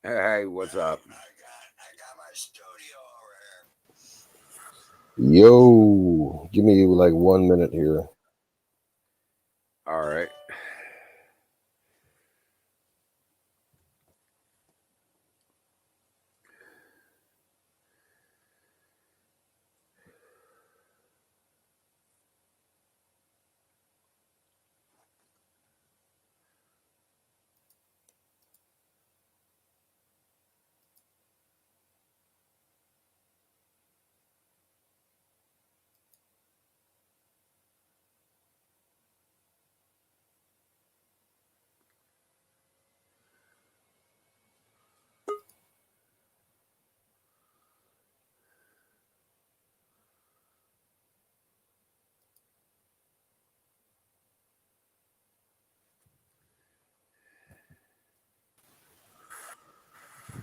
Hey, what's up? Yo, give me like 1 minute here. All right.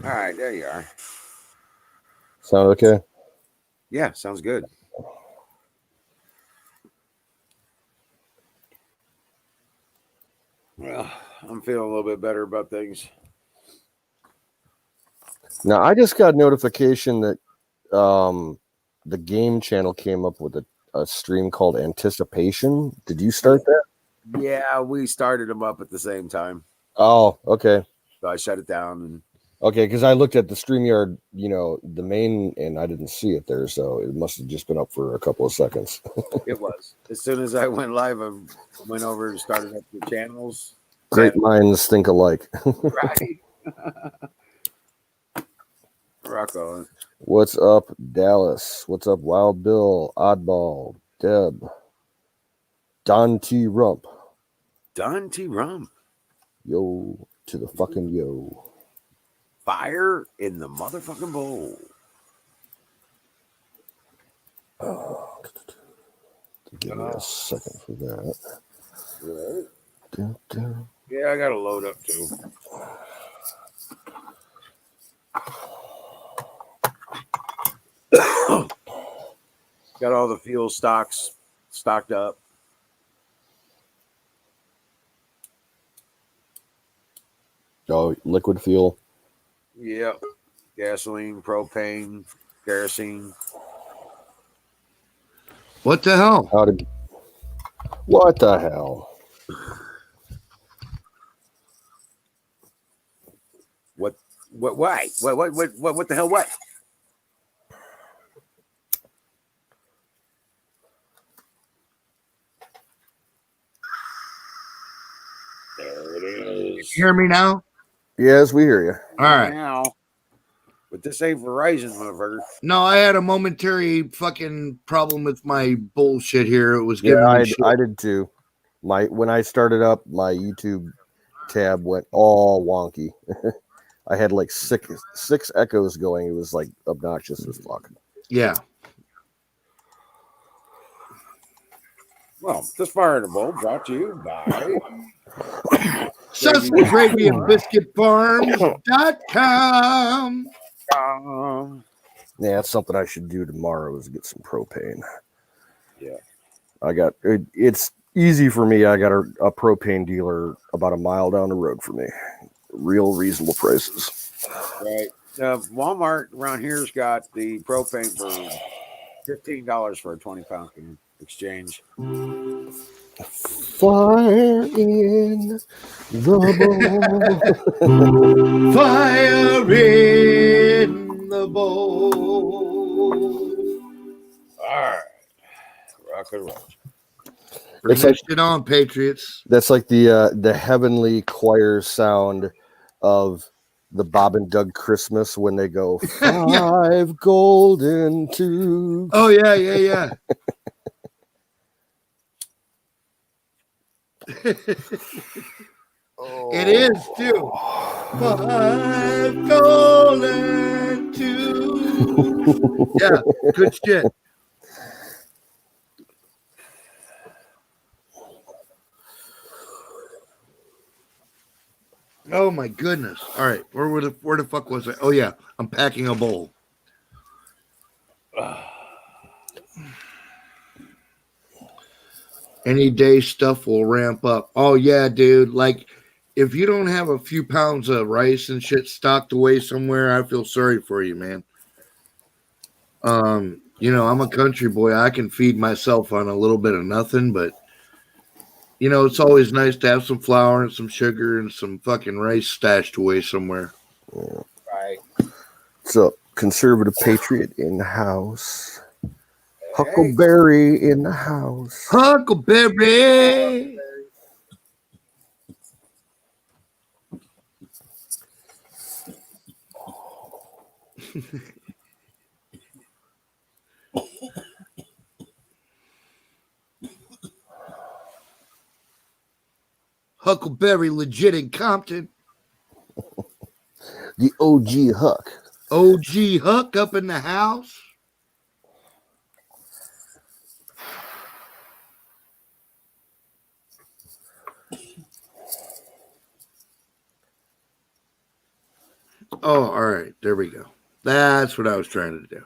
All right, there you are. Sound okay? Yeah, sounds good. Well, I'm feeling a little bit better about things. Now I just got notification that the game channel came up with a stream called Anticipation. Did you start that? Yeah, we started them up at the same time. Oh, okay. So I shut it down and Okay, because I looked at the StreamYard, the main, and I didn't see it there, so it must have just been up for a couple of seconds. it was. As soon as I went live, I went over and started up the channels. Great minds think alike. Right. Rock on. What's up, Dallas? What's up, Wild Bill, Oddball, Deb, Don T. Rump? Don T. Rum. Yo to the fucking yo. Fire in the motherfucking bowl. Give me a second for that. Right. Dun, dun. Yeah, I got to load up too. Got all the fuel stocks stocked up. Oh, liquid fuel. Yep. Gasoline, propane, kerosene. What the hell? What the hell? Why? What the hell, what? There it is. You hear me now? Yes, we hear you. All right. Now, but this ain't Verizon, motherfucker. No, I had a momentary fucking problem with my bullshit here. It was giving Yeah, me shit. I did too. When I started up, my YouTube tab went all wonky. I had like six echoes going. It was like obnoxious as fuck. Yeah. Well, this Fire in the Bowl brought to you by Sussex Gravy and Biscuit Farms.com. Yeah, that's something I should do tomorrow is get some propane. Yeah. I got it's easy for me. I got a propane dealer about a mile down the road for me. Real reasonable prices. Right. Walmart around here's got the propane for $15 for a 20-pound can exchange. Fire in the bowl. Fire in the bowl. All right. Rock and roll. Bring It's that like, shit on, Patriots. that's like the heavenly choir sound of the Bob and Doug Christmas when they go 5 golden tubes. Oh, yeah. It is too. 5 golden tubes. Yeah, good shit. Oh my goodness! All right, where the fuck was I? Oh yeah, I'm packing a bowl. Any day stuff will ramp up. Oh yeah, dude. Like if you don't have a few pounds of rice and shit stocked away somewhere, I feel sorry for you, man. I'm a country boy. I can feed myself on a little bit of nothing, but it's always nice to have some flour and some sugar and some fucking rice stashed away somewhere. Right. What's up, conservative patriot in the house? Huckleberry in the house. Huckleberry. Huckleberry legit in Compton. The OG Huck. OG Huck up in the house. Oh, all right. There we go. That's what I was trying to do.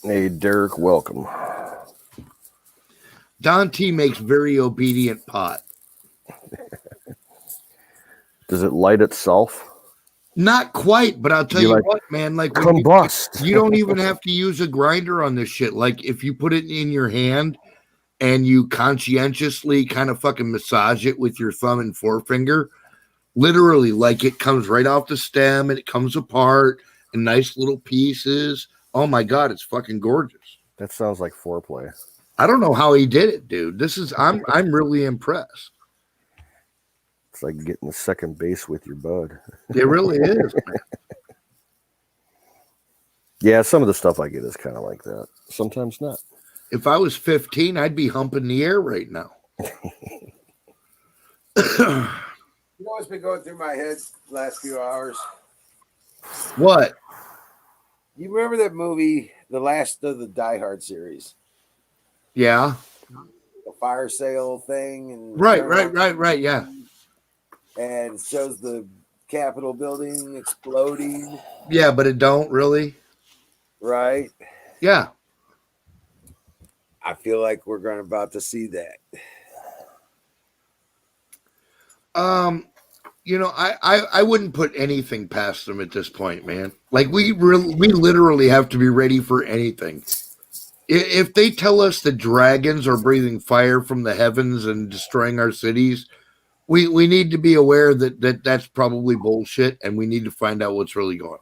Hey, Derek, welcome. Don T makes very obedient pot. Does it light itself? Not quite, but I'll tell you what, man. Like combust. You don't even have to use a grinder on this shit. Like if you put it in your hand and you conscientiously kind of fucking massage it with your thumb and forefinger, literally, like it comes right off the stem and it comes apart in nice little pieces. Oh my God, it's fucking gorgeous. That sounds like foreplay. I don't know how he did it, dude. I'm really impressed. It's like getting the second base with your bud. It really is, man. Yeah, some of the stuff I get is kind of like that. Sometimes not. If I was 15, I'd be humping the air right now. You know what's been going through my head the last few hours? What? You remember that movie, the last of the Die Hard series? Yeah. The fire sale thing? And Right. Yeah. And it shows the Capitol building exploding. Yeah, but it don't really. Right? Yeah. I feel like we're about to see that. I wouldn't put anything past them at this point, man. Like we literally have to be ready for anything. If they tell us the dragons are breathing fire from the heavens and destroying our cities, we need to be aware that that's probably bullshit, and we need to find out what's really going on.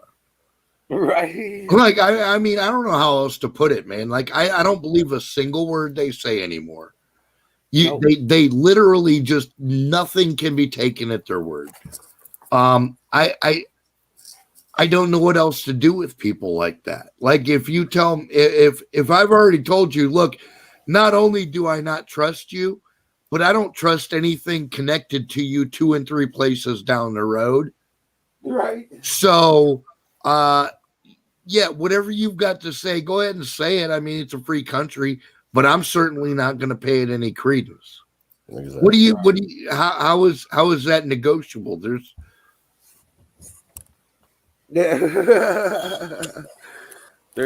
Right. Like I mean, I don't know how else to put it, man. Like I don't believe a single word they say anymore. Nope. They literally just nothing can be taken at their word. I don't know what else to do with people like that. Like if you tell them, if I've already told you, look, not only do I not trust you, but I don't trust anything connected to you 2 and 3 places down the road. Right. So, yeah, whatever you've got to say, go ahead and say it. I mean, it's a free country, but I'm certainly not going to pay it any credence. Exactly. What do you, how is that negotiable? There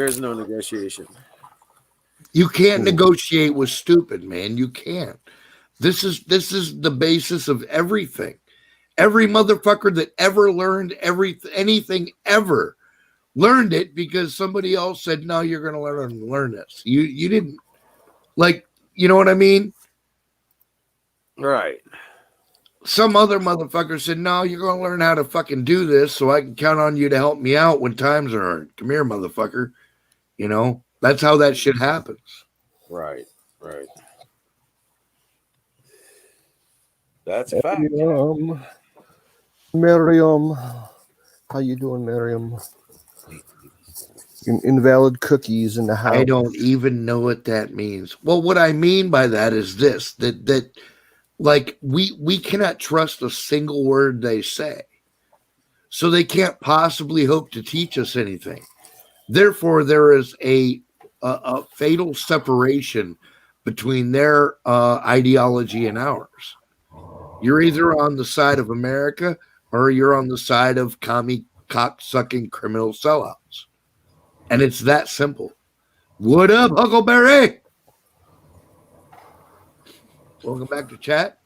is no negotiation. You can't negotiate with stupid, man. You can't. This is the basis of everything. Every motherfucker that ever learned anything ever learned it because somebody else said, no, you're going to learn this. You didn't, like, you know what I mean? Right. Some other motherfucker said, no, you're going to learn how to fucking do this so I can count on you to help me out when times are hard. Come here, motherfucker. You know, that's how that shit happens. Right. That's a fact. Miriam. How you doing, Miriam? Invalid cookies in the house. I don't even know what that means. Well, what I mean by that is this, that like we cannot trust a single word they say. So they can't possibly hope to teach us anything. Therefore, there is a fatal separation between their ideology and ours. You're either on the side of America or you're on the side of commie cock-sucking criminal sellouts. And it's that simple. What up, Huckleberry? Welcome back to chat.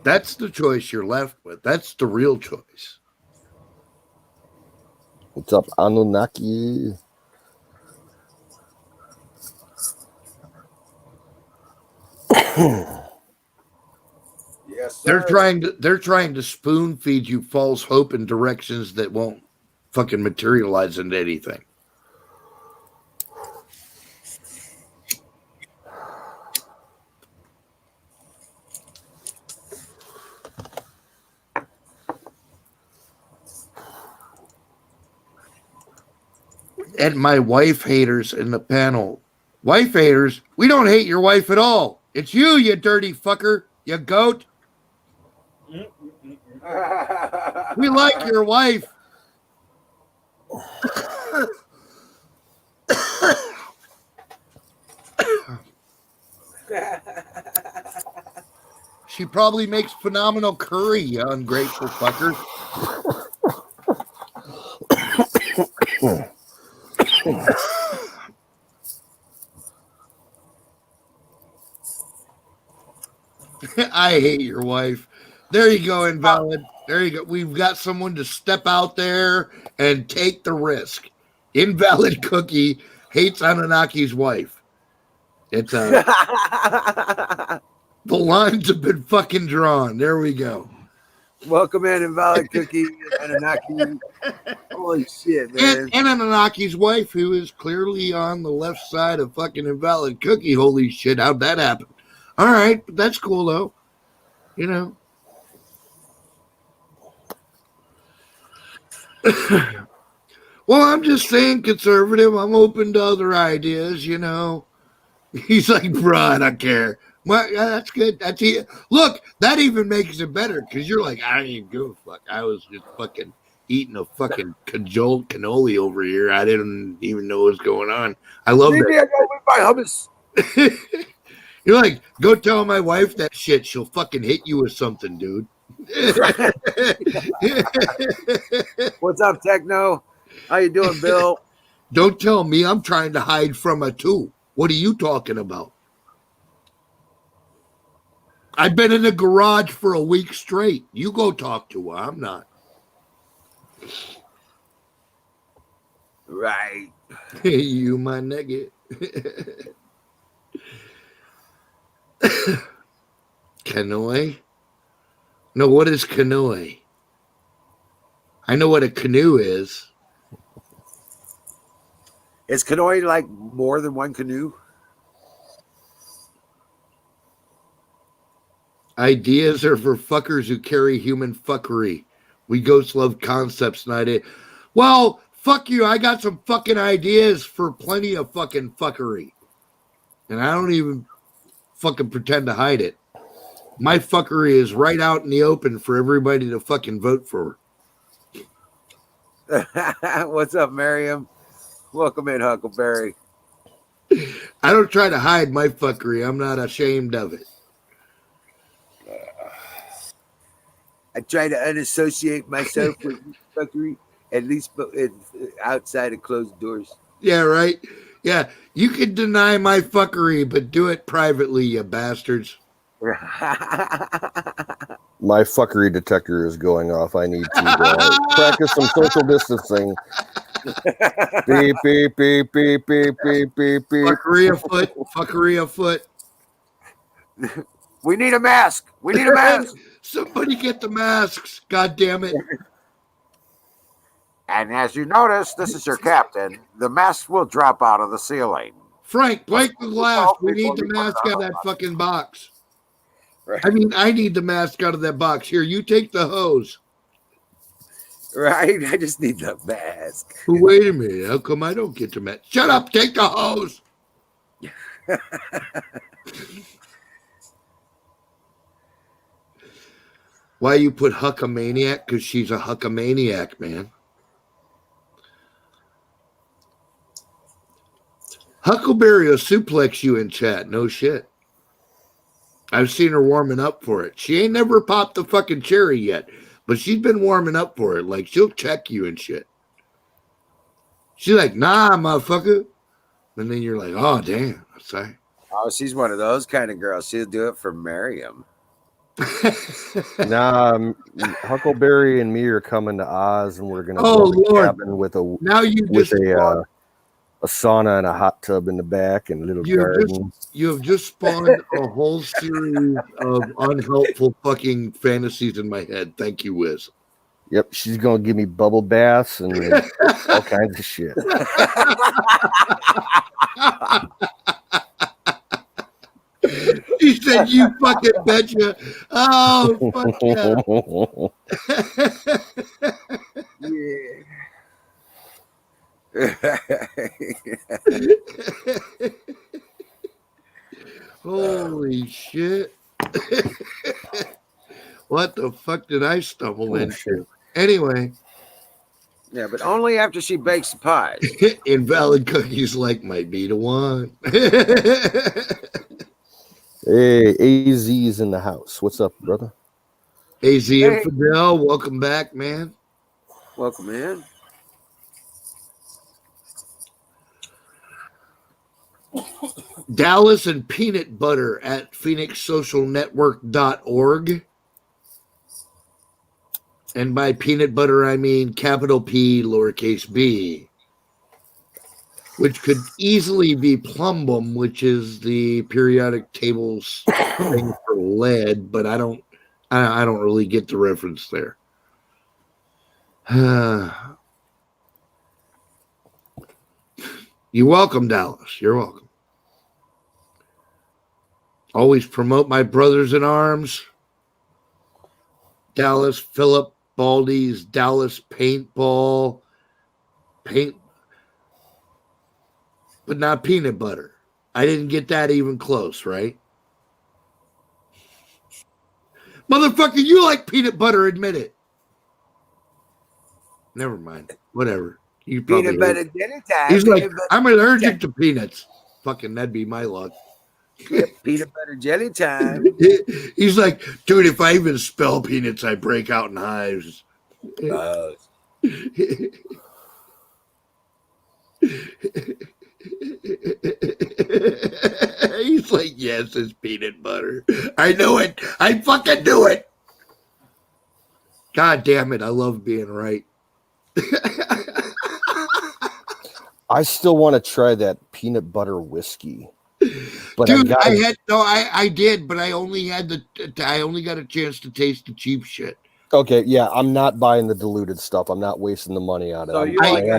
That's the choice you're left with. That's the real choice. What's up, Anunnaki? Yes, They're sir. trying to spoon feed you false hope in directions that won't fucking materialize into anything. And my wife haters in the panel. Wife haters, we don't hate your wife at all. It's you dirty fucker, you goat. We like your wife. She probably makes phenomenal curry, you ungrateful fucker. I hate your wife. There you go, Invalid. There you go. We've got someone to step out there and take the risk. Invalid Cookie hates Anunnaki's wife. It's the lines have been fucking drawn. There we go. Welcome in, Invalid Cookie and Anunnaki. Holy shit, man. And Anunnaki's wife, who is clearly on the left side of fucking Invalid Cookie. Holy shit, how'd that happen? All right, but that's cool though. You know. Well, I'm just saying conservative. I'm open to other ideas, you know. He's like, bro, I don't care. Well, yeah, that's good. That's it. Look, that even makes it better because you're like, I don't even give a fuck. I was just fucking eating a fucking cajole cannoli over here. I didn't even know what was going on. I love Leave me that. alone with my hummus. You're like, go tell my wife that shit. She'll fucking hit you with something, dude. What's up, Techno? How you doing, Bill? Don't tell me I'm trying to hide from her too. What are you talking about? I've been in the garage for a week straight. You go talk to her. I'm not. Right. Hey, you, my nigga. Canoe? No, what is canoe? I know what a canoe is. Is canoeing like more than one canoe? Ideas are for fuckers who carry human fuckery. We ghosts love concepts, not it. Well, fuck you. I got some fucking ideas for plenty of fucking fuckery. And I don't even fucking pretend to hide it. My fuckery is right out in the open for everybody to fucking vote for. What's up, Miriam? Welcome in, Huckleberry. I don't try to hide my fuckery. I'm not ashamed of it. I try to unassociate myself with fuckery, at least outside of closed doors. Yeah, right? Yeah, you can deny my fuckery, but do it privately, you bastards. My fuckery detector is going off. I need to practice some social distancing. Beep, beep, beep, beep, beep, beep, beep, beep. Fuckery afoot. Fuckery afoot. We need a mask. We need a mask. Somebody get the masks. God damn it. And as you notice, this is your captain. The mask will drop out of the ceiling. Frank, break the glass. We need the mask out of that fucking box. Right. I mean, I need the mask out of that box. Here, you take the hose. Right? I just need the mask. Well, wait a minute. How come I don't get the mask? Shut up. Take the hose. Why you put Huckamaniac? Because she's a Huckamaniac, man. Huckleberry will suplex you in chat. No shit. I've seen her warming up for it. She ain't never popped the fucking cherry yet, but she's been warming up for it. Like, she'll check you and shit. She's like, nah, motherfucker. And then you're like, oh, damn. That's right. Oh, she's one of those kind of girls. She'll do it for Miriam. Nah, Huckleberry and me are coming to Oz, and we're gonna Oh, build a Lord. cabin with a Now you just a sauna and a hot tub in the back and a little garden. you have just spawned a whole series of unhelpful fucking fantasies in my head. Thank you, Wiz. Yep, she's gonna give me bubble baths and all kinds of shit. She said, "You fucking betcha." Oh, fuck yeah. Holy shit. What the fuck did I stumble into? Shit. Anyway. Yeah, but only after she bakes the pies. Invalid cookies like might be the one. Hey, AZ's in the house. What's up, brother? AZ and Fidel, welcome back, man. Welcome in. Dallas and peanut butter at phoenixsocialnetwork.org. And by peanut butter, I mean capital P, lowercase b, which could easily be plumbum, which is the periodic tables thing for lead, but I don't really get the reference there. You're welcome, Dallas. You're welcome. Always promote my brothers in arms. Dallas, Philip Baldy's Dallas Paintball. But not peanut butter. I didn't get that even close, right? Motherfucker, you like peanut butter, admit it. Never mind. Whatever. You Peanut butter dinner time. He's like, I'm allergic to peanuts. Fucking, that'd be my luck. Peanut butter jelly time. He's like, dude, if I even spell peanuts, I break out in hives. He's like, yes, it's peanut butter. I knew it. I fucking knew it. God damn it. I love being right. I still want to try that peanut butter whiskey. But dude, I did, but I only got a chance to taste the cheap shit. Okay, yeah, I'm not buying the diluted stuff. I'm not wasting the money on it. So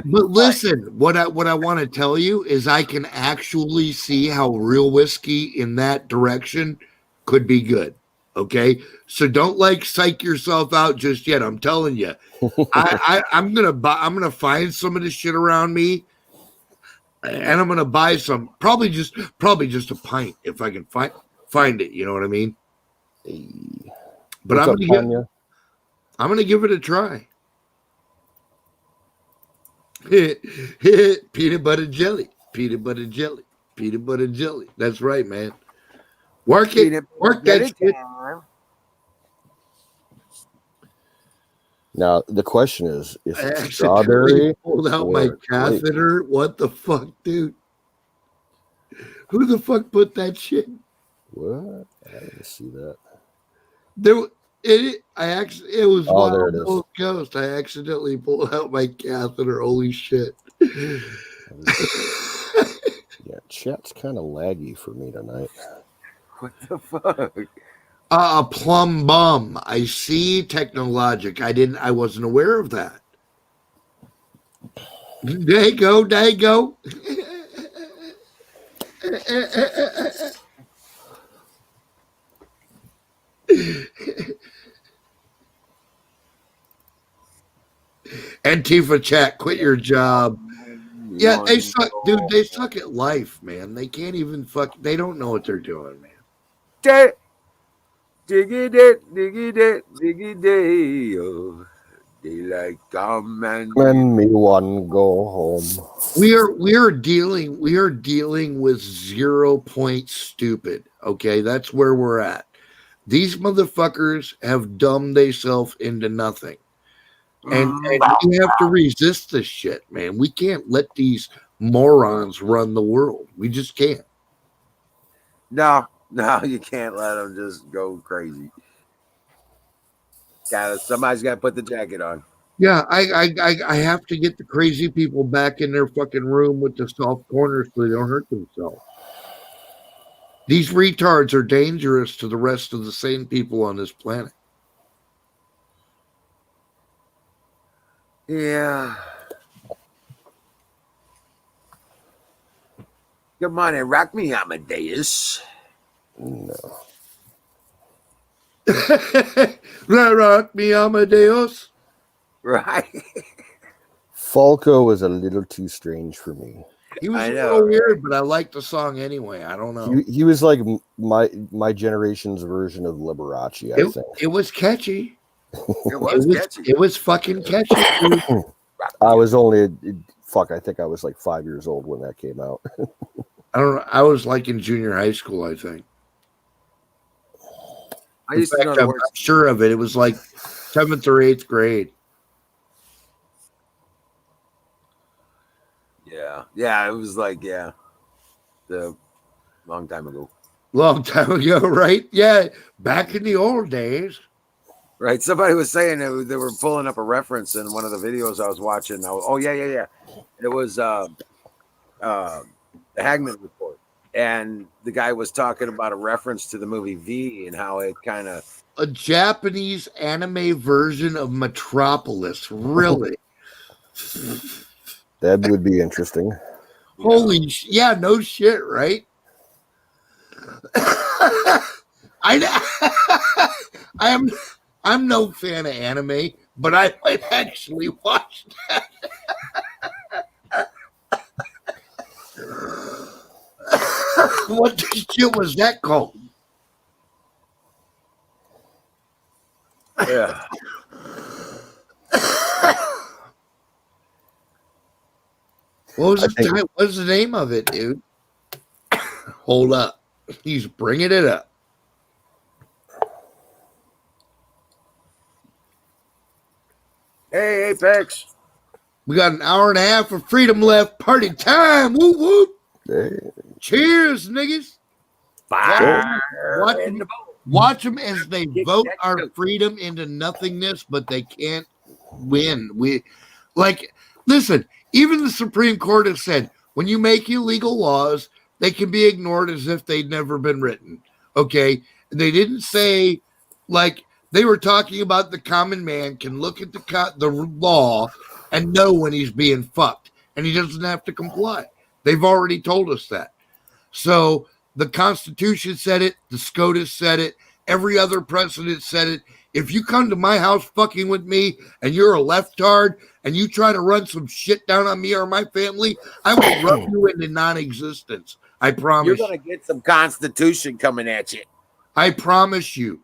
but listen, what I want to tell you is I can actually see how real whiskey in that direction could be good. Okay, so don't psych yourself out just yet. I'm telling you, I'm gonna find some of this shit around me. And I'm gonna buy some, probably just a pint if I can find it. You know what I mean? But I'm gonna give it a try. Peanut butter jelly, peanut butter jelly, peanut butter jelly. That's right, man. Work that shit. Now the question is, if I it's strawberry, pulled out my catheter. What the fuck, dude? Who the fuck put that shit? What? I didn't see that. It was there it is. Wild Ghost. I accidentally pulled out my catheter. Holy shit. Yeah, chat's kind of laggy for me tonight. What the fuck? A plum bum. I see Technologic. I wasn't aware of that. There you go. Antifa chat, quit your job. Yeah, they suck, dude. They suck at life, man. They can't even they don't know what they're doing, man. Diggy day, oh, daylight come and When me one go home. We are dealing with 0 point stupid. Okay, that's where we're at. These motherfuckers have dumbed themselves into nothing. And we have to resist this shit, man. We can't let these morons run the world. We just can't. No, you can't let them just go crazy. Somebody's got to put the jacket on. Yeah, I have to get the crazy people back in their fucking room with the soft corners so they don't hurt themselves. These retards are dangerous to the rest of the sane people on this planet. Yeah. Good morning, rock me, Amadeus. No. Rock me, Amadeus. Right. Falco was a little too strange for me. He was a little weird, but I like the song anyway. I don't know. He was like my generation's version of Liberace, I think. It was catchy. It was catchy. It was fucking catchy. I was only I think I was like 5 years old when that came out. I don't know. I was like in junior high school, I think. I used to know the words. I'm sure of it. It was like 7th or 8th grade. Yeah, it was like, the long time ago. Long time ago, right? Yeah, back in the old days. Right. Somebody was saying they were pulling up a reference in one of the videos I was watching. Yeah. It was the Hagman Report. And the guy was talking about a reference to the movie V and how it kind of... A Japanese anime version of Metropolis. Really? That would be interesting. Holy yeah, no shit, right? I'm no fan of anime, but I might actually watch that. What the shit was that called? Yeah. What was the name of it, dude? Hold up. He's bringing it up. Hey, Apex. We got an hour and a half of freedom left. Party time. Woo woo. Hey. Cheers, niggas. Watch them as they vote our freedom into nothingness, but they can't win. Listen, even the Supreme Court has said when you make illegal laws, they can be ignored as if they'd never been written. Okay. They didn't say, like, they were talking about the common man can look at the law and know when he's being fucked, and he doesn't have to comply. They've already told us that. So the Constitution said it, the SCOTUS said it, every other precedent said it. If you come to my house fucking with me and you're a leftard and you try to run some shit down on me or my family, I will rub you into non-existence. I promise. You're going to get some Constitution coming at you. I promise you.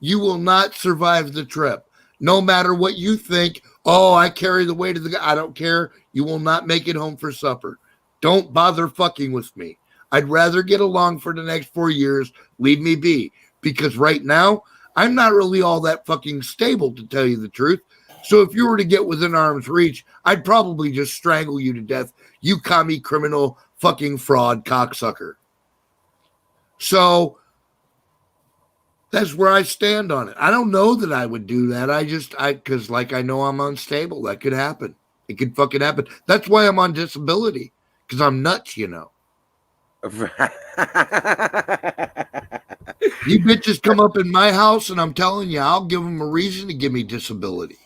You will not survive the trip. No matter what you think, oh, I carry the weight of the... I don't care. You will not make it home for supper. Don't bother fucking with me. I'd rather get along for the next 4 years. Leave me be. Because right now, I'm not really all that fucking stable, to tell you the truth. So if you were to get within arm's reach, I'd probably just strangle you to death. You commie criminal fucking fraud cocksucker. So... that's where I stand on it. I don't know that I would do that. Because I know I'm unstable. That could happen. It could fucking happen. That's why I'm on disability. Because I'm nuts, you know. You bitches come up in my house and I'm telling you, I'll give them a reason to give me disability.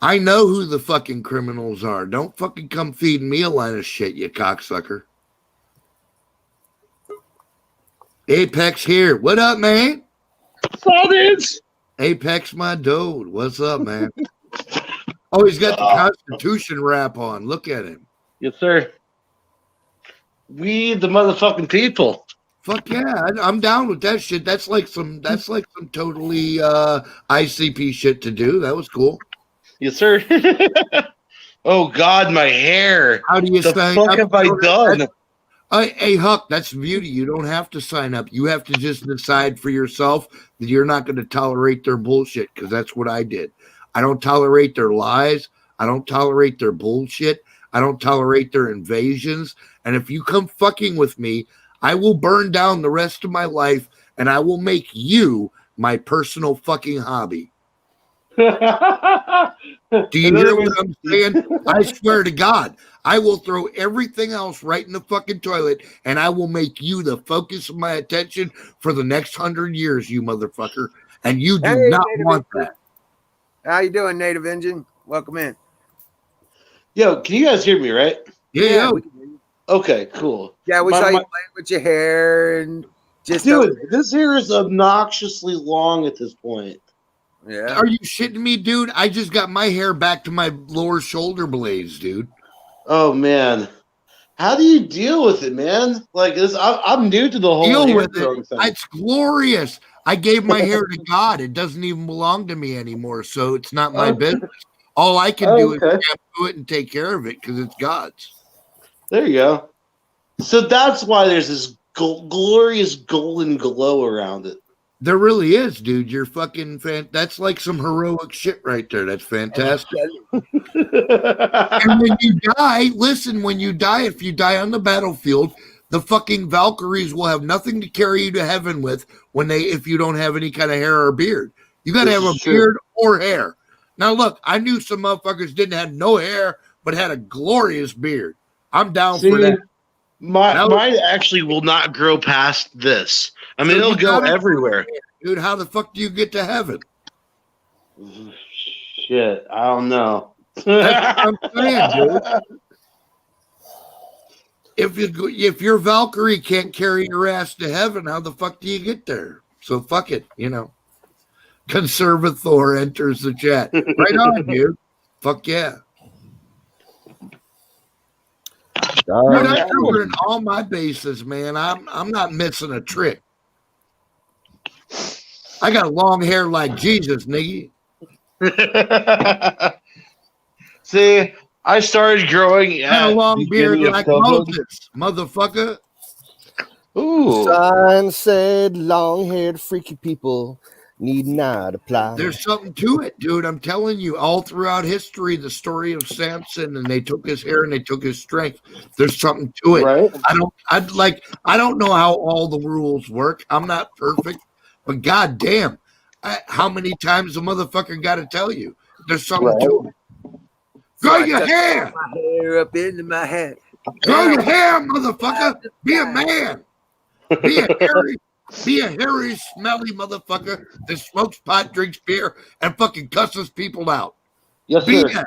I know who the fucking criminals are. Don't fucking come feeding me a line of shit, you cocksucker. Apex here. What up, man? Sausage. Apex, my dude. What's up, man? Oh, he's got the Constitution wrap on. Look at him. Yes, sir. We the motherfucking people. Fuck yeah, I'm down with that shit. That's like some totally ICP shit to do. That was cool. Yes, sir. Oh God, my hair. How do you the say? fuck have I done? Hey, Huck, that's the beauty. You don't have to sign up. You have to just decide for yourself that you're not going to tolerate their bullshit, because that's what I did. I don't tolerate their lies. I don't tolerate their bullshit. I don't tolerate their invasions. And if you come fucking with me, I will burn down the rest of my life, and I will make you my personal fucking hobby. Do you hear what I'm saying? I swear to God, I will throw everything else right in the fucking toilet, and I will make you the focus of my attention for the next 100 years, you motherfucker. And you do Hey, not Native want Engine. that. How you doing, Native Engine? Welcome in. Yo, can you guys hear me, right? Yeah. we can hear you. Okay, cool. Yeah, we My- saw you my- playing with your hair and just Dude, this hair is obnoxiously long at this point. yeah. Are you shitting me, dude? I just got my hair back to my lower shoulder blades, dude. Oh man, how do you deal with it, man? Like this, I'm new to the whole Deal hair with growing it. thing. It's glorious. I gave my hair to God. It doesn't even belong to me anymore, so it's not my Okay. business. All I can do is Okay. shampoo it and take care of it because it's God's. There you go. So that's why there's this glorious golden glow around it. There really is, dude. You're fucking that's like some heroic shit right there. That's fantastic. And when you die, listen, when you die, if you die on the battlefield, the fucking Valkyries will have nothing to carry you to heaven with if you don't have any kind of hair or beard. You gotta This have a is true. beard or hair. Now look, I knew some motherfuckers didn't have no hair, but had a glorious beard. I'm down for that. Mine actually will not grow past this. I mean, So it'll you go gotta- everywhere. Dude, how the fuck do you get to heaven? Shit, I don't know. That's what I'm saying, dude. If your Valkyrie can't carry your ass to heaven, how the fuck do you get there? So fuck it, Conservator enters the chat. Right on, dude. Fuck yeah. Dude, I'm covering all my bases, man. I'm not missing a trick. I got long hair like Jesus, nigga. See, I started growing I got a long beard beginning of like COVID. Moses, motherfucker. Ooh, Sign said long-haired freaky people need not apply. There's something to it, dude. I'm telling you, all throughout history, the story of Samson, and they took his hair and they took his strength. There's something to it. right? I don't know how all the rules work. I'm not perfect, but goddamn, how many times the motherfucker got to tell you? There's something to it. Grow your hair. My hair up into my hat. Grow your hair, motherfucker. Be a man. Be a hairy, smelly motherfucker that smokes pot, drinks beer, and fucking cusses people out. Yes, Be sir. that.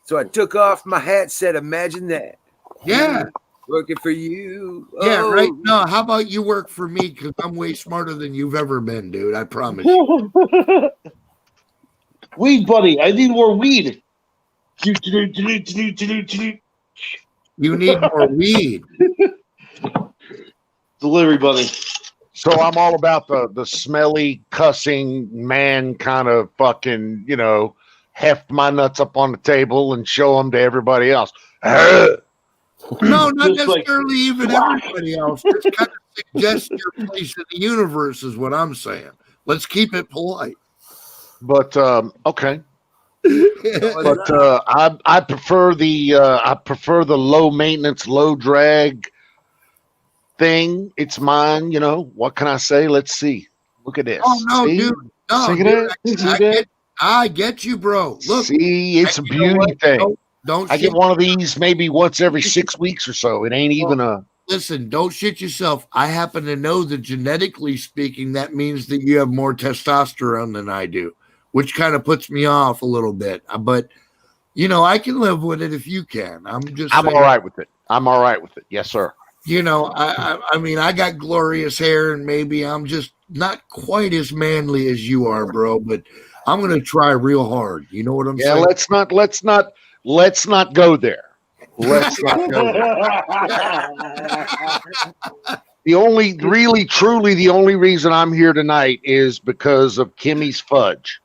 So I took off my hat, said, "Imagine that, Yeah. working for you." Yeah, Oh. right. No, how about you work for me? Because I'm way smarter than you've ever been, dude. I promise. Weed, buddy. I need more weed. You need more weed. Delivery, buddy. So I'm all about the smelly, cussing man kind of fucking, heft my nuts up on the table and show them to everybody else. No, not Just like- necessarily even everybody else. Just kind of suggest your place in the universe is what I'm saying. Let's keep it polite. But okay. But I prefer the low maintenance, low drag thing. It's mine, What can I say? Let's see. Look at this. Oh no, See? dude. No, See dude, that? I get you, bro. Look, See, it's a you know beauty what? thing. Don't I shit get one of these maybe once every 6 weeks or so. It ain't even a. Listen, don't shit yourself. I happen to know that genetically speaking, that means that you have more testosterone than I do, which kind of puts me off a little bit. But I can live with it if you can. I'm I'm saying, all right with it. I'm all right with it. Yes, sir. I mean, I got glorious hair, and maybe I'm just not quite as manly as you are, bro. But I'm gonna try real hard. You know what I'm Yeah, saying? let's not go there. Let's not go there. Truly, the only reason I'm here tonight is because of Kimmy's fudge.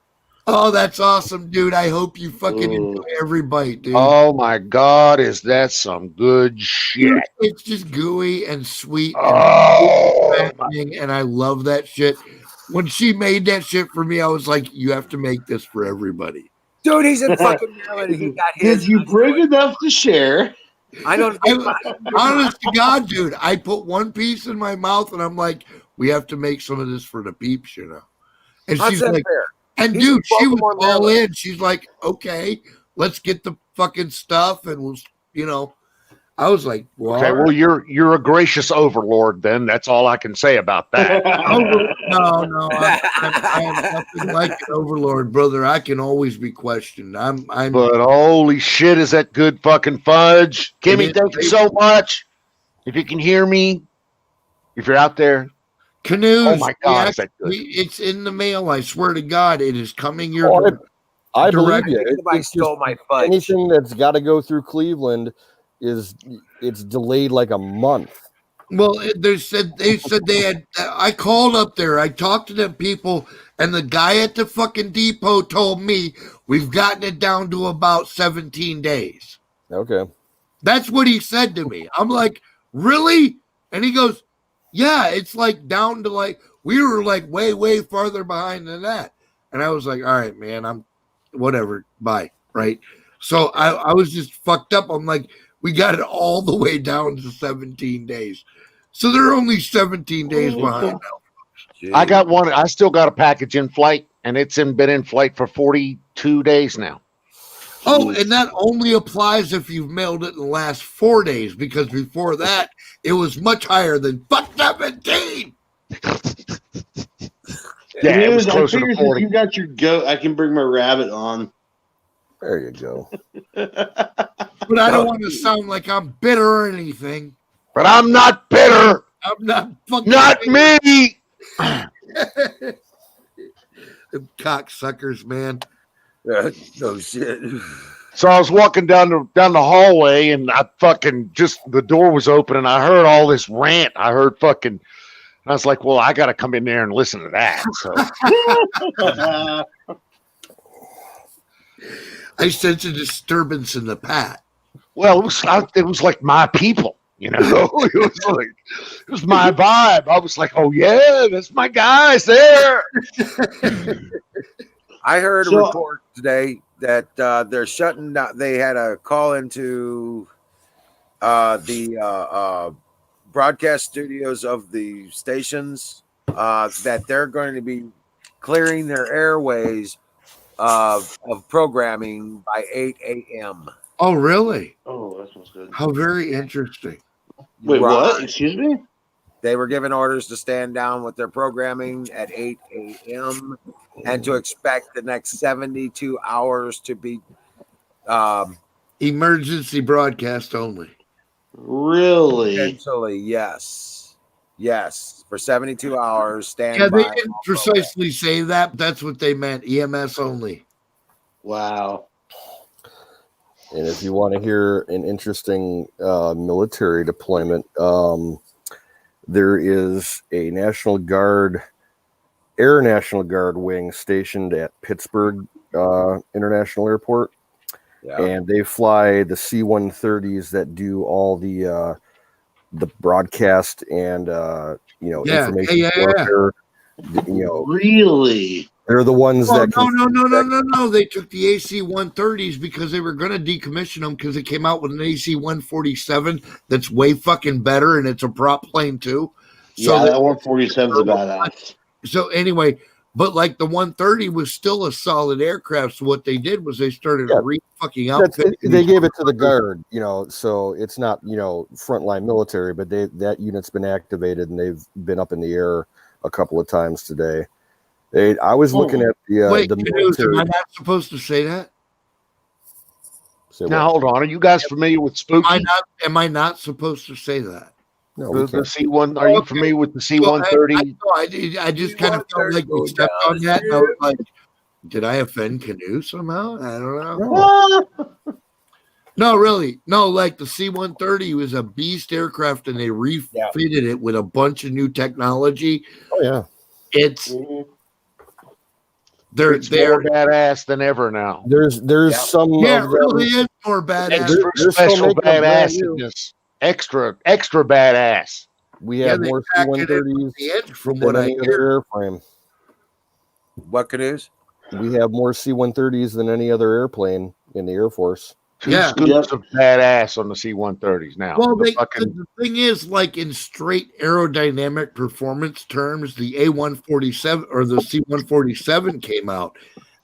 Oh, that's awesome, dude. I hope you fucking Ooh. enjoy every bite, dude. Oh my God, is that some good shit? It's just gooey and sweet Oh, and fattening, and I love that shit. When she made that shit for me, I was like, you have to make this for everybody. Dude, he's in fucking Maryland. And he got his. Did you bring enough to share? I don't. Honest to God, dude, I put one piece in my mouth and I'm like, we have to make some of this for the peeps, you know. And How's she's that like, fair? and He's dude, in she was Baltimore, all Maryland. in. She's like, okay, let's get the fucking stuff and we'll, you know. I was like, well, okay. Well, you're a gracious overlord. Then that's all I can say about that. no, I am nothing like an overlord, brother. I can always be questioned. I'm But holy shit, is that good fucking fudge? Kimmy, is thank you great. so much. If you can hear me, if you're out there, Canoes. oh my God, is that good? It's in the mail. I swear to God, it is coming your Oh, direction. I believe you. Somebody It's just stole my fudge. anything that's got to go through Cleveland it's delayed like a month. Well, they said they had. I called up there. I talked to them people, and the guy at the fucking depot told me we've gotten it down to about 17 days. Okay. That's what he said to me. I'm like, really? And he goes, yeah, it's like down to like we were like way farther behind than that. And I was like, all right, man, I'm whatever. Bye. Right. So I was just fucked up. I'm like, we got it all the way down to 17 days. So they're only 17 days behind now. I got one. I still got a package in flight, and it's been in flight for 42 days now. Oh, and that only applies if you've mailed it in the last 4 days, because before that, it was much higher than 17. Yeah, it was I closer to figured 40. if you got your goat, I can bring my rabbit on. There you go. But I don't want to sound like I'm bitter or anything. But I'm not bitter. I'm not fucking Not bitter. me. Them cocksuckers, man. No shit. So I was walking down the hallway, and I fucking just the door was open, and I heard all this rant. I heard fucking. And I was like, well, I got to come in there and listen to that. So I sense a disturbance in the pat. well, it was like my people, you know. It was my vibe. I was like, oh yeah, that's my guys there. I heard a So- report today that they're shutting down. They had a call into the broadcast studios of the stations that they're going to be clearing their airways of programming by 8 a.m. Oh, really? Oh, that sounds good. How very interesting. Wait, Right. what? Excuse me? They were given orders to stand down with their programming at 8 a.m. and to expect the next 72 hours to be Emergency broadcast only. Really? potentially, yes, for 72 hours. Stand Yeah, they by. didn't precisely say that, but that's what they meant. EMS only. Wow. And if you want to hear an interesting military deployment, there is a National Guard, Air National Guard wing stationed at Pittsburgh International Airport. Yeah. And they fly the C-130s that do all the broadcast and information warfare. You know, Really? they're the ones Oh, that can, no. They took the AC-130s because they were going to decommission them because it came out with an AC-147 that's way fucking better, and it's a prop plane too. So Yeah, that 147's a badass. So anyway, but like the 130 was still a solid aircraft. So what they did was they started fucking outfitting. they gave it to the Guard, so it's not frontline military, but that unit's been activated and they've been up in the air a couple of times today. I was looking at Wait, the Canoes, military. am I not supposed to say that? Say Now what? hold on. Are you guys familiar with Spooky? Am I not supposed to say that? No, we The can't. C1. Are you familiar with the C-130? I just kind of felt like you stepped on that. And I was like, did I offend Canoe somehow? I don't know. No. No, really. No, like the C-130 was a beast aircraft and they refitted it with a bunch of new technology. Oh yeah. It's They're It's more badass than ever now. There's some yeah, of it really them. is more badass. They're still Special making them brand new. badassedness. Extra badass. We Yeah, have they more pack it in C-130s with the edge from than what I any hear. other airframe. What could is? We have more C-130s than any other airplane in the Air Force. Two Yeah. scoops of badass on the C-130s now. Well, The the thing is, like in straight aerodynamic performance terms, the A147 or the C147 came out,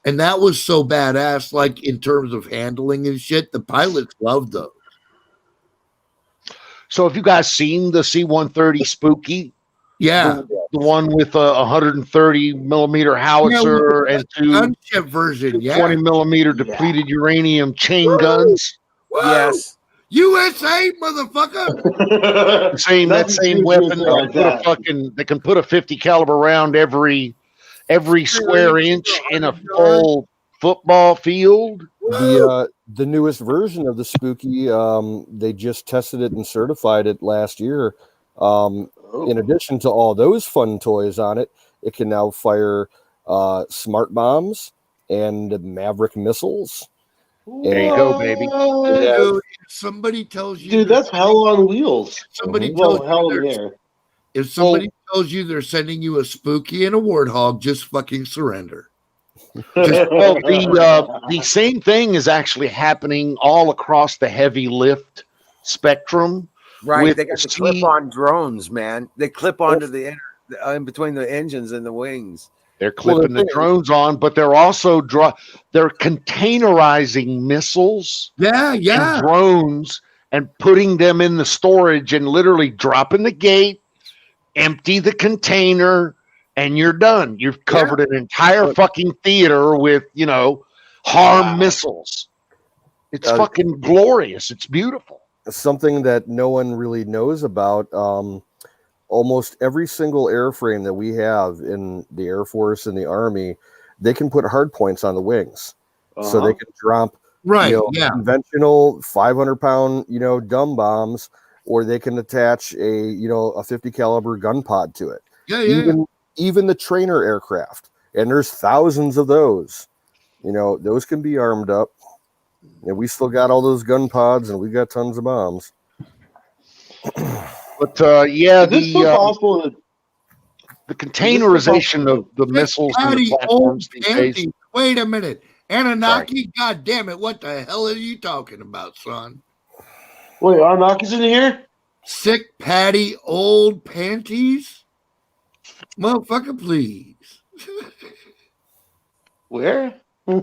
and that was so badass. Like in terms of handling and shit, the pilots loved those. So have you guys seen the C-130 Spooky? Yeah, The one with a 130 millimeter howitzer and two gunship version. Yeah, 20 millimeter depleted uranium chain guns. Whoa! Yes. USA, motherfucker. That same weapon they can put a 50 caliber round every square inch in a full football field. The newest version of the Spooky, they just tested it and certified it last year. In addition to all those fun toys on it, it can now fire smart bombs and Maverick missiles. There you go, baby. Dude, if somebody tells you, dude, that's hell on wheels. Somebody Well, tells hell you in the air. if somebody tells you they're sending you a Spooky and a Warthog, just fucking surrender. Well, the same thing is actually happening all across the heavy lift spectrum. Right. With They got the clip-on drones, man. They clip onto the in between the engines and the wings. They're clipping the drones on, but they're also they're containerizing missiles and drones and putting them in the storage and literally dropping the gate, empty the container, and you're done. You've covered an entire fucking theater with, harm missiles. It's fucking glorious. It's beautiful. Something that no one really knows about. Almost every single airframe that we have in the Air Force and the Army, they can put hard points on the wings. So they can drop conventional 500-pound, dumb bombs, or they can attach a 50 caliber gun pod to it. Even the trainer aircraft, and there's thousands of those. Those can be armed up. And we still got all those gun pods, and we got tons of bombs. But is this so possible? The containerization of the missiles and the platforms these days. Wait a minute, Anunnaki! God damn it! What the hell are you talking about, son? Wait, Anunnaki's in here? Sick Patty old panties, motherfucker! Please. Where? I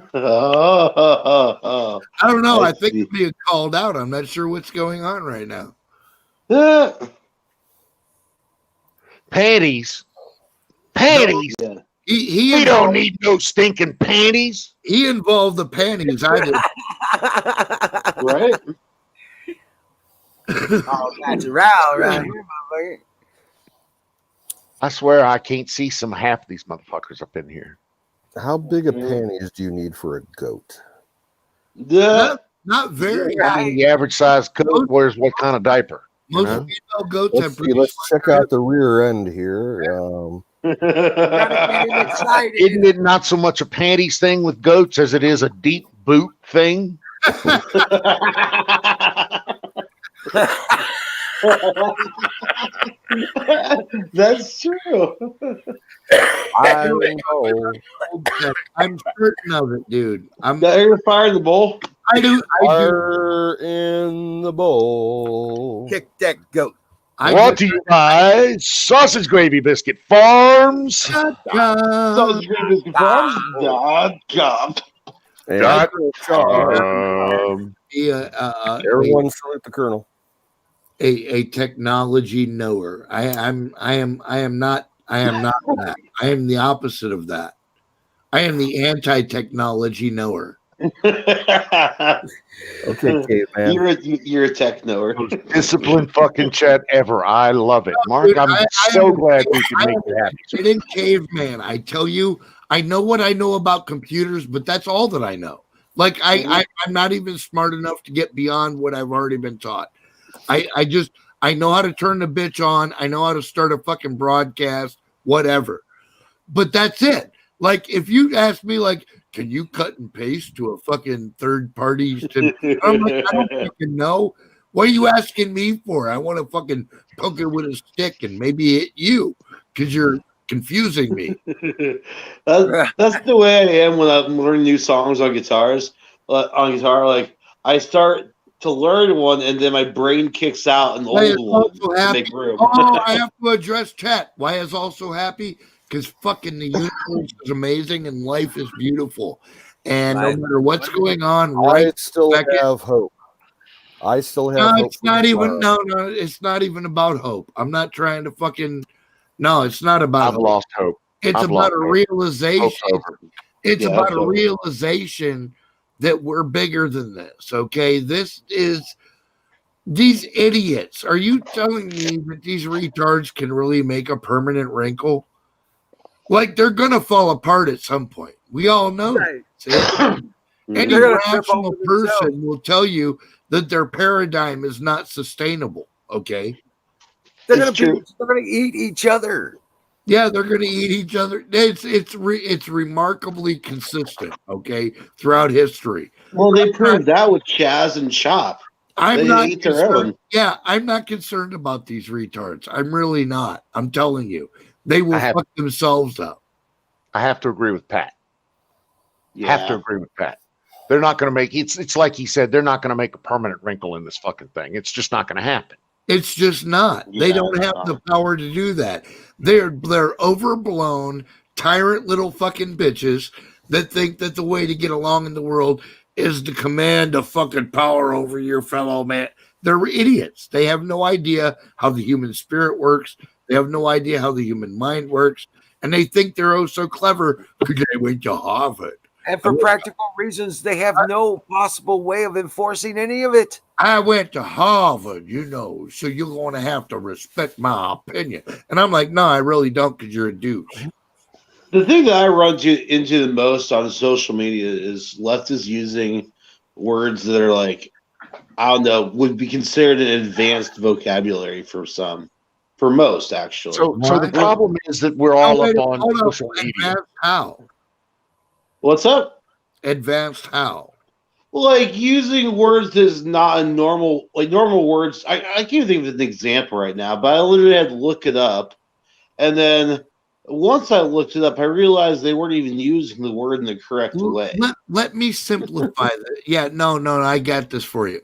don't know. I think I'm being called out. I'm not sure what's going on right now. Panties. No, We don't need no stinking panties. He involved the panties. I did. Right? Oh, that's around here, motherfucker. I swear I can't see half of these motherfuckers up in here. How big of panties do you need for a goat? Not very. I mean, the average size goat wears what kind of diaper? Most female goats have pretty. Let's check out the rear end here. Isn't it not so much a panties thing with goats as it is a deep boot thing? That's true. I know. I'm certain of it, dude. Got air fire in the bowl. I do. Fire in the bowl. Kick that goat. Brought to you by Sausage Gravy Biscuit Farms. Sausage Gravy Biscuit Farms.com. Everyone salute the colonel. A technology knower. I am not that. I am the opposite of that. I am the anti-technology knower. Okay, caveman. You're a tech knower. Most disciplined fucking chat ever. I love it. Mark, I'm so glad we can make it happen. I didn't caveman. I tell you, I know what I know about computers, but that's all that I know. Like I'm not even smart enough to get beyond what I've already been taught. I know how to turn the bitch on. I know how to start a fucking broadcast, whatever. But that's it. Like, if you ask me, like, can you cut and paste to a fucking third party? I'm like, I don't fucking know. What are you asking me for? I want to fucking poke it with a stick and maybe hit you because you're confusing me. That's the way I am when I'm learning new songs on guitars. Like I start to learn one, and then my brain kicks out an Why is old one also to happy? make room. Oh, I have to address chat. Why is also happy? Because fucking the universe is amazing and life is beautiful. And no matter what's going on, right? I still second- have hope. I still have No, hope. it's not even. No, it's not even about hope. I'm not trying to fucking. No, it's not about. I've hope. lost hope. It's I've about lost a hope. realization. Hope's over. It's Yeah, about it's a over. realization that we're bigger than this. Okay, this is these idiots. Are you telling me that these retards can really make a permanent wrinkle? Like they're gonna fall apart at some point. We all know Right. that. Any They're gonna trip rational over themselves. person will tell you that their paradigm is not sustainable. Okay. They're It's gonna true. they're gonna eat each other. Yeah, they're going to eat each other. It's remarkably consistent. Okay, throughout history. Well, they proved that with Chaz and Chop. I'm They not eat their concerned. own. Yeah, I'm not concerned about these retards. I'm really not. I'm telling you, they will fuck themselves up. I have to agree with Pat. Yeah. Have to agree with Pat. They're not going to make it's like he said. They're not going to make a permanent wrinkle in this fucking thing. It's just not going to happen. It's just not. They Yeah, don't have the power to do that. They're overblown, tyrant little fucking bitches that think that the way to get along in the world is to command a fucking power over your fellow man. They're idiots. They have no idea how the human spirit works. They have no idea how the human mind works. And they think they're oh so clever because they went to Harvard. And for practical reasons, they have no possible way of enforcing any of it. I went to Harvard, so you're going to have to respect my opinion. And I'm like, no, I really don't because you're a douche. The thing that I run into the most on social media is leftists using words that are like, I don't know, would be considered an advanced vocabulary for some. For most, actually. So the problem is that we're all up on social media. Advanced how? What's up? Advanced how? Like using words that is not a normal words. I can't even think of an example right now, but I literally had to look it up. And then once I looked it up, I realized they weren't even using the word in the correct way. Let me simplify that. Yeah, no, I got this for you.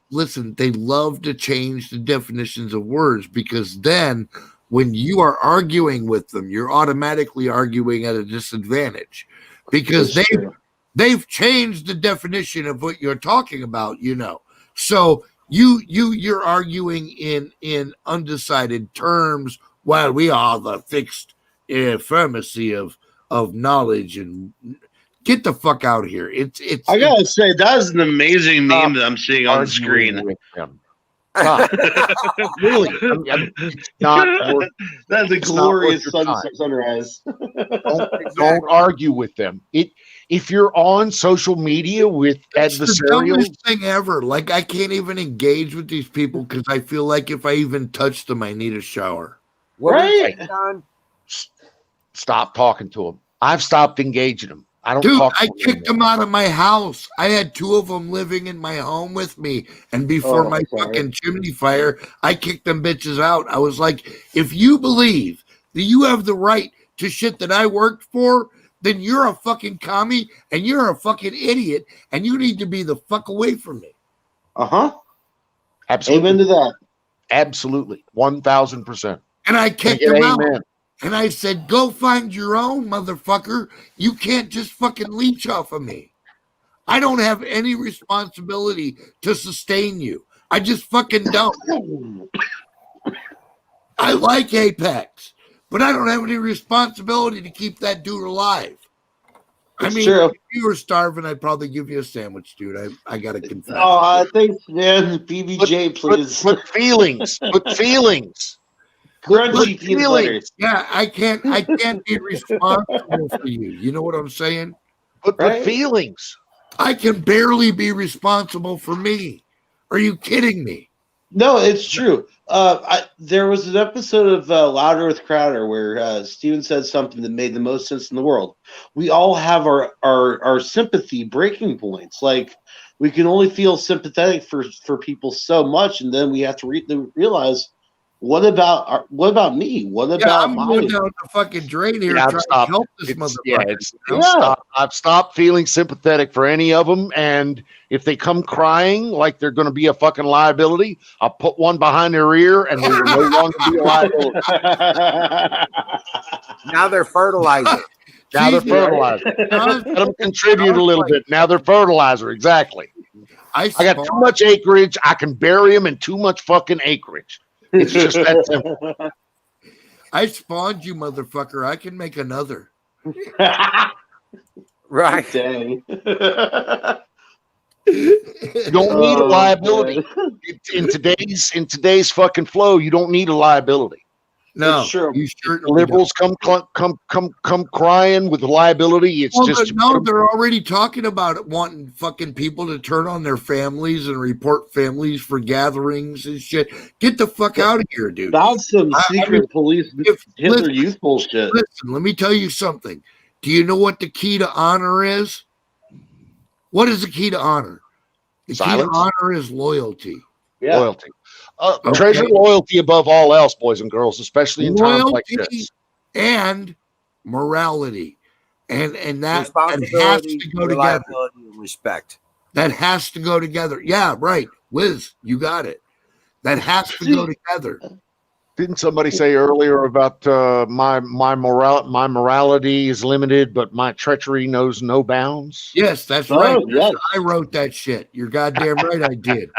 Listen, they love to change the definitions of words because then when you are arguing with them, you're automatically arguing at a disadvantage because they've changed the definition of what you're talking about, So you're arguing in undecided terms while we are the fixed affirmacy of knowledge and get the fuck out of here. It's I gotta say that is an amazing meme that I'm seeing on the screen. With them. Really, it's not worth, that's a glorious sunrise. don't argue with them. If you're on social media with adversarial, the dumbest thing ever. Like I can't even engage with these people because I feel like if I even touch them, I need a shower. Right? Stop talking to them. I've stopped engaging them. I don't. Dude, talk to I kicked them out of my house. I had 2 of them living in my home with me, and before my fucking chimney fire, I kicked them bitches out. I was like, if you believe that you have the right to shit that I worked for, then you're a fucking commie and you're a fucking idiot, and you need to be the fuck away from me. Absolutely. Amen to that. Absolutely, 1,000%. And I kicked them out. And I said, go find your own, motherfucker. You can't just fucking leech off of me. I don't have any responsibility to sustain you. I just fucking don't. I like Apex, but I don't have any responsibility to keep that dude alive. If you were starving, I'd probably give you a sandwich, dude. I got to confess. Oh, thanks, man. PBJ, please. Put feelings. Put feelings. Crunchy feelings. Yeah, I can't be responsible for you. You know what I'm saying? Put feelings. I can barely be responsible for me. Are you kidding me? No, it's true. There was an episode of Louder with Crowder where Steven said something that made the most sense in the world. We all have our sympathy breaking points. Like, we can only feel sympathetic for people so much, and then we have to realize, what about me? What about I'm my? going down the fucking drain here trying to help this motherfucker. I've stopped feeling sympathetic for any of them, and if they come crying like they're going to be a fucking liability, I'll put one behind their ear, and they will no longer be a liability. Now they're fertilizer. Now they're fertilizer. Let them contribute a little bit. Now they're fertilizer. Exactly. I got too much acreage. I can bury them in too much fucking acreage. It's just that simple. I spawned you, motherfucker. I can make another. Right. Dang. You don't need a liability. In today's fucking flow, you don't need a liability. No, sure. you sure The liberals come crying with liability. It's they're already talking about it, wanting fucking people to turn on their families and report families for gatherings and shit. Get the fuck out of here, dude. That's some secret police Hitler Youth bullshit. Listen, let me tell you something. Do you know what the key to honor is? What is the key to honor? The Silence. key to honor is loyalty. Yeah. Loyalty. Treasure loyalty above all else, boys and girls, especially in times like this. And morality. And that has Responsibility, to go together. reliability, and respect. That has to go together. Yeah, right. Wiz, you got it. That has to go together. Didn't somebody say earlier about my morality is limited, but my treachery knows no bounds? Yes, that's Oh, right. yes. I wrote that shit. You're goddamn right I did.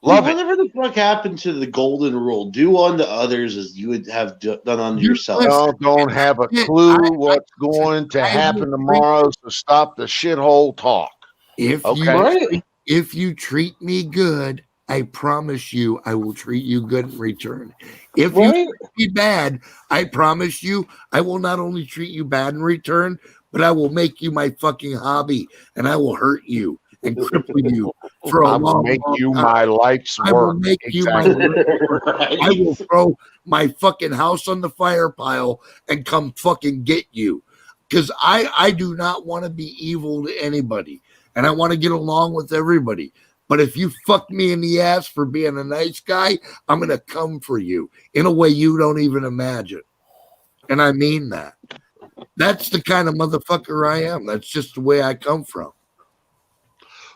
Love it. Whatever the fuck happened to the golden rule? Do unto others as you would have done unto yourself. Y'all don't have a clue what's going to happen tomorrow, so stop the shithole talk. If you treat me good, I promise you I will treat you good in return. If you treat me bad, I promise you I will not only treat you bad in return, but I will make you my fucking hobby, and I will hurt you and cripple you for a long time. I will make you my life's work. I will make you my work. I will throw my fucking house on the fire pile and come fucking get you. Because I do not want to be evil to anybody. And I want to get along with everybody. But if you fuck me in the ass for being a nice guy, I'm going to come for you in a way you don't even imagine. And I mean that. That's the kind of motherfucker I am. That's just the way I come from.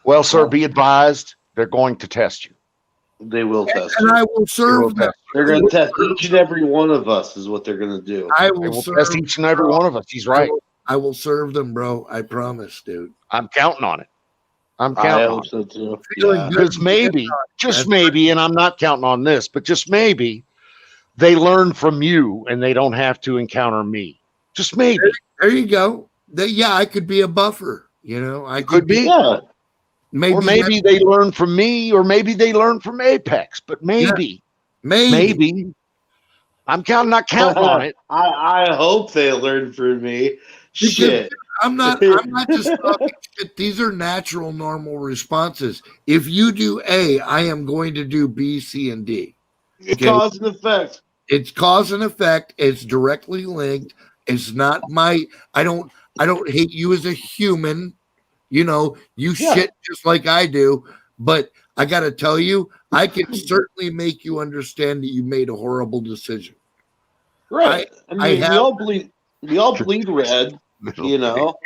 Well, sir, be advised, they're going to test you. They will test and you. I will serve them. They're going to test each and every one of us is what they're going to do. I They will will serve test each and every one of us. He's right. I will serve them, bro. I promise, dude. I'm counting on it. I'm I counting on hope it. so too. Feeling Yeah. good. Because maybe, just maybe, and I'm not counting on this, but just maybe, they learn from you and they don't have to encounter me. Just maybe. There you go. I could be a buffer. You know, I Could be. Yeah. Maybe they learn from me, or maybe they learn from Apex, but maybe. I'm not counting on it. I hope they learn from me. Shit. I'm not just talking shit. These are natural, normal responses. If you do A, I am going to do B, C, and D. It's cause and effect. It's cause and effect. It's directly linked. It's not I don't hate you as a human. You know, you shit just like I do. But I got to tell you, I can certainly make you understand that you made a horrible decision. Right. I mean, we all bleed red, you know.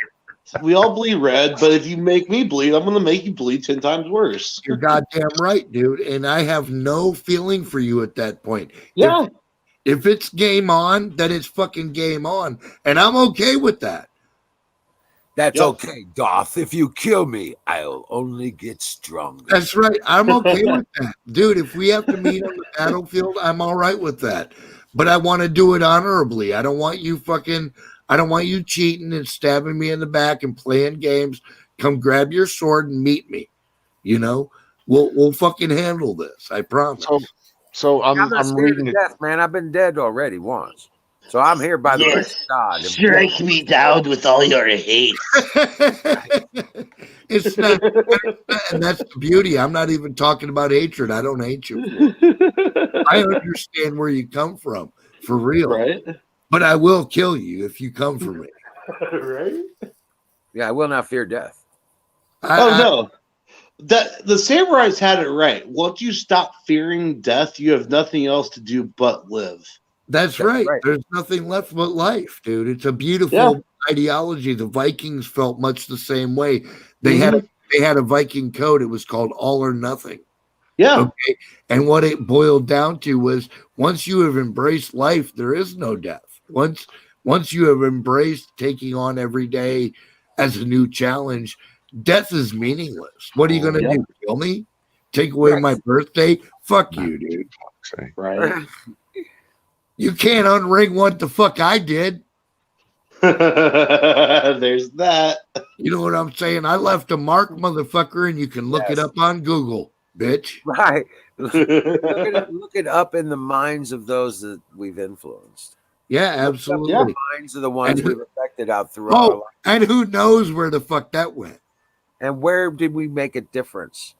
We all bleed red, but if you make me bleed, I'm going to make you bleed 10 times worse. You're goddamn right, dude. And I have no feeling for you at that point. Yeah. If it's game on, then it's fucking game on. And I'm okay with that. That's okay, Doth. If you kill me, I'll only get stronger. That's right. I'm okay with that. Dude, if we have to meet on the battlefield, I'm all right with that. But I want to do it honorably. I don't want you cheating and stabbing me in the back and playing games. Come grab your sword and meet me. You know, we'll fucking handle this. I promise. So I'm reading it. Death, man. I've been dead already once. So I'm here by the grace of God. Strike me down with all your hate. It's not, and that's the beauty. I'm not even talking about hatred. I don't hate you. I understand where you come from, for real. Right? But I will kill you if you come for me. Right? Yeah, I will not fear death. No. The samurais had it right. Once you stop fearing death, you have nothing else to do but live. That's right. There's nothing left but life, dude. It's a beautiful ideology. The Vikings felt much the same way. They had a Viking code. It was called all or nothing. Yeah. Okay. And what it boiled down to was once you have embraced life, there is no death. Once you have embraced taking on every day as a new challenge, death is meaningless. What are you going to do? Kill me? Take away my birthday? Fuck you, dude. Right. You can't unring what the fuck I did. There's that. You know what I'm saying? I left a mark, motherfucker, and you can look it up on Google, bitch. Right. look it up in the minds of those that we've influenced. Yeah, absolutely. The minds of the ones we've affected out throughout our life. And who knows where the fuck that went? And where did we make a difference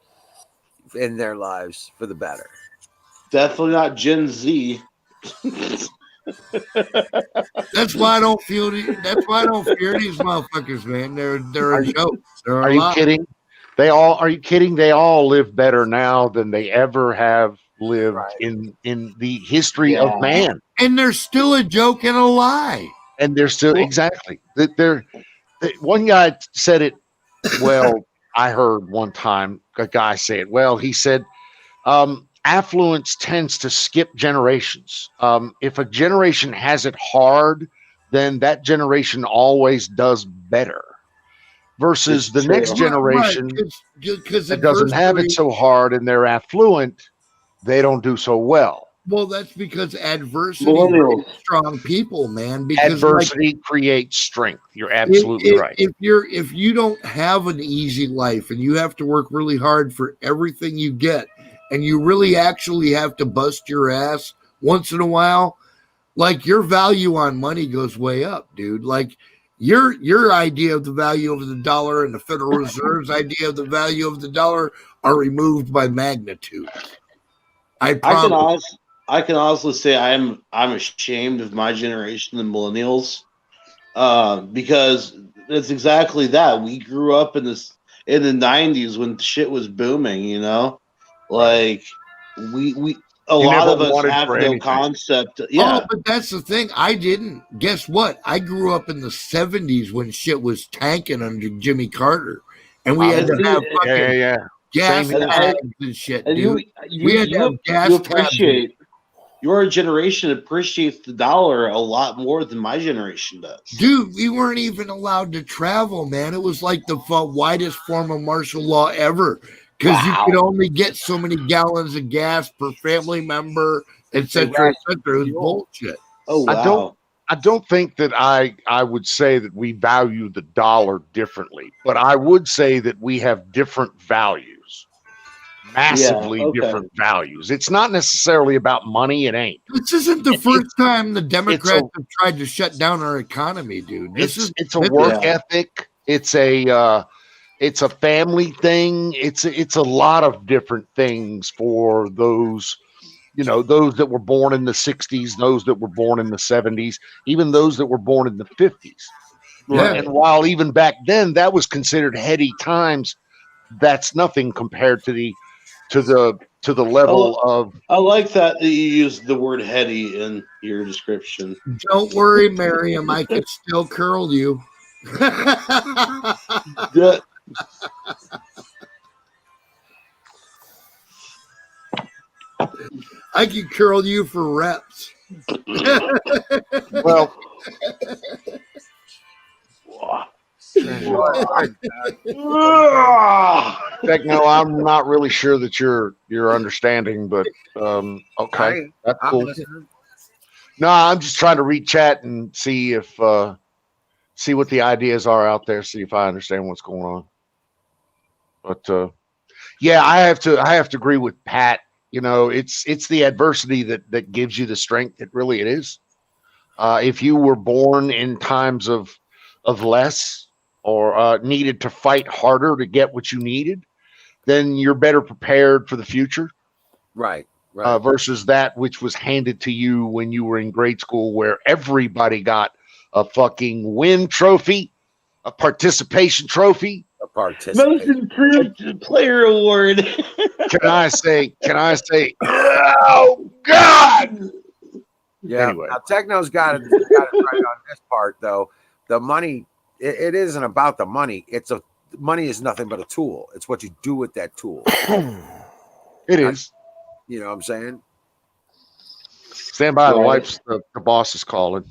in their lives for the better? Definitely not Gen Z. That's why I don't fear these motherfuckers, man. They're a joke. Are you kidding? Are you kidding? They all live better now than they ever have lived in the history of man. And they're still a joke and a lie. And they're still exactly. One guy said it well. I heard one time a guy say it well. He said, affluence tends to skip generations. If a generation has it hard, then that generation always does better. Versus the next generation that doesn't have it so hard and they're affluent, they don't do so well. Well, that's because adversity creates strong people, man. Because adversity creates strength. You're absolutely right. If you don't have an easy life and you have to work really hard for everything you get, and you really actually have to bust your ass once in a while, like your value on money goes way up, dude. Like your idea of the value of the dollar and the Federal Reserve's idea of the value of the dollar are removed by magnitude. I can honestly say I'm ashamed of my generation, the millennials, because it's exactly that. We grew up in the 90s when shit was booming, you know, like a lot of us have no concept. Yeah, but that's the thing. I didn't. Guess what? I grew up in the 70s when shit was tanking under Jimmy Carter, and we had to have fucking gas tags and shit, and dude. We had to have gas tags. Your generation appreciates the dollar a lot more than my generation does. Dude, we weren't even allowed to travel, man. It was like the widest form of martial law ever because you could only get so many gallons of gas per family member, etc., etc. It was bullshit. Oh, wow. I don't think that I would say that we value the dollar differently, but I would say that we have different values. Massively different values. It's not necessarily about money. It ain't. This isn't the first time the Democrats have tried to shut down our economy, dude. It's a work ethic. It's a family thing. It's a lot of different things for those, you know, those that were born in the 60s, those that were born in the 70s, even those that were born in the 50s. Yeah. And while even back then that was considered heady times, that's nothing compared to the level of. I like that you used the word heady in your description. Don't worry, Miriam. I could still curl you. I could curl you for reps. Well. Techno, I'm not really sure that you're understanding, but okay, that's cool. No, I'm just trying to read chat and see if see what the ideas are out there, see if I understand what's going on. But yeah, I have to agree with Pat. You know, it's the adversity that gives you the strength. It is. If you were born in times of less, or needed to fight harder to get what you needed, then you're better prepared for the future. Right. Right. Versus that which was handed to you when you were in grade school, where everybody got a fucking win trophy, a participation trophy, A participation. Most improved player award. Can I say, oh God. Yeah. Anyway. Now, Techno's got it right on this part, though. The money, it isn't about the money. Money is nothing but a tool. It's what you do with that tool. It is. You know what I'm saying? Stand by. Right. The boss is calling.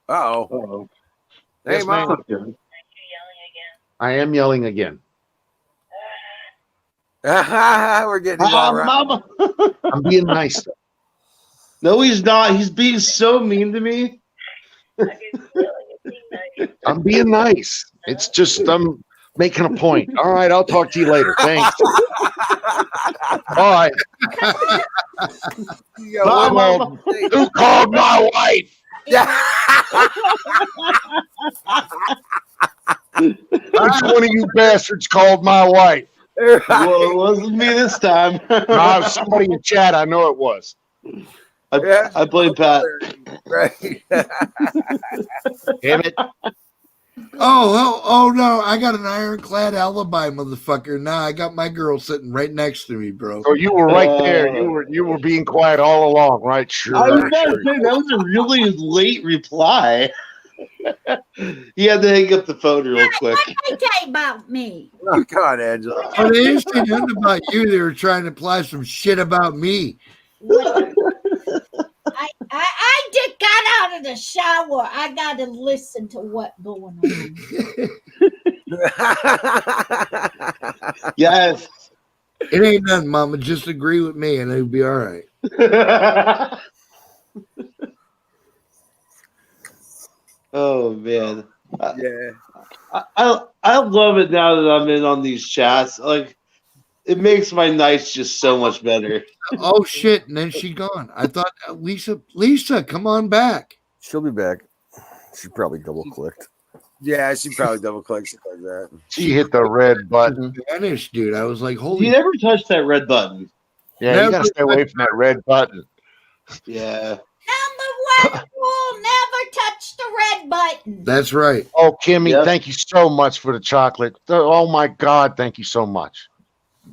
Uh-oh. Uh-oh. Hey, Yes, Mom. ma'am. I am yelling again. We're getting him all right. Mama. I'm being nice. No, he's not. He's being so mean to me. I'm being nice. It's just I'm making a point. All right, I'll talk to you later. Thanks. Bye. You Bye, got one Mama. more thing. Who called my wife? Yeah. Which one of you bastards called my wife? Well, it wasn't me this time. No, somebody in chat. I know it was. I blame Pat. Right. Damn it. Oh no! I got an ironclad alibi, motherfucker. Now I got my girl sitting right next to me, bro. So you were right there. You were being quiet all along, right? Sure. I was about to say, that was a really late reply. He had to hang up the phone real quick. What they say about me? Oh, come on, Angela. But they didn't say nothing about you. They were trying to apply some shit about me. I just got out of the shower. I got to listen to what's going on. Yes. It ain't nothing, Mama. Just agree with me, and it'll be all right. Oh man. Yeah. I love it now that I'm in on these chats. Like, it makes my nights just so much better. Oh shit! And then she gone. I thought Lisa, come on back. She'll be back. She probably double clicked. Yeah, she probably double clicks it like that. She hit the red button. Vanished, dude. I was like, holy. You never touched that red button. Yeah, you gotta stay away from that red button. Yeah. Number one rule: never touch the red button. That's right. Oh, Kimmy, Yep. thank you so much for the chocolate. Oh my God, thank you so much.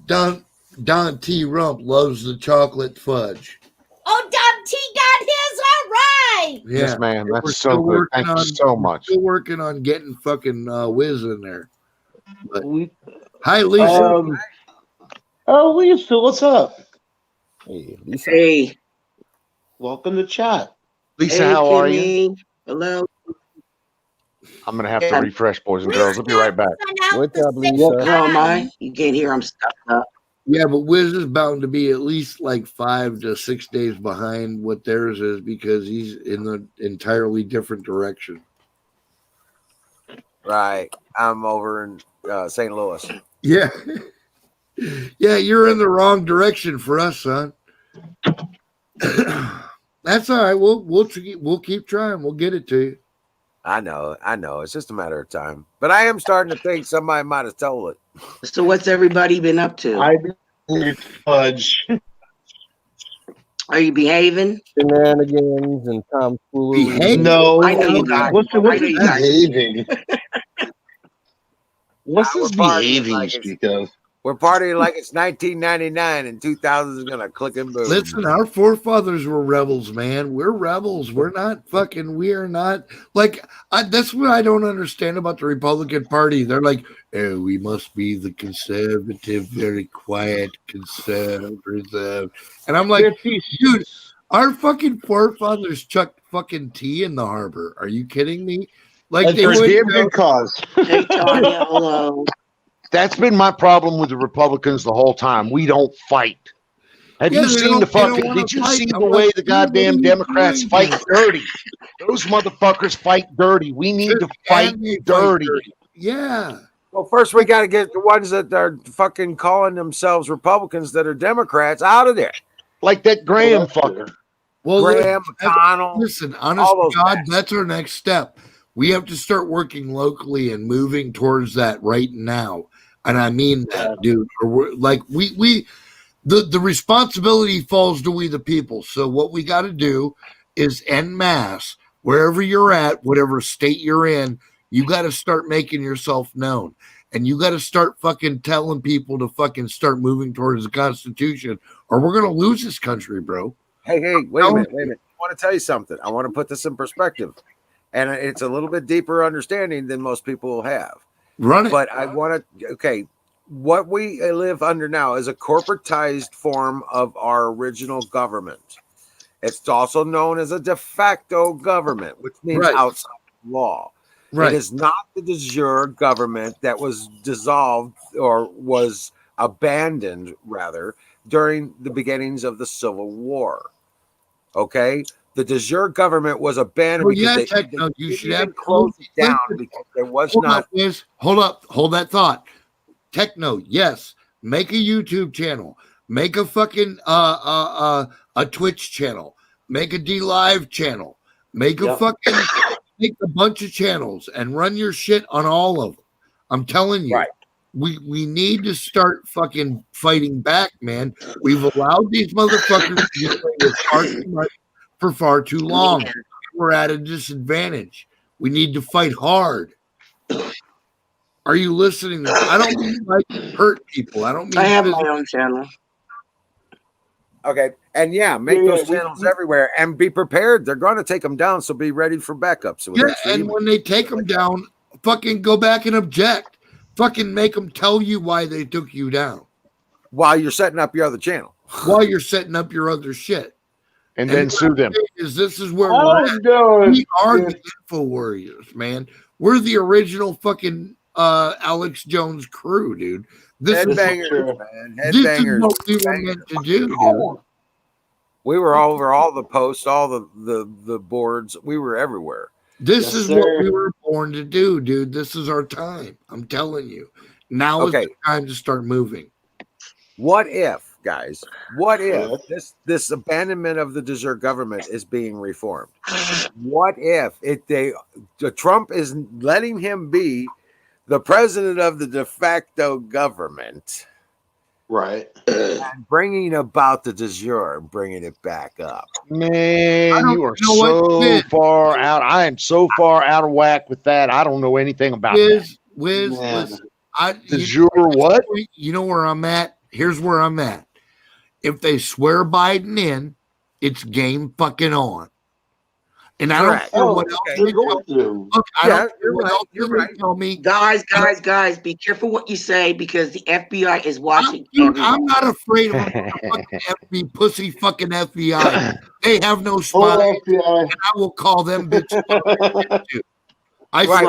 Don T. Rump loves the chocolate fudge. Oh, Dom T got his. All right. Yeah. Yes, man. We're That's still so good. working Thank you on- so much. Still working on getting fucking Wiz in there. But We, hi, Lisa. oh, Lisa, what's up? Hey, Lisa. Hey, Welcome to chat. Lisa, hey, how are you? Kimmy. Hello. I'm gonna have to refresh, boys and girls. I'll be right back. Wake up, Lisa. How am I? You can't hear. I'm stuck up. Yeah, but Wiz is bound to be at least like 5 to 6 days behind what theirs is because he's in the entirely different direction. Right. I'm over in St. Louis. Yeah. Yeah, you're in the wrong direction for us, son. That's all right. We'll keep trying. We'll get it to you. I know. It's just a matter of time. But I am starting to think somebody might have told it. So what's everybody been up to? I fudge. Are you behaving? Shenanigans and tomfoolery. Behave. No. I know you guys. What's I know you guys. behaving? What's We're this partying behaving like you it's- speak of? We're partying like it's 1999 and 2000 is going to click and boom. Listen, our forefathers were rebels, man. We're rebels. We are not like that's what I don't understand about the Republican Party. They're like, oh, we must be the conservative, very quiet conservative. And I'm like, dude, our fucking forefathers chucked fucking tea in the harbor. Are you kidding me? Like And they for a would damn good cause. Hey, Tanya. Hello. That's been my problem with the Republicans the whole time. We don't fight. Have Yeah, you they seen the don't fucking? wanna Did you fight. see I'm the like, way the dude, what are goddamn you Democrats doing fight here? dirty? Those motherfuckers fight dirty. We need to fight And they fight dirty. Yeah. Well, first we got to get the ones that are fucking calling themselves Republicans that are Democrats out of there. Like that Graham Well, that's fucker. Well, Graham, McConnell. listen, honest all to those God, guys. that's our next step. We have to start working locally and moving towards that right now. And I mean that, dude. The responsibility falls to we the people. So what we got to do is en masse, wherever you're at, whatever state you're in, you got to start making yourself known. And you got to start fucking telling people to fucking start moving towards the Constitution, or we're going to lose this country, bro. Hey, wait a minute. I want to tell you something. I want to put this in perspective. And it's a little bit deeper understanding than most people will have. Run it. But I want to, okay, what we live under now is a corporatized form of our original government. It's also known as a de facto government, which means outside law. It is not the de jure government that was dissolved or was abandoned, rather, during the beginnings of the Civil War. Okay? The de jure government was abandoned because you should have closed it down because there was not. Hold that thought. Techno, yes. Make a YouTube channel. Make a fucking a Twitch channel. Make a D Live channel. Make a fucking make a bunch of channels and run your shit on all of them. I'm telling you. We need to start fucking fighting back, man. We've allowed these motherfuckers to get away with far too much for far too long. We're at a disadvantage. We need to fight hard. Are you listening? I don't mean like hurt people. I don't mean I have my own channel. Okay. And make those channels everywhere and be prepared. They're going to take them down, so be ready for backups. And when they take them down, fucking go back and object. Fucking make them tell you why they took you down. While you're setting up your other channel. While you're setting up your other shit. And then sue them. This is where we're at. We are the info warriors, man. We're the original fucking Alex Jones crew, dude. This is what we were meant to do, dude. We were all over all the posts, all the boards. We were everywhere. This is what we were born to do, dude. This is our time. I'm telling you. Now is the time to start moving. What if, guys? What if this abandonment of the de jure government is being reformed? What if Trump is letting him be the president of the de facto government, right? And bringing about the de jure, bringing it back up. Man, you are so far out. I am so far out of whack with that. I don't know anything about that. Listen, de jure what? You know where I'm at? Here's where I'm at. If they swear Biden in, it's game fucking on. And I don't care what else you're going through. Look, I don't care what else you're going to tell me. Guys, be careful what you say because the FBI is watching. I'm not afraid of a fucking pussy fucking FBI. They have no spot. And I will call them bitches. We had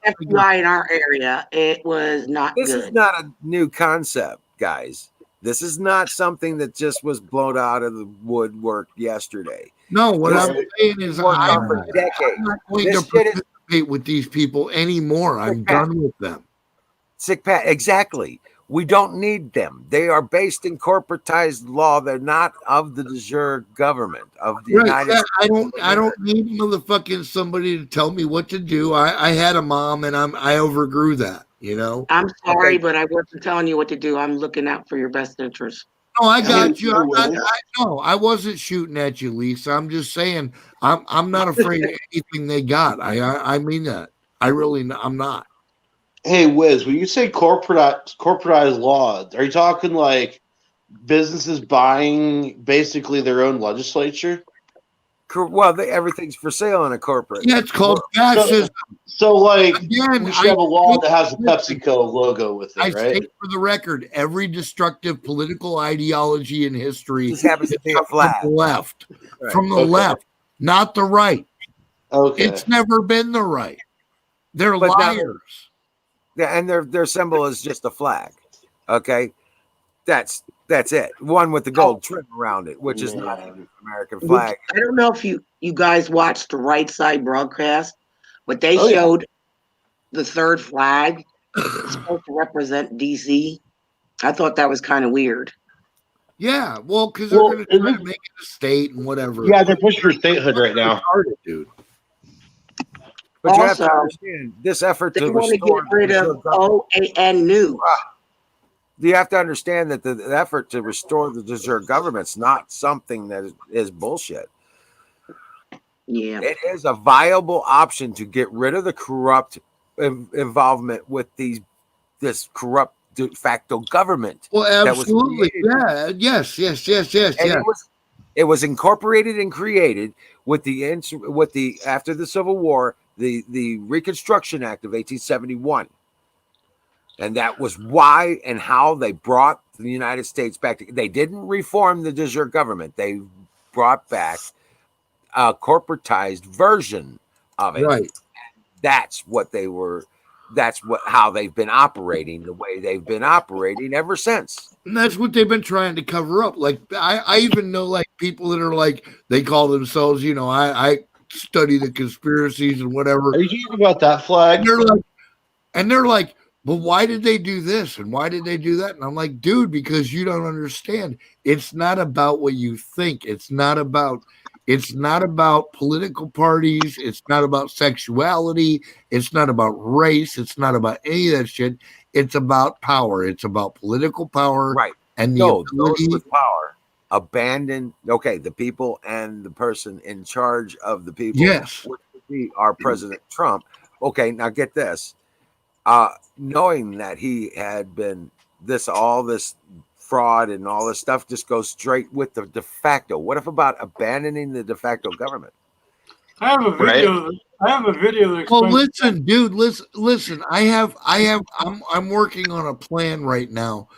FBI in our area. It was not good. This is not a new concept, guys. This is not something that just was blown out of the woodwork yesterday. No, what I'm saying is I'm not going to participate with these people anymore. I'm done with them. Sick Pat, exactly. We don't need them. They are based in corporatized law. They're not of the de jure government of the United States. I don't need motherfucking somebody to tell me what to do. I had a mom and I overgrew that, you know. I'm sorry, but I wasn't telling you what to do. I'm looking out for your best interest. No, I got you. I wasn't shooting at you, Lisa. I'm just saying I'm not afraid of anything they got. I mean that. I'm not. Hey, Wiz, when you say corporatized law, are you talking like businesses buying basically their own legislature? Well, everything's for sale in a corporate. Yeah, it's called fascism. So like, again, we should have a law that has a PepsiCo logo with it, right? I state for the record, every destructive political ideology in history just happens to be a flag. From the left. Right. From the left, not the right. Okay. It's never been the right. They're liars. And their symbol is just a flag. Okay. That's it. One with the gold trim around it, which is not an American flag. I don't know if you guys watched the Right Side broadcast, but they showed the third flag. It's supposed to represent DC. I thought that was kind of weird. Yeah, well, because they're going to try to make it a state and whatever. Yeah, they're pushing for statehood right now. Dude. But you have to Also, understand this effort they to want to restore get rid the of OAN News. You have to understand that the effort to restore the deserved government's not something that is bullshit. Yeah. It is a viable option to get rid of the corrupt involvement with this corrupt de facto government. Well, that was absolutely. created. Yeah. Yes. And it was incorporated and created with the after the Civil War, the Reconstruction Act of 1871. And that was why and how they brought the United States back. They didn't reform the de jure government. They brought back a corporatized version of it. Right. That's what they were. That's how they've been operating the way they've been operating ever since. And that's what they've been trying to cover up. Like I even know like people that are like they call themselves, I study the conspiracies and whatever. Are you talking about that flag? And they're like, but why did they do this and why did they do that? And I'm like, dude, because you don't understand. It's not about what you think. It's not about political parties. It's not about sexuality. It's not about race. It's not about any of that shit. It's about power. It's about political power. Right. And those with power abandon, the people and the person in charge of the people. Yes. Which would be our President Trump. Okay, now get this. Knowing that he had been all this fraud and all this stuff just goes straight with the de facto. What if about abandoning the de facto government? I have a video. Right? I have a video that explains. Well, listen, dude. Listen. I'm working on a plan right now,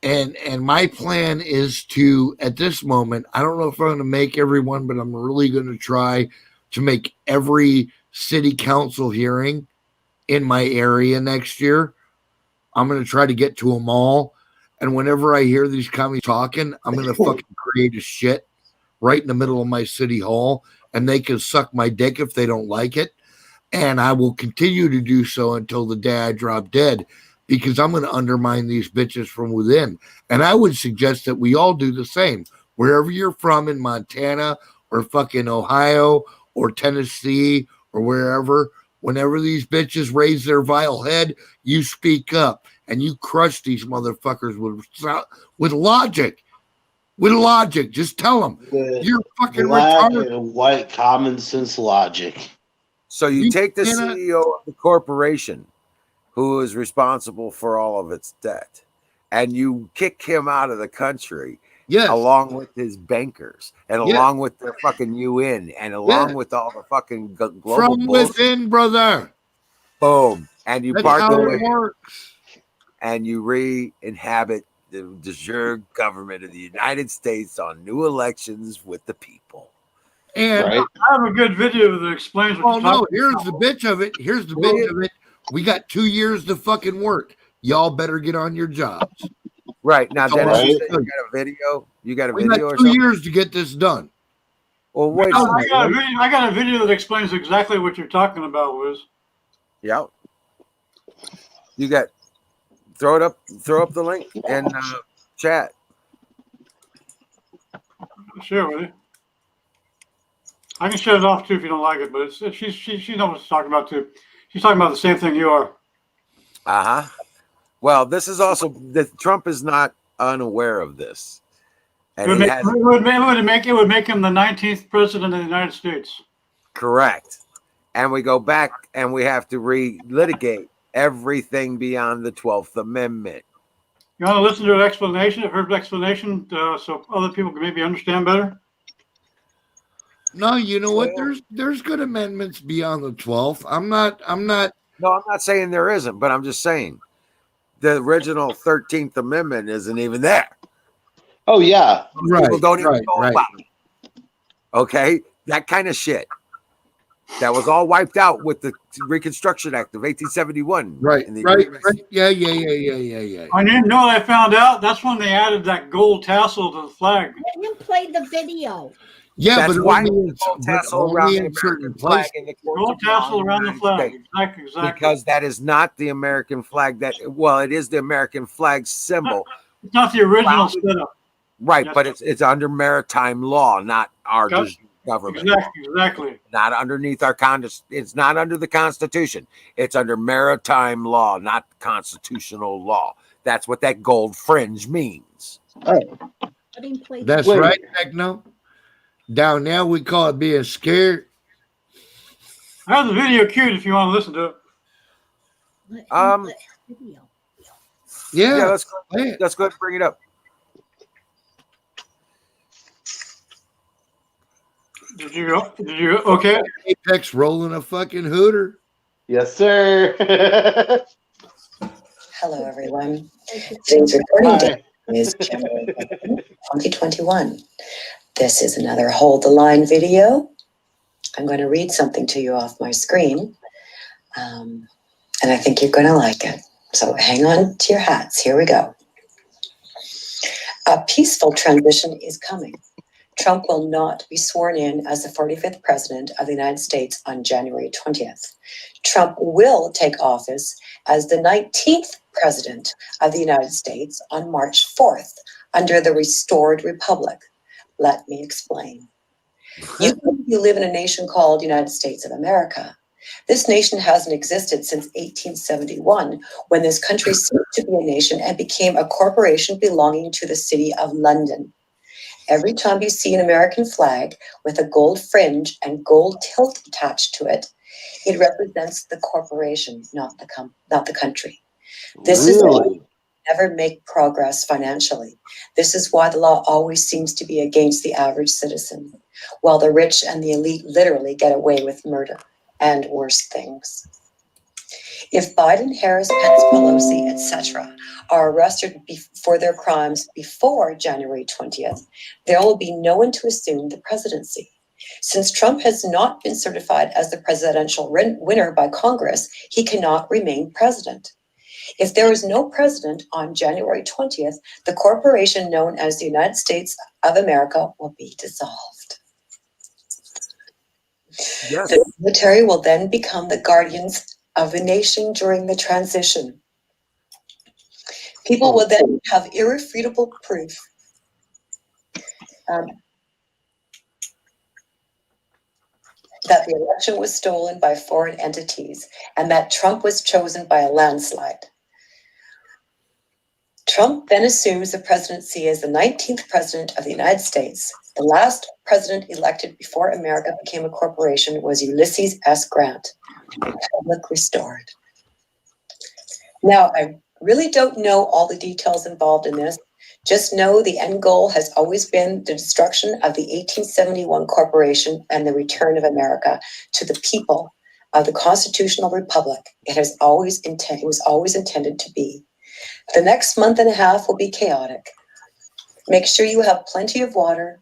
and my plan is to, at this moment, I don't know if I'm going to make everyone, but I'm really going to try to make every city council hearing in my area next year. I'm going to try to get to them all. And whenever I hear these commies talking, I'm going to fucking create a shit right in the middle of my city hall. And they can suck my dick if they don't like it. And I will continue to do so until the day I drop dead, because I'm going to undermine these bitches from within. And I would suggest that we all do the same. Wherever you're from in Montana or fucking Ohio or Tennessee or wherever, whenever these bitches raise their vile head, you speak up and you crush these motherfuckers with logic. With logic. Just tell them. You're fucking retarded. White common sense logic. So you take the CEO of the corporation who is responsible for all of its debt and you kick him out of the country. Yes. Along with his bankers and along with the fucking UN and along with all the fucking global from within, brother. Boom. And you partner with and you re-inhabit the de jure government of the United States on new elections with the people. And I have a good video that explains what you're talking here's about. the bitch of it. Here's the bitch of it. We got 2 years to fucking work. Y'all better get on your jobs. Right. Now, Dennis, you got a video? You got a video or something? 2 years to get this done. Well, wait a second. I got a video that explains exactly what you're talking about, Wiz. Yeah. You got throw up the link and chat. Share with you. I can shut it off too if you don't like it, but she knows what she's talking about too. She's talking about the same thing you are. Uh-huh. Well, this is also that Trump is not unaware of this. And it would make him the 19th president of the United States. Correct. And we go back and we have to relitigate everything beyond the 12th Amendment. You want to listen to an explanation, so other people can maybe understand better? No, you know what? There's good amendments beyond the 12th. I'm not. No, I'm not saying there isn't, but I'm just saying the original 13th Amendment isn't even there. Oh yeah, people don't even know about it. Okay, that kind of shit. That was all wiped out with the Reconstruction Act of 1871. Right. Yeah. I didn't know. I found out that's when they added that gold tassel to the flag. Let him play the video. Yeah, that's but why only tassel around the American flag in the gold tassel around the flag. Exactly. Because that is not the American flag. It is the American flag symbol. It's not the original setup. Right, but it's under maritime law, not our government. Exactly. Not underneath our it's not under the Constitution. It's under maritime law, not constitutional law. That's what that gold fringe means. That's Wait. right, Techno. Down there, we call it being scared. I have the video queued if you want to listen to it. Yeah, let's go ahead and bring it up. Did you okay? Apex rolling a fucking hooter. Yes, sir. Hello, everyone. Today's recording date is January 2021. This is another Hold the Line video. I'm going to read something to you off my screen, and I think you're going to like it. So hang on to your hats. Here we go. A peaceful transition is coming. Trump will not be sworn in as the 45th president of the United States on January 20th. Trump will take office as the 19th president of the United States on March 4th under the restored republic. Let me explain. You live in a nation called United States of America. This nation hasn't existed since 1871, when this country ceased to be a nation and became a corporation belonging to the City of London. Every time you see an American flag with a gold fringe and gold tilt attached to it, it represents the corporation, not the country. This is never make progress financially. This is why the law always seems to be against the average citizen, while the rich and the elite literally get away with murder and worse things. If Biden, Harris, Pence, Pelosi, etc. are arrested for their crimes before January 20th, there will be no one to assume the presidency. Since Trump has not been certified as the presidential winner by Congress, he cannot remain president. If there is no president on January 20th, the corporation known as the United States of America will be dissolved. Yes. The military will then become the guardians of a nation during the transition. People will then have irrefutable proof that the election was stolen by foreign entities and that Trump was chosen by a landslide. Trump then assumes the presidency as the 19th president of the United States. The last president elected before America became a corporation was Ulysses S. Grant. Republic restored. Now, I really don't know all the details involved in this. Just know the end goal has always been the destruction of the 1871 corporation and the return of America to the people of the constitutional republic it was always intended to be. The next month and a half will be chaotic. Make sure you have plenty of water,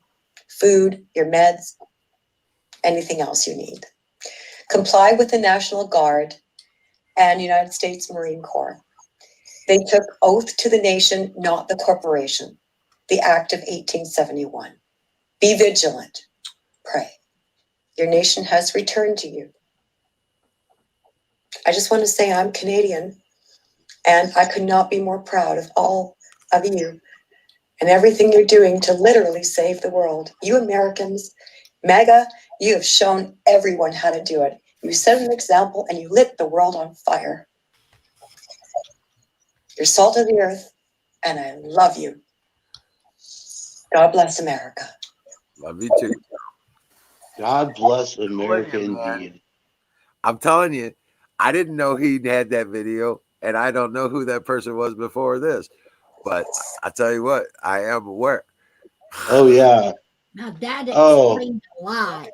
food, your meds, anything else you need. Comply with the National Guard and United States Marine Corps. They took oath to the nation, not the corporation. The Act of 1871. Be vigilant. Pray. Your nation has returned to you. I just want to say I'm Canadian, and I could not be more proud of all of you and everything you're doing to literally save the world. You Americans, MAGA, you have shown everyone how to do it. You set an example and you lit the world on fire. You're salt of the earth, and I love you. God bless America. Love you too. God bless America indeed. I'm telling you, I didn't know he had that video, and I don't know who that person was before this. But I tell you what, I am aware. Oh, yeah. Now that explains a lot.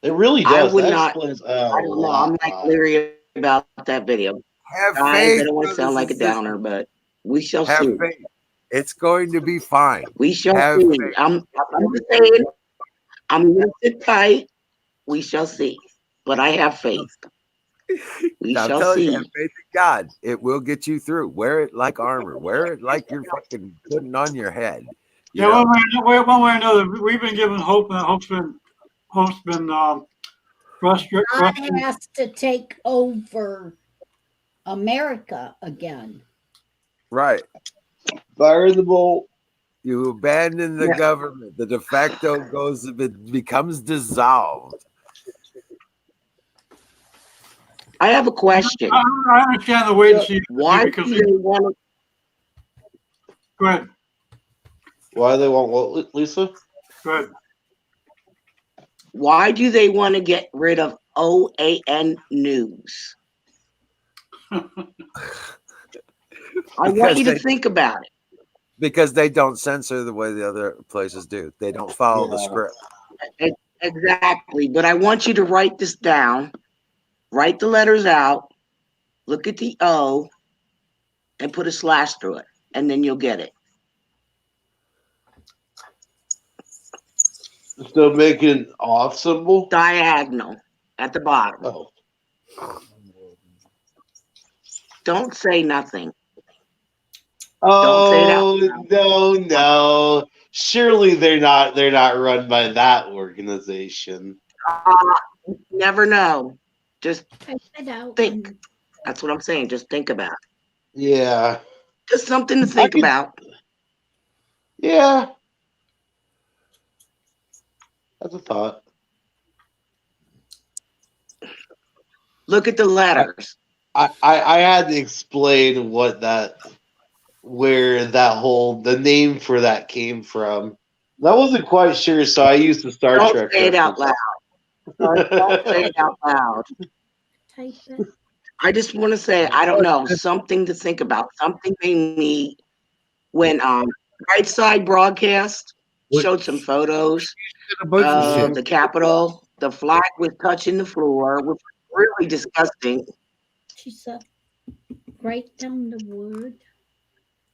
It really does. I would That not. explains I don't know. I'm not leery about that video. Have Guys, faith. I don't want to sound like a brothers and downer, sisters. but we shall Have see. faith. It's going to be fine. We shall Have see. faith. I'm just saying. I'm going to sit tight. We shall see. But I have faith. We I'm shall telling see. you, have faith in God. It will get you through. Wear it like armor. Wear it like you're fucking putting on your head. You Yeah, know? one way or another, we've been given hope, and hope's been frustrated. God has to take over America again. Right. Fire the bolt. You abandon the Yeah. government. The de facto it becomes dissolved. I have a question. I understand the wait and see Why because do they want go ahead. Why they want what, Lisa? Go ahead. Why do they want to get rid of OAN News? I want Because you to they- think about it. Because they don't censor the way the other places do. They don't follow the script. Exactly. But I want you to write this down. Write the letters out. Look at the O and put a slash through it. And then you'll get it. Still making an off symbol? Diagonal at the bottom. Oh. Don't say nothing. Oh, say it out no. Surely they're not run by that organization. Never know. Just Type it out. think. That's what I'm saying. Just think about it. Yeah. Just something to think about. Yeah. That's a thought. Look at the letters. I had to explain where the name for that came from. I wasn't quite sure, so I used the Star Don't Trek. say it out loud. Don't say it out loud. Type it. I just want to say, I don't know, something to think about. Something they need when Right Side Broadcast showed some photos A bunch of of shit. the Capitol. The flag was touching the floor, which was really disgusting. She said, write down the word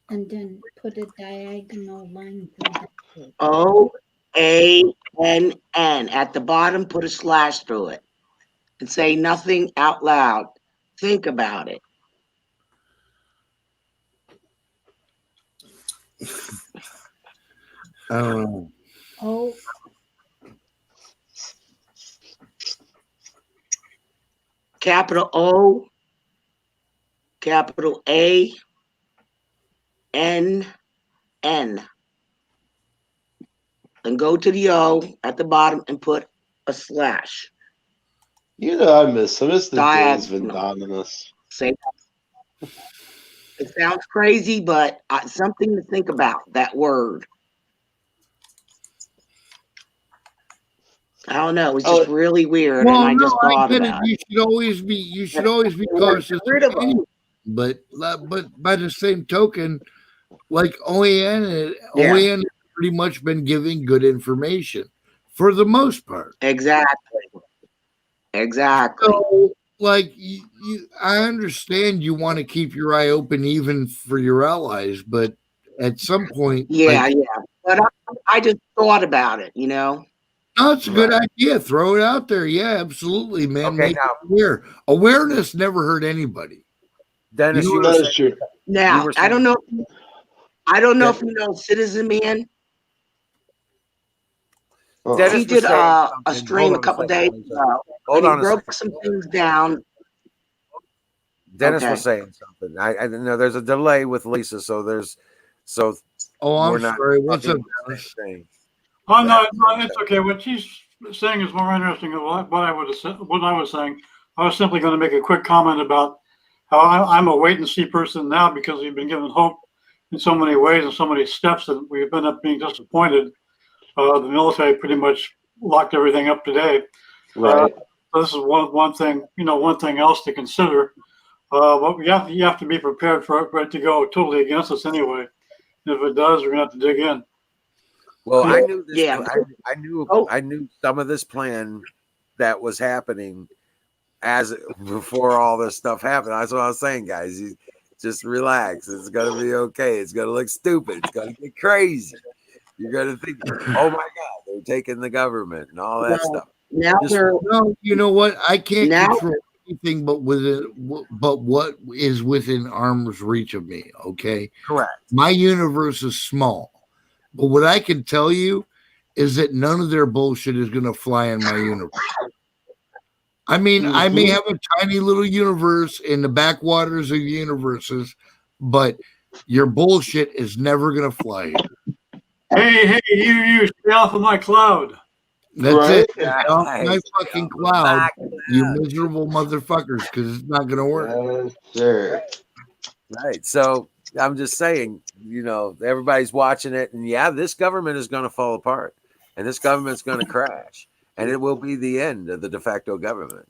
and then put a diagonal line through that word. OANN. At the bottom, put a slash through it and say nothing out loud. Think about it. Oh, Capital O, capital A, N, N. Then go to the O at the bottom and put a slash. You know, I miss the days of Diagonal. anonymous. Say that. It sounds crazy, but something to think about, that word. I don't know. It's just really weird, and I just thought about it. You should always be cautious. Rid of them. But by the same token, like OAN has pretty much been giving good information for the most part. Exactly. So, like I understand you want to keep your eye open even for your allies, but at some point, Yeah. But I just thought about it, you know. No, it's a good idea. Throw it out there. Yeah, absolutely, man. Okay, Make it aware. Awareness never hurt anybody. Dennis, You know you what were I'm saying- Now, you were I don't saying- know. I don't know if you know Citizen Man. Dennis He was did saying a something. stream Hold a on couple second. days ago, Hold and on he a broke second. some things down. Dennis Okay. was saying something. I didn't know there's a delay with Lisa, so Oh, we're I'm not sorry. What's up, talking the Dennis? same thing. Oh no, it's okay. What she's saying is more interesting than what I would have said. What I was saying, I was simply going to make a quick comment about how I'm a wait and see person now because we've been given hope in so many ways and so many steps that we've been up being disappointed. The military pretty much locked everything up today. Right. So this is one thing. One thing else to consider. But you have to be prepared for it to go totally against us anyway. And if it does, we're gonna have to dig in. Well, I knew this. Yeah. I knew some of this plan that was happening before all this stuff happened. That's what I was saying, guys. You just relax. It's gonna be okay. It's gonna look stupid. It's gonna get crazy. You're gonna think, oh my God, they're taking the government and all that stuff. Now No, you know what? I can't Now- control anything but what is within arm's reach of me. Okay, Correct. my universe is small, but what I can tell you is that none of their bullshit is going to fly in my universe. I mean, I may have a tiny little universe in the backwaters of universes, but your bullshit is never going to fly here. Hey, you stay off of my cloud. That's Right? it. Get off my Nice. fucking cloud, you miserable motherfuckers, because it's not gonna work. Yes, sir. Right. So I'm just saying, everybody's watching it, and yeah, this government is going to fall apart, and this government's going to crash, and it will be the end of the de facto government.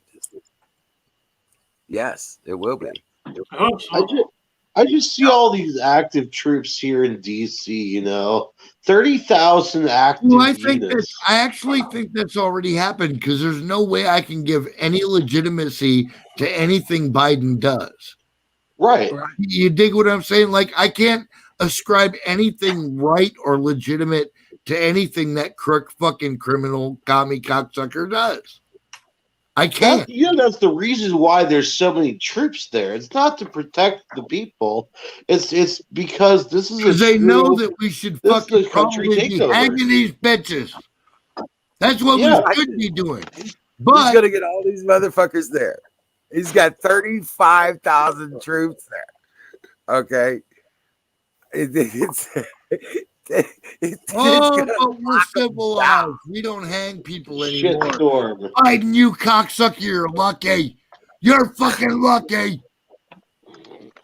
Yes, it will be. I hope so. I just see all these active troops here in DC. 30,000 active Well, I units. actually think that's already happened, because there's no way I can give any legitimacy to anything Biden does. Right. You dig what I'm saying? Like, I can't ascribe anything right or legitimate to anything that crook fucking criminal commie cocksucker does. I can't. That's the reason why there's so many troops there. It's not to protect the people. It's because this is Because they know that we should this is fucking a country probably be takeover. hanging these bitches. That's what Yeah. we should be doing. He's But going to get all these motherfuckers there. He's got 35,000 troops there. Okay. It's but we're civilized. We don't hang people anymore. Shitstorm. Biden, you cocksucker, you're lucky. You're fucking lucky.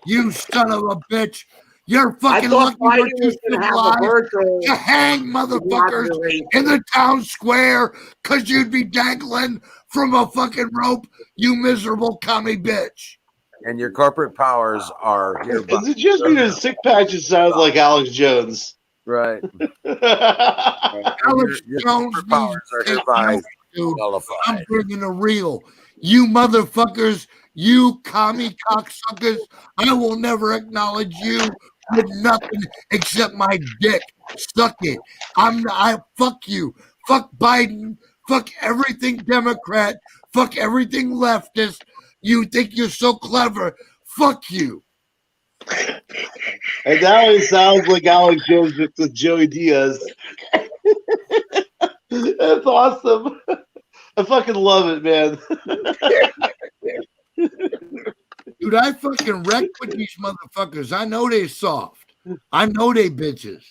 You son of a bitch. You're I fucking thought lucky we're Biden too was going to have a civilized virtual to hang motherfuckers inauguration. in the town square because you'd be dangling from a fucking rope, you miserable commie bitch. and your corporate powers are hereby. Is it just me that sick patches sounds like Alex Jones? Right. Alex Your Jones corporate powers are needs to hereby take dude. I'm nullified. bringing the real. You motherfuckers, you commie cocksuckers, I will never acknowledge you with nothing except my dick. Suck it. I fuck you. Fuck Biden. Fuck everything Democrat. Fuck everything leftist. You think you're so clever. Fuck you. And now it sounds like Alex Jones with Joey Diaz. That's awesome. I fucking love it, man. Dude, I fucking wrecked with these motherfuckers. I know they soft. I know they bitches.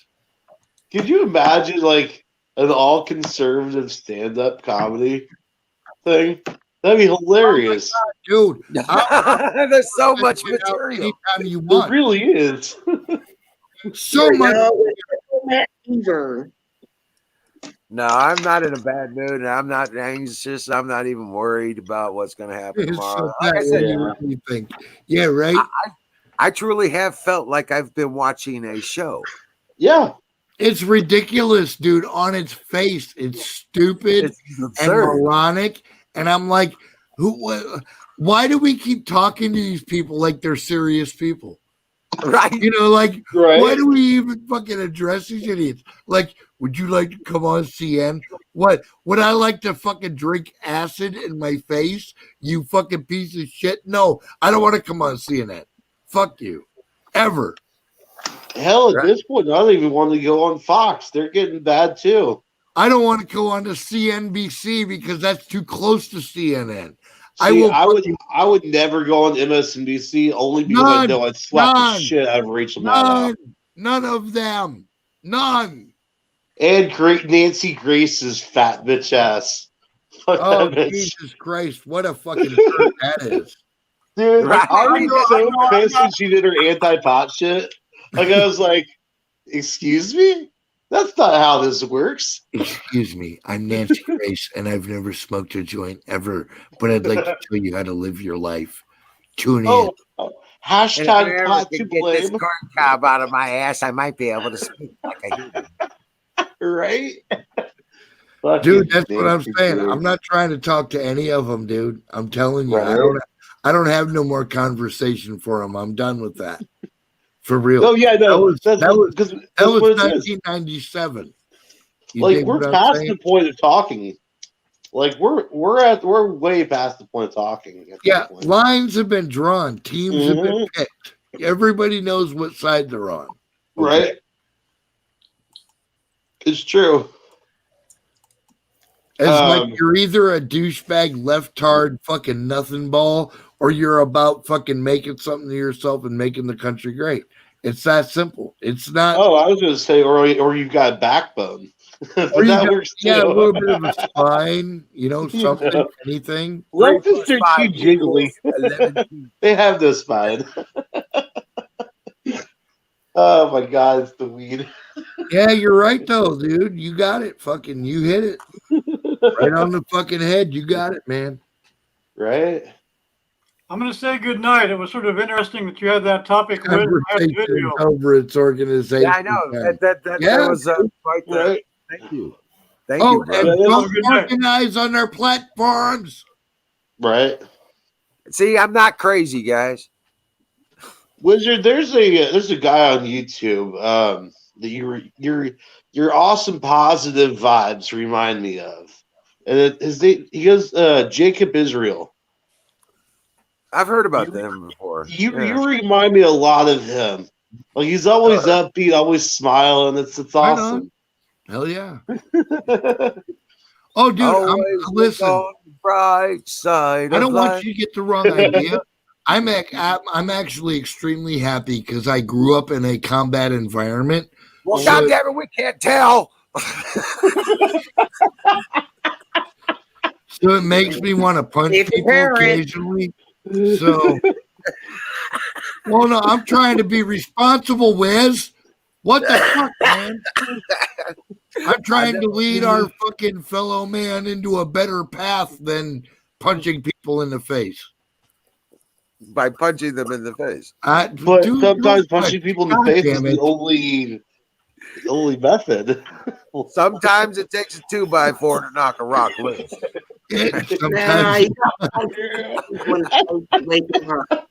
Could you imagine like an all conservative stand up comedy thing? That'd be hilarious. Dude, There's so much material. anytime you It want. really is. So much. Fever. No, I'm not in a bad mood, and I'm not anxious. I'm not even worried about what's going to happen It's tomorrow. so Like I bad. said, What do you think? Yeah, right? I truly have felt like I've been watching a show. Yeah. It's ridiculous, dude. On its face, it's stupid It's and absurd. moronic. And I'm like, why do we keep talking to these people like they're serious people? Right? You know, like, Right. why do we even fucking address these idiots? Like, would you like to come on CN? What? Would I like to fucking drink acid in my face? You fucking piece of shit. No, I don't want to come on CNN. Fuck you. Ever. Hell, at Right. this point, I don't even want to go on Fox. They're getting bad too. I don't want to go on to CNBC because that's too close to CNN. See, I would never go on MSNBC only because I know I'd slap the none, shit out of Rachel Maddow. None of them. None. And great Nancy Grace's fat bitch ass. Fuck Oh, that bitch. Jesus Christ. What a fucking turd that is. Dude, Right. I was so pissed when she did her anti-pot shit. Like, I was like, excuse me? That's not how this works. Excuse me. I'm Nancy Grace, and I've never smoked a joint ever, but I'd like to tell you how to live your life. Tune in. Oh, And if hashtag I ever pot to could get this blame. corn cob out of my ass, I might be able to speak like a human. Right? Dude, that's what I'm Nancy saying. Grace. I'm not trying to talk to any of them, dude. I'm telling you, Right. I don't have no more conversation for them. I'm done with that. For real. Oh, yeah, no. That was because That was what it is. 1997. You Like, dig we're what I'm past saying? the point of talking. Like, we're way past the point of talking. At Yeah, this point. lines have been drawn. Teams have been Mhm. picked. Everybody knows what side they're on. Right? It's true. It's Um, like you're either a douchebag, leftard, fucking nothing ball, or you're about fucking making something to yourself and making the country great. It's that simple. It's not. Oh, I was going to say, or you got backbone. But Or you that got, works too. yeah, a little bit of a spine, something, know. anything. Life is 3 too + 5 jiggly. = 11 feet. They have no spine. Oh my God, it's the weed. Yeah, you're right though, dude. You got it. Fucking, you hit it right on the fucking head. You got it, man. Right? I'm going to say good night. It was sort of interesting that you had that topic with last Conversation video. over its organization. Yeah, I know. That Yeah, was quite the. Right. Thank you. Thank Oh, you, bro. and Yeah, don't good night. organize on their platforms. Right. See, I'm not crazy, guys. Wizard, there's a guy on YouTube that your awesome positive vibes remind me of. And he goes Jacob Israel. I've heard about them before. You Yeah. remind me a lot of him. Like he's always upbeat, always smiling. It's Right awesome. Hell yeah. Oh, dude, Always look listen. on the bright side. I don't of want life. you to get the wrong idea. I'm actually extremely happy because I grew up in a combat environment. Well, So- goddamn it, we can't tell. So it makes me want to punch If you're people parent. occasionally. So, well, no, I'm trying to be responsible, Wiz. What the fuck, man? I'm trying to lead our fucking fellow man into a better path than punching people in the face. By punching them in the face. But Dude, sometimes real punching quick, people in the God face is damn the only method. Sometimes it takes a 2x4 to knock a rock loose. it. Nah, Sometimes you gotta wait for her.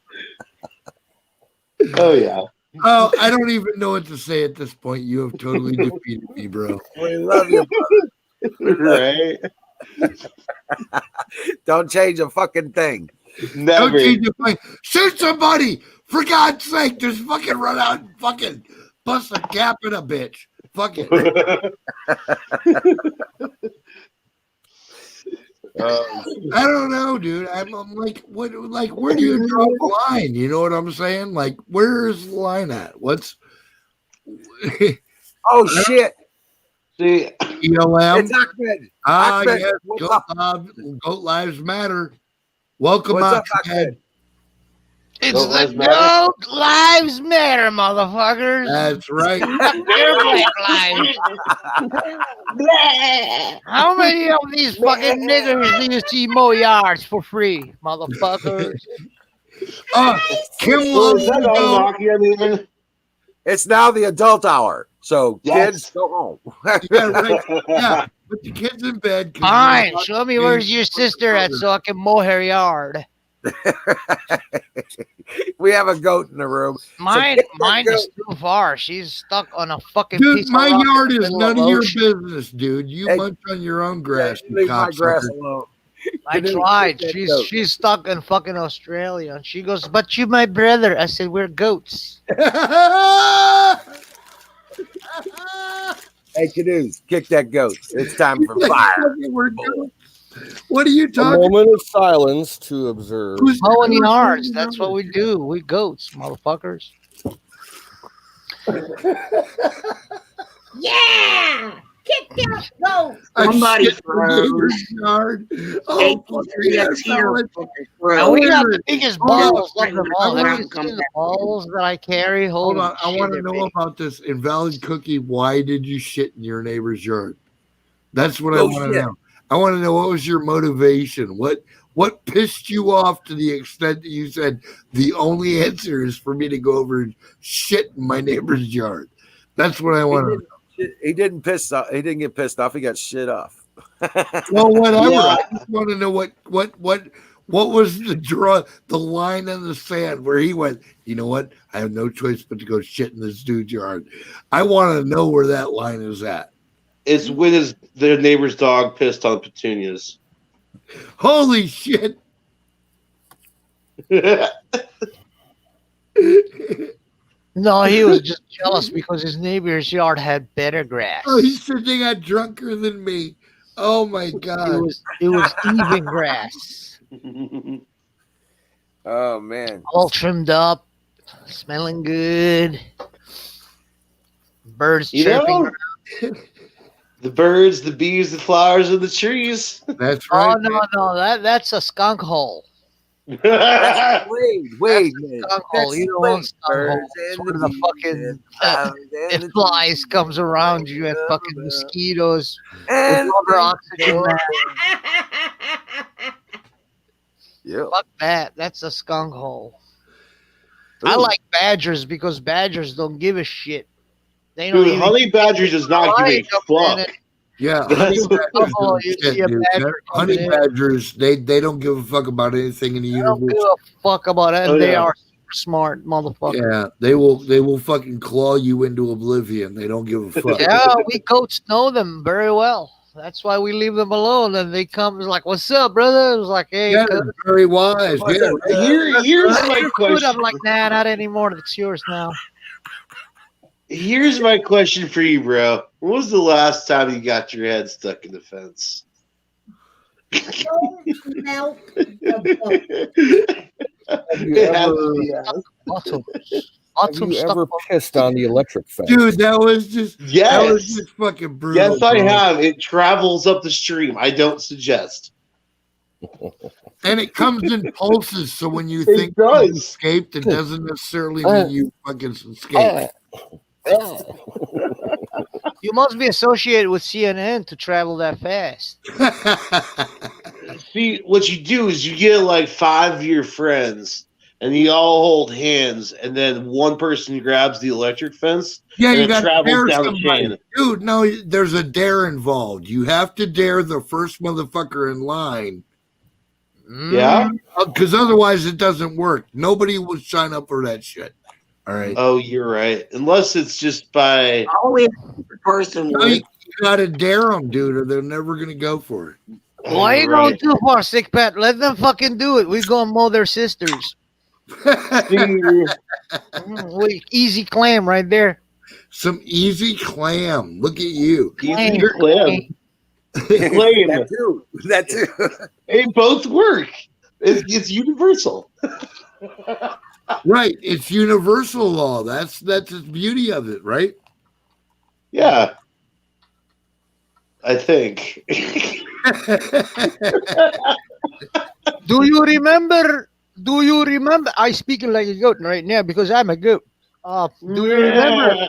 Oh yeah. Oh, I don't even know what to say at this point. You have totally defeated me, bro. We love you, Right? Don't change a fucking thing. Never. Don't change the play. Shoot somebody! For God's sake, just fucking run out and fucking bust a cap in a bitch. Fuck it. I don't know, dude. I'm like, what? Like, where do you draw the line? You know what I'm saying? Like, where's the line at? What's Oh, shit. See, ELM? It's Ahmed. Ah, Ahmed, yes. what's Goat Lives Matter. Welcome, What's up, Ahmed. Ahmed? It's Goat the Lives Matter? Goat Lives Matter, motherfuckers. That's right. Fuck your black lives. How many of these fucking niggers do you see mow yards for free, motherfuckers? Kim well, loves is that to on go. Rocky? I mean, It's now the adult hour. So, Yes. kids, go home. Yeah, right. Yeah, put the kids in bed. 'cause Fine, we're show me where's your sister at so I can mow her yard. We have a goat in the room. Mine is too far. She's stuck on a fucking Dude, piece my of rock in yard the is middle none of your ocean. business, dude. You Hey, munch on your own grass, you Leave my grass cocksucker. alone. I Canoe, tried. get that goat. She's stuck in fucking Australia. And she goes, but you my brother. I said, we're goats. Hey, Canoes, kick that goat. It's time for fire. What are you A talking moment of silence to observe. Who's- Mowing yards. That's what we do. We goats, motherfuckers. Yeah! Kick that goat! I Somebody shit in the froze. neighbor's yard. Oh, Hey, fuck three yeah, X here. Alex. And we got the minute. biggest Hold on. balls of them all. Hold Have on. you seen the balls that I carry? Hold Holy on. I shit, want to they're know big. about this invalid cookie. Why did you shit in your neighbor's yard? That's what I No want to shit. know. I want to know what was your motivation? What pissed you off to the extent that you said the only answer is for me to go over and shit in my neighbor's yard? That's what I want to know. He didn't piss off. He didn't get pissed off. He got shit off. Well, whatever. Yeah. I just want to know what was the line in the sand where he went, you know what? I have no choice but to go shit in this dude's yard. I want to know where that line is at. it's when their neighbor's dog pissed on petunias. Holy shit. No, he was just jealous because his neighbor's yard had better grass. Oh, he said they got drunker than me. Oh my God. It was even grass, Oh man. all trimmed up. Smelling good. Birds You chirping. know, the birds, the bees, the flowers, and the trees. That's Oh right. no, that's a skunk hole. Wait, That's wait, a man. skunk hole. You don't want skunk hole. Birds It's and where the the bees fucking and flowers and it the flies trees. comes around you and fucking mosquitoes with And all their oxygen mask. yeah. Fuck that. That's a skunk hole. I Ooh. like badgers because badgers don't give a shit. They don't Dude, even. honey badger does not give a Lion comes in fuck. and- Yeah, That's honey badgers, Oh, don't you shit, see a dude. badger Honey coming in. badgers, they don't give a fuck about anything in the They don't give universe. a fuck about it. And Oh, they yeah. are super smart motherfuckers. Yeah, they will fucking claw you into oblivion. They don't give a fuck. Yeah, we goats know them very well. That's why we leave them alone. And they come, it's like, "What's up, brother?" It was like, "Hey, Yeah, cuz, they're very wise. What's Yeah, up, right. Here's what's my your food?" question. I'm like, "Nah, not anymore. It's yours now." Here's my question for you, bro. When was the last time you got your head stuck in the fence? Don't melt the boat. Have you It has ever, to be asked. Bottom. have you ever pissed on the electric fence? Dude, that was just Yes. fucking brutal. Yes, I bro. have. It travels up the stream. I don't suggest. And it comes in pulses, so when you It think you does. escaped, it doesn't necessarily mean you fucking escaped. You must be associated with CNN to travel that fast. See, what you do is you get like 5 of your friends, and you all hold hands, and then one person grabs the electric fence, Yeah, and you it got to travels dare down the somebody. chain. Dude, no, there's a dare involved. You have to dare the first motherfucker in line. Yeah? Because otherwise it doesn't work. Nobody would sign up for that shit. All right. Oh, you're right. Unless it's just by. Always the person No, you would. gotta dare them, dude, or they're never gonna go for it. Why you going too far, sick Pat? Let them fucking do it. We gonna mow their sisters. Wait, easy clam right there. Some easy clam. Look at you. Easy clam. Claim. That too. That too. They both work. It's universal. Right. It's universal law. That's the beauty of it, right? Yeah. I think. Do you remember? I speaking like a goat right now because I'm a goat. Do you remember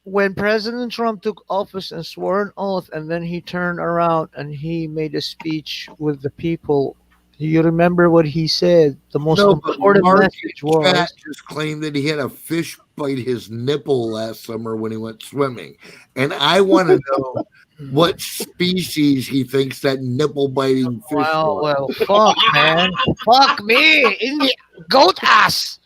when President Trump took office and swore an oath, and then he turned around and he made a speech with the people? Do you remember what he said? The most No, but important Mark message was. Pat just claimed that he had a fish bite his nipple last summer when he went swimming. And I want to know what species he thinks that nipple biting fish Well, fuck, man. Fuck me. In the goat ass.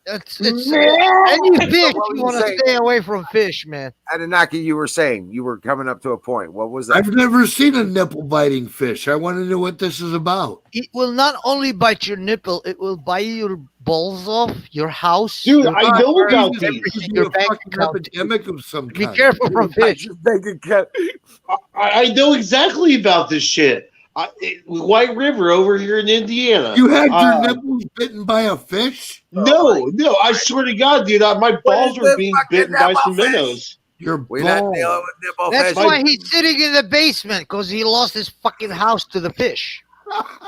It's any fish What were you you want to saying? stay away from fish, man. Anunnaki, you were saying you were coming up to a point. What was that? I've never seen a nipple biting fish. I want to know what this is about. It will not only bite your nipple, it will bite your balls off, your house. Dude, your I know car, about these. everything, your a bank fucking account. epidemic of some Be kind. careful from fish. I know exactly about this shit. White River over here in Indiana. You had your nipples bitten by a fish? No, I swear to God, dude, my balls were being bitten by some minnows. Your We're not balls. dealing with nipple That's fish. why he's sitting in the basement, because he lost his fucking house to the fish.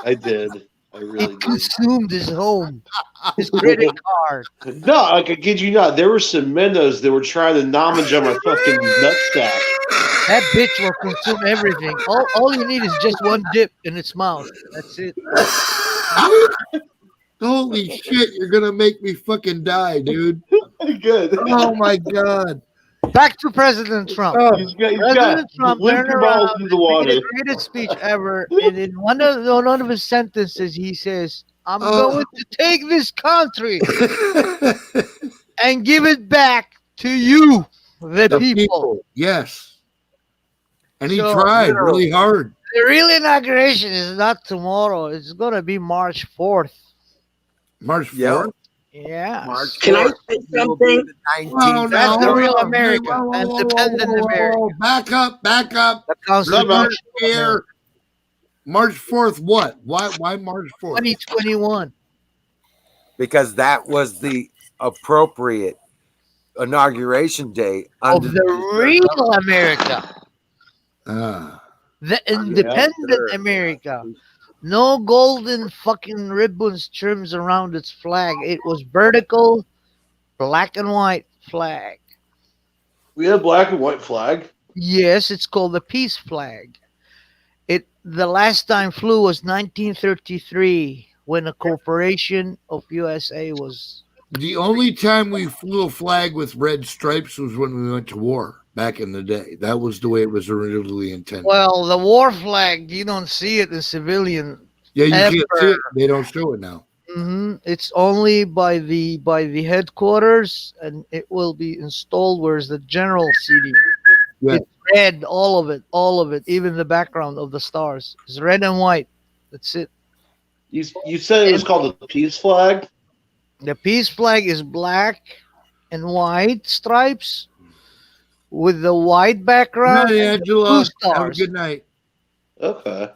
I did. I really It did. consumed his home, his credit card. No, like I kid you not, there were some minnows that were trying to nommage on my fucking nutsack. That bitch will consume everything. All you need is just one dip in its mouth. That's it. Holy shit, you're gonna make me fucking die, dude. Good. Oh my god. Back to President Trump. President Trump turned around and made the greatest speech ever. And in one of his sentences, he says, "I'm going to take this country and give it back to you, the people." Yes. And he So, tried really hard. The real inauguration is not tomorrow. It's going to be March 4th. March 4th? Yeah. March Can I 4th. say It will be something? the 19th. Oh, That's no, the real no, America. no, no, Independent no, no, America. no. Back up. The Constitution. Here. March 4th, what? Why March 4th? 2021. Because that was the appropriate inauguration day Of under the real America, Ah. the independent America. No golden fucking ribbons trims around its flag. It was vertical, black and white flag. We had black and white flag. Yes, it's called the peace flag. The last time flew was 1933 when a corporation of USA was. The only time we flew a flag with red stripes was when we went to war back in the day. That was the way it was originally intended. Well, the war flag, you don't see it in civilian. Yeah, you can't see ever. it. They don't show it now. It's only by the headquarters, and it will be installed. Where's the general seating? Yeah. It's red, all of it, even the background of the stars is red and white. That's it. You said it was called the peace flag? The peace flag is black and white stripes with the white background. Good night, and the blue Angela. Have a stars. good night. Okay.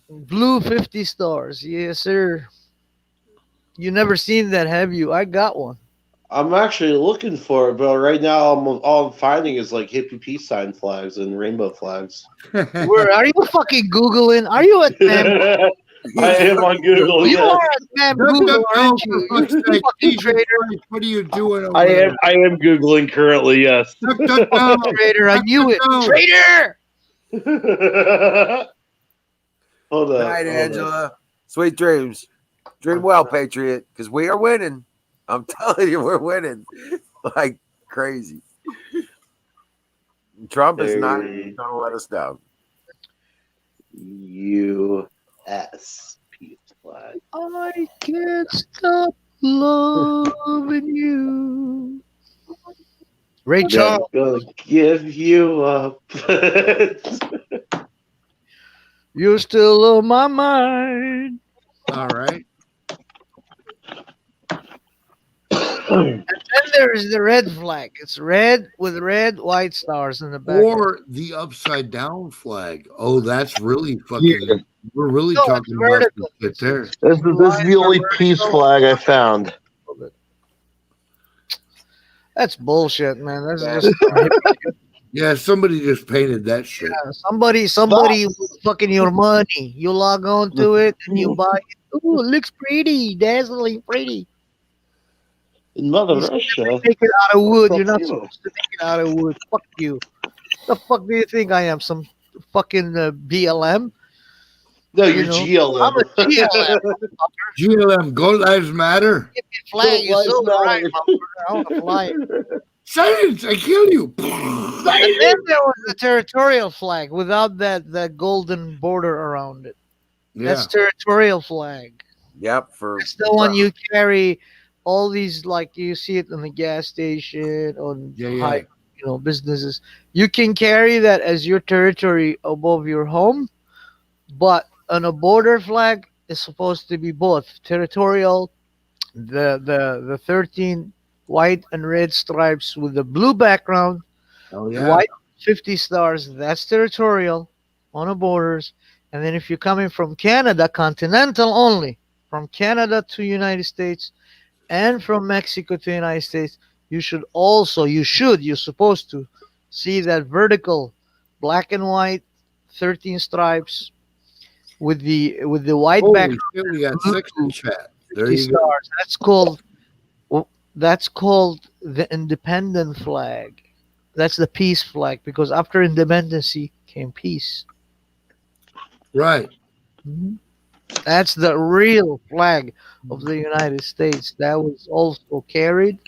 Blue 50 stars. Yes, sir. You never seen that, have you? I got one. I'm actually looking for it, but right now all I'm finding is like hippie peace sign flags and rainbow flags. Where are you fucking Googling? Are you at man? I am on Google. You Yeah. are at man Google, aren't you? You fucking traitor. What are you doing over I there? am Googling currently, yes. Traitor, I knew it. Traitor! Hold Good on. night, Angela. Sweet dreams. Dream well, Patriot, because we are winning. I'm telling you, we're winning like crazy. Trump is not going to let us down. U.S. peace flag. I can't stop loving you. Ray Charles. Gonna give you up. You're still on my mind. All right. And then there's the red flag. It's red with red, white stars in the back. Or the upside down flag. Oh, that's really fucking. We're really No, talking it's about vertical. the shit there. This is the only peace flag I found. That's bullshit, man. That's just Yeah, somebody just painted that shit. somebody with fucking your money. You log on to it and you buy it. Ooh, it looks pretty, dazzling pretty. In Mother You Russia. make it out of wood. You're not Fuck you. supposed to make it out of wood. Fuck you. The fuck do you think I am? Some fucking BLM? No, You you're know, GLM. I'm a GLM. GLM, Gold Lives Matter. Give me a flag. You're so right, motherfucker. I want to fly it. Silence! I kill you. And then there was the territorial flag without that golden border around it. Yeah. That's territorial flag. Yep. It's the one you carry. All these, like you see it in the gas station, on high, businesses. You can carry that as your territory above your home, but on a border flag is supposed to be both territorial, the 13 white and red stripes with the blue background, Oh, yeah. white 50 stars. That's territorial on the borders. And then if you're coming from Canada, continental only, from Canada to United States. And from Mexico to the United States, you're supposed to see that vertical black and white 13 stripes with the white Holy background. shit, we got 6 in chat. There 50 you go. stars. That's called the independent flag. That's the peace flag, because after independence came peace. Right. That's the real flag of the United States. That was also carried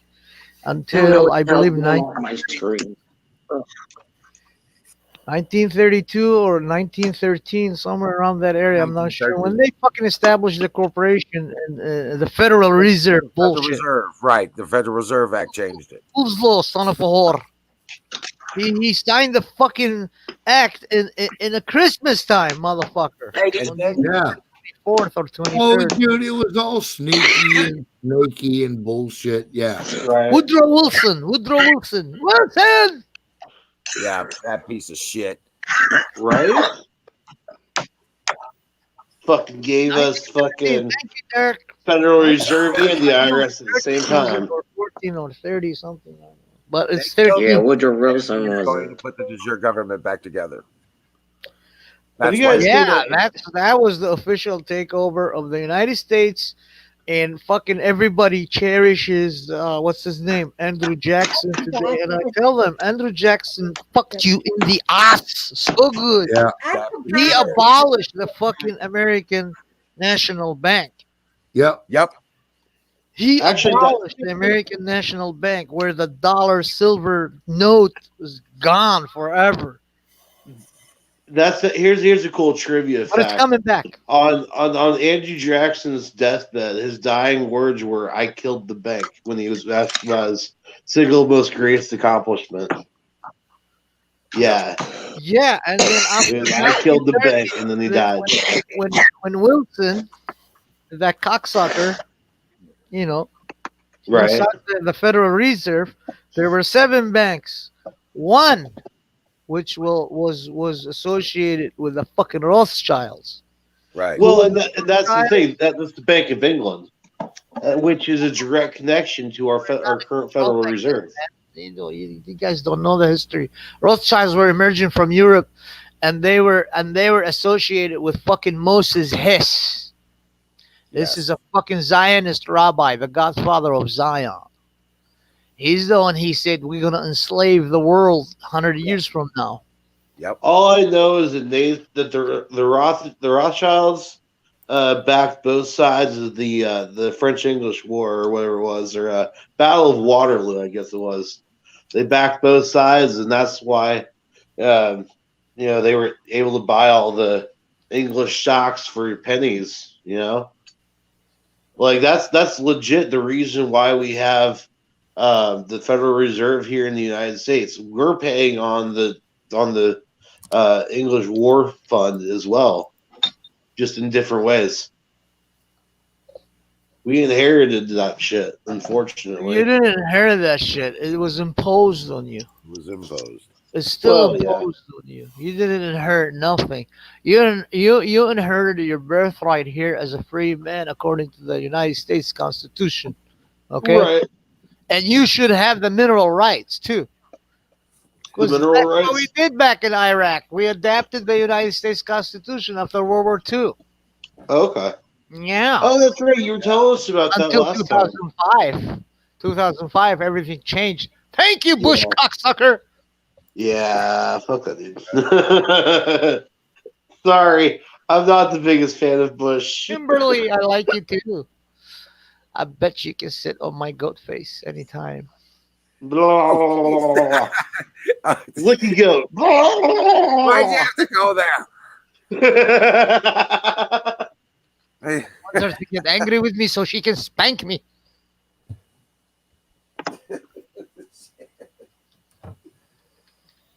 until I believe 1932 or 1913, somewhere around that area. I'm not sure. When they fucking established the corporation and the Federal Reserve bullshit. Reserve, right? The Federal Reserve Act changed it. Who's law, son of a whore? He signed the fucking act in a Christmas time, motherfucker. Yeah. 24th or 23rd. Oh, dude, it was all sneaky and snaky and bullshit. Yeah. Right. Woodrow Wilson. Wilson. Yeah, that piece of shit. Right? Fucking gave us fucking Thank you, Derek. Federal Reserve and the IRS at the same time. something or 30 something. But it's They killed 13. Yeah, him. Woodrow He Wilson was was going to it. put the de jure government back together. Have That's you why. guys Yeah, seen that was the official takeover of the United States, and fucking everybody cherishes what's his name, Andrew Jackson today. And I tell them, Andrew Jackson fucked you in the ass so good. Yeah. He abolished the fucking American National Bank. Yep. Yep. He Actually, abolished the American National Bank, where the dollar silver note was gone forever. here's a cool trivia But it's fact. coming back. On Andrew Jackson's deathbed, his dying words were, "I killed the bank," when he was asked about his single most greatest accomplishment. Yeah, Yeah, and then after it was, that, I killed the you bank, and then he then died. when Wilson, that cocksucker, you know, Right. inside the Federal Reserve, there were 7 banks. One, which was associated with the fucking Rothschilds. Right. Well, and that's the thing. That's the Bank of England, which is a direct connection to our current Federal Reserve. You guys don't know the history. Rothschilds were emerging from Europe, and they were associated with fucking Moses Hess. This is a fucking Zionist rabbi, the godfather of Zion. He's the one. He said we're gonna enslave the world 100 years from now. Yep. All I know is that the Rothschilds backed both sides of the French English War, or whatever it was, or Battle of Waterloo, I guess it was. They backed both sides, and that's why they were able to buy all the English stocks for pennies. Like that's legit. The reason why we have the Federal Reserve here in the United States, we're paying on the English War Fund as well, just in different ways. We inherited that shit, unfortunately. You didn't inherit that shit. It was imposed on you. It was imposed. It's still Well, yeah. imposed on you. You didn't inherit nothing. You inherited your birthright here as a free man according to the United States Constitution. Okay? Right. And you should have the mineral rights too. The 'Cause mineral that's rights. what we did back in Iraq. We adapted the United States Constitution after World War II. Okay. Yeah. Oh, that's right. You were telling us about that Until last time. 2005. 2005, everything changed. Thank you, Bush cocksucker. Yeah, fuck that dude. Sorry, I'm not the biggest fan of Bush. Kimberly, I like you too. I bet you can sit on my goat face anytime. Blah, blah, blah, blah, blah. Licky goat. Why'd you have to go there? Hey. I want her to get angry with me so she can spank me.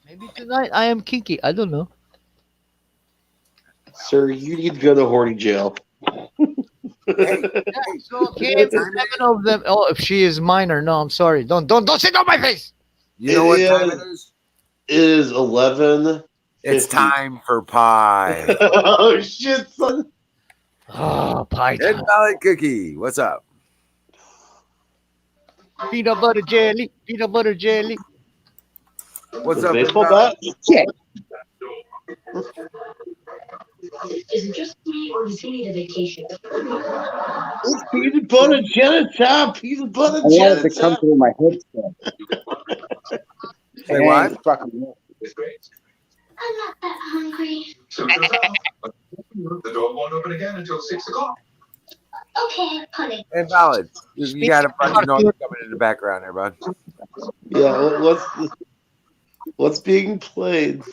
Maybe tonight I am kinky. I don't know. Sir, you need to go to horny jail. So okay, 7 of them. Oh, if she is minor, no, I'm sorry. Don't sit on my face. You know what time it is? It is 11. It's time for pie. Oh shit, son. Oh, pie time. Invalid cookie. What's up? Peanut butter jelly. Peanut butter jelly. What's The up? baseball Invalid? bat? Yeah. Is it just me, or does he need a vacation? It's peanut butter jelly time. Peanut butter I wanted jelly to come time. through my headset. Say what? Fucking I'm not that hungry. The door won't open again until 6 o'clock. Okay, pudding. Invalid. You got a bunch of noise coming in the background there, bud. Yeah, what's being played?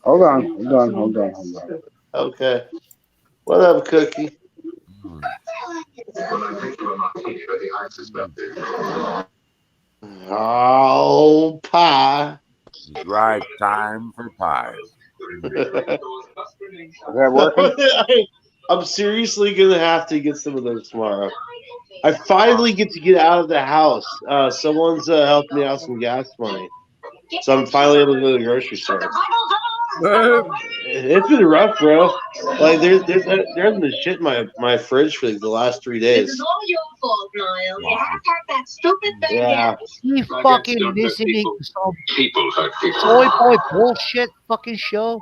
Hold on. Okay. What up, Cookie? When I picked you a martini, but the ice is melted. Oh, pie. Right time for pie. Is that working? I'm seriously gonna have to get some of those tomorrow. I finally get to get out of the house. Someone's helped me out some gas money, so I'm finally able to go to the grocery store. It's been rough, bro. Like there's been shit in my fridge for like the last 3 days. This is all your fault, Niall. You have to have that stupid Yeah. He fucking listening to some soy boy bullshit fucking show.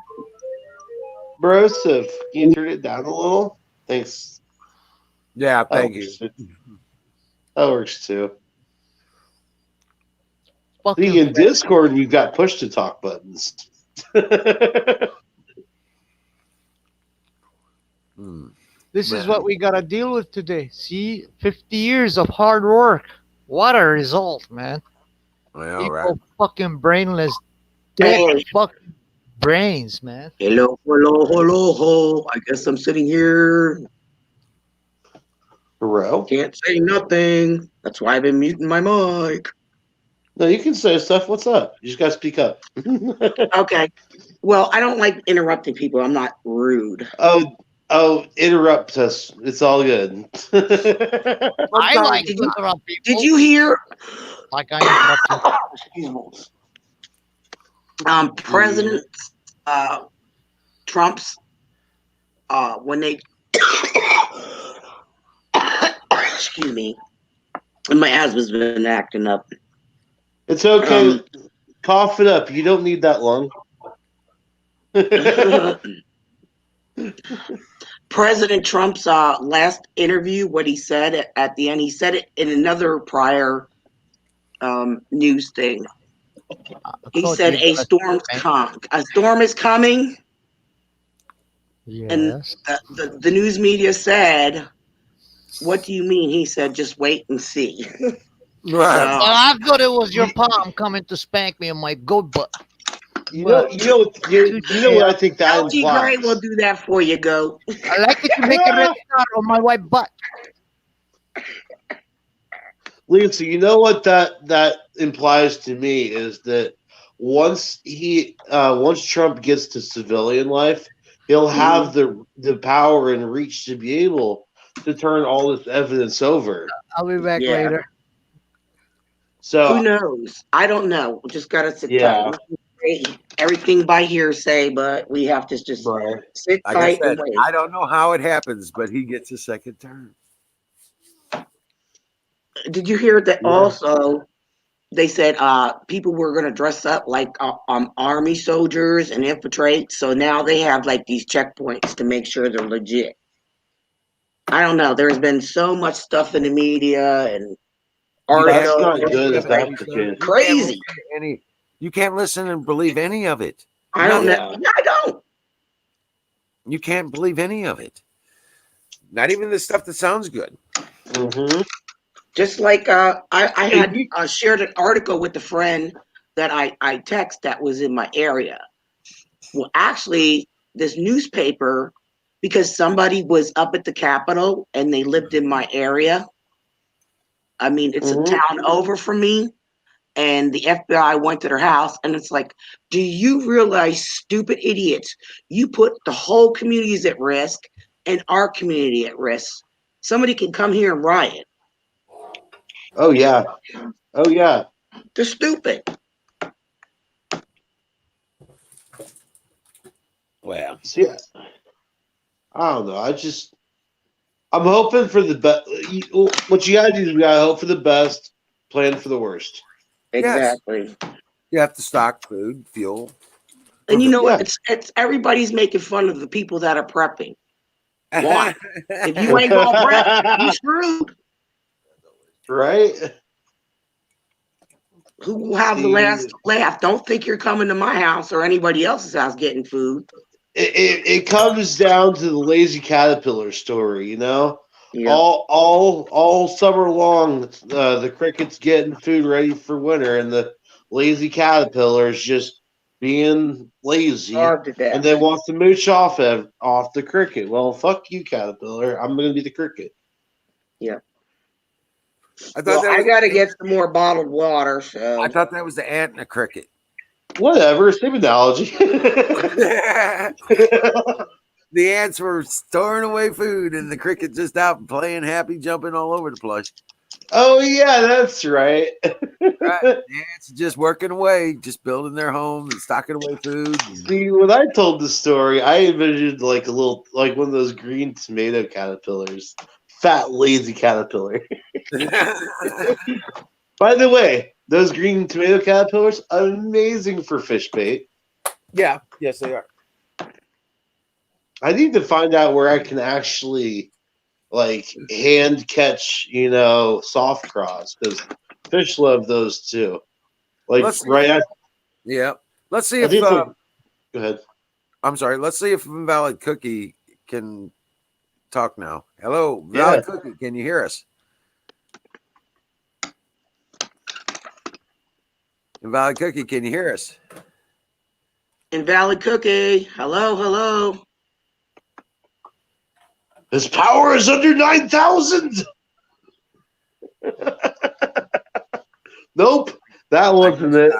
Broseph, can you turn it down a little? Thanks. Yeah, That thank you. works too. That works too. Fucking See, in Discord, we've got push to talk buttons. This is what we gotta deal with today. See, 50 years of hard work. What a result, man. Well, People right. fucking brainless, dead Hey. fucking brains, man. Hello, hello, hello, ho. I guess I'm sitting here. Bro? Can't say nothing. That's why I've been muting my mic. No, you can say stuff. What's up? You just got to speak up. Okay. Well, I don't like interrupting people. I'm not rude. Oh, interrupt us. It's all good. I like to interrupt people. Did you hear? Like I interrupt you. President Trump's when they excuse me, and my asthma's been acting up. It's okay. Cough it up. You don't need that long. President Trump's last interview, what he said at the end, he said it in another prior news thing. He said a storm is coming. Yes. And the news media said, "What do you mean?" He said, "Just wait and see." Well, I thought it was your palm coming to spank me on my goat butt. You know what I think that LT Gray will do that for you, goat. I like it to make a red star on my white butt. Lisa, you know what that implies to me is that once Trump gets to civilian life, he'll have the power and reach to be able to turn all this evidence over. I'll be back later. So who knows? I don't know. We just gotta sit Yeah. tight. Everything by hearsay, but we have to just sit Like tight I said, and wait. I don't know how it happens, but he gets a second term. Did you hear that also? They said people were going to dress up like army soldiers and infiltrate. So now they have like these checkpoints to make sure they're legit. I don't know. There's been so much stuff in the media and articles. That's not good if that's the case. Crazy. You can't listen and believe any of it. I don't know. I don't. You can't believe any of it. Not even the stuff that sounds good. Mm-hmm. Just like I had shared an article with a friend that I text that was in my area. Well, actually, this newspaper, because somebody was up at the Capitol and they lived in my area. I mean, it's a town over from me. And the FBI went to their house, and it's like, do you realize, stupid idiots, you put the whole communities at risk and our community at risk. Somebody can come here and riot. Oh yeah. Oh yeah. They're stupid. Well, see, I don't know. I'm hoping for the best. What you gotta do is you gotta hope for the best, plan for the worst. Exactly. Yes. You have to stock food, fuel. And you know what? It's everybody's making fun of the people that are prepping. Why? If you ain't gonna prep, you screwed. Right? Who will have the last laugh? Don't think you're coming to my house or anybody else's house getting food. It comes down to the lazy caterpillar story, you know. Yeah. All summer long, the cricket's getting food ready for winter, and the lazy caterpillar is just being lazy, and then wants to mooch off the cricket. Well, fuck you, caterpillar. I'm gonna be the cricket. Yeah. I gotta get some more bottled water. So I thought that was the ant and a cricket. Whatever, same analogy. The ants were storing away food, and the cricket just out playing happy, jumping all over the place. Oh yeah, that's right. Right. The ants just working away, just building their home and stocking away food. See, when I told the story, I envisioned like one of those green tomato caterpillars, fat lazy caterpillar. By the way, those green tomato caterpillars, amazing for fish bait. Yeah, yes, they are. I need to find out where I can actually hand catch, soft craws, because fish love those too. Let's see. Yeah. Let's see if go ahead. I'm sorry. Let's see if Invalid Cookie can talk now. Hello, Invalid Cookie. Can you hear us? Invalid Cookie, can you hear us? Invalid Cookie. Hello. His power is under 9,000. Nope, that wasn't it.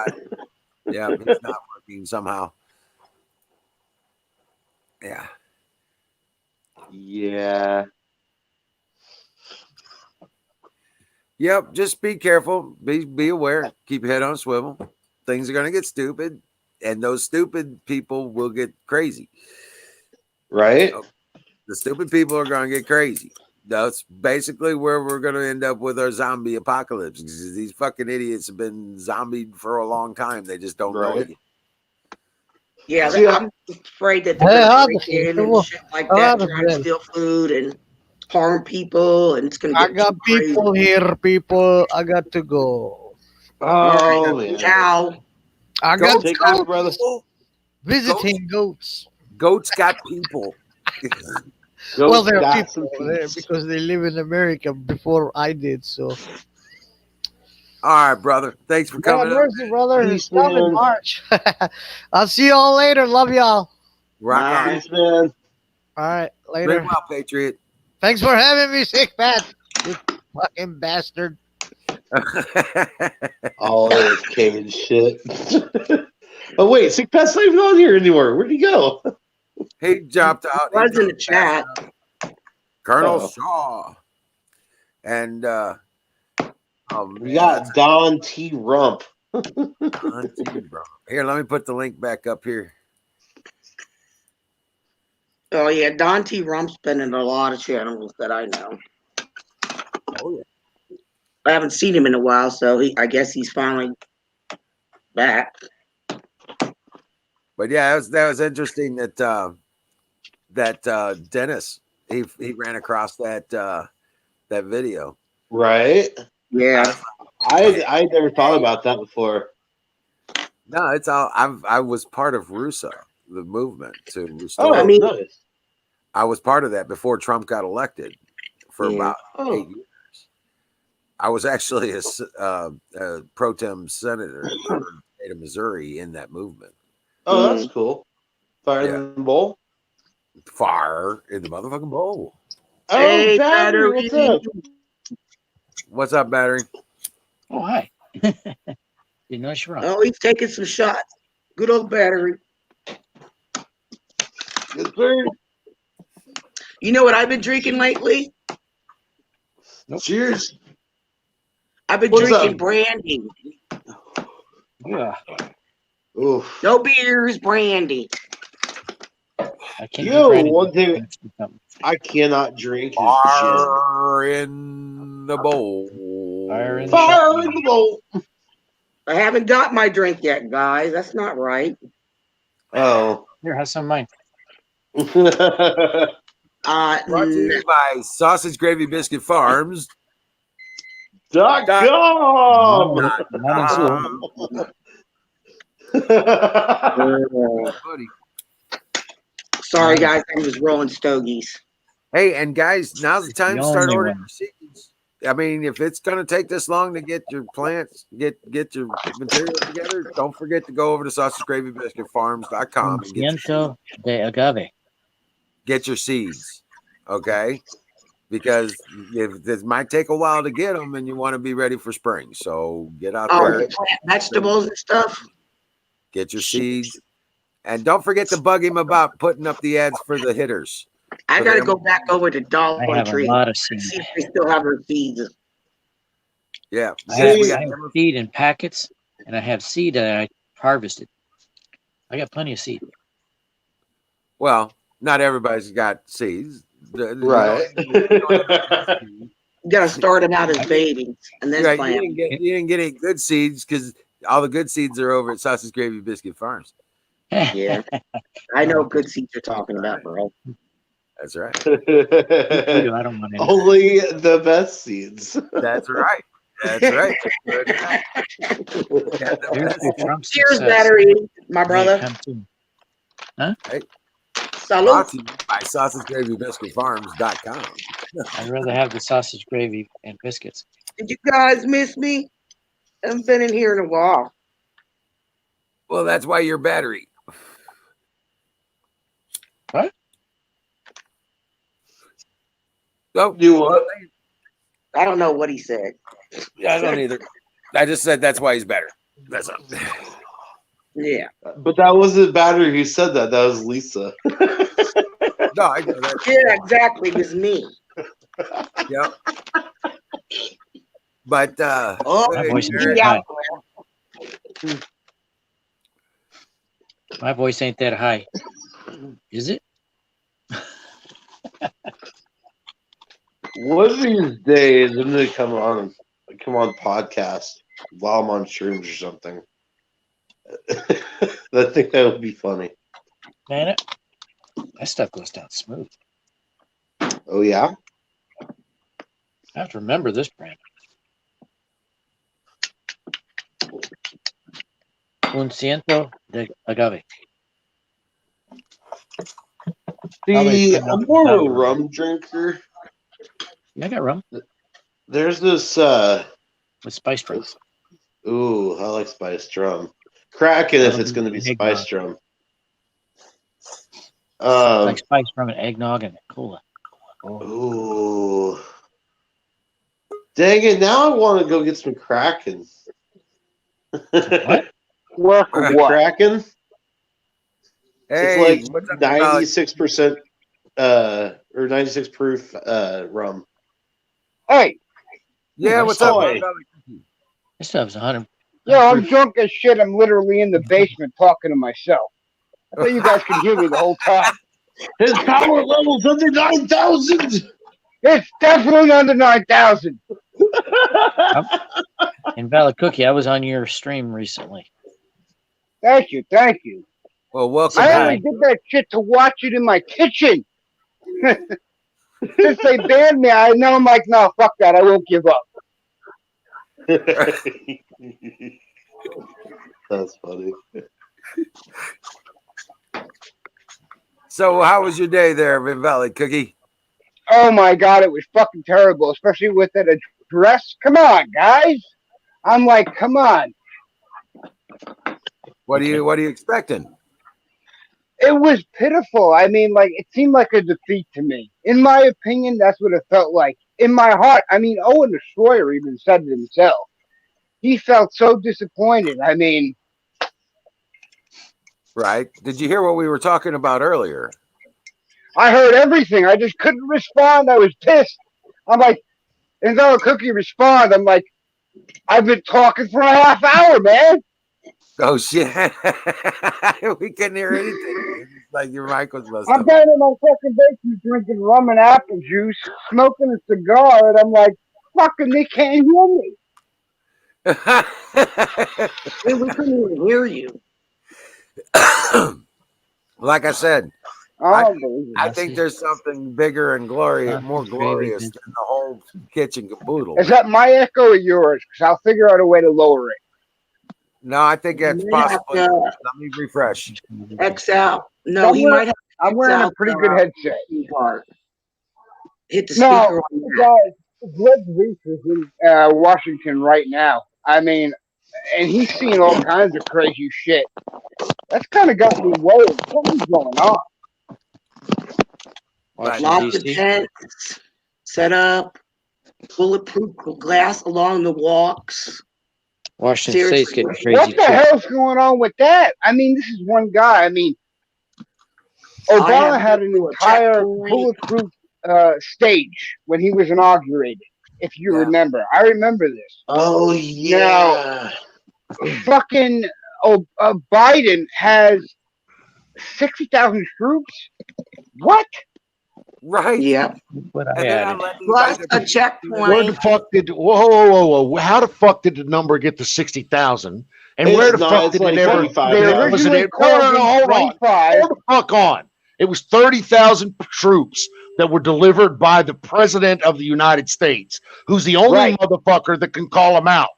Yeah, it's not working somehow. Yeah. Yeah. Yep. Just be careful. Be aware. Keep your head on a swivel. Things are going to get stupid, and those stupid people will get crazy. Right. So the stupid people are going to get crazy. That's basically where we're going to end up with our zombie apocalypse. These fucking idiots have been zombied for a long time. They just don't know it. Yeah, I'm afraid that they're going to break in and shit like that, trying to steal food and harm people, and it's going to get I got people here, people. I got to go. Oh, man. Ciao. I got Goats goats. brother. Visiting goats. Goats got people. Well, there are people there because they live in America before I did. So, all right, brother. Thanks for coming. Mercy, brother. It's coming March. I'll see y'all later. Love y'all. Rock on, man. All right, later. Drink well, Patriot. Thanks for having me, Sick Pat. You fucking bastard. All this cave shit. Oh wait, Sick Pat's not even on here anymore. Where'd he go? He dropped out. He was in the chat. Colonel Shaw. And we got Don T. Rump. Don T. Rump. Here, let me put the link back up here. Oh yeah, Don T. Rump's been in a lot of channels that I know. Oh yeah. I haven't seen him in a while, so I guess he's finally back. But yeah, that was interesting that Dennis he ran across that video. Right? Yeah. I never thought about that before. No, it's all I was part of RUSA, the movement to restore. Nice. I was part of that before Trump got elected for about 8 years. I was actually a pro tem senator for the state of Missouri in that movement. Oh, that's cool. Fire in the bowl? Fire in the motherfucking bowl. Oh, hey, Battery, what's up? What's up, Battery? Oh, hi. Didn't know you were on. Oh, he's taking some shots. Good old Battery. Yes, sir. You know what I've been drinking lately? Nope. Cheers. I've been drinking brandy. Yeah. Oof. No beers, brandy. I can't one thing I cannot drink is Fire in the bowl. Fire in the bowl. I haven't got my drink yet, guys. That's not right. Oh. Here, have some of mine. Brought to you by Sausage Gravy Biscuit Farms. .com. Sorry, guys. I'm just rolling stogies. Hey, and guys, now's the time to start only ordering one. your seeds. I mean, if it's going to take this long to get your plants, get your materials together, don't forget to go over to sausagegravybiscuitfarms.com and Ciento de agave. get your seeds, okay? Because if this might take a while to get them, and you want to be ready for spring, so get out there, plant vegetables and stuff. get your seeds, and don't forget to bug him about putting up the ads for the hitters. I got to go back over to Dollar I have Tree. a lot of seeds. See if they still have their seeds. Yeah, I have seed in packets, and I have seed that I harvested. I got plenty of seed. well, not everybody's got seeds, Right. You got to start them out as babies and then Right, plant. you didn't get any good seeds because all the good seeds are over at Sausage Gravy Biscuit Farms. Yeah, I know good seeds you're talking about, bro. That's right. I don't want any. Only the best seeds. That's right. That's right. Here's to Trump's Cheers, success. battery, my May it brother. come soon. Huh? Hey, Salute. brought to you by SausageGravyBiscuitFarms.com. I'd rather have the sausage gravy and biscuits. Did you guys miss me? I haven't been in here in a while. Well, that's why your battery. What? Oh, Do what? I don't know what he said. I don't either. I just said that's why he's better. That's all. Yeah. But that wasn't Battery who said that. That was Lisa. No, I know that. Yeah, exactly. It was me. Yeah. But My voice ain't that Yeah. high. My voice ain't that high. Is it? One of these days, I'm gonna come on podcast while I'm on shrooms or something. I think that would be funny. Man, that stuff goes down smooth. Oh yeah. I have to remember this brand. Un ciento de agave. See, I'm more of a rum drinker. Yeah, I got rum. There's this with spiced rum. Ooh, I like spiced rum. Kraken if it's going to be spiced rum. Like spiced rum and eggnog and cola. Ooh. Dang it, now I want to go get some Kraken. What? Work or what? Kraken? hey, It's what's like up, 96% or 96 proof rum. Hey, yeah, what's up? Bud? This stuff's 100. yo, I'm drunk as shit. I'm literally in the basement talking to myself. I thought you guys could hear me the whole time. His power level's under 9,000. It's definitely under 9,000. In Valid Cookie, I was on your stream recently. Thank you, thank you. Well, welcome. I only did that shit to watch it in my kitchen. Since they banned me, I know I'm like, no, fuck that. I won't give up. That's funny. So, how was your day there, Invalid Cookie? Oh my god, it was fucking terrible, especially with that address. Come on, guys. I'm like, come on. What are you expecting? It was pitiful. I mean, like, it seemed like a defeat to me. In my opinion, that's what it felt like. In my heart, I mean, Owen Destroyer even said it himself. He felt so disappointed. I mean, right? Did you hear what we were talking about earlier? I heard everything. I just couldn't respond. I was pissed. I'm like, and then a Cookie respond. I'm like, I've been talking for a half hour, man. Oh shit! We couldn't hear anything. It's like your mic was messed I'm up. down in my fucking basement drinking rum and apple juice, smoking a cigar, and I'm like, fucking, they can't hear me. Dude, we couldn't even hear you. Like I said, Oh, I think there's something bigger and more glorious than the whole kitchen caboodle. is that my echo or yours? Because I'll figure out a way to lower it. No, I think that's You might have possible. to Let me refresh. XL. No, he might have. I'm wearing a pretty good headset. Hit the No, speaker on that. guys, Greg Reese is in Washington right now. I mean, and he's seen all kinds of crazy shit. That's kind of got me worried. Something's going on. Lots of tents set up, bulletproof glass along the walks. Washington State's getting crazy. What the hell's going on with that? I mean, this is one guy. I mean, Obama had an entire bulletproof stage when he was inaugurated, if you remember. I remember this. Oh, yeah. Now, fucking Biden has 60,000 troops? What? Right. Yeah. What I And then added. I'm letting Plus by a the- checkpoint. Where the fuck did whoa? How the fuck did the number get to 60,000? And It's where the not, fuck it's did like it ever? 35 They now. Was it? originally No, called in hold on. 25. Hold the fuck on. It was 30,000 troops that were delivered by the president of the United States, who's the only Right. motherfucker that can call them out.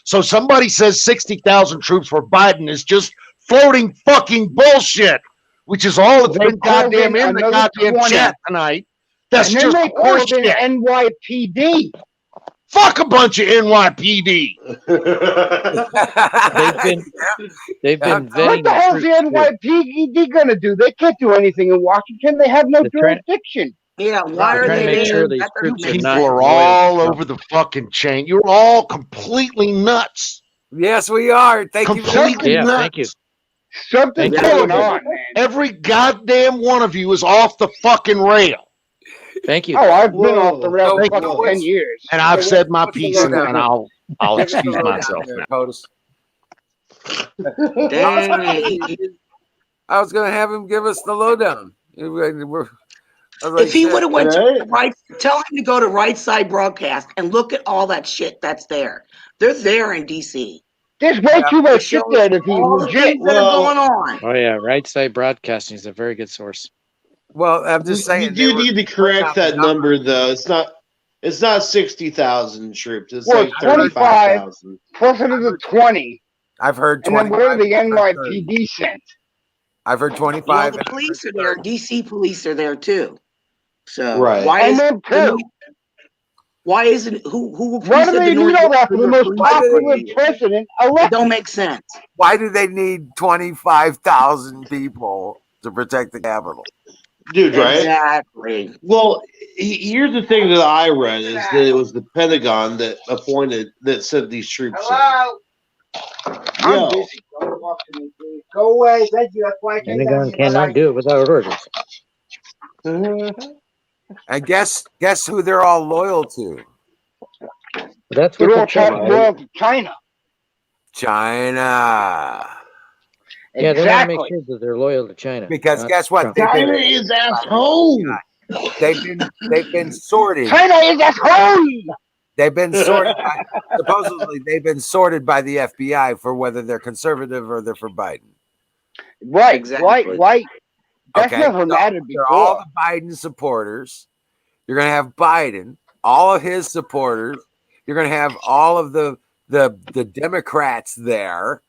So somebody says 60,000 troops for Biden is just floating fucking bullshit, which is all that's They been called goddamn in in the another goddamn 20. chat tonight. That's And then just they called in horseshit. NYPD. Fuck a bunch of NYPD. They've been What vetting the hell's the troops, too. NYPD going to do? They can't do anything in Washington. They have no They're trying- jurisdiction. Yeah, why They're are trying to they make there? sure these That doesn't troops are make People not sense. are loyal to all Trump. over the fucking chain. You're all completely nuts. Yes, we are. Thank you. very much. Completely Yeah, nuts. thank you. Something's Thank you. going on, man. Every goddamn one of you is off the fucking rail. Thank you. Oh, I've been off the rail for So, fucking what's- 10 years. And I've So said my what's the piece, and lowdown? I'll Give us the excuse lowdown myself there, now. POTUS. Dang. I was going to have him give us the lowdown. If he would have went to right, tell him to go to Right Side Broadcast and look at all that shit that's there. They're there in DC. There's way too much shit there to be all the legit. things that are going on. Oh yeah, Right Side Broadcasting is a very good source. Well, I'm just saying. We do need to correct that number, though. It's not 60,000 troops. It's Well, like it's 25 35,000. plus another 20. I've heard And then 25. whatever the I've heard 30. NYPD sent. I've heard Well, 25. the police are there. DC police are there too. So Right. why And is them too. why isn't who Why do said they the need all that for the most Why do they popular need- president It elected? don't make sense. Why do they need 25,000 people to protect the Capitol? Dude, right? Exactly. Well, here's the thing that I read is that it was the Pentagon that sent these troops Hello? I'm Yo. busy. Don't talk to me, please. Go away. Thank you. That's why I came down Pentagon here. cannot do it without orders. in. And guess who they're all loyal to? That's They're what all the loyal to China. China. Yeah, they want to make Exactly. sure that they're loyal to China. Because not guess what? Trump. China is asshole. They've been sorted. China is asshole. They've been sorted. Supposedly, they've been sorted by the FBI for whether they're conservative or they're for Biden. Right. Exactly. Right. That's Okay, never so mattered they're all before. the Biden supporters. You're going to have Biden, all of his supporters. You're going to have all of the Democrats there,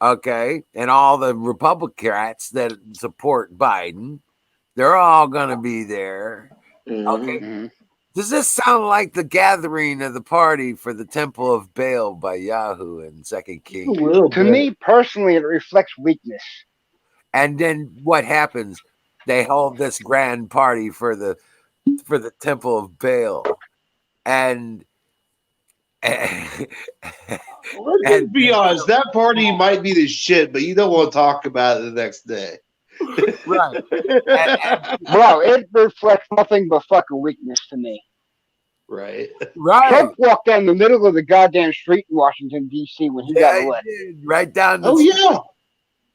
okay, and all the Republicans that support Biden. They're all going to be there. Okay. Mm-hmm. Does this sound like the gathering of the party for the Temple of Baal by Yahoo and Second A King? little To bit. me personally, it reflects weakness. And then what happens? They hold this grand party for the Temple of Baal, and Let's just be honest. That party might be the shit, but you don't want to talk about it the next day. right. Bro, it reflects nothing but fucking weakness to me. Right. Right. Trump walked down the middle of the goddamn street in Washington, D.C. when he got Yeah, he elected. did. Right down the Oh, street. yeah.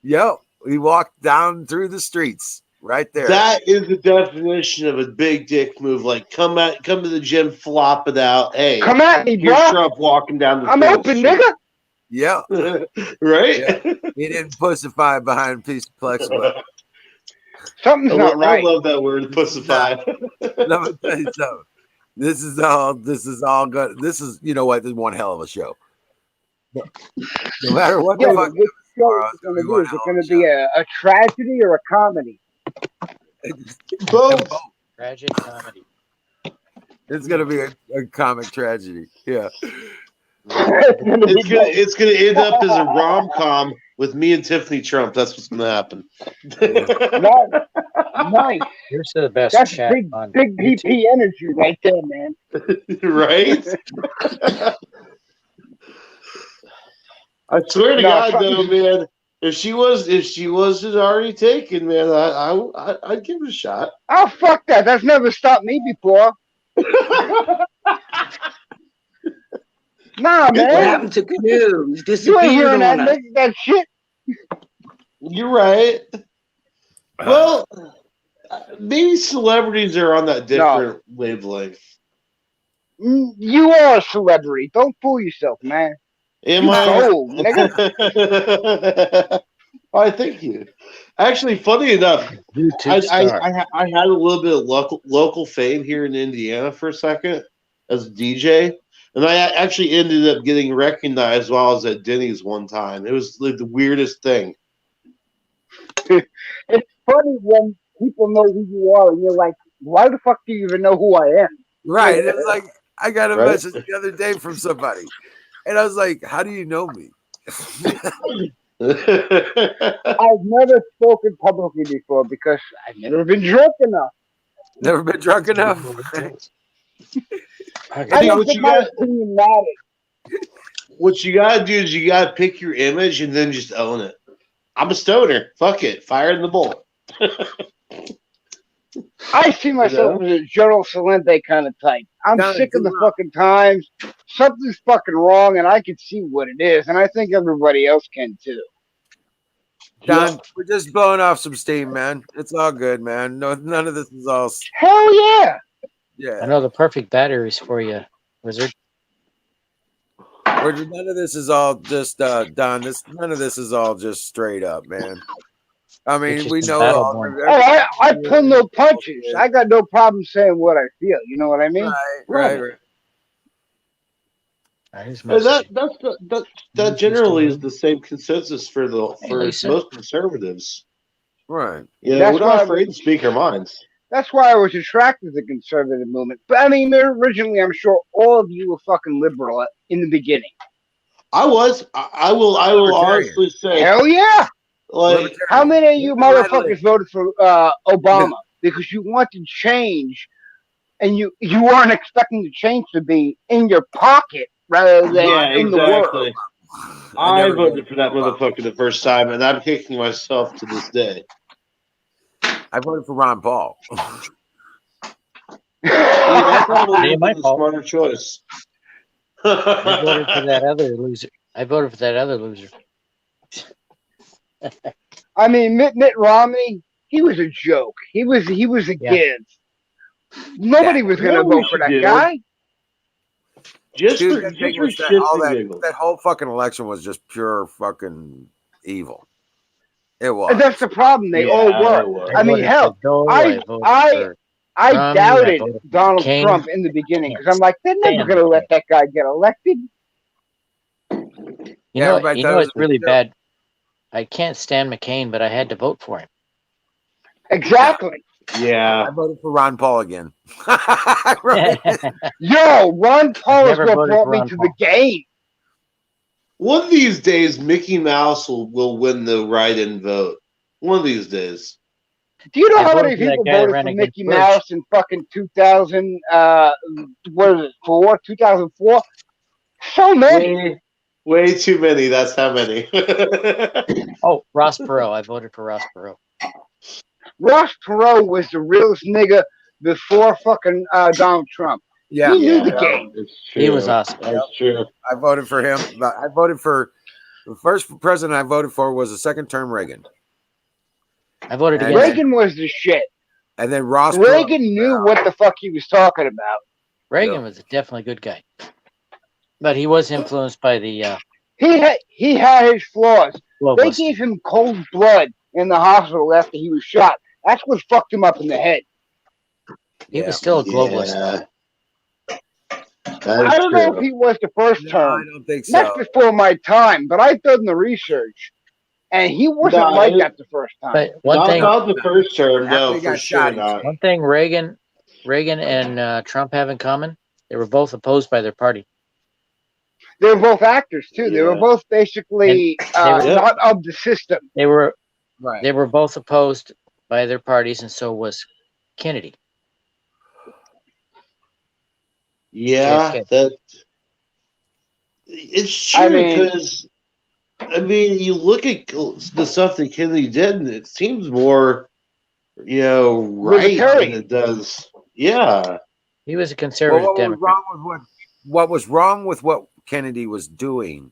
Yep. We walked down through the streets right there. That is the definition of a big dick move. Like, come to the gym, flop it out. Hey, Come at me, here's bro. Trump walking down the I'm open, nigga. Yep. Right? Yeah. He didn't pussify behind a piece of plexiglass. Something's not I right. love that word, pussify. Let me tell you something. This is all good. This is, you know what? This is one hell of a show. No matter what Yeah, the but fuck. which show tomorrow, is it going to it's be? one Is it hell going of to be a tragedy or a comedy? Both. Tragic comedy. It's gonna be a comic tragedy. Yeah. It's gonna end up as a rom-com with me and Tiffany Trump. That's what's gonna happen. Nice. Here's the best That's chat big on PP energy right there, man. Right? I swear to No, God, something- though, man, if she wasn't already taken, man, I'd give it a shot. Oh, fuck that. That's never stopped me before. Nah, What man. happened to Canoe? He's You ain't disappeared hearing on us. that shit. You're right. Well, Maybe celebrities are on that different wavelength. You are a celebrity. Don't fool yourself, man. Am You I? cold, nigga. Why, thank you. Actually, funny enough, I had a little bit of local fame here in Indiana for a second as a DJ, and I actually ended up getting recognized while I was at Denny's one time. It was like the weirdest thing. It's funny when people know who you are, and you're like, "Why the fuck do you even know who I am?" Right. It was like I got a Right? message the other day from somebody, and I was like, "How do you know me?" I've never spoken publicly before because I've never been drunk enough. Never been drunk enough. I don't think my opinion matters. What you gotta do is you gotta pick your image and then just own it. I'm a stoner. Fuck it. Fire in the bowl. I see myself as a General Salente kind of type. I'm sick of the fucking times. Something's fucking wrong, and I can see what it is, and I think everybody else can too. Don, we're just blowing off some steam, man. It's all good, man. No, none of this is all. Hell yeah. Yeah. I know the perfect batteries for you, Wizard. None of this is all just Don. None of this is all just straight up, man. I mean, we know. I pull no punches. I got no problem saying what I feel. You know what I mean? Right. That generally is the same consensus for Lisa. most conservatives. Right. Yeah, That's we're why not I afraid to speak our minds. That's why I was attracted to the conservative movement. But I mean, originally, I'm sure all of you were fucking liberal in the beginning. I was. I will honestly say. Hell yeah. Like, how many of you motherfuckers voted for Obama because you wanted change, and you weren't expecting the change to be in your pocket rather than in the world? I voted for that motherfucker the first time, and I'm kicking myself to this day. I voted for Ron Paul. That probably Ain't my was the smarter choice. I voted for that other loser. I mean, Mitt Romney, he was a joke. He was a kid. Nobody was going to vote for that guy. That whole fucking election was just pure fucking evil. It was. And that's the problem. They all were. I mean, hell, I doubted Donald Trump in the beginning because I'm like, they're never going to let that guy get elected. You know it's really bad. I can't stand McCain, but I had to vote for him. Exactly. Yeah. I voted for Ron Paul again. Yo, Ron Paul is what brought me to the game. One of these days, Mickey Mouse will win the write-in vote. One of these days. Do you know how many people voted for Mickey Mouse in fucking 2000? What is it? 2004? So many. Way too many. That's how many. Oh, Ross Perot. I voted for Ross Perot. Ross Perot was the realest nigga before fucking Donald Trump. Yeah, he knew the game. He was awesome. That's true. I voted for him. I voted for the first president I voted for was the second term Reagan. I voted against Reagan was the shit. And then Ross Reagan knew what the fuck he was talking about. Reagan was definitely a good guy, but he was influenced by the. He had his flaws. They gave him cold blood in the hospital after he was shot. That's what fucked him up in the head. He was still a globalist. I don't know if he was the first term. I don't think so. That's before my time, but I've done the research, and he wasn't like that the first time. But one thing, not the first term, no, for sure not. One thing Reagan and Trump have in common: they were both opposed by their party. They were both actors too. They were both basically not of the system. They were right. They were both opposed by their parties, and so was Kennedy. Yeah, it's true because you look at the stuff that Kennedy did, and it seems more, right than it does. Yeah, he was a conservative Democrat. What was wrong with what Kennedy was doing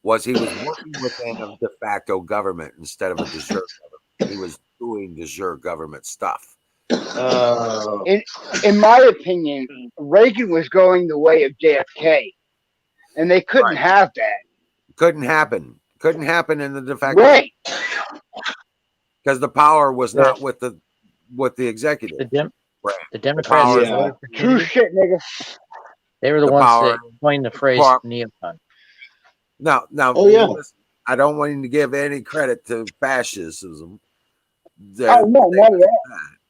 was he was working within a de facto government instead of a de jure government. He was doing de jure government stuff. In my opinion, Reagan was going the way of JFK, and they couldn't have that. Couldn't happen. Couldn't happen in the fact Right. because the power was not with the executive. The Democrats. power- that voted for True Kennedy, shit, nigga. They were the The ones power- that coined the phrase power- neocon. Now, Oh, yeah. listen, I don't want to give any credit to fascism. Oh no, not at all.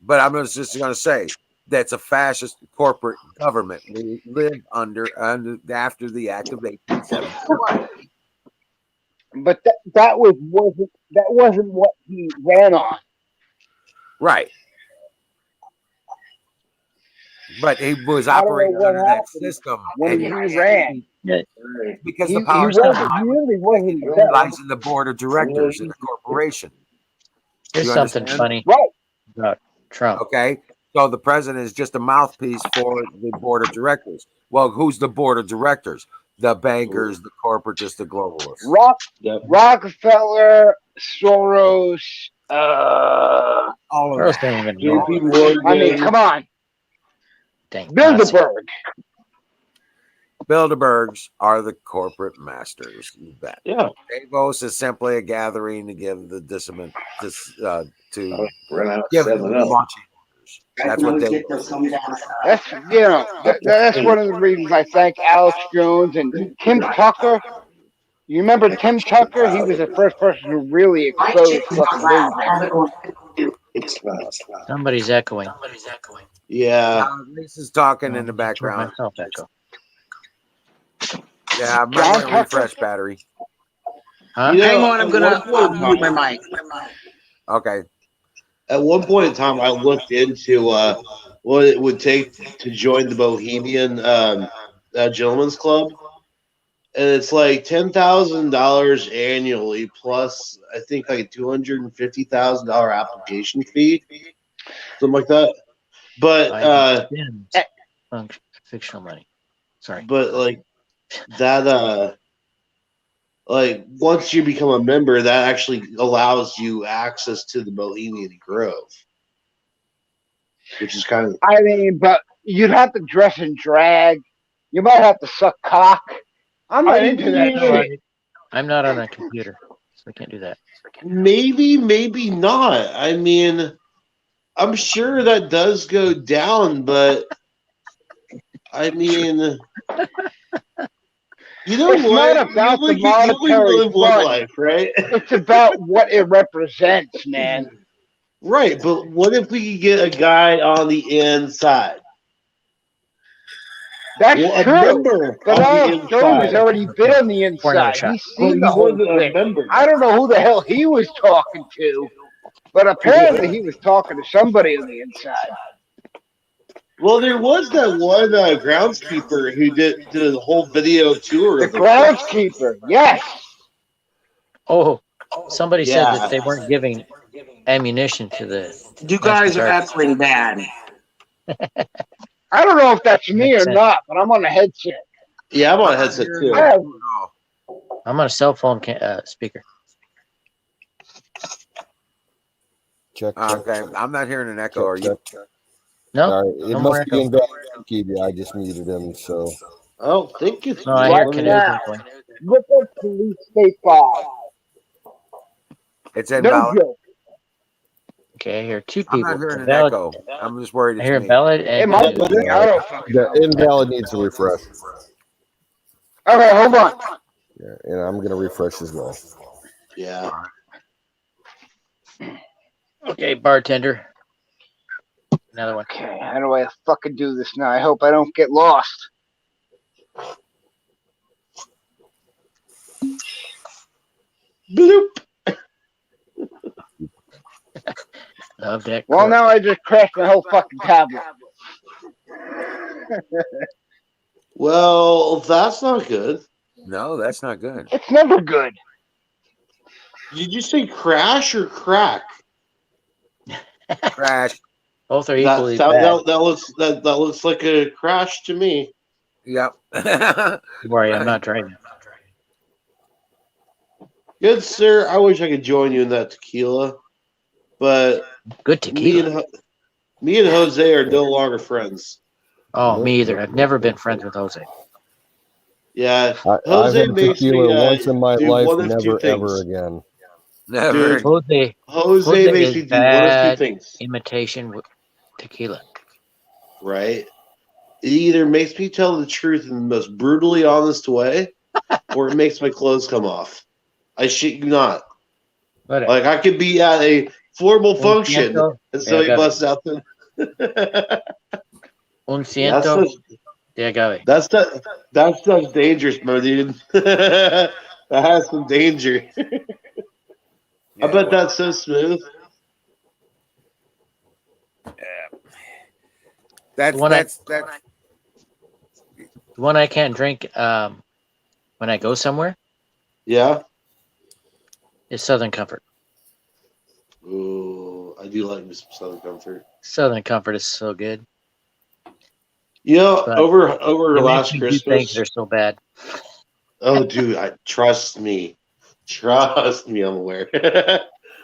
But I'm just going to say that's a fascist corporate government we live under after the Act of 1871. But that wasn't what he ran on. Right. But he was I don't know operating what under that happened system when he ran. because He the power really wasn't himself. lies in the board of directors in the corporation. Here's You something understand? funny Right. about Trump. Okay. So the president is just a mouthpiece for the board of directors. Well, who's the board of directors? The bankers, the corporatists, the globalists. Rockefeller, Soros, all of Soros that. don't even know. JP Morgan. I mean, come on. Dang, Bilderberg. Bilderbergs are the corporate masters. You bet. Yeah. Davos is simply a gathering to give the dissonant to We're not give setting the up. marching orders. That's what they That's one of the reasons I thank Alex Jones and Tim Tucker. You remember Tim Tucker? He was the first person who really exposed fucking Bilderberg. Somebody's echoing. Yeah. Lisa's talking in the Toward background. myself echo. Yeah, I might want to refresh battery. Huh? Hang on, I'm gonna mute my mic. Okay. At one point in time, I looked into what it would take to join the Bohemian Gentlemen's Club, and it's like $10,000 annually plus I think like $250,000 application fee, something like that. But fictional money. Sorry. But like that, like once you become a member, that actually allows you access to the Bohemian Grove, which is kind of. I mean, but you'd have to dress in drag. You might have to suck cock. I'm not into that shit. I'm not on a computer, so I can't do that. Maybe not. I mean, I'm sure that does go down, but I mean. You know it's what? not about you the monetary live one fund. life, right? It's about what it represents, man. Right, but what if we could get a guy on the inside? That's A true. member But on the Alex Jones has inside. already been on the inside. shot. He's seen the he whole wasn't a thing. member. I don't know who the hell he was talking to, but apparently he was talking to somebody on the inside. Well, there was that one groundskeeper who did the whole video tour. The of the groundskeeper, yes. Oh, somebody said Yeah. that they weren't giving ammunition to the. You guys are echoing bad. I don't know if that's me or Headset. not, but I'm on a headset. Yeah, I'm on a headset too. I have- I'm on a cell phone speaker. Check. Okay. I'm not hearing an echo. Are you? No, All right. It no more must be echo. invalid. I just muted him. So Oh, thank you. No, I hear Right canoes now. echoing. Look at Police State 5. It's No invalid. joke. Okay, I hear two I'm people. not hearing an Valid- echo. I'm just worried I it's hear me. valid It and might canoes. be. I don't fucking know. the invalid needs a refresh. Okay, hold on. Yeah, and I'm gonna refresh as well. Yeah. Okay, bartender. Another one. Okay, how do I fucking do this now? I hope I don't get lost. Bloop. Love that. Well, now I just crashed my whole fucking tablet. Well, that's not good. No, that's not good. It's never good. Did you say crash or crack? Crash. Both are That, equally that, bad. that looks like a crash to me. Yep. Don't worry, I'm not driving. Good sir, I wish I could join you in that tequila, but Good tequila. Me and Jose are no longer friends. Oh, me either. I've never been friends with Jose. Yeah, I've Jose had makes me tequila once in my do life, one of two never things. ever again. Never. Dude, Jose Jose makes is me do one of two bad things. imitation with tequila. Right? It either makes me tell the truth in the most brutally honest way, or it makes my clothes come off. I shit you not. Whatever. Like I could be at a formal Un function, ciento and de so he agave. busts out the. Un ciento de agave. That's dangerous, bro, dude. That has some danger. I bet that's so smooth. That's The one I can't drink when I go somewhere Yeah. is Southern Comfort. Ooh, I do like me some Southern Comfort. Southern Comfort is so good. You know, But over it makes last me do things Christmas. that are so bad. Oh, dude, trust me, I'm aware.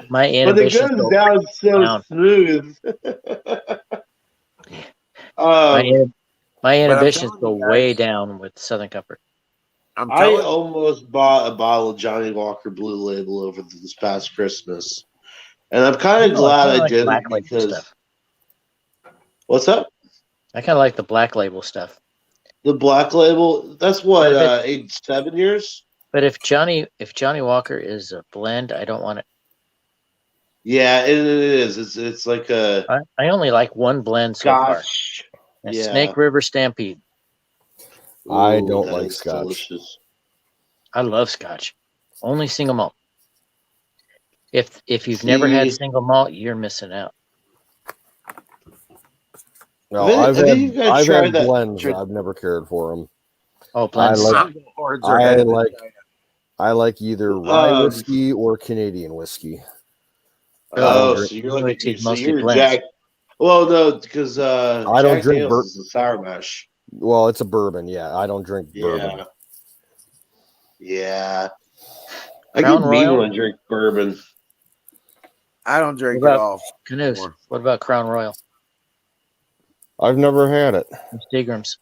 My But it inhibitions goes go down so down. smooth. My But I'm inhibitions telling go you way guys, down with Southern Comfort. I almost bought a bottle of Johnny Walker Blue Label over this past Christmas, and I'm kind of glad I like didn't Black Label because. stuff. What's up? I kind of like the Black Label stuff. The Black Label. That's what age 7 years. But if Johnny Walker is a blend, I don't want it. Yeah, it is. It's like a. I only like one blend so far. That's Yeah. Snake River Stampede. I Ooh, don't that like is Scotch. delicious. I love Scotch. Only single malt. If you've never had single malt, you're missing out. No, Have you I've guys had tried that? blends. I've never cared for them. Oh, blends. I like either rye whiskey or Canadian whiskey. Oh, so you're Jack. Well, no, because I don't Jack drink Daniels is a sour mash. Well, it's a bourbon. Yeah, I don't drink bourbon. Yeah. I Crown get mean Royal? when I drink bourbon. I don't drink What at about all. Canoes? What about Crown Royal? I've never had it. Seagram's.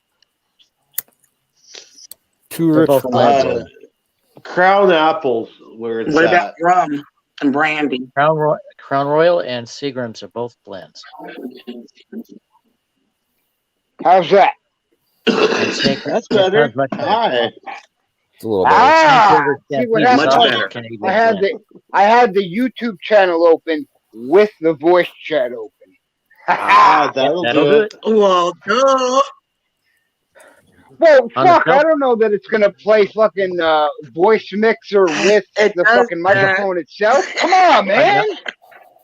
Too They're rich both for my blends. blood. Crown Apple's where it's What at. about rum and brandy? Crown Royal and Seagram's are both blends. How's that? That's better. Hi. It's a little better. See what happened? Much better. I had the YouTube channel open with the voice chat open. That'll do it. Well, duh. Well, fuck, I don't know that it's gonna play fucking voice mixer with the fucking microphone itself. Come on, man.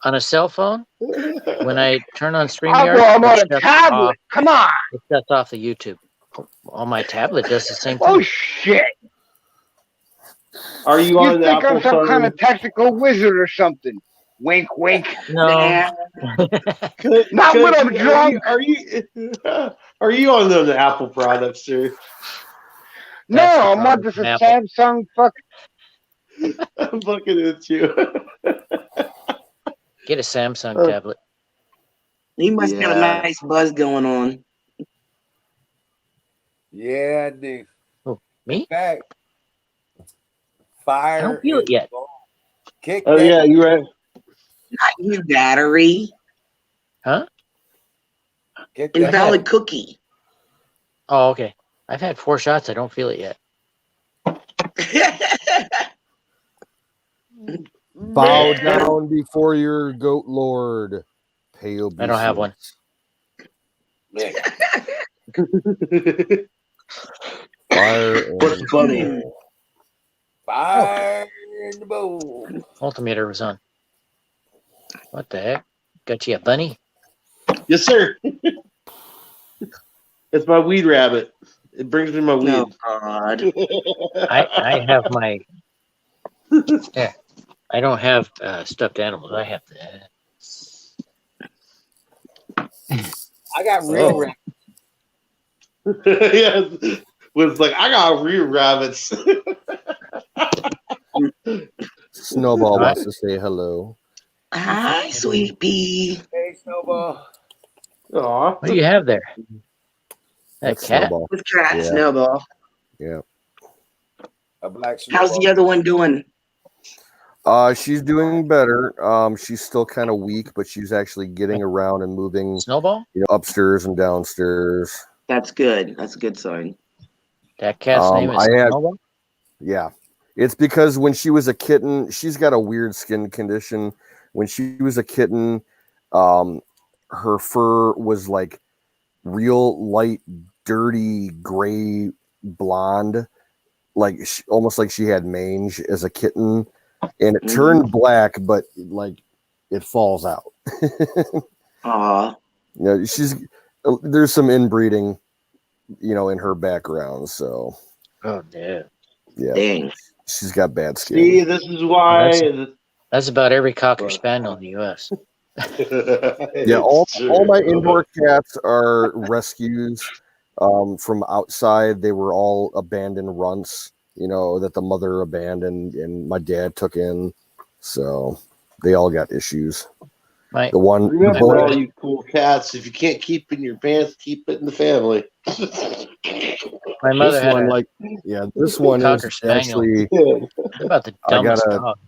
On a cell phone, when I turn on Well, StreamYard, I'm on a tablet. Come on. it shuts off the YouTube. On my tablet does the same thing. Oh shit. Are you You on the think I'm Apple some phone? kind of technical wizard or something? Wink, wink. No. Not when I'm drunk. Are you on the Apple products, sir? No, I'm on this Samsung fuck. I'm fucking with you. Get a Samsung tablet. You must got a nice buzz going on. Yeah, I do. Oh, me? Back. Fire. I don't feel it yet. Kick Oh, that. yeah, you right. Not you, battery. Huh? Invalid cookie. Oh, okay. I've had 4 shots. I don't feel it yet. Bow down before your goat lord. Pay obeisance. I don't have one. Fire What's funny? Fire in the bowl. Multimeter was on. What the heck? Got you a bunny? Yes, sir. It's my weed rabbit. It brings me my weed. Oh, God. I have my. Yeah. I don't have stuffed animals. I have I got real rabbits. Yeah. Was like, I got real rabbits. Snowball wants to say hello. Hi, sweet pea. Hey, Snowball. Aw. What do you have there? That That's cat? Snowball. With cat Yeah. Snowball. Yeah. A black How's the snowball. other one doing? She's doing better. She's still kind of weak, but she's actually getting around and moving, Snowball? upstairs and downstairs. That's good. That's a good sign. That cat's name is Snowball? Yeah. It's because when she was a kitten, she's got a weird skin condition. When she was a kitten, her fur was like real light, dirty gray blonde, like almost like she had mange as a kitten, and it turned black, but like it falls out. Aw. There's some inbreeding, in her background. So, oh no, yeah, dang, she's got bad skin. See, this is why. That's about every Cocker Spaniel in the U.S. Yeah, all my indoor cats are rescues from outside. They were all abandoned runts, that the mother abandoned and my dad took in. So they all got issues. Remember, all you cool cats, if you can't keep it in your pants, keep it in the family. My mother this had one, a this one Cocker is Spaniel. actually What about the dumbest dog?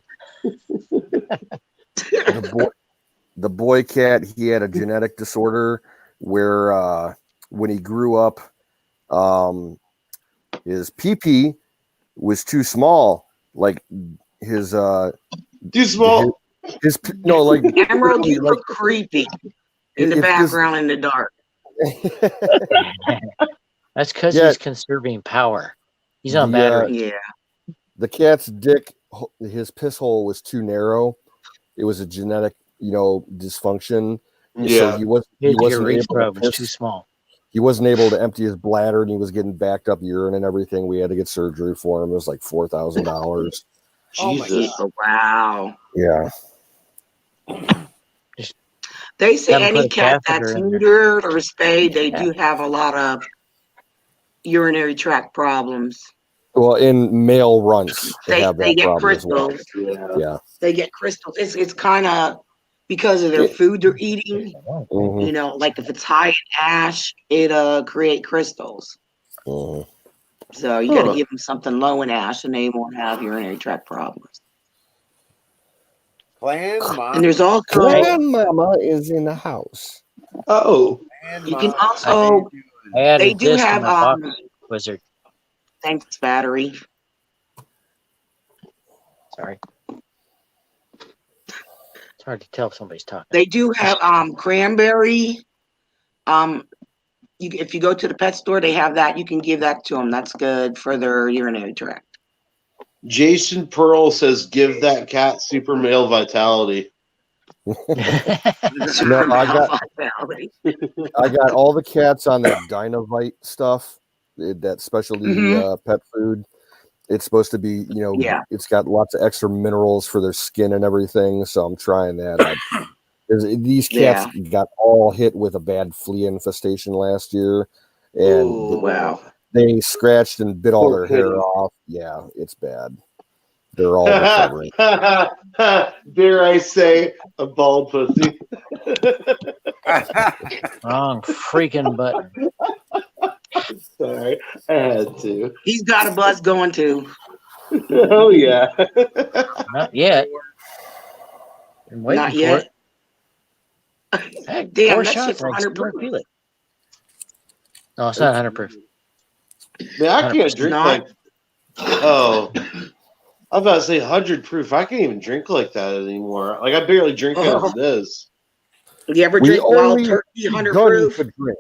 The boy cat, he had a genetic disorder where when he grew up, his pee-pee was too small. Like his too small. Emerald, you look creepy in the background in the dark. That's because he's conserving power. He's on battery. Yeah. The cat's dick, his piss hole was too narrow. It was a genetic, dysfunction. Yeah. So he wasn't able to piss. Too small. He wasn't able to empty his bladder, and he was getting backed up urine and everything. We had to get surgery for him. It was like $4,000. Jesus. Oh, wow. Yeah. They say Haven't put any a cat catheter that's in there. neutered or spayed, they do have a lot of urinary tract problems. Well, in male runts, they have They that get problem as well. crystals. Yeah. They get crystals. It's kind of because of their food they're eating. Mhm. Like if it's high in ash, it create crystals. Mhm. So you got to give them something low in ash, and they won't have urinary tract problems. And there's also Grandmama is in the house. Oh. You can also I added they do this to have my box wizard. thanks battery. Sorry. It's hard to tell if somebody's talking. They do have cranberry. If you go to the pet store, they have that. You can give that to them. That's good for their urinary tract. Jason Pearl says, "Give that cat super male vitality." Super I male got- vitality. I got all the cats on that Dynovite stuff, that specialty pet food. It's supposed to be, it's got lots of extra minerals for their skin and everything. So I'm trying that. These cats got all hit with a bad flea infestation last year, and they scratched and bit all their hair off. Yeah, it's bad. They're all recovering. Dare I say, a bald pussy? Wrong freaking button. Sorry, I had to. He's got a buzz going too. Oh yeah. Not yet. I'm waiting Not for yet. it. Hey, Damn, 4 that shots. shit's I 100 still proof. feel it. No, it's not 100 proof. Man, I can't 100%. drink like. Oh, I was about to say 100 proof. I can't even drink like that anymore. Like I barely drink it as it is. You ever We drink wild only turkey 100 gun proof? to drink.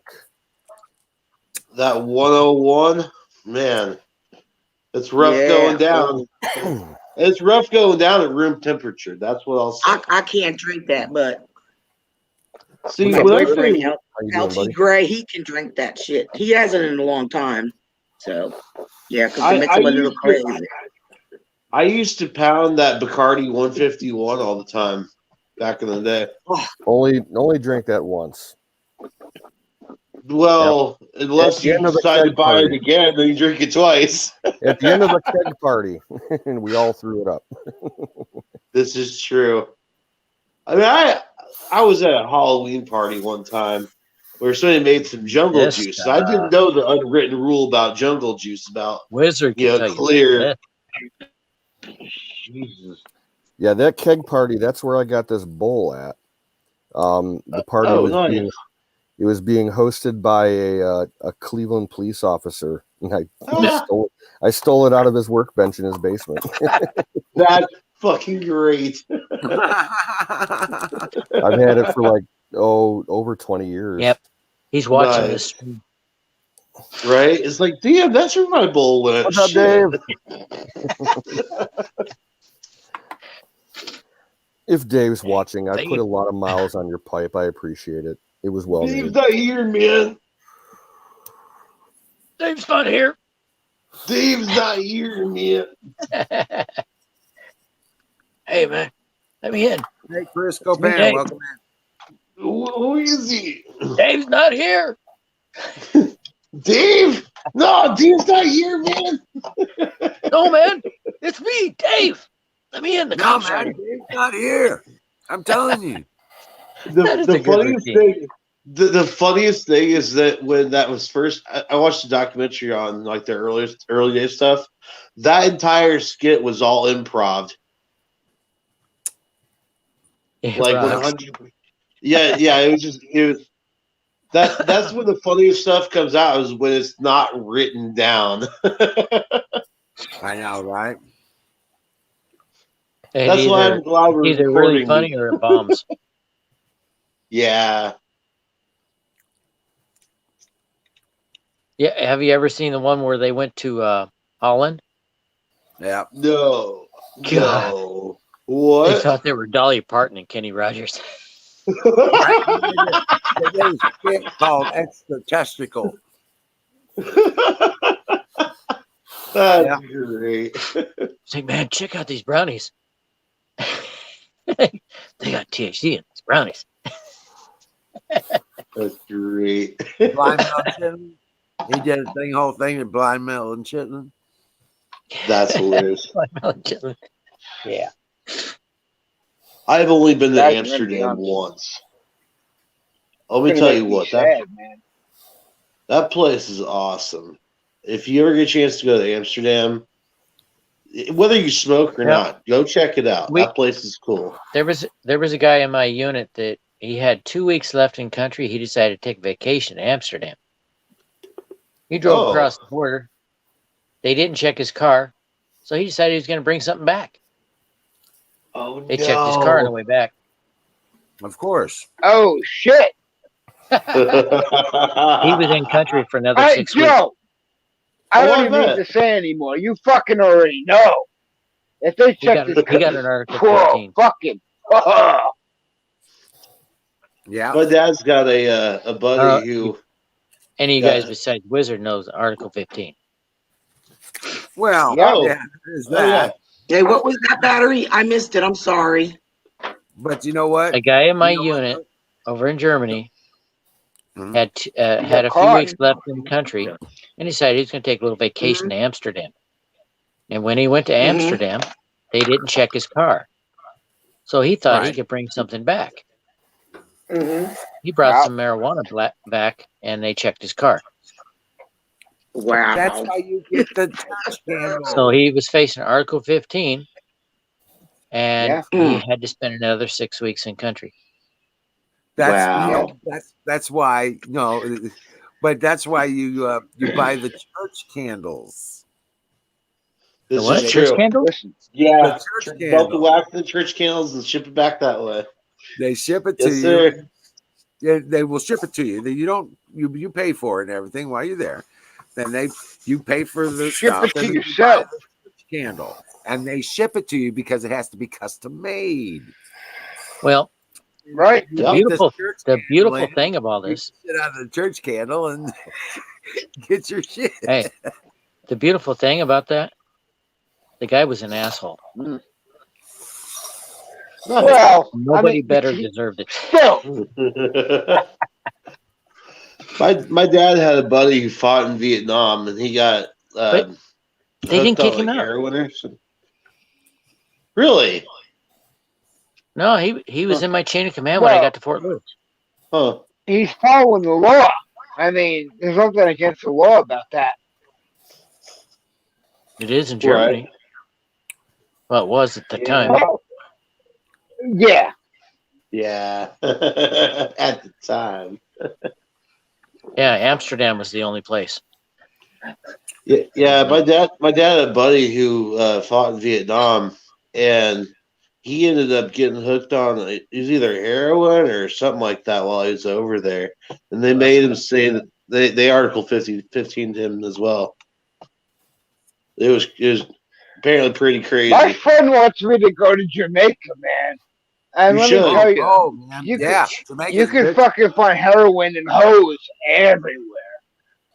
That 101, man, it's rough going down. It's rough going down at room temperature. That's what I'll say. I can't drink that, but See, my when I boyfriend, drink, LT Gray, he can drink that shit. He hasn't in a long time. So, yeah, because it makes him a little crazy. I used to pound that Bacardi 151 all the time back in the day. Only drink that once. Well, unless you decide to buy it again, then you drink it twice. At the end of the keg party, and we all threw it up. This is true. I mean, I was at a Halloween party one time, where somebody made some jungle This juice. So I didn't know the unwritten rule about jungle juice about Wizard can tell you clear. Jesus. Yeah, that keg party, that's where I got this bowl at. The party nice. was being hosted by a Cleveland police officer, and I stole it out of his workbench in his basement. That's fucking great. I've had it for like over 20 years. Yep. He's watching Nice. this. Right? It's like, damn, that's where my bowl went. What's up, Shit. Dave? If Dave's watching, I put a lot of miles on your pipe. I appreciate it. It was well Dave's made. not here, man. Dave's not here. Dave's not here, man. Hey, man. Let me in. Hey, Chris me, Copan, Dave. welcome Who is he? Dave's not here. Dave? No, Dave's not here, man. No, man. It's me, Dave. Let me in. The in. No, cops man, are here. Dave's not here. I'm telling you. That is The a good funniest routine. thing. The funniest thing is that when that was first, I watched a documentary on like the early day stuff. That entire skit was all improv. Like 100. Yeah. It was. That's when the funniest stuff comes out is when it's not written down. I know, right? That's why I'm glad we're either really recording funny this. or it bombs. Yeah. Yeah. Have you ever seen the one where they went to Holland? Yeah. No. God. No. They What? thought they were Dolly Parton and Kenny Rogers. There's a skit called Extra Testicle. That's great. It's like, man, check out these brownies. They got THC in these brownies. That's great. Blind Melon Chitlin. He did a whole thing in Blind Melon Chitlin. That's hilarious. Yeah. I've only been to That's Amsterdam really once. Let me Gonna tell make you me what, sad, man. that place is awesome. If you ever get a chance to go to Amsterdam, whether you smoke or Yeah. not, go check it out. That place is cool. There was a guy in my unit that he had 2 weeks left in country. He decided to take vacation to Amsterdam. He drove across the border. They didn't check his car, so he decided he was going to bring something back. Oh, They checked his car on the way back. Of course. Oh shit! He was in country for another Hey 6 weeks. Joe, I Oh, don't I even need bet. to say anymore. You fucking already know. If they check this, He got an Article Whoa, 15. fucking. Yeah. My dad's got a buddy who. Any of you Yeah. guys besides Wizard knows Article 15. Well, Yeah. yeah, there's Oh, yeah. that. Hey, what was that battery? I missed it. I'm sorry. But you know what? A guy in my You know what, unit over in Germany Mhm. had a few caught. weeks left in the country and decided he was going to take a little vacation to Amsterdam. And when he went to Amsterdam, they didn't check his car. So he thought he Right. could bring something back. Mm-hmm. He brought Wow. some marijuana back and they checked his car. Wow. That's how you get the church candle. So he was facing Article 15 and Yeah. he had to spend another 6 weeks in country. That's that's why but that's why you buy the church candles. This what? is Church true. candle? Listen, Yeah. The church Dump the candle. wax in the church candles and ship it back that way. They ship it to Yes, you. sir. They will ship it to you. You don't you pay for it and everything while you're there. Then you pay for the ship stuff it to and then you buy yourself. the church candle. And they ship it to you because it has to be custom made. Well, Right? You the get beautiful this church the candle beautiful in, thing of all you this, sit out of the church candle and get your shit. hey, the beautiful thing about that, the guy was an asshole. Well, Nobody better deserved it. Still, My dad had a buddy who fought in Vietnam, and he got But they didn't hooked on, kick him like, out. heroin or something. Really? No, he was in my chain of command when I Well- got to Fort Lewis. Huh. he's following the law. I mean, there's nothing against the law about that. It is in Germany. Well, it was at the time. Well, yeah. Yeah. At the time. Yeah, Amsterdam was the only place. Yeah. My dad had a buddy who fought in Vietnam, and he ended up getting hooked on it was either heroin or something like that while he was over there, and they made him say that they Article 15 him as well. It was apparently pretty crazy. My friend wants me to go to Jamaica, man. And You let should. me tell you, Oh man, you yeah, can, Jamaica's you can good. fucking find heroin and hoes everywhere.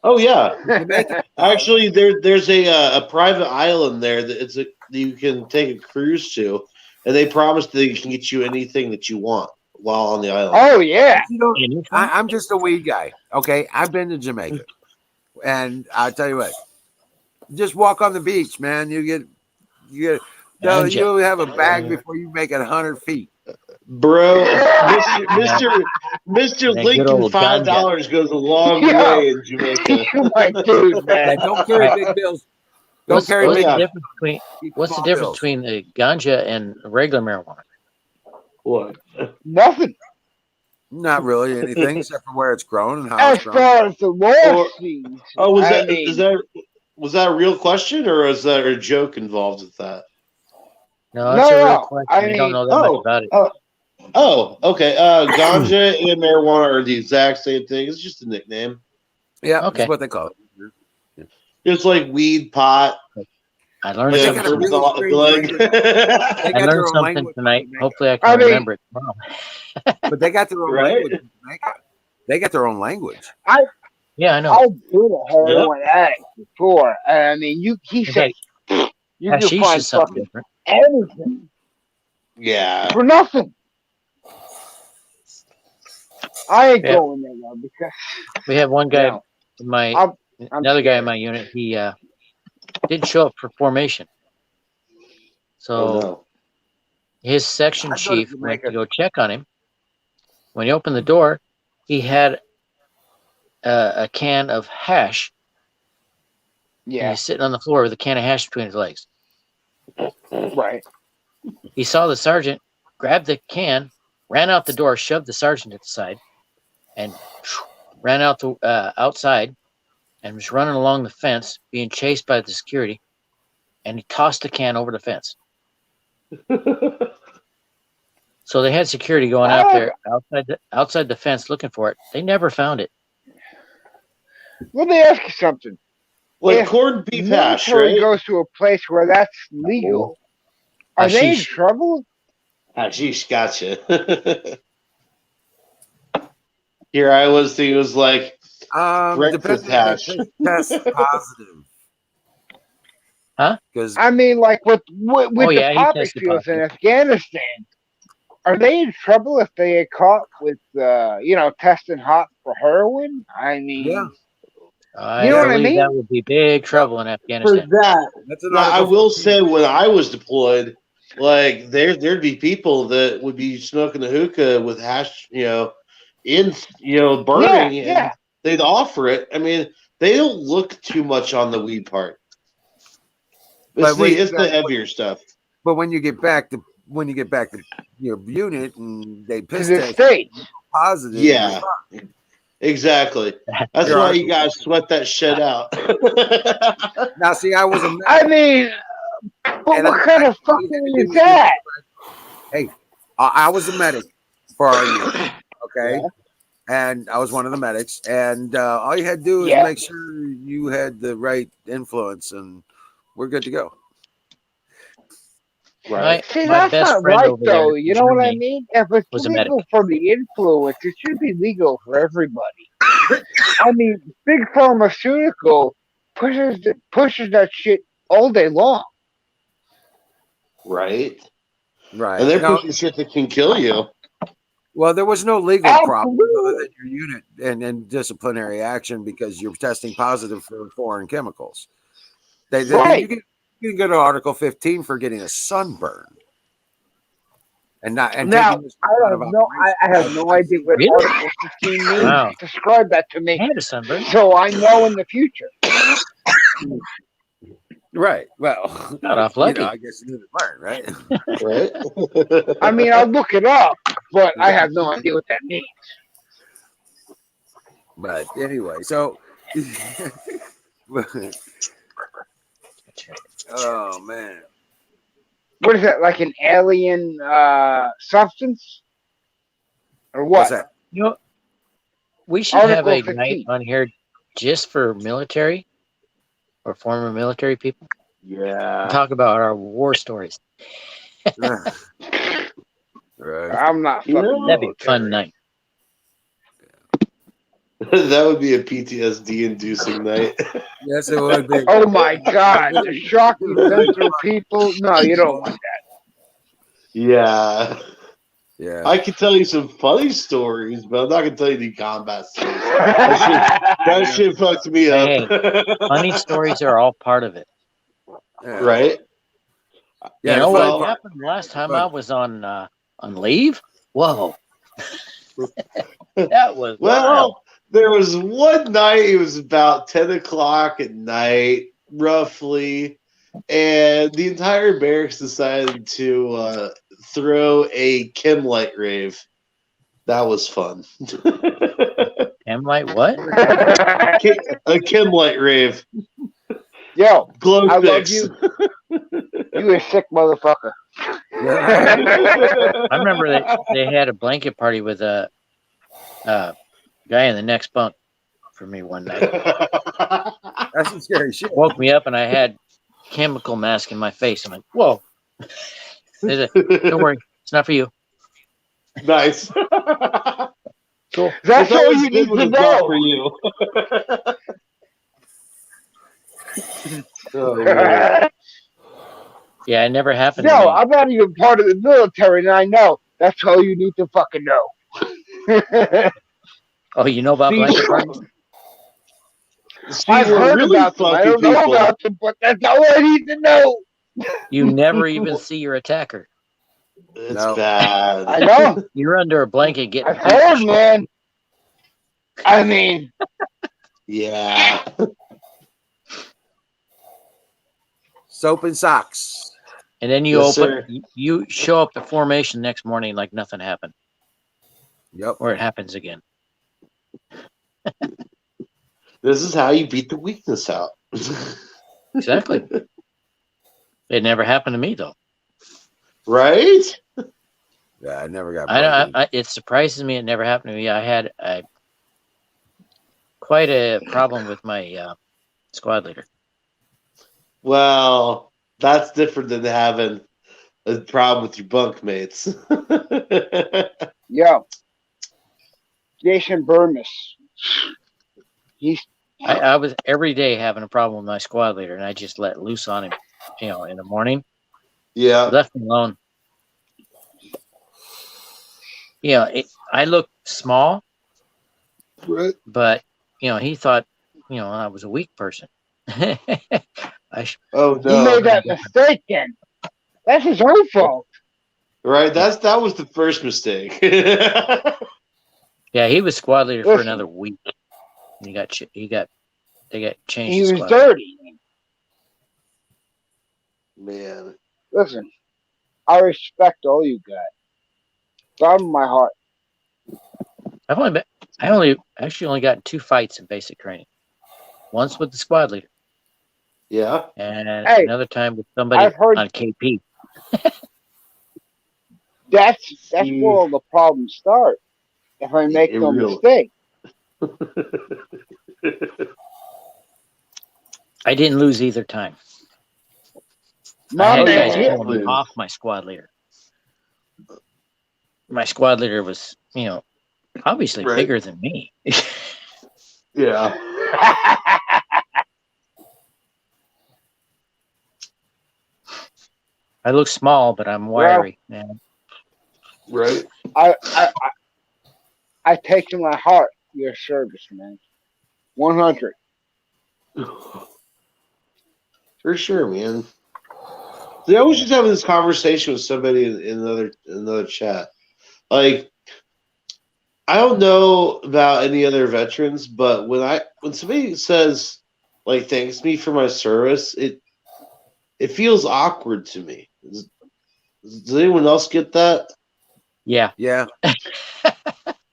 Oh yeah, Jamaica. actually, there's a private island there that you can take a cruise to, and they promise they can get you anything that you want while on the island. Oh yeah. You know, I'm just a weed guy. Okay, I've been to Jamaica, and I'll tell you what. Just walk on the beach, man. You you'll have a bag before you make it 100 feet. Bro, Mr. That good Lincoln old $5 goes a long Yo. way in Jamaica. You're my dude, Yeah, man. don't carry big bills. Don't What's carry the big. difference between Keep what's the small difference bills. between the ganja and regular marijuana? What? Nothing. Not really anything except for where it's grown and how As it's grown. far as the law Or- sees, Oh, I mean, was that a real question, or was there a joke involved with that? No, it's a real no. question. I I don't mean, know that much about it. Oh, okay. Ganja and marijuana are the exact same thing. It's just a nickname. Yeah, Okay. that's what they call it. It's like weed, pot. I learned But they something got a tonight. really strange language. They I got their learned own something language. tonight. in Jamaica. Hopefully, I I can mean- remember it tomorrow. But they got their own Right? language. In Jamaica. They got their own language. Yeah, I know. I've been a heroin addict before. I mean, he said Okay, you can hashish find is something fucking different. anything Yeah. for nothing. I ain't Yeah. going there though because We have one guy, No. in my I'm another guy in my unit. He didn't show up for formation, so Oh no. his section I'd go to chief went to Jamaica. go check on him. When he opened the door, he had a can of hash. yeah, He's sitting on the floor with a can of hash between his legs. right. He saw the sergeant, grabbed the can, ran out the door, shoved the sergeant at the side, and ran out the outside, and was running along the fence, being chased by the security. And he tossed the can over the fence. So they had security going out there outside the fence looking for it. They never found it. Let me ask you something. Like If corned beef hash, military right? goes to a place where that's legal, are they in Hashish. trouble? Hashish, gotcha. Here I was thinking it was like breakfast Depends hash. if they test positive. Huh? Because I mean, like with Oh, yeah, the he poppy tested fields in positive. Afghanistan, are they in trouble if they get caught with, testing hot for heroin? I mean, yeah, I You know what I believe mean? that would be big trouble in For Afghanistan. that, that's an now, I article. will say when I was deployed, like there'd be people that would be smoking the hookah with hash, burning, yeah. and they'd offer it. I mean, they don't look too much on the weed part. But It's the heavier stuff. But when you get back to your unit and they To piss the test States. positive, Yeah, exactly. That's You're why right. you guys sweat that shit out. now see, I was a I mean, but And what I- kind of I- fucking is that? Hey, I was a medic for our unit, okay? And I was one of the medics, and all you had to do is Yeah. make sure you had the right influence, and we're good to go. My, See, my that's best not friend right, over there though. in You know what I Germany mean? If it's was a medic. legal for the influence, it should be legal for everybody. I mean, big pharmaceutical pushes that shit all day long. Right. Right. And they're No, pushing shit that can kill you. well, there was no legal problem other Absolutely. than your unit and disciplinary action because you're testing positive for foreign chemicals. Right. You can go to Article 15 for getting a sunburn. and not and Now, taking this out of operation. I have no idea what Really? Article 15 means. Wow. Describe that to me, I had a sunburn. so I know in the future. Right. Well, Got off you lucky. know, I guess you need to learn, right? Right? I mean, I'll look it up, but I have no idea what that means. But anyway, so oh man. What is that, like an alien substance? Or what? What's that? You know, we should have Article a night 15. on here just for military or former military people. Yeah. Talk about our war stories. Right. I'm not fucking That'd be a military. fun night. That would be a PTSD inducing night. Yes, it would be. Oh my god, the shocking center people. No, you don't want that. Yeah. Yeah. I can tell you some funny stories, but I'm not gonna tell you the combat stories. That shit fucked me up. Hey, funny stories are all part of it. Yeah. Right? Yeah, You know well, what happened last time I was on leave? Whoa. That was wild. Well, there was one night, it was about 10 o'clock at night, roughly, and the entire barracks decided to throw a chem light rave. That was fun. Chem light what? A chem light rave. Yo, Glow I love sticks. you. You a sick motherfucker. I remember that they had a blanket party with a guy in the next bunk for me one night. That's some scary shit. Woke me up and I had chemical mask in my face. I'm like, whoa. They said, don't worry, it's not for you. Nice. Cool. That's all you need to know. For you. Oh, man. Yeah, it never happened No, to me. I'm not even part of the military, and I know. That's all you need to fucking know. Oh, you know about blanket parties? I've we're heard really about them. I fucking don't know people. about them, but that's all I need to know. You never even see your attacker. It's No. bad. I know. You're under a blanket getting I've beat for heard, shit. man. I mean, Yeah. Soap and socks. And then you Yes, you show up at formation next morning like nothing happened. Yep. Or it happens again. This is how you beat the weakness out. Exactly. It never happened to me though. Right? Yeah, I never got. It surprises me it never happened to me. I had quite a problem with my squad leader. Well, that's different than having a problem with your bunkmates. yo, Jason Burmis. I was every day having a problem with my squad leader, and I just let loose on him, in the morning. Yeah. Left him alone. I looked small, Right. but he thought, I was a weak person. Oh He no. made that mistake then. That's his own fault. Right, that was the first mistake. Yeah, he was squad leader for Listen. another week. And they got changed. He to was squad. dirty. Man. Listen, I respect all you guys. Bottom of my heart. I actually only got in 2 fights in basic training. Once with the squad leader, Yeah. and Hey, another time with somebody I've heard- on KP. That's where all the problems start. If I make no Really. mistake. I didn't lose either time. My I had man, guys yeah. pulling me off my squad leader. My squad leader was, obviously Right. bigger than me. Yeah. I look small, but I'm wiry, man. Right. I take to my heart your service, man. 100. For sure, man. See, I was just having this conversation with somebody in another chat. Like, I don't know about any other veterans, but when somebody says like thanks me for my service, it feels awkward to me. Does anyone else get that? Yeah. Yeah.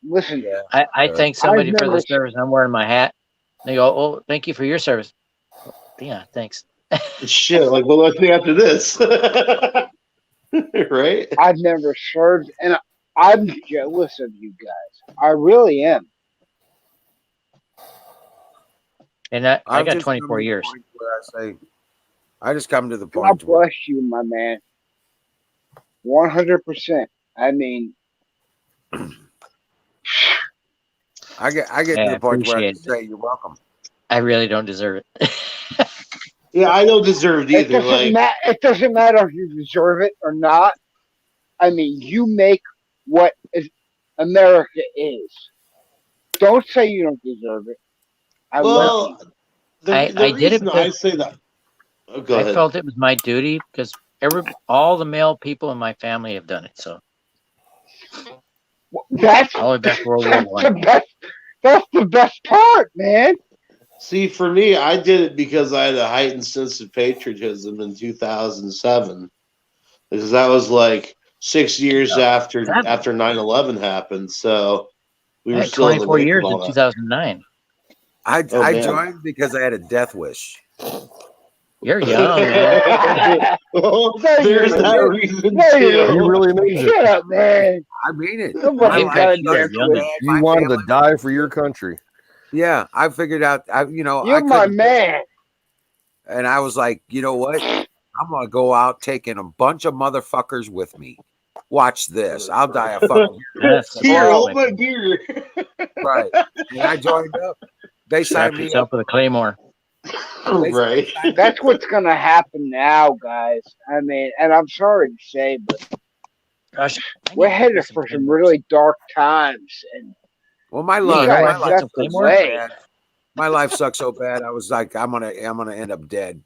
Listen, I thank somebody I've for the never- service. I'm wearing my hat. They go, "Oh, thank you for your service." Yeah, thanks. Shit, like what do I think after this? Right? I've never served, and I'm jealous of you guys. I really am. And I I've got just come 24 to the years. point where I say, I just come to the God point where bless you, my man. 100%. I mean, I get Yeah, to the point where I appreciate just say you're welcome. I really don't deserve it. Yeah, I don't deserve it it either. doesn't Like, it doesn't matter if you deserve it or not. I mean, you make what America is. Don't say you don't deserve it. I love you. well, the I did it reason I because say that. Oh, go I ahead. felt it was my duty because all the male people in my family have done it. So That's all the way back to World War that's One. the best. That's the best part, man. See, for me, I did it because I had a heightened sense of patriotism in 2007, because that was like 6 years after 9/11 happened. So we I were had still in the 24 wake years of in all that. 2009. I man. joined because I had a death wish. You're young, man. Well, No, there's you that don't. reason No, you too. don't. You really means Shut it. up, man. I mean it. Nobody My got a life you're death sucks so wish. bad. You My wanted to family- die for your country. Yeah, I figured out. I You're my couldn't, man. and I was like, you know what? I'm gonna go out taking a bunch of motherfuckers with me. Watch this. I'll die a fucking That's Here, smart, hold my my beer. right. And I joined up. They Strap signed me yourself up. with a claymore. Right. That's what's gonna happen now, guys. I mean, and I'm sorry to say, but Gosh, I we're need to get me headed some for some claymores. really dark times, and Well, my you life, know where I guys can get got some the claymore? way. my life sucks so bad. I was like, I'm gonna end up dead,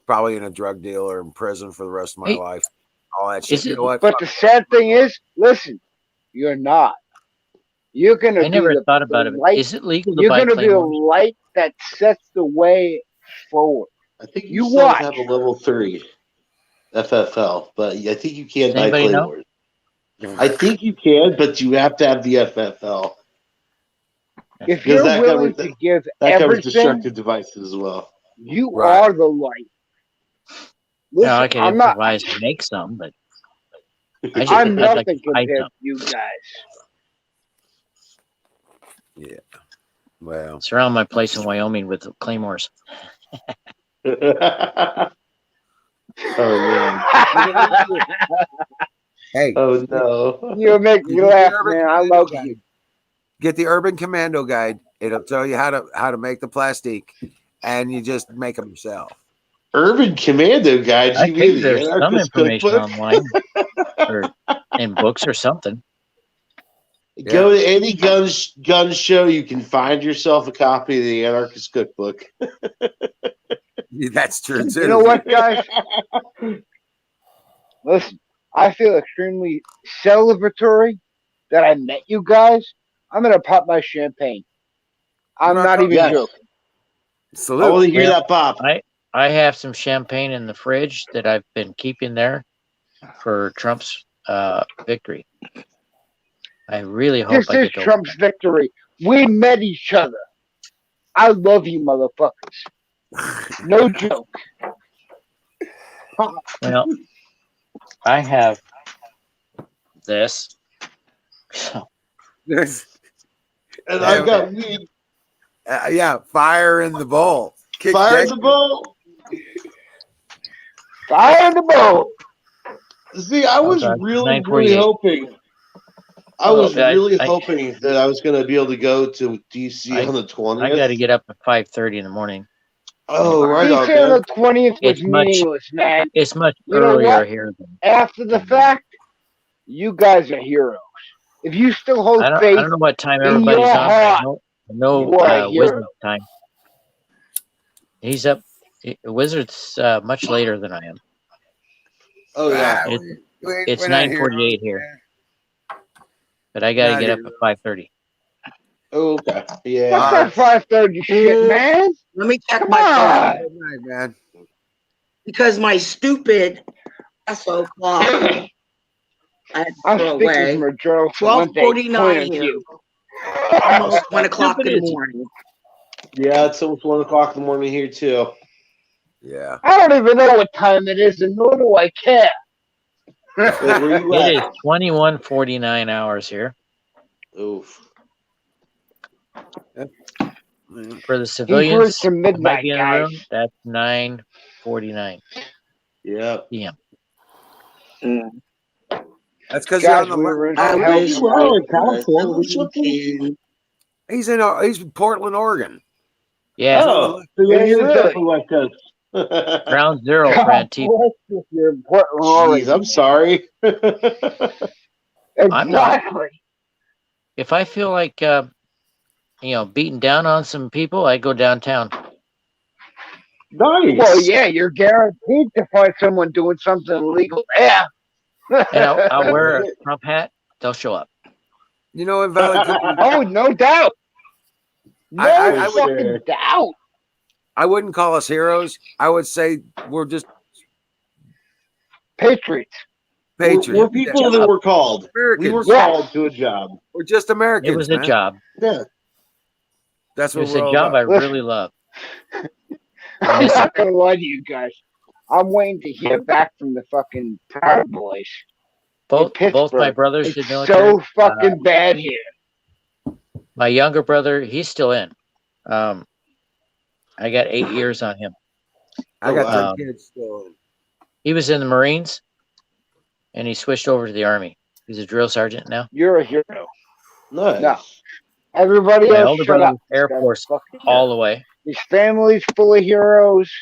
probably in a drug deal or in prison for the rest of my Hey, life. All that shit. is You it? know what? But the sad thing is, listen, you're not. You're gonna I be never the thought about it. light. Is it legal to You're buy gonna be the claymores? light that sets the way forward. I think You you still have to watch. have a level 3 FFL, but I think you can Does buy anybody know? claymores. I think you can, but you have to have the FFL, If because you're that willing covers to give that covers everything, destructive devices as well. you Right. are the light. Yeah, I Listen, could I'm not. improvise and make some, but I'm I'd like to nothing buy compared some. to you guys. Yeah. Well, Surround my place in Wyoming with claymores. Oh man. hey, Oh no. You make me get the laugh, Urban man. I Commando love Guide. you. Get the Urban Commando Guide. It'll tell you how to make the plastic, and you just make them yourself. Urban Commando Guide. I You mean figure the there's some Anarchist information Cookbook? online or in books or something. Go to any gun show. You can find yourself a copy of the Anarchist Cookbook. That's true too. You know what, guys? Listen, I feel extremely celebratory that I met you guys. I'm gonna pop my champagne. I'm Rock not on. even Yes. joking. I Salute. want to hear Well, that pop. I have some champagne in the fridge that I've been keeping there for Trump's victory. I really hope This I is get to. Trump's victory. We met each other. I love you, motherfuckers. No joke. Well, I have this. Yes. And I've got weed. Yeah, fire in the bowl. Kick Fire deck. the bowl. Fire in the bowl. See, I was God, really 948. hoping. I Oh, was really I- hoping that I was going to be able to go to DC on the 20th. I got to get up at 5:30 in the morning. Oh, right on, DC on man. the 20th was It's much- meaningless, man. It's much You know earlier what? here than After the fact, you guys are heroes. If you still hold I faith, don't know what time in everybody's your on. But I heart, know you are a hero. Wizard's time. He's up. Wizard's much later than I am. Oh yeah. It's 9:48 here, but I got to Not get up heroes. at 5:30. Oh, okay. Yeah. What's that 5:30 shit, man? Let me check Come my phone on. Good night, man. because my stupid SO clock I had to I'm throw speaking away. from a journalistic point 12:49 of here. view. Almost How 1 o'clock stupid in the is he? morning. Yeah, it's almost 1 o'clock in the morning here too. Yeah. I don't even know what time it is, and nor do I care. Where you It at? is 21:49 hours here. Oof. For the He civilians, to that might midnight, be in the guys. room, that's 9:49 Yeah. p.m. That's because you're on Guys, the we left. were in I hell wish for I about in was California or a something? weekend. He's in Portland, Oregon. Yeah, He's on the Oh, left. so yeah, Is he you're really? definitely like us. ground zero for God Antifa. bless you if you're in Portland, Jeez, Oregon. I'm sorry. I'm not. Exactly. If I feel like beating down on some people, I go downtown. Nice. Well, yeah, you're guaranteed to find someone doing something illegal there. And I'll wear a Trump hat. They'll show up. You know what, Valley Cooper? Oh, no doubt. No I would- fucking doubt. I wouldn't call us heroes. I would say we're just Patriots. patriots. We're people that were called. Americans. We were Yes. called to a job. We're just Americans. It was a man. job. Yeah. That's It what was we're a all job I about. really love. I'm not gonna lie to you guys. I'm waiting to hear back from the fucking Proud Boys. Both in my Pittsburgh. brothers It's did military. so fucking bad here. My younger brother, he's still in. I got 8 years on him. I got wow. 10 kids still. He was in the Marines, and he switched over to the Army. He's a drill sergeant now. You're a hero. Nice. No. Everybody My else older shut brother up. was Air This guy's a Force fucking all hero. the way. His family's full of heroes.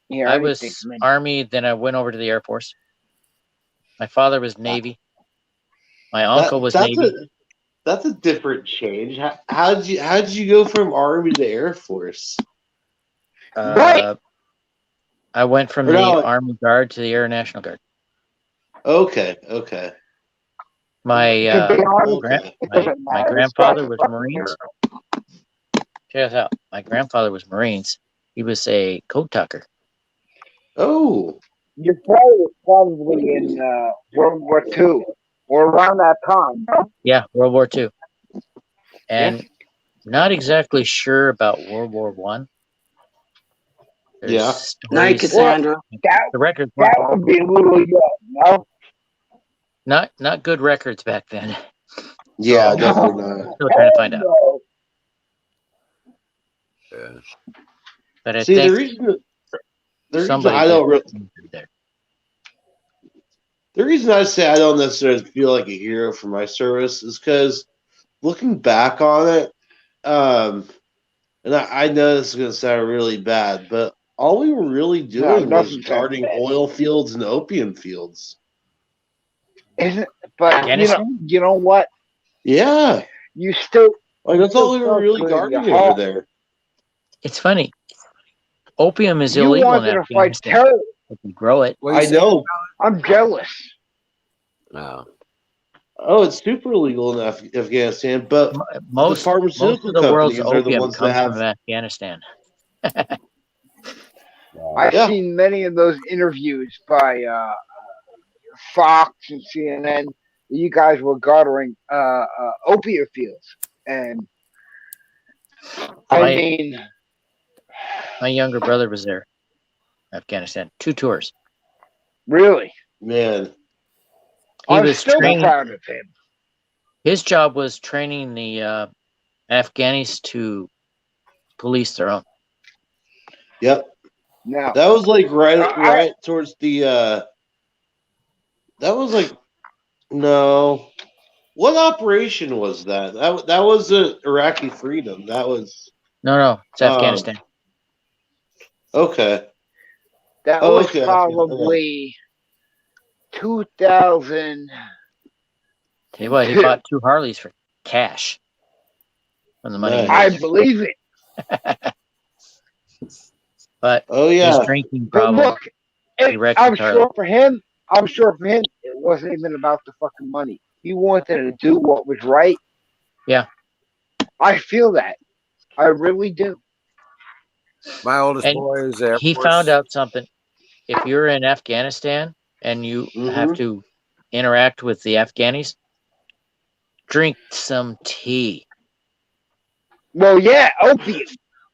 Yeah, I was Army, then I went over to the Air Force. My father was Navy. My uncle was Navy. That's a different change. How did you go from Army to Air Force? Right. I went from Or the no, Army Guard to the Air National Guard. Okay. My To be honest, my grandfather was Marines. Check us out. My grandfather was Marines. He was a coat tucker. Oh. Your father was probably in World War II or around that time. Yeah, World War II. And not exactly sure about World War One. Yeah. Night, Cassandra. The records That would be a little young, no? not good records back then. Yeah, So, definitely not. still trying to find out. Yeah. But I See, think the reason somebody I don't really, there. the reason I say I don't necessarily feel like a hero for my service is because looking back on it, and I know this is going to sound really bad, but all we were really doing was nothing sounds guarding bad. oil fields and opium fields. Isn't but Afghanistan? you know what? Yeah, You still like that's all we still were really feel good in guarding your over heart. there. It's funny. Opium is You illegal in wanted to fight Afghanistan. terror. If you grow it. What are you I saying, know. I'm jealous. No. Oh, it's super illegal in Afghanistan, but Most the pharmaceutical of the world's companies are the opium ones that comes have. from Afghanistan. I've Yeah. seen many of those interviews by Fox and CNN. You guys were guarding opium fields, and I mean, My younger brother was there, Afghanistan. 2 tours. really, Man, He I'm was still training. proud of him. His job was training the Afghanis to police their own. yep. Now, That was like right towards the. That was like no. What operation was that? That was the Iraqi Freedom. That was No, it's Afghanistan. okay. that Oh, was okay. probably 2000. Tell you what, he bought 2 Harleys for cash from the money. Nice. I believe it. But Oh yeah. his drinking But problem. look, he wrecked I'm his Harley. sure for him, I'm sure for him, it wasn't even about the fucking money. He wanted to do what was right. Yeah. I feel that. I really do. My oldest And boy is Air he Force. found out something. If you're in Afghanistan and you have to interact with the Afghanis, drink some tea. Well, yeah, opium.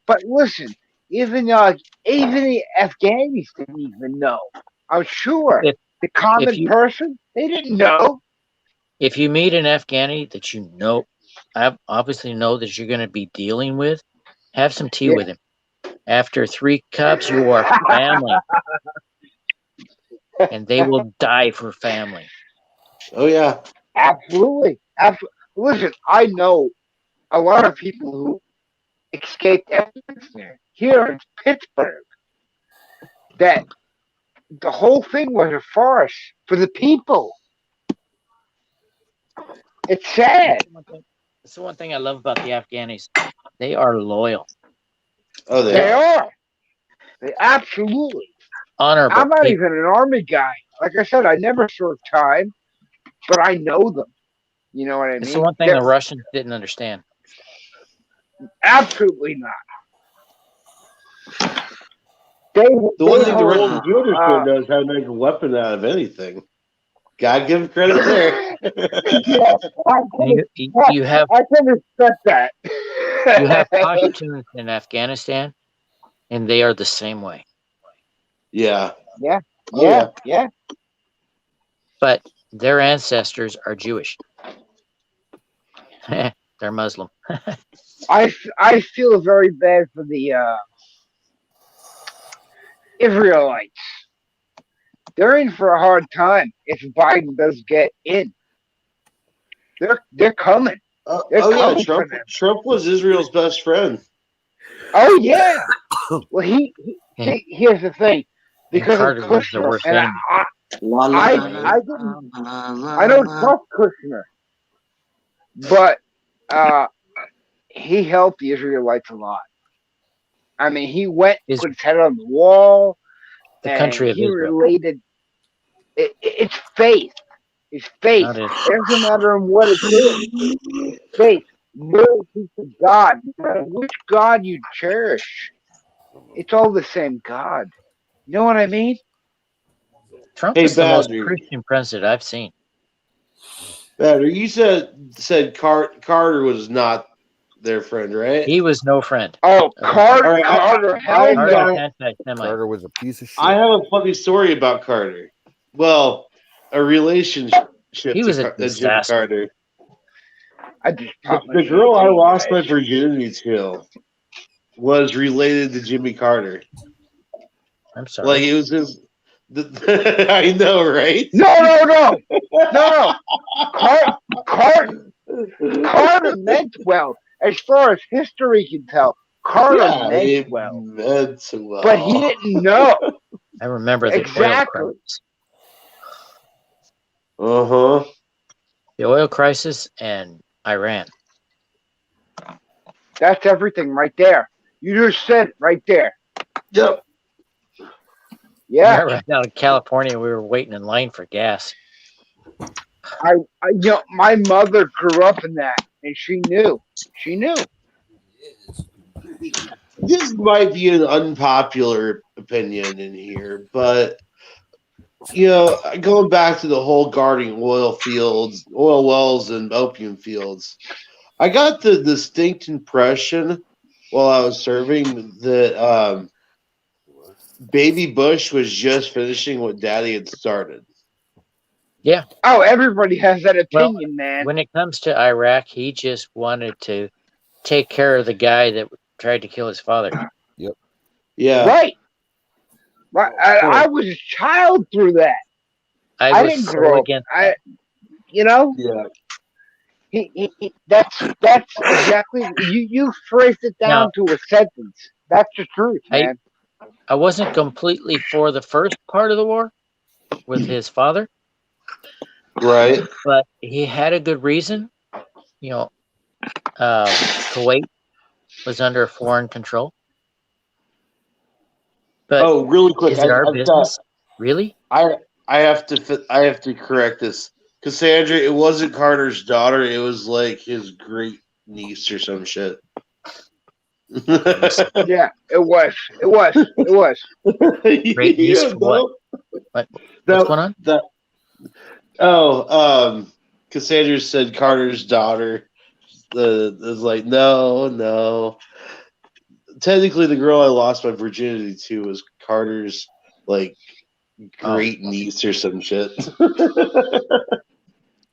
But listen, even the Afghanis didn't even know. I'm sure the common person, they didn't know. If you meet an Afghani that you know, obviously know that you're going to be dealing with, have some tea with him. After 3 cups, you are family. And they will die for family. Oh, yeah. Absolutely. Listen, I know a lot of people who escaped Afghanistan here in Pittsburgh that the whole thing was a farce for the people. It's sad. That's the one thing I love about the Afghanis. They are loyal. Oh, They are. They absolutely. Honorable. I'm not even an army guy. Like I said, I never served time, but I know them. You know what I mean? It's the one thing the Russians didn't understand. Absolutely not. The one thing the Russians do understand though is how to make a weapon out of anything. Gotta give them credit there. You have I can respect that. you have Pashtuns in Afghanistan, and they are the same way. Yeah. Yeah. Oh, yeah. Yeah. But their ancestors are Jewish. They're Muslim. I feel very bad for the Israelites. They're in for a hard time if Biden does get in. They're coming. They're coming for them. Trump was Israel's best friend. Oh yeah. Well, here's the thing, because of Carter was the Kushner, worst and enemy. I don't trust Kushner, but he helped the Israelites a lot. I mean, he went, put his head on the wall, the and country of he Israel. related. It's faith. It's faith. Not It doesn't matter what it is. It's faith. Loyalty to God. No matter which God you cherish, it's all the same God. You know what I mean? Trump Hey, is the most Badger. Christian president I've seen. Badger, you said Carter was not their friend, right? He was no friend. Oh, Carter! All right, Carter! Hell no! Carter was a piece of shit. I have a funny story about Carter. Well, a relationship He was a to Jimmy disaster. Carter. I just The girl I lost my virginity to was related to Jimmy Carter. I'm sorry. Like it was his. I know, right? No. Carter meant well. As far as history can tell, Carter meant well. But he didn't know. I remember the Exactly. oil crisis. Uh-huh. The oil crisis and Iran. That's everything right there. You just said it right there. Yep. Yeah. Right out of California, we were waiting in line for gas. My mother grew up in that, and she knew. She knew. This might be an unpopular opinion in here, but going back to the whole guarding oil fields, oil wells, and opium fields, I got the distinct impression while I was serving that Baby Bush was just finishing what Daddy had started. Yeah. Oh, everybody has that opinion, man. When it comes to Iraq, he just wanted to take care of the guy that tried to kill his father. Yep. Yeah. Right. I was a child through that. I was didn't so grow up. against that. Yeah. That's exactly you phrased it down to a sentence. That's the truth, man. I wasn't completely for the first part of the war with his father. Right. But he had a good reason. Kuwait was under foreign control. But really quick, is it our business? Really? I have to correct this. Cassandra, it wasn't Carter's daughter. It was like his great niece or some shit. Yeah, it was. Great niece for what? What's going on? Cassandra said Carter's daughter. Is like no. Technically, the girl I lost my virginity to was Carter's like great niece or some shit.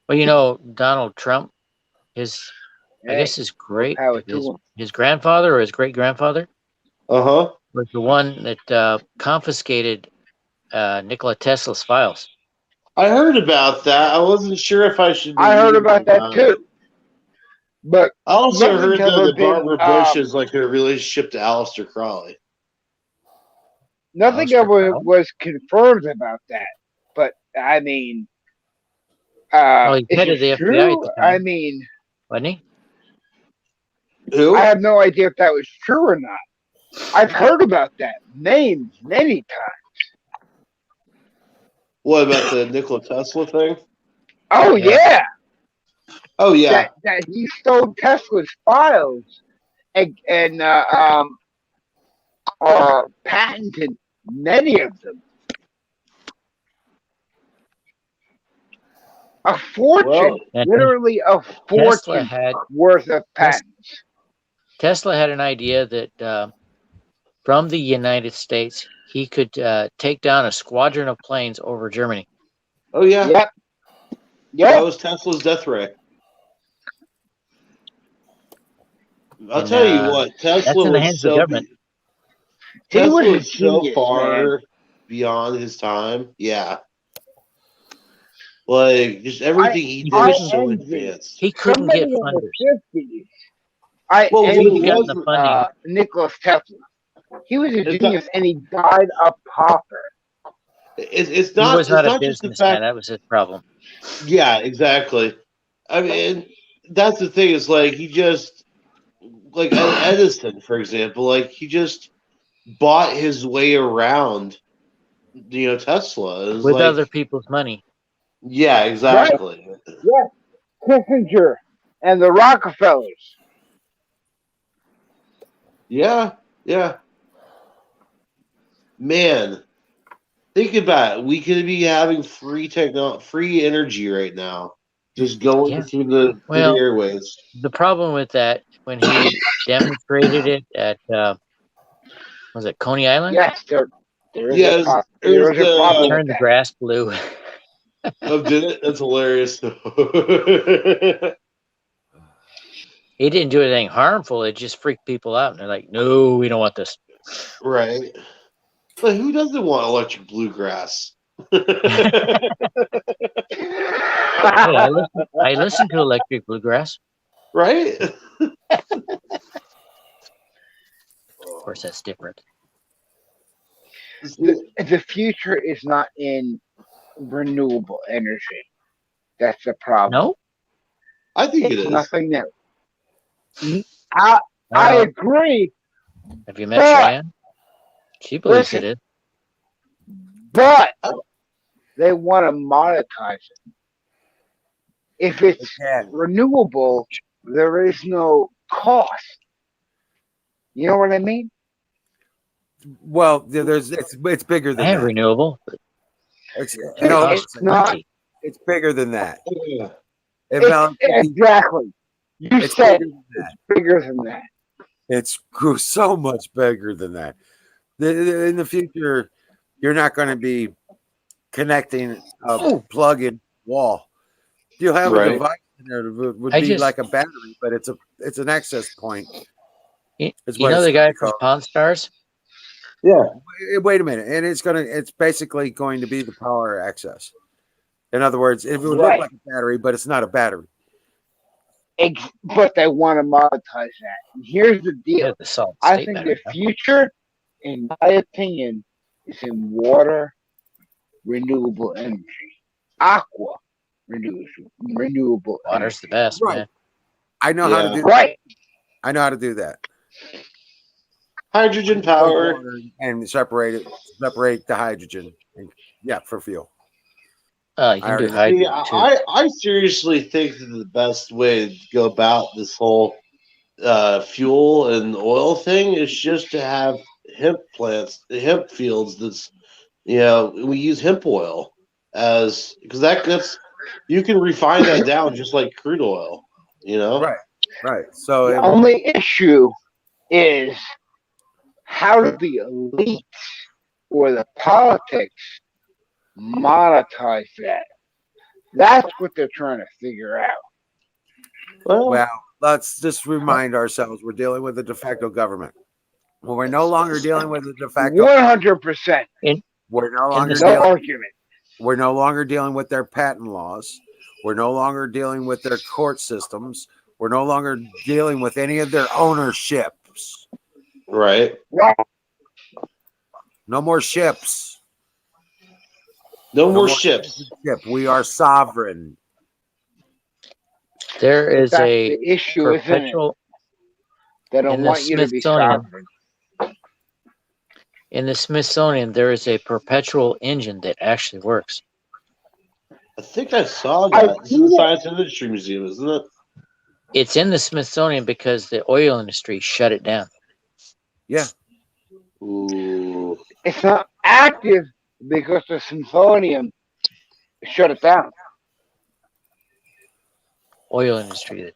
Well, you know, Donald Trump, I guess his his grandfather or his great grandfather was the one that confiscated Nikola Tesla's files. I heard about that. I wasn't sure if I should. I heard about that too. But I also nothing's heard ever that been, Barbara Bush is like a relationship to Aleister Crowley. Nothing ever was confirmed about that. But I mean, He's is head of the it FBI true? at the time. I mean, wasn't he? Who? I have no idea if that was true or not. I've heard about that names many times. What about the Nikola Tesla thing? Oh yeah. Oh yeah. That he stole Tesla's files and patented many of them. A fortune, literally a fortune worth of patents. Tesla had an idea that from the United States, he could take down a squadron of planes over Germany. Oh yeah. Yep. That was Tesla's death ray. I'll tell you what, Tesla was so Tesla was so far beyond his time. Yeah. Like just everything he did was so advanced. He couldn't get funders. Nikola Tesla. He was a genius, and he died a pauper. It's not. He was not it's a not just the businessman. fact. That was his problem. Yeah, exactly. I mean, that's the thing. Is like he just like Edison, for example. Like he just bought his way around. Tesla With other people's money. Yeah, exactly. Right. Yeah, Kissinger and the Rockefellers. Yeah. Man, think about it. We could be having free energy right now, just going through the airways. The problem with that, when he demonstrated it at, was it Coney Island? Yes, there is turned the grass blue. Oh, did it? That's hilarious. He didn't do anything harmful. It just freaked people out. And they're like, no, we don't want this. Right. But who doesn't want electric bluegrass? Hey, I listen to electric bluegrass. Right? Of course, that's different. The future is not in renewable energy. That's the problem. No? I think it is. Nothing there. I agree. Have you met Cheyenne? She believes it is. But they want to monetize it. If it's renewable, there is no cost. You know what I mean? Well, it's bigger than that. Renewable. It's bigger than that. Exactly. You said it's bigger than that. It's so much bigger than that. In the future, you're not going to be connecting a plug-in wall. You'll have a device in there that would be like a battery, but it's an access point. You know the guy from Pawn Stars? Yeah. Wait a minute, and it's basically going to be the power access. In other words, it would look like a battery, but it's not a battery. But they want to monetize that. And here's the deal. I think the future, in my opinion, is in water, renewable energy, aqua, renewable. Water's the best, man. I know how to do that. Right. I know how to do that. Hydrogen power and separate the hydrogen. For fuel. You can do hydrogen too. I seriously think that the best way to go about this whole fuel and oil thing is just to have hemp fields. That's we use hemp oil as because that's you can refine that down just like crude oil. Right. So The only issue is how do the elites or the politics monetize that? That's what they're trying to figure out. Well, let's just remind ourselves we're dealing with a de facto government. Well, we're no longer dealing with a de facto. 100%. We're no longer no argument. We're no longer dealing with their patent laws. We're no longer dealing with their court systems. We're no longer dealing with any of their ownerships. Right. No more ships. No more ships. We are sovereign. There is That's a the issue, perpetual. They don't in the want you to be Smithsonian. sovereign. In the Smithsonian, there is a perpetual engine that actually works. I think I saw that. It's in the Science and Industry Museum, isn't it? It's in the Smithsonian because the oil industry shut it down. Yeah. Ooh. It's not active because the Smithsonian shut it down. Oil industry.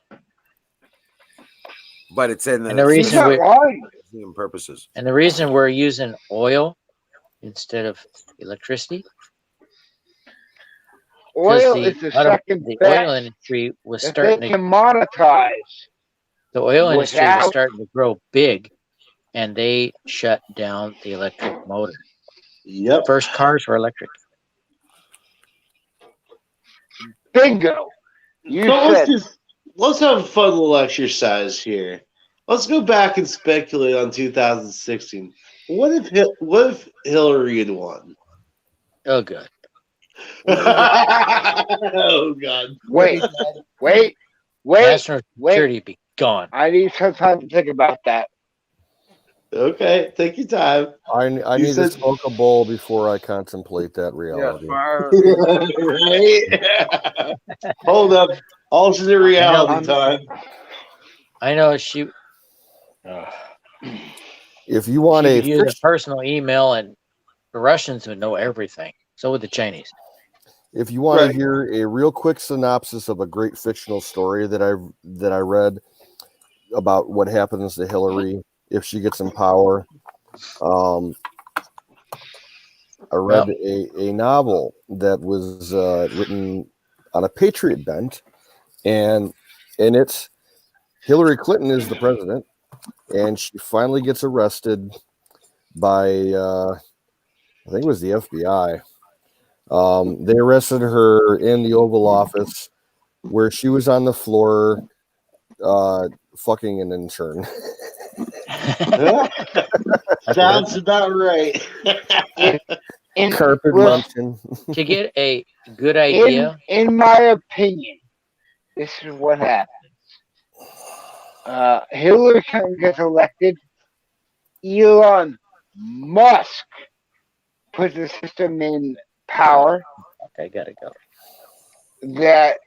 But it's in the, And the reason museum purposes. And the reason we're using oil instead of electricity. Oil is the second the best. oil industry was If starting they to can monetize. the oil industry was without- starting to grow big, and they shut down the electric motor. Yep. First cars were electric. Bingo. Let's have a fun little exercise here. Let's go back and speculate on 2016. What if Hillary had won? Oh, good. Oh God! Wait. National security be gone. I need some time to think about that. Okay, take your time. I need to smoke a bowl before I contemplate that reality. Right? Hold up. Alternate reality time. I know she. If you want she a could use a personal email, and the Russians would know everything. So would the Chinese. If you want to hear a real quick synopsis of a great fictional story that I read about what happens to Hillary if she gets in power, I read a novel that was written on a patriot bent, and it's Hillary Clinton is the president, and she finally gets arrested by I think it was the FBI. They arrested her in the Oval Office where she was on the floor fucking an intern. Sounds about right. Carpet munching. To get a good idea. In my opinion, this is what happens. Hillary Clinton gets elected. Elon Musk puts the system in power. Okay, gotta go. That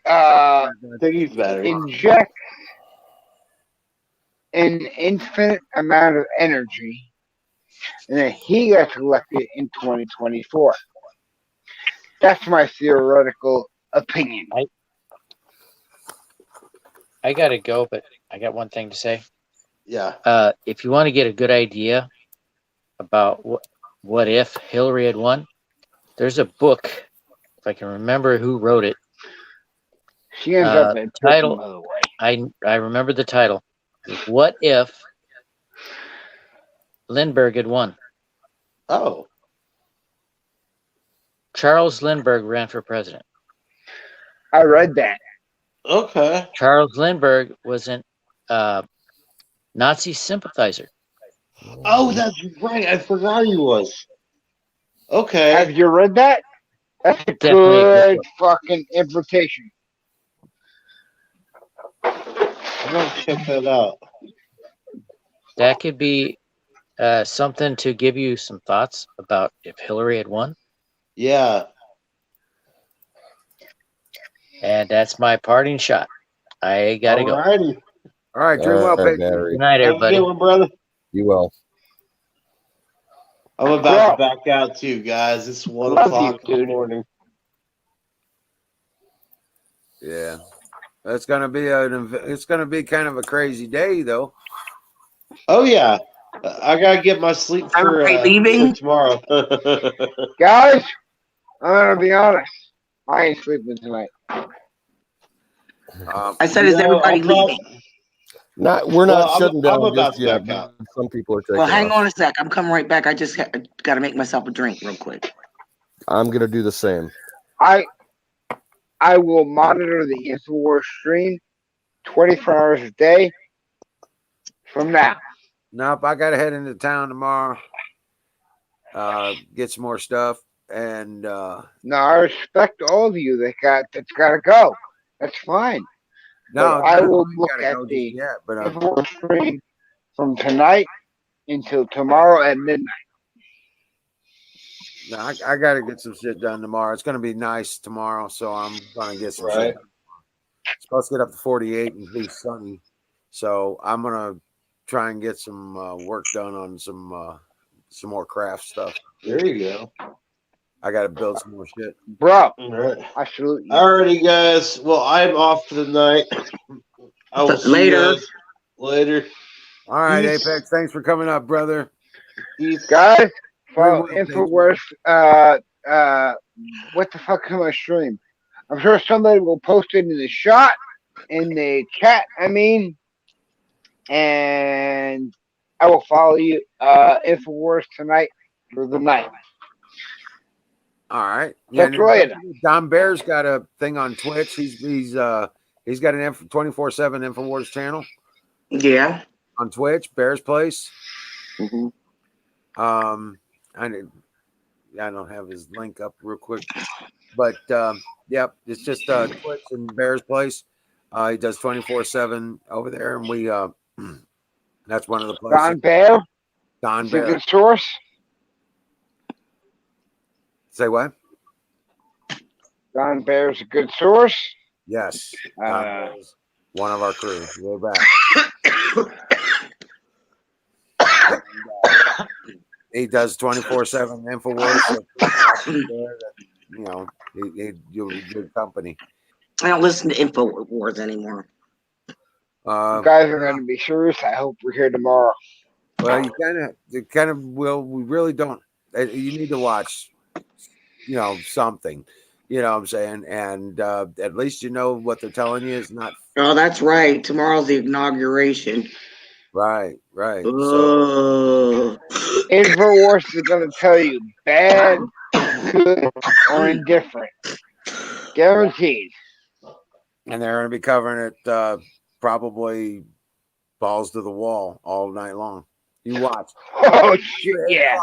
think he's better. Injects an infinite amount of energy, and then he gets elected in 2024. That's my theoretical opinion. I gotta go, but I got one thing to say. Yeah. If you want to get a good idea about what if Hillary had won, there's a book, if I can remember who wrote it. She ends up in title. prison, by the way. I remember the title. What if Lindbergh had won? Oh. Charles Lindbergh ran for president. I read that. Okay. Charles Lindbergh was an Nazi sympathizer. Oh, that's right. I forgot he was. Okay. Have you read that? That's a good fucking invitation. I'm gonna check that out. That could be something to give you some thoughts about if Hillary had won. Yeah. And that's my parting shot. I gotta go. Alrighty. All right, dream well, Peyton. Battery. Good night, Have a everybody. good one, brother. You will. I'm about to back out too, guys. It's 1 Love o'clock you, in the dude. morning. Yeah, it's gonna be kind of a crazy day, though. Oh yeah, I gotta get my sleep for leaving? tomorrow. Guys, I'm gonna be honest. I ain't sleeping tonight. I said, is everybody leaving? We're Well, not shutting I'm down about just to yet. back out. Some people are taking Well, hang off. on a sec. I'm coming right back. I just got to make myself a drink real quick. I'm gonna do the same. I will monitor the InfoWars stream 24 hours a day from now. Nope, I gotta head into town tomorrow. Get some more stuff, and Now I respect all of you that's gotta go. That's fine. no, But I no, will you look gotta at go just the yet. But InfoWars stream from tonight until tomorrow at midnight. no, I gotta get some shit done tomorrow. It's gonna be nice tomorrow, so I'm gonna get some shit done. It's supposed to get up to 48 and be sunny, so I'm gonna try and get some work done on some more craft stuff. There you go. I gotta build some more shit, Bro. All right. I salute you. Alrighty, guys. Well, I'm off for the night. I will see you Later. guys later. All right, Peace. Apex. Thanks for coming up, brother. Peace. Guys, follow Very well, InfoWars. What the fuck am I stream? I'm sure somebody will post it in the shot, in the chat, and I will follow you, InfoWars tonight for the night. All right. Catch you later. Don Bear's got a thing on Twitch. He's got an 24/7 InfoWars channel. Yeah. On Twitch, Bear's Place. Mm-hmm. I don't have his link up real quick, but yep, it's just Twitch and Bear's Place. He does 24/7 over there, and we that's one of the places. Don Bear. Don Is a Bear. good source. Say what? Don Bear's a good source. Yes. Don Bear is one of our crew. We're back. He does 24/7 InfoWars. You'll be good company. I don't listen to InfoWars anymore. You guys are going to be serious. I hope we're here tomorrow. Well, you kind of will. We really don't. You need to watch, something. You know what I'm saying? And at least you know what they're telling you is not. Oh, that's right. Tomorrow's the inauguration. Right. So, InfoWars is going to tell you bad, good, or indifferent. Guaranteed. And they're going to be covering it probably balls to the wall all night long. You watch. Oh, shit, yeah.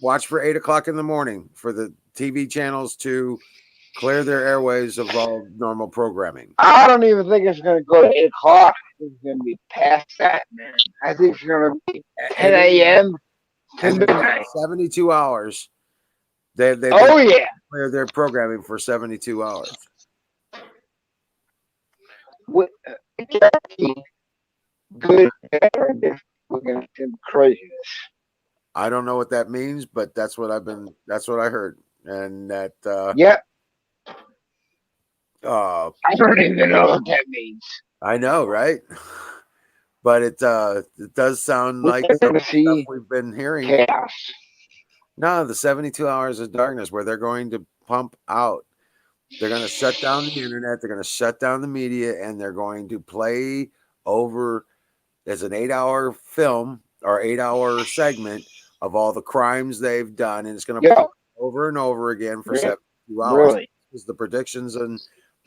Watch for 8 o'clock in the morning for the TV channels to clear their airways of all normal programming. I don't even think it's going to go to 8 o'clock. It's going to be past that, man. I think it's going to be 10 a.m. to midnight. 72 hours. They clear their programming for 72 hours. With good, better, and we're going to see craziness. I don't know what that means, but that's what I heard. And that yep. I don't even know what that means. I know, right? But it does sound like some stuff we've been hearing. Chaos. No, the 72 hours of darkness where they're going to pump out. They're going to shut down the internet. They're going to shut down the media, and they're going to play over as an 8-hour film or 8-hour segment of all the crimes they've done, and it's going to play over and over again for 72 hours. Really? This is the predictions and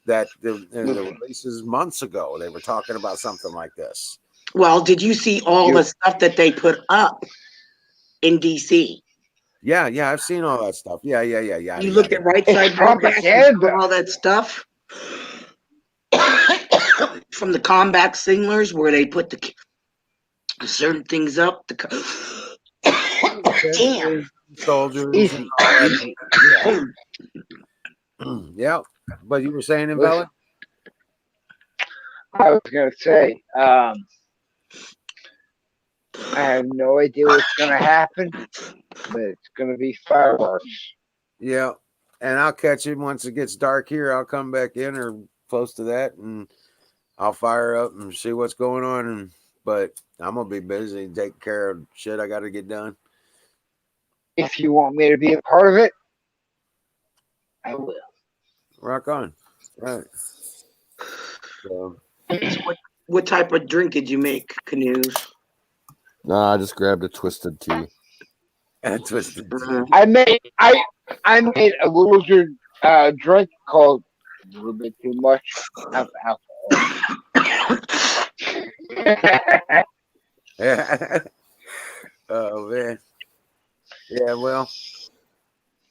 that the releases months ago. They were talking about something like this. well, did you see all the stuff that they put up in DC? Yeah, I've seen all that stuff. Yeah. You looked at Right Side Broadcast and all that stuff from the combat singlers where they put the certain things up. Damn. Soldiers. And all that. Yeah, but you were saying Listen, invalid. I was gonna say, I have no idea what's gonna happen, but it's gonna be fireworks. Yeah, and I'll catch him once it gets dark here. I'll come back in or close to that, and I'll fire up and see what's going on. And but I'm gonna be busy and taking care of shit I got to get done. If you want me to be a part of it, I will. Rock on. Right. So, What type of drink did you make, Canoes? Nah, I just grabbed a twisted tea. and twisted. I made a little drink called a little bit too much alcohol. Oh man. Yeah. Well,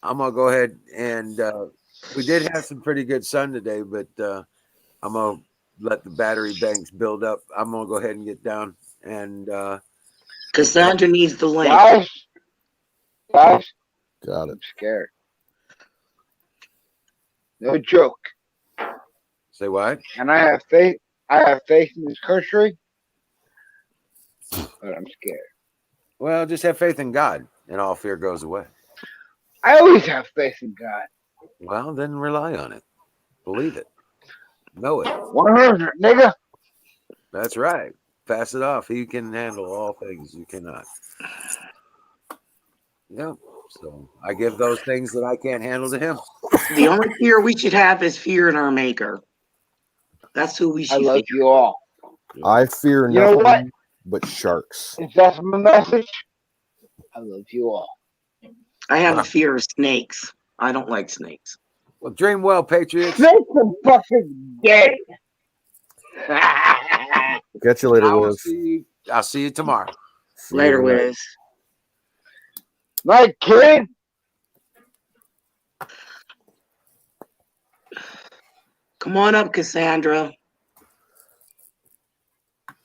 I'm gonna go ahead and we did have some pretty good sun today, but I'm gonna let the battery banks build up. I'm gonna go ahead and get down and Cassandra needs the link. Guys, Got it. I'm scared. No joke. say what? And I have faith. I have faith in this country, but I'm scared. Well, just have faith in God, and all fear goes away. I always have faith in God. Well, then rely on it. Believe it. Know it. 100, nigga. That's right. Pass it off. He can handle all things you cannot. Yeah. So I give those things that I can't handle to him. The only fear we should have is fear in our Maker. That's who we I should love fear. you all. I fear You know what? nothing but sharks. If that's my message, I love you all. I have a fear of snakes. I don't like snakes. Well, dream well, Patriots. Snakes are fucking gay. Catch you later, Wiz. I'll see you tomorrow. See you Later, tonight. Wiz. My kid. Come on up, Cassandra.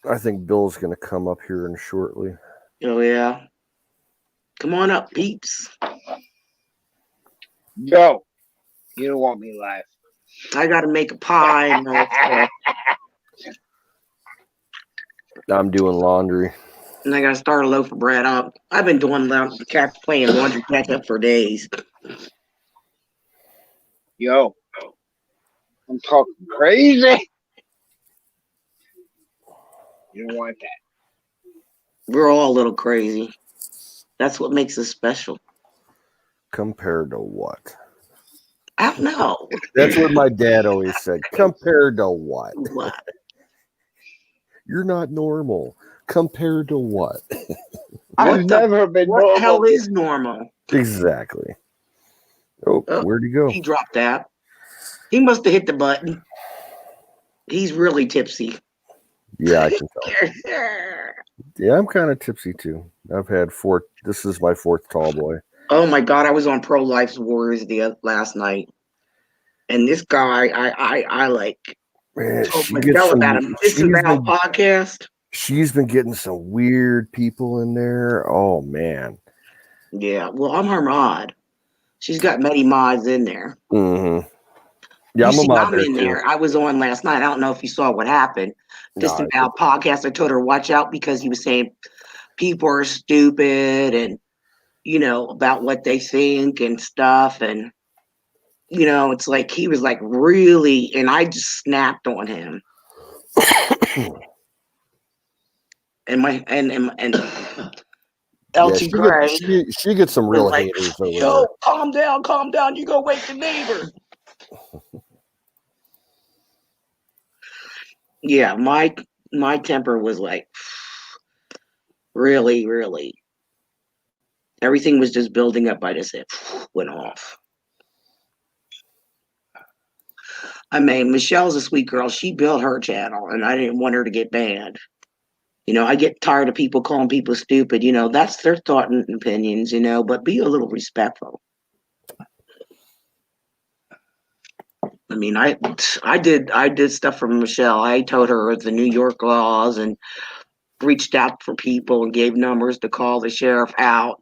I think Bill's going to come up here in shortly. Oh, yeah. Come on up, peeps. Yo, you don't want me live. I got to make a pie. And I'm doing laundry. I got to start a loaf of bread up. I've been playing laundry catch up for days. Yo, I'm talking crazy. You don't want that. We're all a little crazy. That's what makes us special. Compared to what? I don't know. That's what my dad always said. Compared to what? What? You're not normal. Compared to what? I've never been What normal. the hell is normal? Exactly. Oh, where'd he go? He dropped that. He must have hit the button. He's really tipsy. Yeah, I can tell. Yeah, I'm kind of tipsy too. I've had this is my fourth tall boy. Oh my God, I was on Pro Life's Wars last night. And this guy, I like Man, told she Michelle gets some, about him. This is our podcast. She's been getting some weird people in there. Oh man. Yeah, well, I'm her mod. She's got many mods in there. Mm-hmm. Yeah, I'm a mod I'm in there. I was on last night. I don't know if you saw what happened. Disemboweled podcast. I told her watch out because he was saying people are stupid and about what they think and stuff. And it's like he was like really, and I just snapped on him. and LT Gray. She gets some real haters over there. Calm down. You go wake the neighbor. Yeah, my temper was like really, really. Everything was just building up. I just said went off. I mean, Michelle's a sweet girl. She built her channel, and I didn't want her to get banned. I get tired of people calling people stupid. That's their thought and opinions. But be a little respectful. I mean, I did stuff for Michelle. I told her the New York laws and reached out for people and gave numbers to call the sheriff out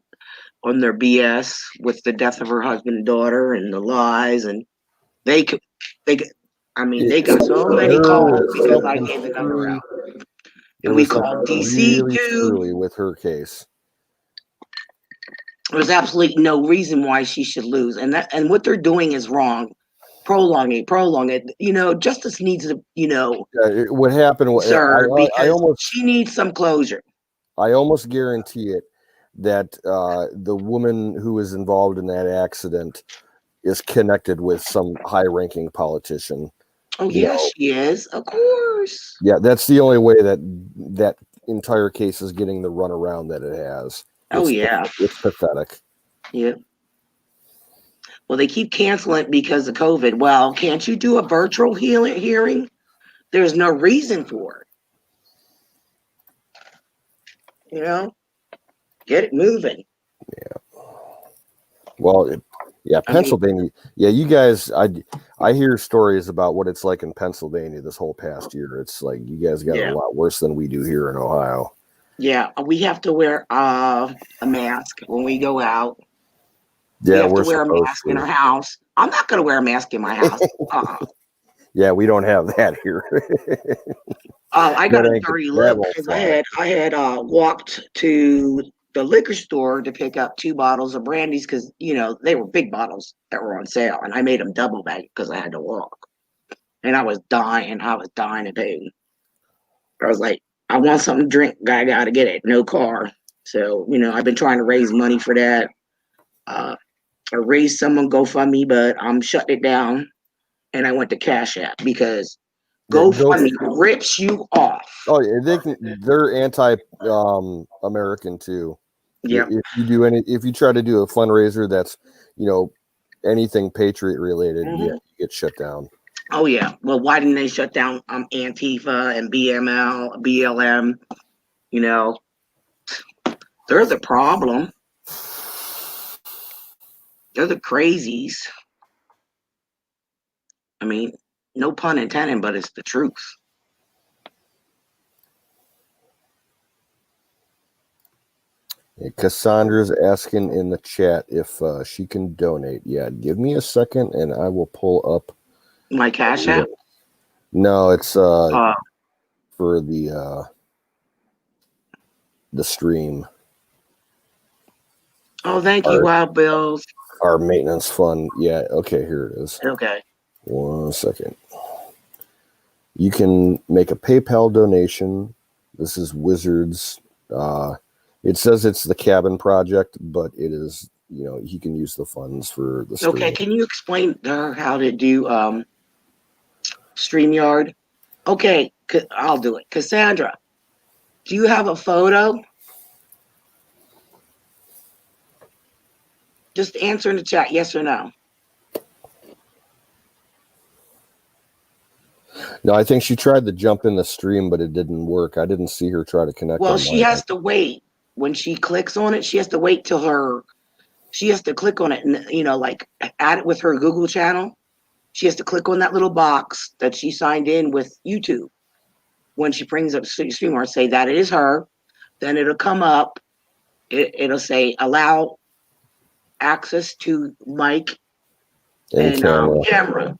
on their BS with the death of her husband and daughter and the lies. And They could. I mean, they got so many calls because I gave the number out. And we called DC really too. screwy with her case. There's absolutely no reason why she should lose, and what they're doing is wrong. Prolong it. Justice needs to, What happened? sir, I because almost she needs some closure. I almost guarantee it that the woman who was involved in that accident is connected with some high-ranking politician. Oh, yes, she is. Of course. Yeah, that's the only way that entire case is getting the runaround that it has. It's pathetic. Yeah. Well, they keep canceling it because of COVID. Well, can't you do a virtual hearing? There's no reason for it. Get it moving. Yeah. Well, Pennsylvania. You guys, I hear stories about what it's like in Pennsylvania this whole past year. It's like you guys got it a lot worse than we do here in Ohio. Yeah, we have to wear a mask when we go out. Yeah, we have to wear a mask in our house. I'm not going to wear a mask in my house. Yeah, we don't have that here. I got a dirty look because I had walked to the liquor store to pick up 2 bottles of brandies because they were big bottles that were on sale, and I made them double bag because I had to walk, and I was dying of pain. I was like, I want something to drink. I got to get it. No car. So I've been trying to raise money for that. I raised some on GoFundMe, but I'm shutting it down, and I went to Cash App because GoFundMe rips you off. Oh, yeah, they're anti-American too. Yeah. If you try to do a fundraiser that's, anything Patriot related, you get shut down. Oh yeah. Well, why didn't they shut down Antifa and BLM? They're the problem. They're the crazies. I mean, no pun intended, but it's the truth. Cassandra's asking in the chat if she can donate. Yeah, give me a second and I will pull up my Cash App. No, it's for the stream. Oh, thank you, Wild Bills. Our maintenance fund. Yeah, okay, here it is. Okay. 1 second. You can make a PayPal donation. This is Wizards. It says it's the Cabin Project, but it is, he can use the funds for the stream. Okay, can you explain to her how to do StreamYard? Okay, I'll do it. Cassandra, do you have a photo? Just answer in the chat, yes or no. No, I think she tried to jump in the stream, but it didn't work. I didn't see her try to connect. Well, she has to wait. When she clicks on it, she has to wait till she has to click on it and, like add it with her Google channel. She has to click on that little box that she signed in with YouTube. When she brings up StreamYard, say that it is her, then it'll come up. It'll say allow access to mic and camera.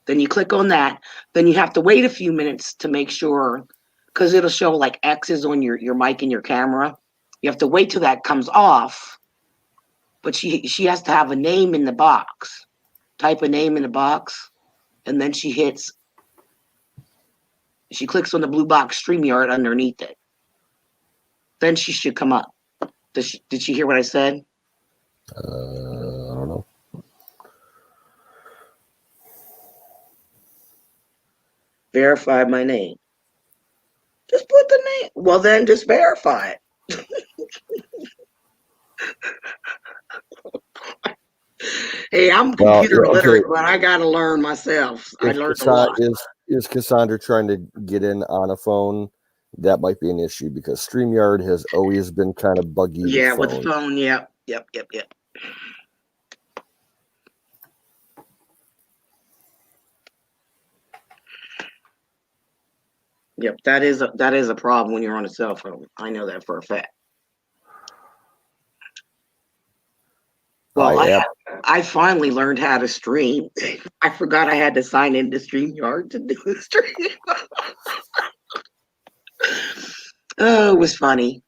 Then you click on that. Then you have to wait a few minutes to make sure, because it'll show like X's on your mic and your camera. You have to wait till that comes off. But she has to have a name in the box. Type a name in the box, and then she clicks on the blue box StreamYard underneath it. Then she should come up. Did she hear what I said? I don't know. Verify my name. Just put the name. Well, then just verify it. Hey, I'm computer literate, but I got to learn myself. I learned a lot. Is Cassandra trying to get in on a phone? That might be an issue because StreamYard has always been kind of buggy. Yeah, with the phone. Yep. Yep, that is a problem when you're on a cell phone. I know that for a fact. Well, I I finally learned how to stream. I forgot I had to sign into StreamYard to do the stream. Oh, it was funny.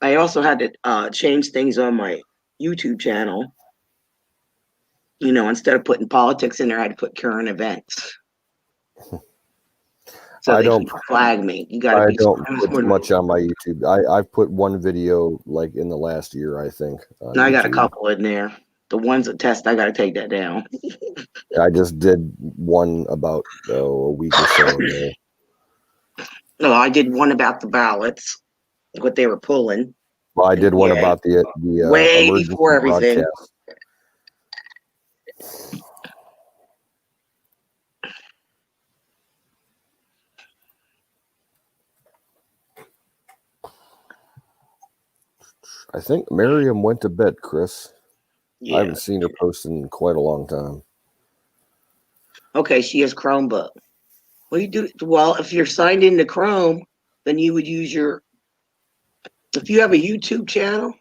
I also had to change things on my YouTube channel. You know, instead of putting politics in there, I had to put current events. So I they don't can flag me. You got to I be. don't put much on my YouTube. I've put one video like in the last year, I think. On I got a YouTube. couple in there. The ones that test, I got to take that down. I just did one about a week or so ago. No, I did one about the ballots, what they were pulling. Well, I did one Yeah. about the Way emergency before everything. broadcast. I think Miriam went to bed, Chris. Yeah. I haven't seen her post in quite a long time. Okay, she has Chromebook. Well, you do well if you're signed into Chrome, then you would use your. If you have a YouTube channel,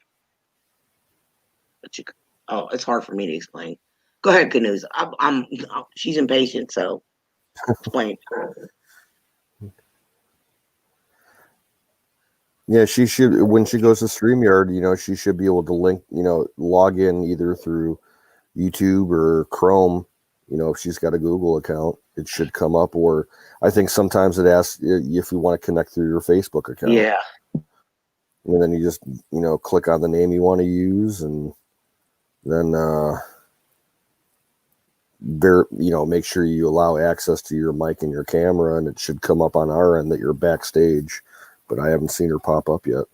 oh, it's hard for me to explain. Go ahead, Canoes. She's impatient, so explain. Yeah, she should. When she goes to StreamYard, she should be able to link, log in either through YouTube or Chrome. If she's got a Google account, it should come up. Or I think sometimes it asks if you want to connect through your Facebook account. Yeah. And then you just, click on the name you want to use, and then, make sure you allow access to your mic and your camera, and it should come up on our end that you're backstage. But I haven't seen her pop up yet.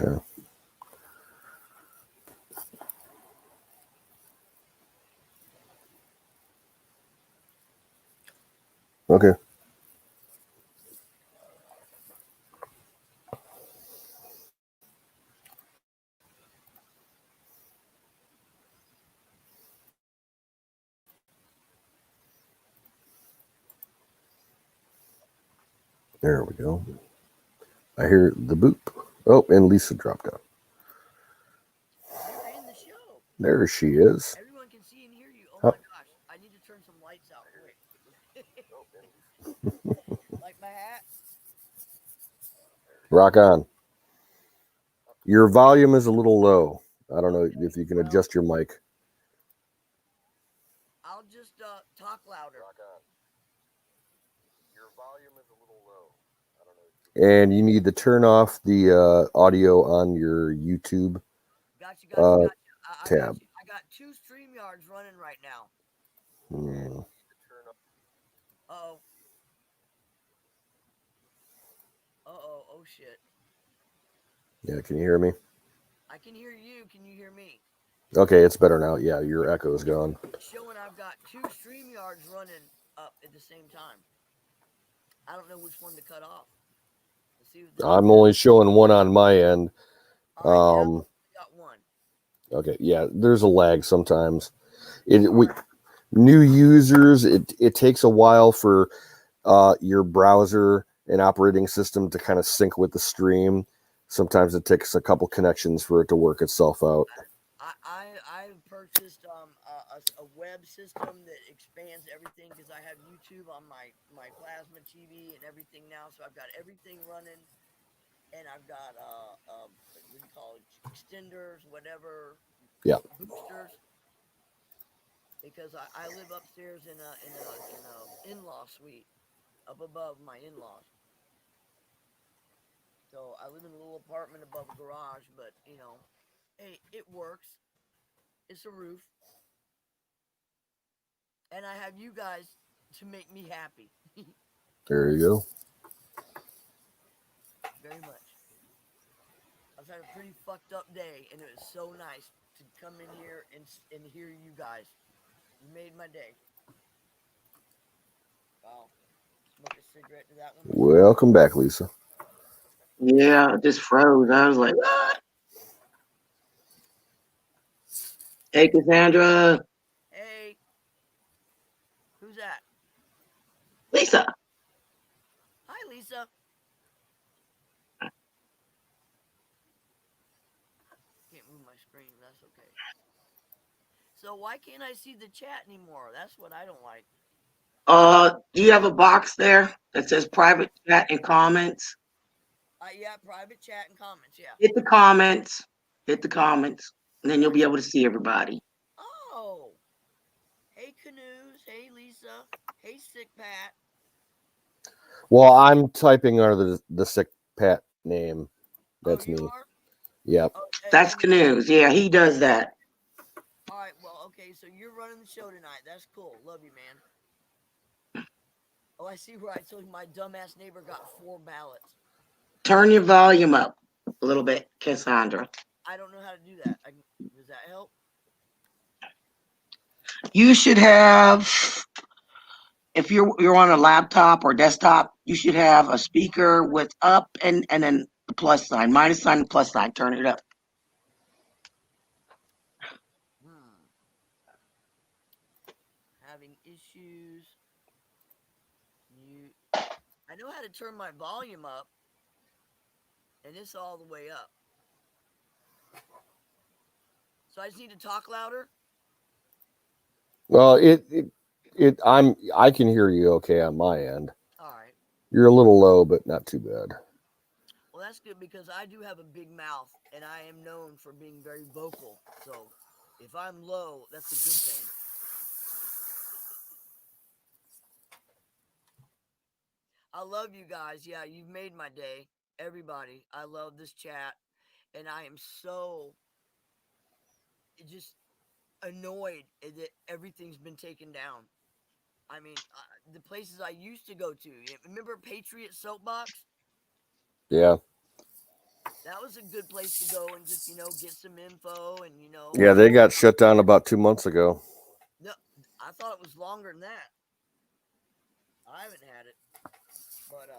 Yeah. Okay. There we go. I hear the boop. Oh, and Lisa dropped out. You're in the show. There she is. Everyone can see and hear you. Oh my gosh. I need to turn some lights out. Wait. Like my hat? Rock on. Your volume is a little low. I don't know if you can adjust your mic. I'll just talk louder. Your volume is a little low. I don't know. And you need to turn off the audio on your YouTube Gotcha. tab. I got 2 StreamYards running right now. Uh-oh. Oh shit. Yeah, can you hear me? I can hear you. Can you hear me? Okay, it's better now. Yeah, your echo is gone. It's showing I've got 2 StreamYards running up at the same time. I don't know which one to cut off. Let's see. I'm only showing one on my end. Got one. Okay, yeah, there's a lag sometimes. New users, it takes a while for your browser and operating system to kind of sync with the stream. Sometimes it takes a couple connections for it to work itself out. I purchased a web system that expands everything because I have YouTube on my plasma TV and everything now, so I've got everything running, and I've got what do you call it, extenders, whatever, boosters, because I live upstairs in a in-law suite up above my in-laws. So I live in a little apartment above a garage, but hey, it works. It's a roof. And I have you guys to make me happy. There you go. Very much. I've had a pretty fucked up day, and it was so nice to come in here and hear you guys. You made my day. Wow. smoke a cigarette to that one. Welcome back, Lisa. Yeah, it just froze. I was like, what? Hey, Cassandra. Hey, who's that? Lisa. Hi, Lisa. Can't move my screen. That's okay. So why can't I see the chat anymore? That's what I don't like. Do you have a box there that says private chat and comments? Yeah, private chat and comments. Yeah. Hit the comments. Hit the comments. And then you'll be able to see everybody. Oh. Hey, Canoes. Hey, Lisa. Hey, Sick Pat. Well, I'm typing under the sick Pat name. That's me. Are? Yep. Oh, That's Canoes. Yeah, he does that. All right. Well, okay. So you're running the show tonight. That's cool. Love you, man. Oh, I see right. So my dumbass neighbor got 4 ballots. Turn your volume up a little bit, Cassandra. I don't know how to do that. Does that help? You should have, if you're on a laptop or desktop, you should have a speaker with up and then the plus sign, minus sign, plus sign. Turn it up. Having issues. I know how to turn my volume up, and it's all the way up. So I just need to talk louder. Well, I can hear you okay on my end. All right. You're a little low, but not too bad. Well, that's good because I do have a big mouth, and I am known for being very vocal. So if I'm low, that's a good thing. I love you guys. Yeah, you've made my day. Everybody, I love this chat, and I am so just annoyed that everything's been taken down. I mean, the places I used to go to. Remember Patriot Soapbox? Yeah. That was a good place to go and just, get some info and, Yeah, they got shut down about 2 months ago. No, I thought it was longer than that. I haven't had it. But,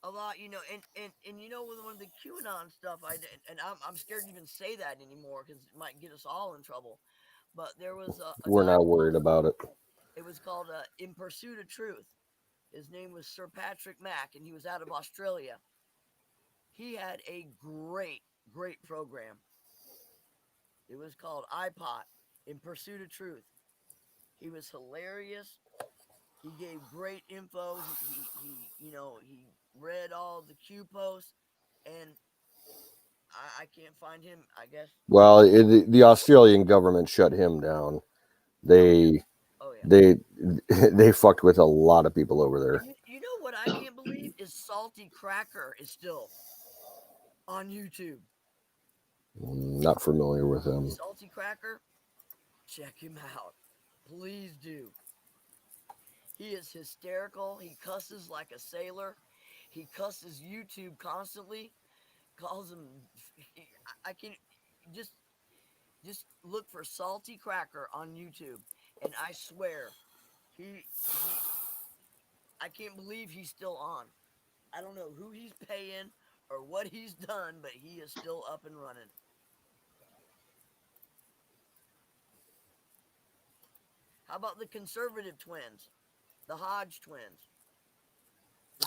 a lot, and with one of the QAnon stuff, I'm scared to even say that anymore because it might get us all in trouble. But there was a We're guy not worried about it. It was called In Pursuit of Truth. His name was Sir Patrick Mack, and he was out of Australia. He had a great, great program. It was called iPod, In Pursuit of Truth. He was hilarious. He gave great info. He read all the Q posts, and I can't find him, I guess. Well, the Australian government shut him down. They fucked with a lot of people over there. You know what I can't believe is Salty Cracker is still on YouTube. Not familiar with him. Salty Cracker, check him out. Please do. He is hysterical. He cusses like a sailor. He cusses YouTube constantly. Calls him. I can just look for Salty Cracker on YouTube, and I swear, I can't believe he's still on. I don't know who he's paying or what he's done, but he is still up and running. How about the conservative twins, the Hodge twins?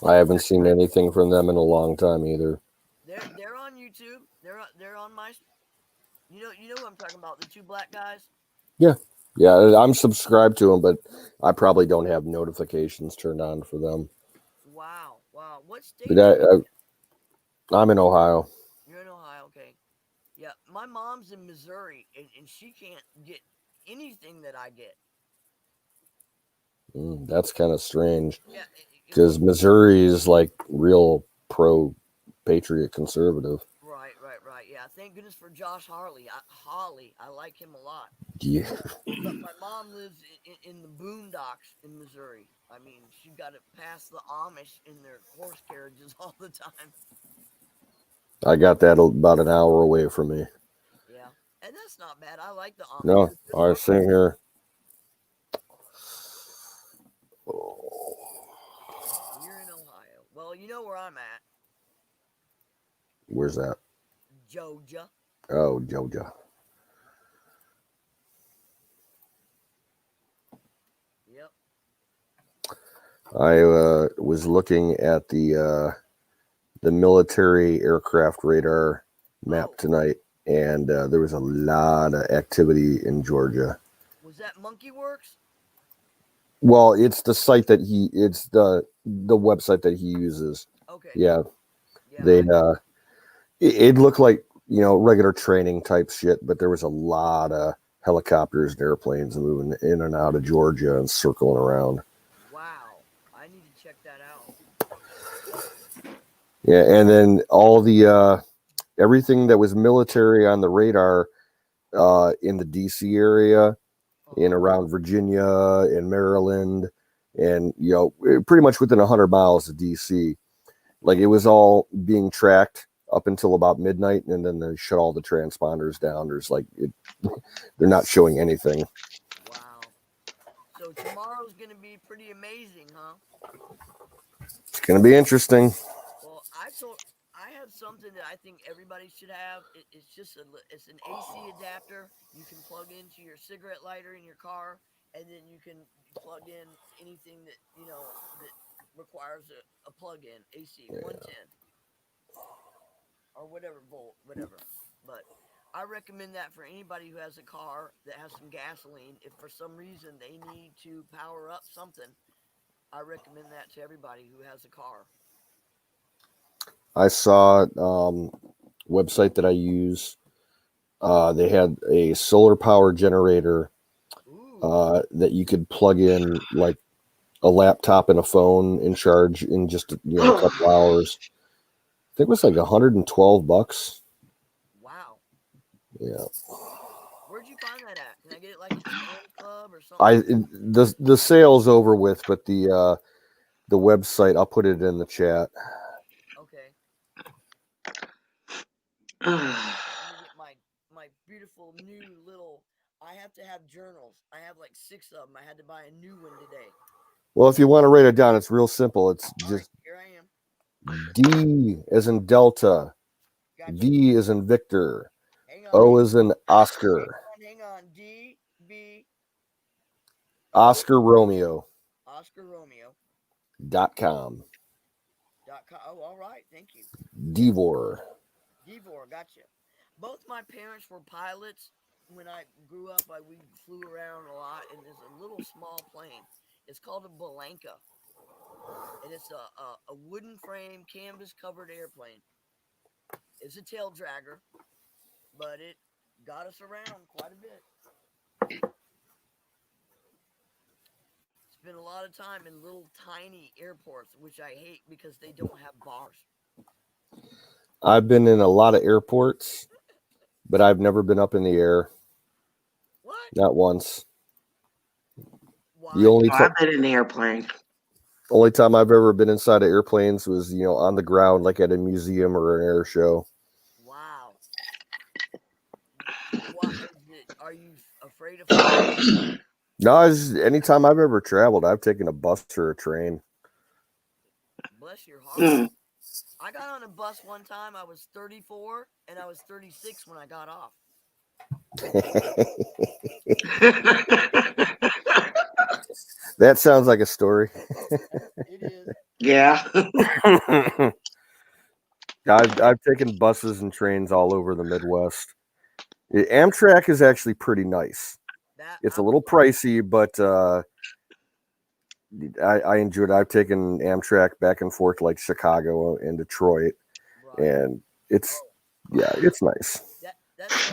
I haven't seen anything from them in a long time either. They're on YouTube. They're on my. You know who I'm talking about? The 2 black guys. Yeah, I'm subscribed to them, but I probably don't have notifications turned on for them. Wow. What state? But I'm in Ohio. You're in Ohio, okay. Yeah, my mom's in Missouri, and she can't get anything that I get. That's kind of strange. Yeah, because Missouri is like real pro-patriot conservative. Right. Yeah, thank goodness for Josh Hawley. I like him a lot. Yeah. But my mom lives in the boondocks in Missouri. I mean, she got to pass the Amish in their horse carriages all the time. I got that about an hour away from me. Yeah, and that's not bad. I like the Amish. No, I was sitting here. where I'm at. Where's that? Georgia. Oh, Georgia. Yep. I was looking at the military aircraft radar map tonight, and there was a lot of activity in Georgia. Was that Monkey Works? Well, it's the site that it's the website that he uses. Okay. Yeah. They it looked like, regular training type shit, but there was a lot of helicopters and airplanes moving in and out of Georgia and circling around. Wow. I need to check that out. Yeah, and then all the everything that was military on the radar in the DC area, in around Virginia and Maryland, and pretty much within 100 miles of DC. Like, it was all being tracked up until about midnight, and then they shut all the transponders down. There's they're not showing anything. Wow. So tomorrow's gonna be pretty amazing, huh? It's gonna be interesting. Well, I have something that I think everybody should have. It's an AC adapter you can plug into your cigarette lighter in your car, and then you can plug in anything that that requires a plug-in AC 110 or whatever volt, whatever. But I recommend that for anybody who has a car that has some gasoline. If for some reason they need to power up something, I recommend that to everybody who has a car. I saw website that I use. They had a solar power generator that you could plug in like a laptop and a phone and charge in just a couple hours. I think it was like $112. Wow. Yeah. Where'd you find that at? Can I get it like at Sam's Club or something? The sale's over with, but the website, I'll put it in the chat. Okay. Let me get my beautiful new little. I have to have journals. I have like 6 of them. I had to buy a new one today. Well, if you want to write it down, it's real simple. It's just Here I am. D as in Delta, V as in Victor, O as in Oscar, Hang on. D B Oscar Romeo. Oscar Romeo. .com. Oh, all right. Thank you. Devor. Gotcha. Both my parents were pilots. When I grew up, we flew around a lot, and there's a little small plane. It's called a Balanca, and it's a wooden frame, canvas covered airplane. It's a tail dragger, but it got us around quite a bit. Spent a lot of time in little tiny airports, which I hate because they don't have bars. I've been in a lot of airports, but I've never been up in the air. What? Not once. Why? The only I've been in the airplane. only time I've ever been inside of airplanes was, on the ground, like at a museum or an air show. Wow. Why are you afraid of flying? No, anytime I've ever traveled, I've taken a bus or a train. Bless your heart. I got on a bus one time. I was 34, and I was 36 when I got off. That sounds like a story. It is. Yeah. I've taken buses and trains all over the Midwest. Amtrak is actually pretty nice. It's a little pricey, but I enjoy it. I've taken Amtrak back and forth like Chicago and Detroit, and it's nice.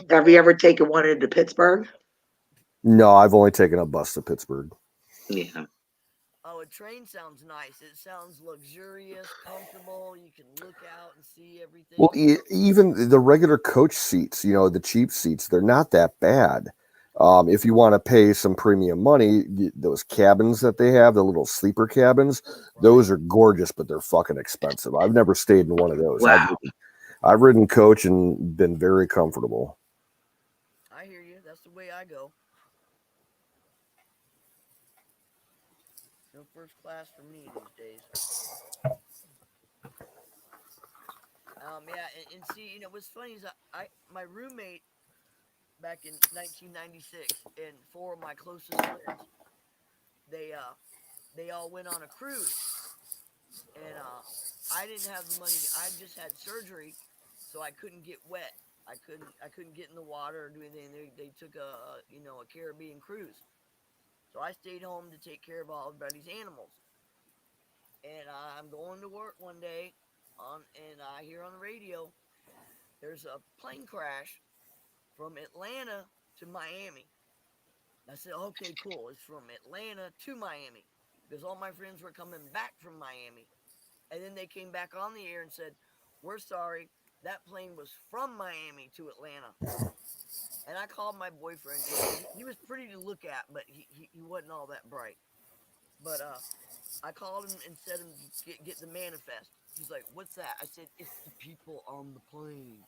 Have you ever taken one into Pittsburgh? No, I've only taken a bus to Pittsburgh. Yeah. Oh, a train sounds nice. It sounds luxurious, comfortable. You can look out and see everything. Well, even the regular coach seats, the cheap seats, they're not that bad. If you want to pay some premium money, those cabins that they have, the little sleeper cabins, those are gorgeous, but they're fucking expensive. I've never stayed in one of those. Wow. I've ridden coach and been very comfortable. I hear you. That's the way I go. No first class for me these days. Yeah, and see, what's funny is my roommate back in 1996 and four of my closest friends, they uh they all went on a cruise, and I didn't have the money. I just had surgery, so I couldn't get wet. I couldn't get in the water or do anything. They took a Caribbean cruise, so I stayed home to take care of all everybody's animals. And I'm going to work one day, and I hear on the radio there's a plane crash from Atlanta to Miami. I said, okay, cool. It's from Atlanta to Miami because all my friends were coming back from Miami. And then they came back on the air and said, we're sorry. That plane was from Miami to Atlanta. And I called my boyfriend. He was pretty to look at, but he wasn't all that bright. But I called him and said him get the manifest. He's like, what's that? I said, it's the people on the plane.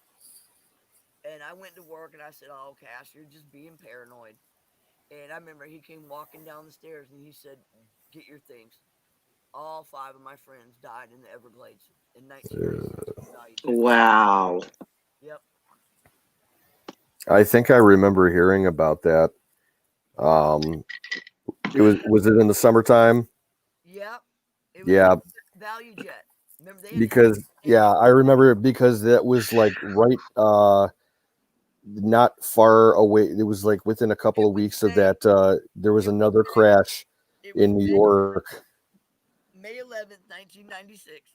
And I went to work and I said, oh, Cash, you're just being paranoid. And I remember he came walking down the stairs and he said, get your things. All five of my friends died in the Everglades in 1996. Wow. Yep. I think I remember hearing about that. Was it in the summertime? Yep. It was Yeah, Value Jet. Remember they had because I remember it because that was like right not far away. It was like within a couple of weeks of that there was another crash in New York. May 11th, 1996.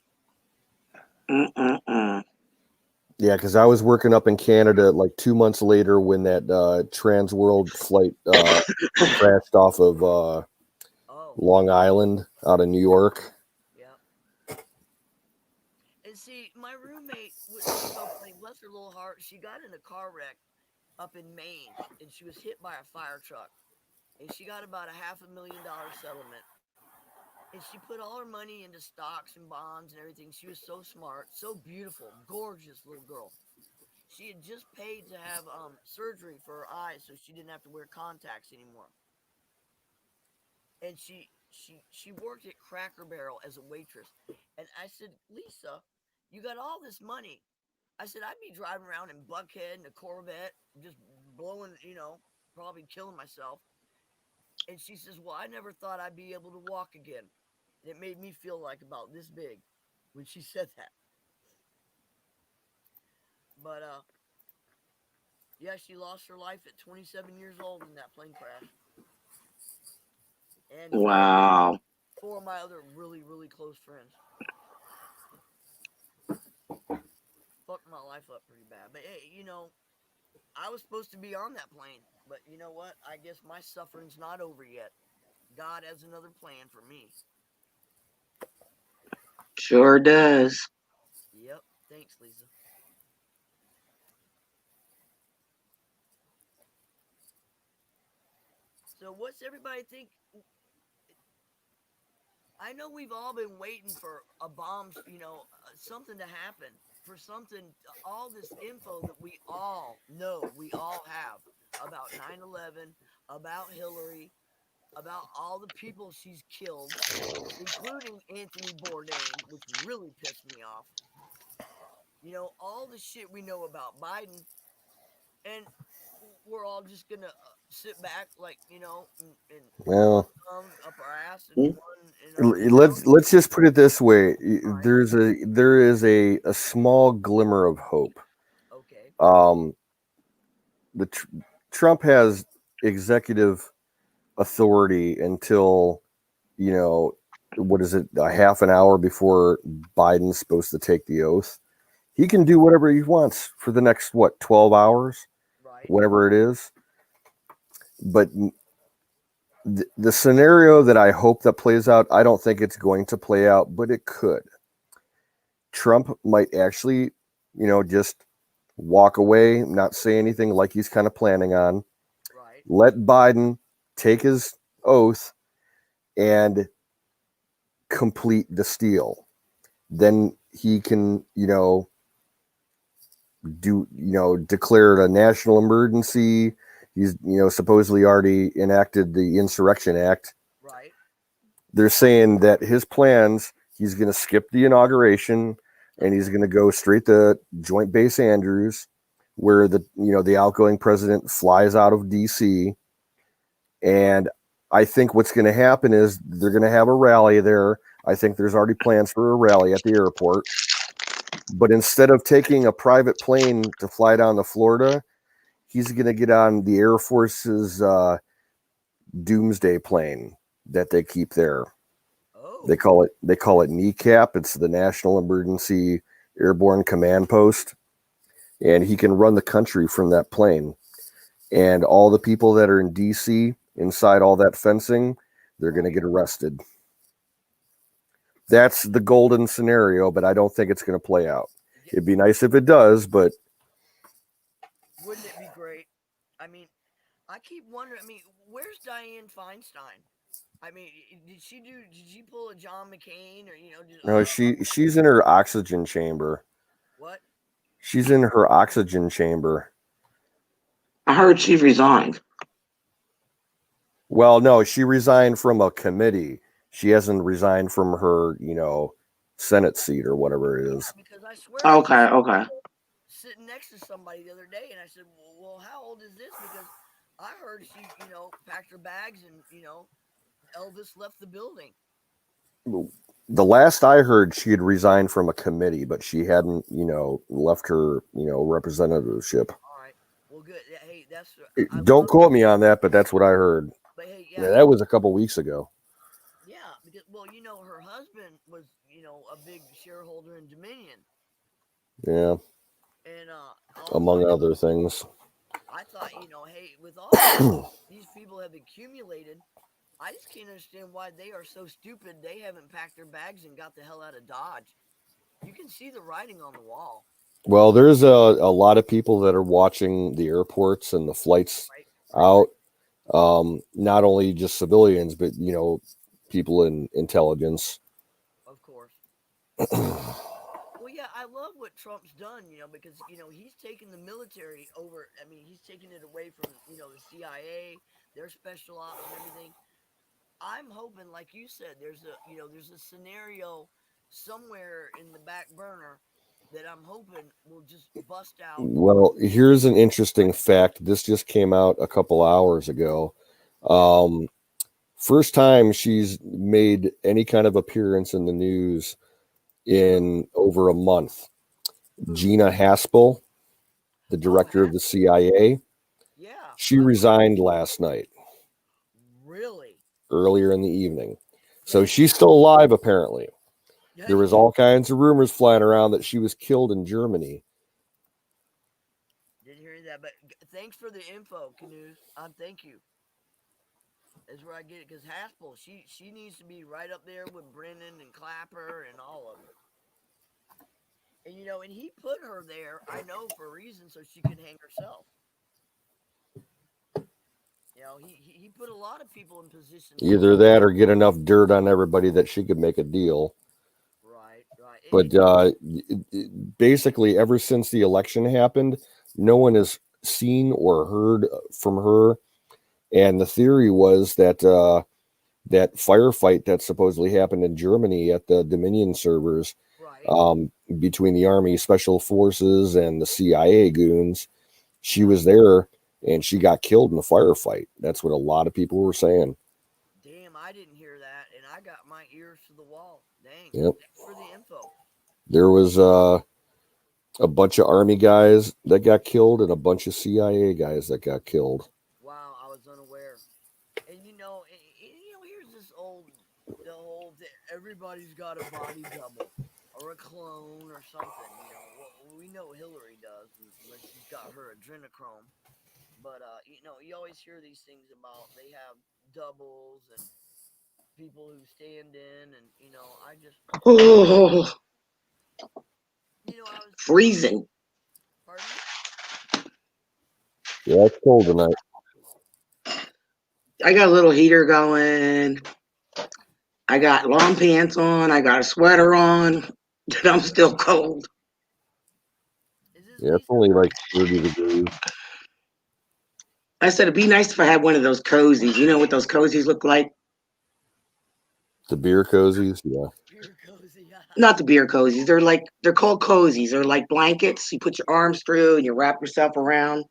Yeah, because I was working up in Canada like 2 months later when that Trans World flight crashed off of Long Island out of New York. Yep. And see, my roommate was so funny. Bless her little heart. She got in a car wreck up in Maine, and she was hit by a fire truck. And she got about $500,000 settlement. And she put all her money into stocks and bonds and everything. She was so smart, so beautiful, gorgeous little girl. She had just paid to have surgery for her eyes so she didn't have to wear contacts anymore. And she worked at Cracker Barrel as a waitress. And I said, Lisa, you got all this money. I said, I'd be driving around in Buckhead in a Corvette, just blowing, probably killing myself. And she says, well, I never thought I'd be able to walk again. And it made me feel like about this big when she said that. But yeah, she lost her life at 27 years old in that plane crash. And wow. Four of my other really, really close friends. Fucked my life up pretty bad. But hey, I was supposed to be on that plane. But you know what? I guess my suffering's not over yet. God has another plan for me. Sure does. Yep. Thanks, Lisa. So what's everybody think? I know we've all been waiting for a bomb, something to happen, for something, all this info that we all know, we all have about 9/11, about Hillary, about all the people she's killed, including Anthony Bourdain, which really pissed me off. All the shit we know about Biden, and we're all just gonna sit back, like and Well, up our ass and run. let's just put it this way: there is a small glimmer of hope. Okay. Trump has executive authority until what is it, a half an hour before Biden's supposed to take the oath. He can do whatever he wants for the next 12 hours, whatever it is. But the scenario that I hope that plays out, I don't think it's going to play out, but it could. Trump might actually, just walk away, not say anything like he's kind of planning on. Right. Let Biden take his oath and complete the steal. Then he can, declare a national emergency. He's, supposedly already enacted the Insurrection Act. Right. They're saying that his plans, he's going to skip the inauguration. and he's going to go straight to Joint Base Andrews, where the outgoing president flies out of DC. And I think what's going to happen is they're going to have a rally there. I think there's already plans for a rally at the airport. But instead of taking a private plane to fly down to Florida, he's going to get on the Air Force's doomsday plane that they keep there. They call it NECAP. It's the National Emergency Airborne Command Post. And he can run the country from that plane. And all the people that are in DC inside all that fencing, they're going to get arrested. That's the golden scenario, but I don't think it's going to play out. It'd be nice if it does, but wouldn't it be great? I mean, I keep wondering. I mean, where's Dianne Feinstein? I mean, did she pull a John McCain or no, she's in her oxygen chamber. What? She's in her oxygen chamber. I heard she resigned. Well, no, she resigned from a committee. She hasn't resigned from her, Senate seat or whatever it is. Because I swear. Okay. Sitting next to somebody the other day, and I said, "Well, how old is this?" Because I heard she, packed her bags and, Elvis left the building. The last I heard, she had resigned from a committee, but she hadn't, left her, representativeship. All right. Well, good. Hey, that's. Don't quote me on that, but that's what I heard. But hey, yeah, that was a couple weeks ago. Yeah, because her husband was, a big shareholder in Dominion. Yeah. And among other things. I thought, hey, with all these people have accumulated, I just can't understand why they are so stupid. They haven't packed their bags and got the hell out of Dodge. You can see the writing on the wall. Well, there's a lot of people that are watching the airports and the flights out. Not only just civilians, but people in intelligence. Of course. Well, yeah, I love what Trump's done, because he's taken the military over. I mean, he's taken it away from the CIA, their special ops and everything. I'm hoping, like you said, there's a scenario somewhere in the back burner that I'm hoping will just bust out. Well, here's an interesting fact. This just came out a couple hours ago. First time she's made any kind of appearance in the news in over a month. Gina Haspel, the director of the CIA, she resigned last night. Really? Earlier in the evening. So she's still alive, apparently. There was all kinds of rumors flying around that she was killed in Germany. Didn't hear that, but thanks for the info, Canoes. Thank you. That's where I get it, because Haspel, she needs to be right up there with Brennan and Clapper and all of them. And and he put her there, I know, for a reason, so she could hang herself. He put a lot of people in positions. Either that or get enough dirt on everybody that she could make a deal. Right. But basically, ever since the election happened, no one has seen or heard from her. And the theory was that that firefight that supposedly happened in Germany at the Dominion servers, between the Army Special Forces and the CIA goons, she was there. And she got killed in the firefight. That's what a lot of people were saying. Damn, I didn't hear that, and I got my ears to the wall. Dang. Yep. Thanks for the info. There was a bunch of Army guys that got killed and a bunch of CIA guys that got killed. Wow, I was unaware. And here's this the whole everybody's got a body double or a clone or something. We know Hillary does, unless she's got her adrenochrome. But, you always hear these things about they have doubles and people who stand in, and, I just... Oh, freezing. Pardon? Yeah, it's cold tonight. I got a little heater going. I got long pants on. I got a sweater on. And I'm still cold. Yeah, it's only like 30 degrees. I said it'd be nice if I had one of those cozies. You know what those cozies look like? The beer cozies, yeah. Beer cozy. Not the beer cozies. They're called cozies. They're like blankets. You put your arms through and you wrap yourself around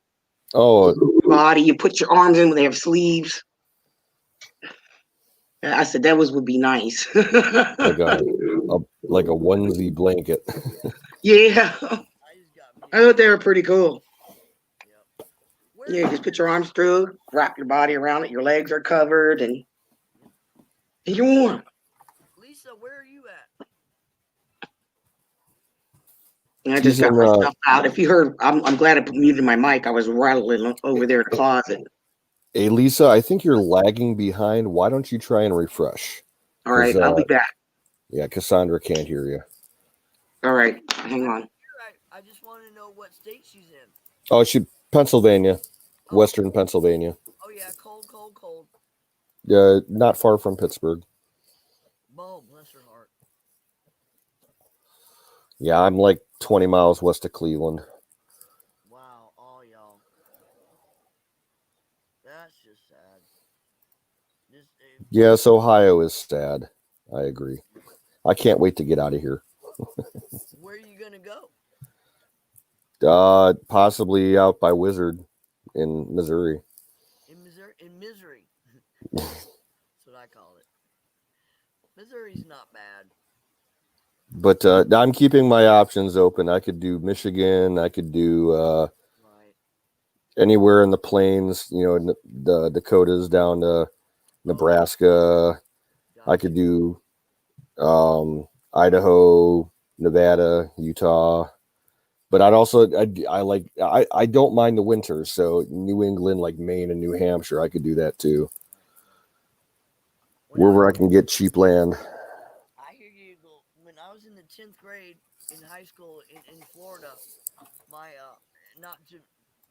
Oh, your body. You put your arms in when they have sleeves. I said that would be nice. like a onesie blanket. Yeah. I thought they were pretty cool. Yeah, just put your arms through, wrap your body around it. Your legs are covered, and you're warm. Lisa, where are you at? And I She's just got in, my stuff out. If you heard, I'm glad I muted my mic. I was rattling over there in the closet. Hey, Lisa, I think you're lagging behind. Why don't you try and refresh? All right, I'll be back. Yeah, Cassandra can't hear you. All right, hang on. I just want to know what state she's in. Oh, Pennsylvania, Western Pennsylvania. Oh yeah, cold. Not far from Pittsburgh. Oh, bless her heart. Yeah, I'm like 20 miles west of Cleveland. Wow, all y'all. That's just sad. Yes, Ohio is sad. I agree. I can't wait to get out of here. Where are you gonna go? Possibly out by Wizard in Missouri. In misery. That's what I call it. Missouri's not bad. But I'm keeping my options open. I could do Michigan. I could do anywhere in the plains, the Dakotas down to Nebraska. I could do Idaho, Nevada, Utah. But I don't mind the winters. So New England, like Maine and New Hampshire, I could do that too. Wherever I can get cheap land. I hear you. When I was in the 10th grade in high school in Florida, my not to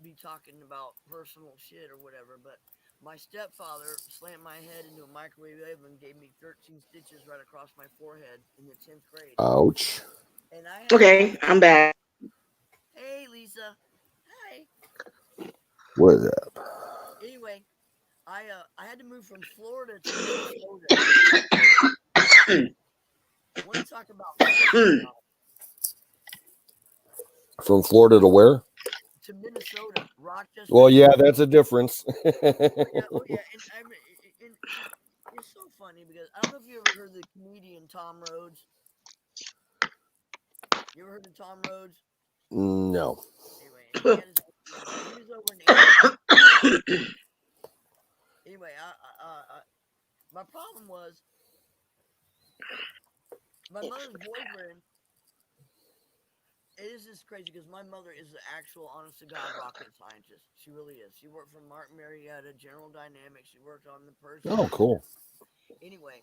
be talking about personal shit or whatever, but my stepfather slammed my head into a microwave oven and gave me 13 stitches right across my forehead in the 10th grade. Ouch. And Okay, I'm back. Hey, Lisa. Hi. What is that? Anyway, I had to move from Florida to Minnesota. I want to talk about From Florida to where? To Minnesota, Rochester. Well, yeah, that's a difference. Oh yeah, and it's so funny because I don't know if you ever heard of the comedian Tom Rhodes. You ever heard of Tom Rhodes? No. Anyway, he was over in England. Anyway, my problem was my mother's boyfriend. It is just crazy because my mother is an actual, honest to God, rocket scientist. She really is. She worked for Martin Marietta, General Dynamics. She worked on the Pershing. Oh, cool. Anyway,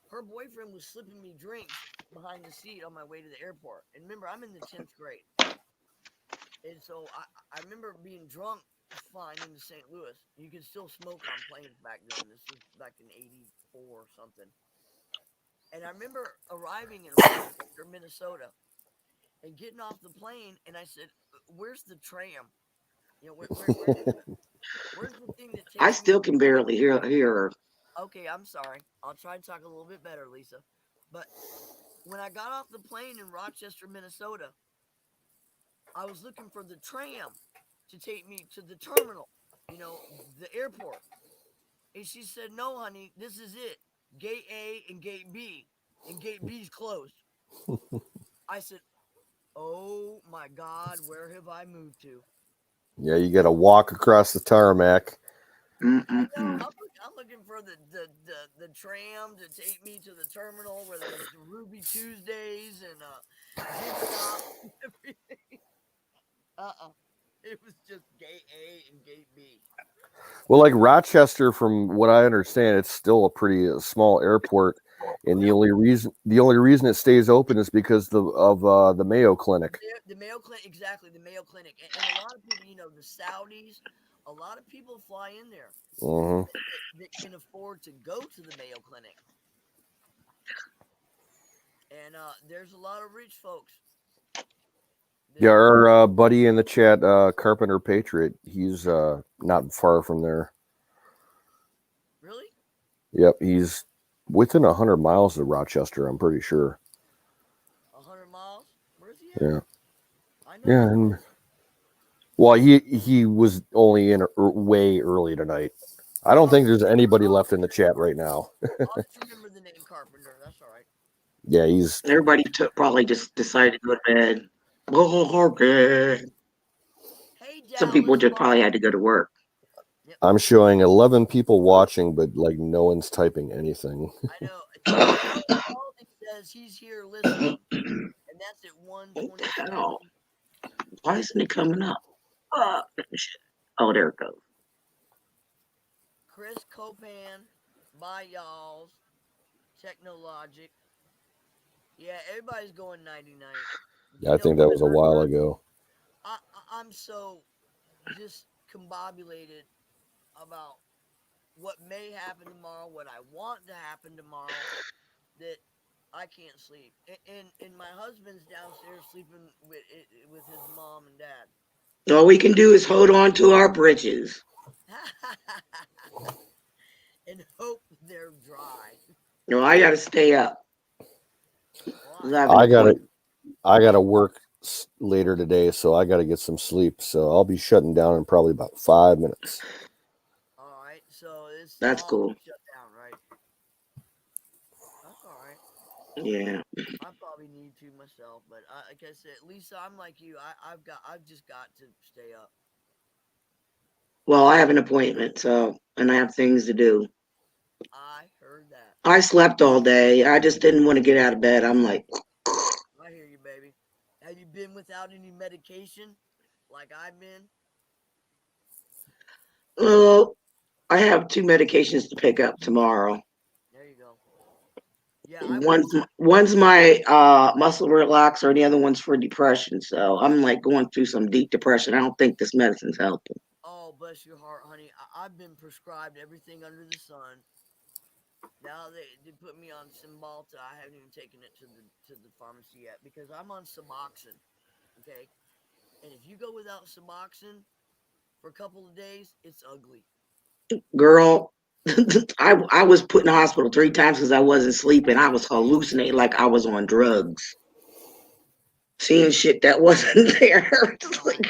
her boyfriend was slipping me drinks behind the seat on my way to the airport. And remember, I'm in the 10th grade. And so I remember being drunk flying into St. Louis. You could still smoke on planes back then. This was back in 84 or something. And I remember arriving in Rochester, Minnesota, and getting off the plane, and I said, "Where's the tram? Where's the thing that takes I still can barely hear her. Okay, I'm sorry. I'll try to talk a little bit better, Lisa. But when I got off the plane in Rochester, Minnesota, I was looking for the tram to take me to the terminal, the airport. And she said, "No, honey, this is it. Gate A and Gate B. And Gate B's closed." I said, "Oh my God, where have I moved to?" Yeah, you got to walk across the tarmac. I'm looking for the tram to take me to the terminal where there's Ruby Tuesdays and Zip-Stop and everything. It was just Gate A and Gate B. Well, like Rochester, from what I understand, it's still a pretty small airport, and the only reason it stays open is because of the Mayo Clinic. The Mayo Clinic, exactly, the Mayo Clinic, and a lot of people, the Saudis, a lot of people fly in there that can afford to go to the Mayo Clinic, and there's a lot of rich folks. Yeah, our buddy in the chat, Carpenter Patriot, he's not far from there. Really? Yep, he's within 100 miles of Rochester, I'm pretty sure. Yeah. I know. Yeah. And, well, he was only in way early tonight. I don't think there's anybody left in the chat right now. I'll just remember the name Carpenter. That's all right. Yeah, he's Everybody probably just decided to go to bed. Okay. Hey, Some people Dallas just probably Love. had to go to work. I'm showing 11 people watching, but like no one's typing anything. I know. Dallas Baldy says he's here listening, and that's at 1:27. Hell, why isn't it coming up? Shit. Oh, there it goes. Chris Copan, by y'all's Technologic. Yeah, everybody's going 99. I think that was a while ago. I'm so discombobulated about what may happen tomorrow, what I want to happen tomorrow, that I can't sleep. And my husband's downstairs sleeping with his mom and dad. All we can do is hold on to our bridges. And hope they're dry. No, I got to stay up. I gotta work later today, so I gotta get some sleep. So I'll be shutting down in probably about 5 minutes. All right, so That's cool. Shut down, right? That's all right. Yeah. I probably need to myself, but like I said, Lisa, I'm like you. I've just got to stay up. Well, I have an appointment, so, and I have things to do. I heard that. I slept all day. I just didn't want to get out of bed. I'm like, I hear you, baby. Have you been without any medication like I've been? well, I have 2 medications to pick up tomorrow. There you go. Yeah, One's my muscle relaxer, and the other one's for depression. So I'm like going through some deep depression. I don't think this medicine's helping. Oh, bless your heart, honey. I've been prescribed everything under the sun. Now they put me on Cymbalta. I haven't even taken it to the pharmacy yet because I'm on Suboxone. Okay, and if you go without Suboxone for a couple of days, it's ugly. Girl, I was put in the hospital 3 times because I wasn't sleeping. I was hallucinating like I was on drugs, seeing shit that wasn't there. Like,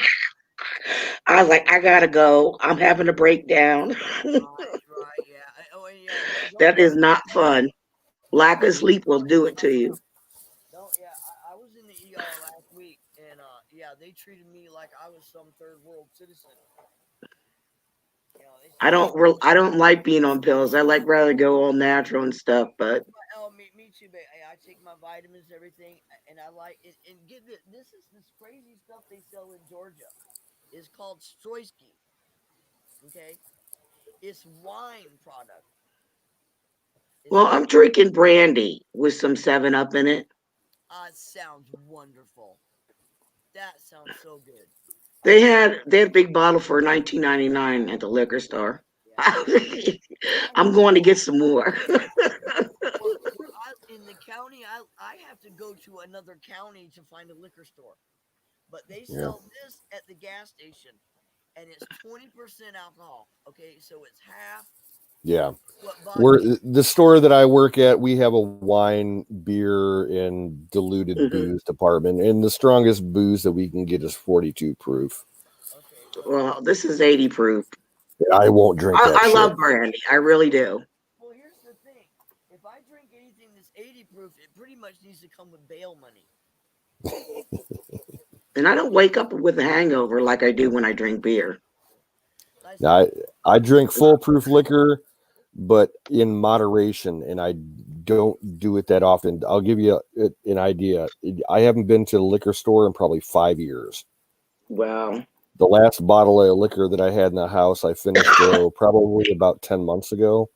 I was like, I gotta go. I'm having a breakdown. Right, yeah. Oh, yeah. That is not fun. Lack of sleep will do it to you. No, yeah. I was in the ER last week, and yeah, they treated me like I was some third world citizen. You know, I don't like being on pills. I like rather go all natural and stuff, but oh, me too, babe. I take my vitamins, everything, and I like it. And get this is this crazy stuff they sell in Georgia. It's called Stroysky. Okay, it's wine product. well, I'm drinking brandy with some 7-Up in it. Sounds wonderful. That sounds so good. They had a big bottle for $19.99 at the liquor store. I'm going to get some more. Well, in the county, I have to go to another county to find a liquor store, but they sell this at the gas station, and it's 20% alcohol. Okay, so it's half. Yeah. We're the store that I work at, we have a wine, beer, and diluted booze department, and the strongest booze that we can get is 42 proof. Well, this is 80 proof. I won't drink that I shit. love brandy. I really do. Well, here's the thing. If I drink anything that's 80 proof, it pretty much needs to come with bail money. And I don't wake up with a hangover like I do when I drink beer. Now, I drink foolproof liquor, but in moderation, and I don't do it that often. I'll give you an idea. I haven't been to the liquor store in probably 5 years. Wow. The last bottle of liquor that I had in the house, I finished probably about 10 months ago.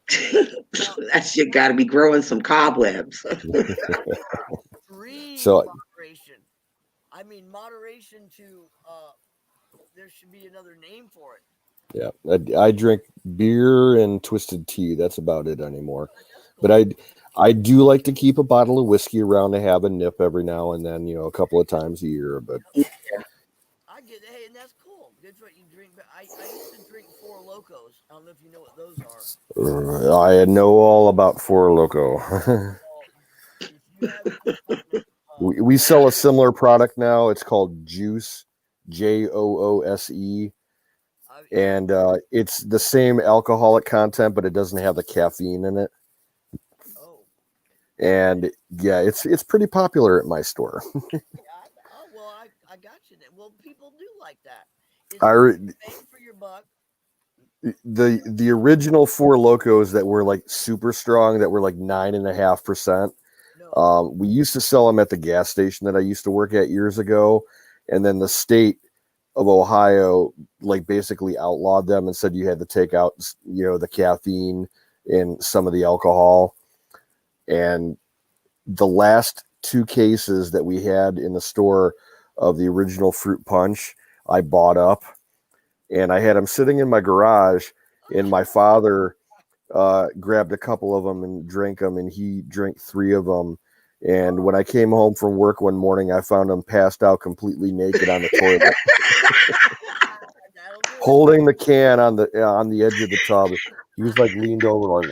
That shit got to be growing some cobwebs. So, moderation. I mean, moderation to, there should be another name for it. yeah, I drink beer and twisted tea. That's about it anymore. But I do like to keep a bottle of whiskey around to have a nip every now and then, a couple of times a year. But I get it. Hey, and that's cool. Good for what you drink. But I used to drink Four Locos. I don't know if you know what those are. I know all about Four Loco. If you have We sell a similar product now. It's called Juice, Joose, and it's the same alcoholic content, but it doesn't have the caffeine in it. And yeah, it's pretty popular at my store. I got you then. Well, people do like that. It's bang for your buck. The original Four Locos that were like super strong, that were like 9.5%. We used to sell them at the gas station that I used to work at years ago, and then the state of Ohio like basically outlawed them and said you had to take out, the caffeine and some of the alcohol. And the last 2 cases that we had in the store of the original fruit punch, I bought up, and I had them sitting in my garage, and my father grabbed a couple of them and drank them, and he drank 3 of them. And when I came home from work one morning, I found him passed out completely naked on the toilet, holding the can on the edge of the tub. He was like leaned over, like,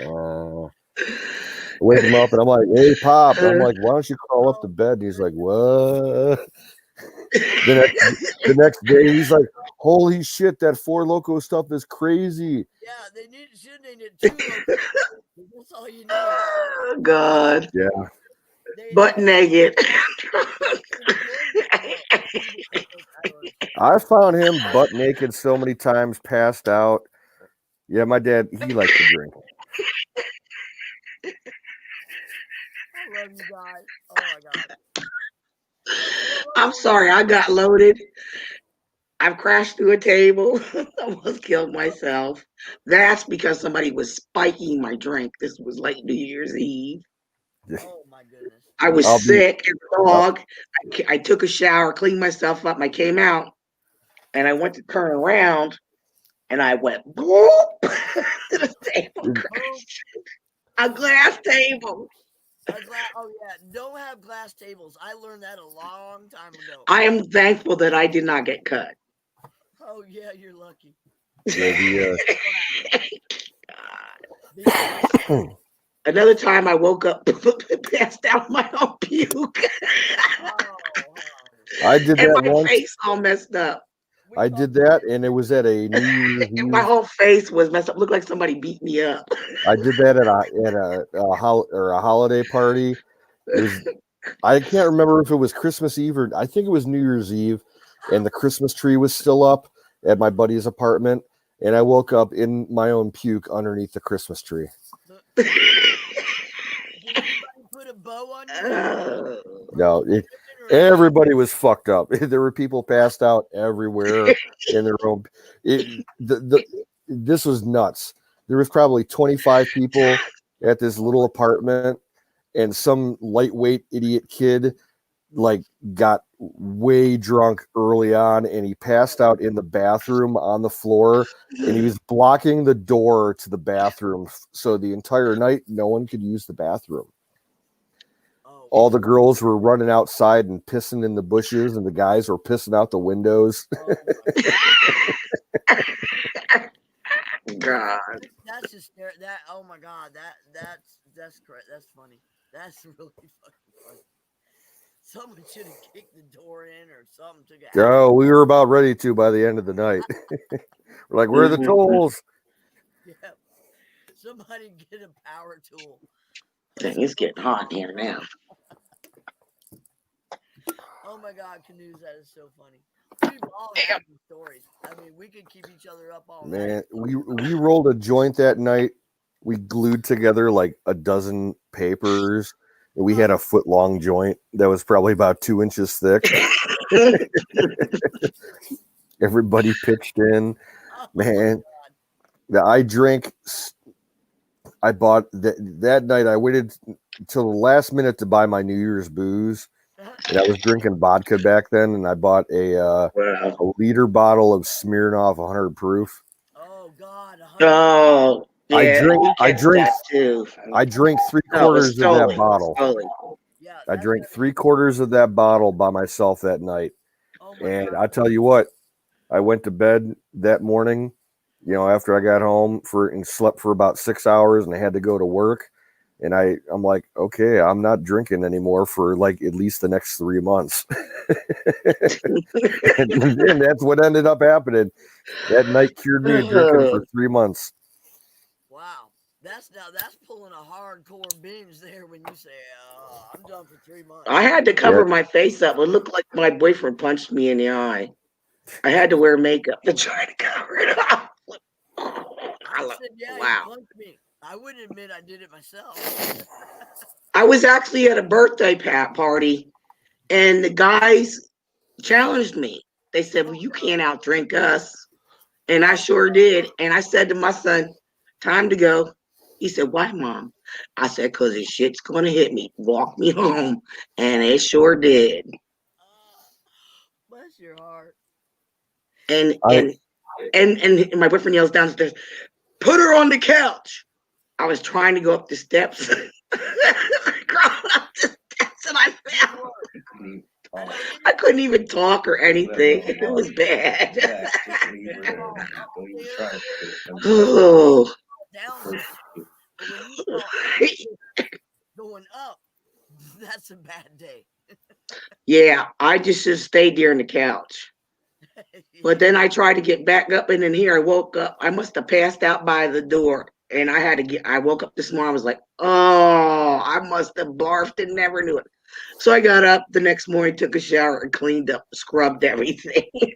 wake him up, and I'm like, "Hey, Pop!" And I'm like, "Why don't you crawl up to bed?" And he's like, "What?" The next day, he's like, "Holy shit, that Four Loco stuff is crazy." Yeah, they should name it 2 Locos. That's all you need. Oh, God. Yeah. Butt naked. I found him butt naked so many times, passed out. Yeah, my dad, he liked to drink. I love you guys. Oh my God. I'm sorry, I got loaded. I've crashed through a table. I almost killed myself. That's because somebody was spiking my drink. This was late New Year's Eve. Oh my goodness. I was sick as a dog. I took a shower, cleaned myself up. I came out, and I went to turn around, and I went boop. The table crashed. A glass table. Oh yeah, don't have glass tables. I learned that a long time ago. I am thankful that I did not get cut. Oh yeah, you're lucky. Another time I woke up, passed out my own puke. I did and that my once. face all messed up. I did that, and it was at a New Year's Eve. My whole face was messed up. Looked like somebody beat me up. I did that at a holiday party. It was, I can't remember if it was Christmas Eve or I think it was New Year's Eve, and the Christmas tree was still up at my buddy's apartment, and I woke up in my own puke underneath the Christmas tree. Did anybody put a bow on you? No, everybody was fucked up. There were people passed out everywhere in their own. This was nuts. There was probably 25 people at this little apartment, and some lightweight idiot kid like got way drunk early on, and he passed out in the bathroom on the floor, and he was blocking the door to the bathroom, so the entire night no one could use the bathroom. All the girls were running outside and pissing in the bushes, and the guys were pissing out the windows. God, that's just that. Oh my God, that's correct. That's funny. That's really fucking funny. Someone should have kicked the door in or something. Oh, we were about ready to by the end of the night. We're like, where are the tools? Yeah, somebody get a power tool. Dang, it's getting hot here now. Oh my God, Canoes, that is so funny. We've all had these stories. I mean, we could keep each other up all night. Man, we rolled a joint that night. We glued together like a dozen papers. And we had a foot-long joint that was probably about 2 inches thick. Everybody pitched in. Man, I drank. I bought that night. I waited until the last minute to buy my New Year's booze. And I was drinking vodka back then, and I bought a liter bottle of Smirnoff 100 proof. Oh God! Oh, yeah, I drink too. I drank 3/4 of that bottle. I drank 3/4 of that bottle by myself that night. And I tell you what, I went to bed that morning, after I got home and slept for about 6 hours, and I had to go to work. And I'm like, okay, I'm not drinking anymore for like at least the next 3 months. and that's what ended up happening. That night cured me of drinking for 3 months. Wow. That's pulling a hardcore binge there when you say, I'm done for 3 months. I had to cover my face up. It looked like my boyfriend punched me in the eye. I had to wear makeup to try to cover it up. I said, yeah, wow. he punched me. I wouldn't admit I did it myself. I was actually at a birthday party, and the guys challenged me. They said, well, you can't outdrink us. And I sure did. And I said to my son, time to go. He said, why, Mom? I said, because this shit's going to hit me. Walk me home. And it sure did. Bless your heart. And my boyfriend yells downstairs, put her on the couch. I was trying to go up the steps. Crawling up the steps, and I fell. I couldn't even talk or anything. It was bad. Oh. Going up, that's a bad day. Yeah, I just stayed there on the couch. But then I tried to get back up, and then here I woke up. I must have passed out by the door, and I woke up this morning. I was like, oh, I must have barfed and never knew it. So I got up the next morning, took a shower, and cleaned up, scrubbed everything. You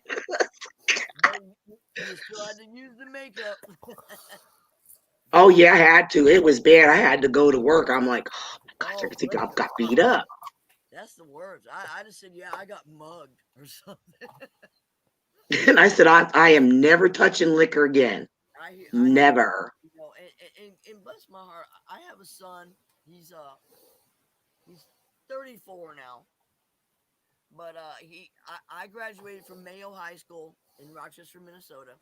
still had to use the makeup. Oh yeah, I had to. It was bad. I had to go to work. I'm like, oh my gosh, everything got beat up. That's the worst. I just said, yeah, I got mugged or something. And I said, I am never touching liquor again. Never. You know, and bless my heart, I have a son. He's 34 now. But I graduated from Mayo High School in Rochester, Minnesota.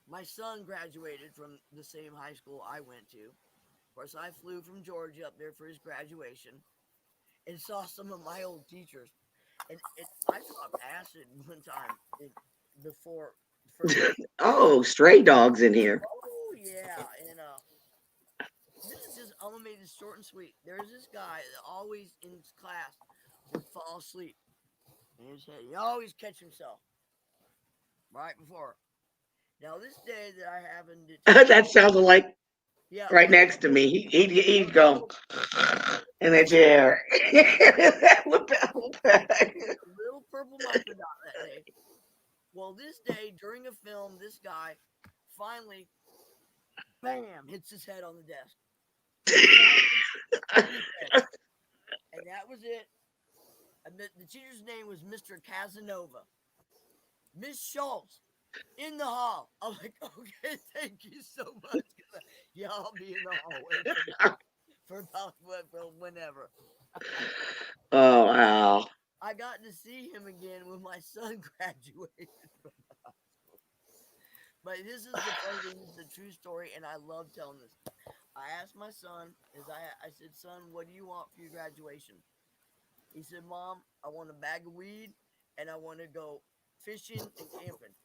My son graduated from the same high school I went to. Of course, I flew from Georgia up there for his graduation and saw some of my old teachers. And I taught acid one time before. Oh, stray dogs in here. Oh, yeah. And this is just, I'm going to make this short and sweet. There's this guy that always in his class would fall asleep. And he always catch himself right before. Now, this day that I happened to... That sounded like right next to me. He'd go in the chair. Little purple mustard dot that day. Well, this day, during a film, this guy finally, bam, hits his head on the desk. And that was it. And the teacher's name was Mr. Casanova. Miss Schultz in the hall. I'm like, okay, thank you so much. Yeah, I'll be in the hallway for about whenever. Oh, wow. I got to see him again when my son graduated from high school. But this is the funny thing, this is a true story, and I love telling this. I asked my son, I said, son, what do you want for your graduation? He said, Mom, I want a bag of weed, and I want to go fishing and camping.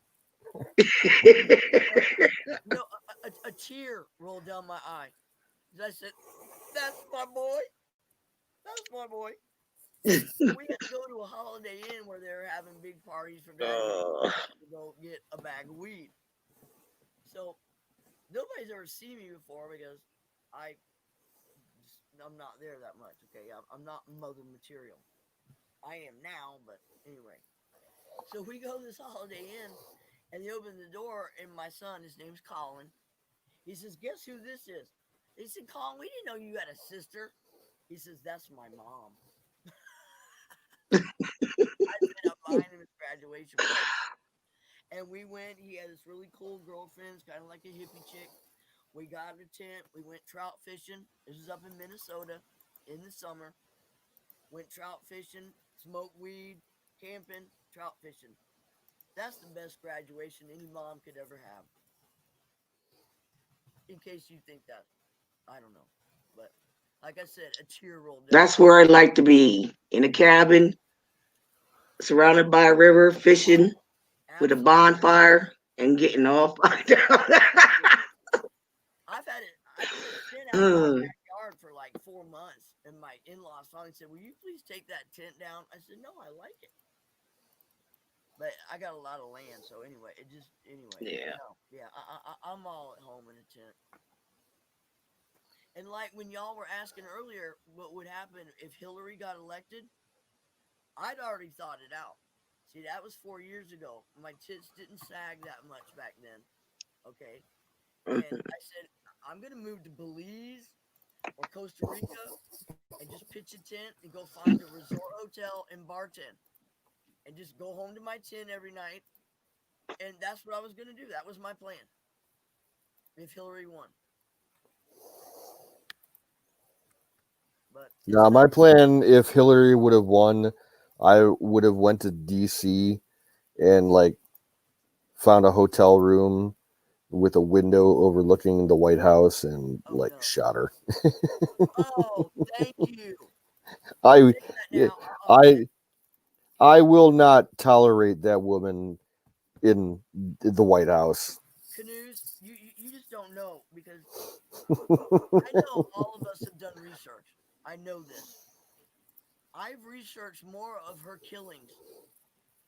A tear rolled down my eye. I said, that's my boy. That's my boy. We had to go to a Holiday Inn where they were having big parties for graduation to go get a bag of weed. So nobody's ever seen me before because I'm not there that much. Okay, I'm not mother material. I am now, but anyway. So we go to this Holiday Inn, and they open the door, and my son, his name's Colin. He says, "Guess who this is?" He said, "Colin, we didn't know you had a sister." He says, "That's my mom." I said, "I'm buying him his graduation present." And we went. He had this really cool girlfriend, it's kind of like a hippie chick. We got a tent. We went trout fishing. This was up in Minnesota in the summer. Went trout fishing, smoked weed, camping, trout fishing. That's the best graduation any mom could ever have. In case you think that, I don't know. But like I said, a tear rolled down. That's where I'd like to be, in a cabin, surrounded by a river, fishing with a bonfire and getting all fired out. I've had it sit out in my backyard for like 4 And my in-laws finally said, "Will you please take that tent down?" I said, "No, I like it." But I got a lot of land, so anyway, Yeah. no, yeah, I'm all at home in a tent. And like when y'all were asking earlier, what would happen if Hillary got elected? I'd already thought it out. See, that was 4 years ago. My tits didn't sag that much back then. Okay, and I said I'm gonna move to Belize or Costa Rica and just pitch a tent and go find a resort hotel and bartend and just go home to my tent every night. And that's what I was going to do. That was my plan if Hillary won. But Now, my plan, if Hillary would have won, I would have went to DC and like found a hotel room with a window overlooking the White House and shot her. Oh, thank you. I, Say that now. I will not tolerate that woman in the White House. Canoes, you just don't know because I know all of us have done research. I know this. I've researched more of her killings.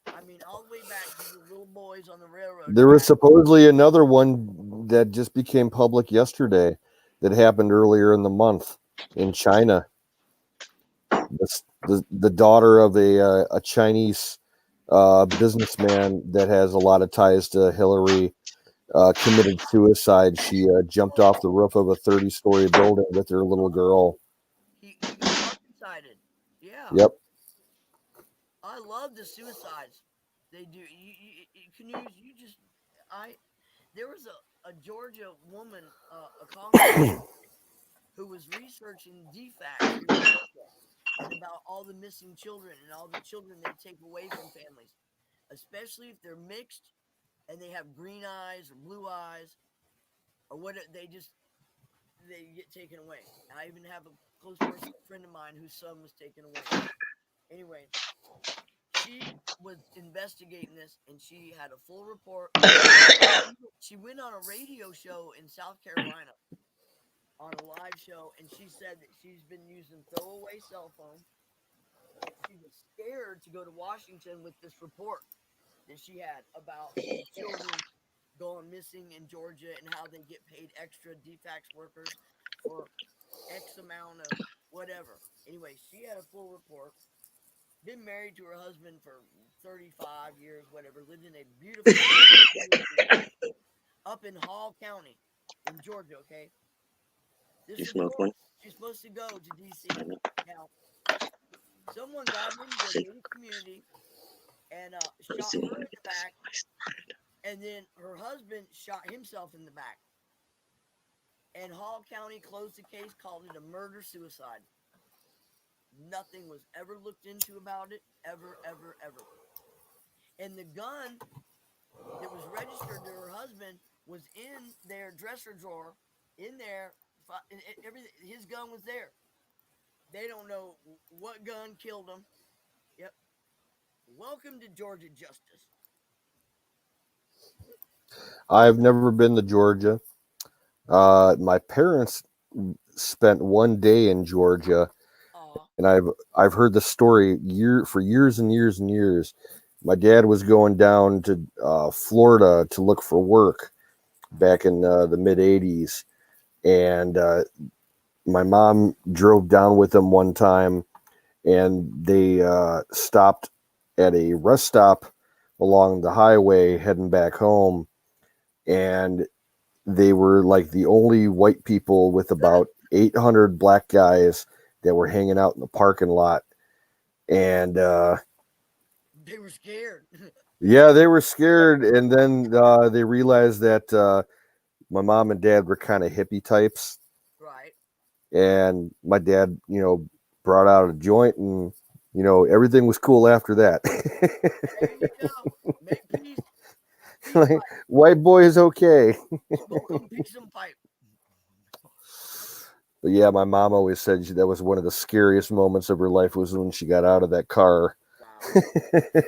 I mean, all the way back to the little boys on the railroad There was track. supposedly another one that just became public yesterday that happened earlier in the month in China. The daughter of a Chinese businessman that has a lot of ties to Hillary committed suicide. She jumped off the roof of a 30-story building with her little girl. He got market-sided. Yeah. Yep. I love the suicides. They do. Canoes, you just, there was a Georgia woman, a congresswoman, who was researching defects here in Georgia and about all the missing children and all the children they take away from families, especially if they're mixed and they have green eyes or blue eyes or what they get taken away. I even have a close personal friend of mine whose son was taken away. Anyway, she was investigating this and she had a full report. She went on a radio show in South Carolina on a live show and she said that she's been using throwaway cell phones and she was scared to go to Washington with this report that she had about the children going missing in Georgia and how they get paid extra defects workers for X amount of whatever. Anyway, she had a full report. Been married to her husband for 35 years, whatever. Lived in a beautiful community up in Hall County in Georgia, okay? This You smoke one? report, she's supposed to go to D.C. Now, someone got into their gated community and shot her in the back, and then her husband shot himself in the back. And Hall County closed the case, called it a murder-suicide. Nothing was ever looked into about it, ever, ever, ever. And the gun that was registered to her husband was in their dresser drawer, in there. Everything, his gun was there. They don't know what gun killed him. Yep. Welcome to Georgia justice. I've never been to Georgia. My parents spent one day in Georgia, and I've heard the story for years and years and years. My dad was going down to Florida to look for work back in the mid '80s, and my mom drove down with him one time, and they stopped at a rest stop along the highway heading back home, and they were like the only white people with about 800 black guys that were hanging out in the parking lot. And they were scared. Yeah, they were scared. And then they realized that my mom and dad were kind of hippie types. Right. And my dad, brought out a joint, and, everything was cool after that. There you go. Make peace. Like, white boy is okay. Smoke them, pick some pipe. But yeah, my mom always said that was one of the scariest moments of her life was when she got out of that car. Wow.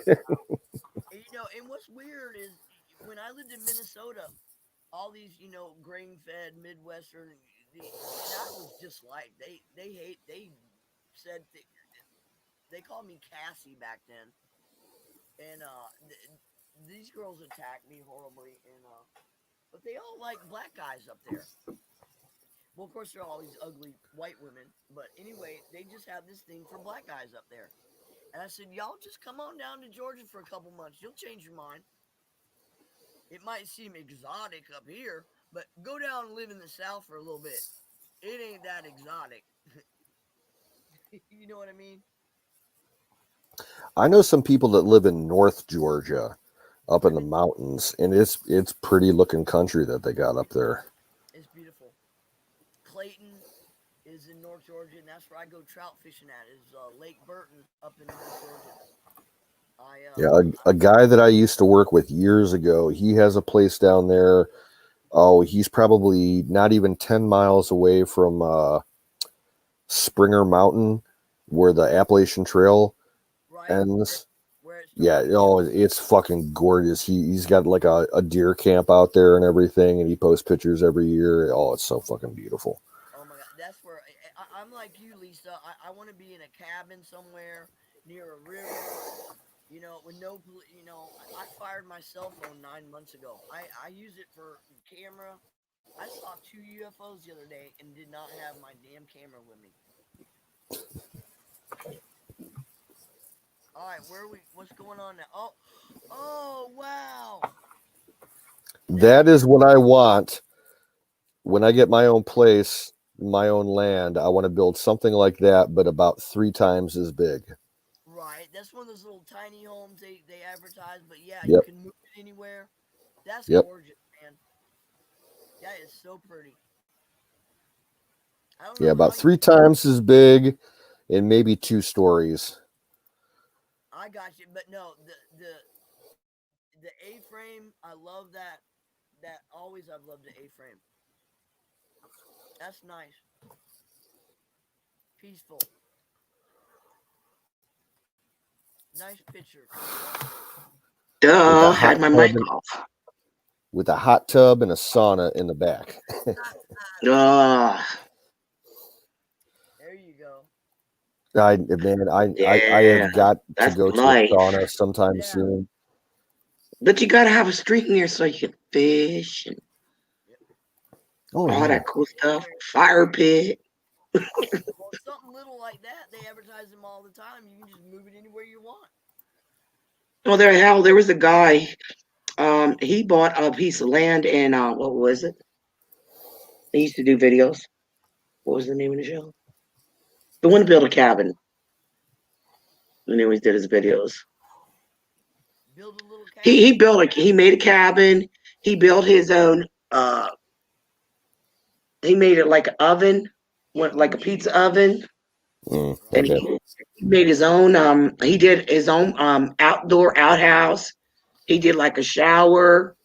Wow. And what's weird is when I lived in Minnesota, all these, grain-fed Midwestern, and I was just like, they said they called me Cassie back then, and these girls attacked me horribly, and but they all like black guys up there. Well, of course, they're all these ugly white women, but anyway, they just have this thing for black guys up there. And I said, y'all just come on down to Georgia for a couple months. You'll change your mind. It might seem exotic up here, but go down and live in the South for a little bit. It ain't that exotic. You know what I mean? I know some people that live in North Georgia, up in the mountains, and it's pretty looking country that they got up there. It's beautiful. Clayton is in North Georgia, and that's where I go trout fishing at. Is Lake Burton up in North Georgia. A guy that I used to work with years ago, he has a place down there. Oh, he's probably not even 10 miles away from Springer Mountain, where the Appalachian Trail ends. Yeah, it's fucking gorgeous. He's got like a deer camp out there and everything, and he posts pictures every year. Oh, it's so fucking beautiful. Oh my God, that's where I'm like you, Lisa. I want to be in a cabin somewhere near a river. You know, with no, you know, I fired my cell phone 9 months ago. I use it for camera. I saw 2 UFOs the other day and did not have my damn camera with me. All right, where are we? What's going on now? Oh, wow. That is what I want when I get my own place, my own land. I want to build something like that, but about 3 times as big. Right, that's one of those little tiny homes they advertise, but yeah, Yep. You can move it anywhere. That's Yep. gorgeous, man. That is so pretty. Yeah, about 3 times as big, and maybe 2 stories. I got you, but no, the A-frame, I love that. I've loved the A-frame. That's nice. Peaceful. Nice picture. Duh, had my mic off. With a hot tub and a sauna in the back. Duh. There you go. I Yeah, have got to that's go to a life. sauna sometime soon. But you gotta have a street in there so you can fish and Oh, all yeah. that cool stuff. Fire pit. Well, something little like that, they advertise them all the time. You can just move it anywhere you want. Oh, there was a guy. He bought a piece of land in what was it? He used to do videos. What was the name of the show? The one to build a cabin. And he always did his videos. Build a little cabin. He made a cabin. He built his own he made it like an oven, like a pizza oven. And he made his own he did his own outdoor outhouse. He did like a shower,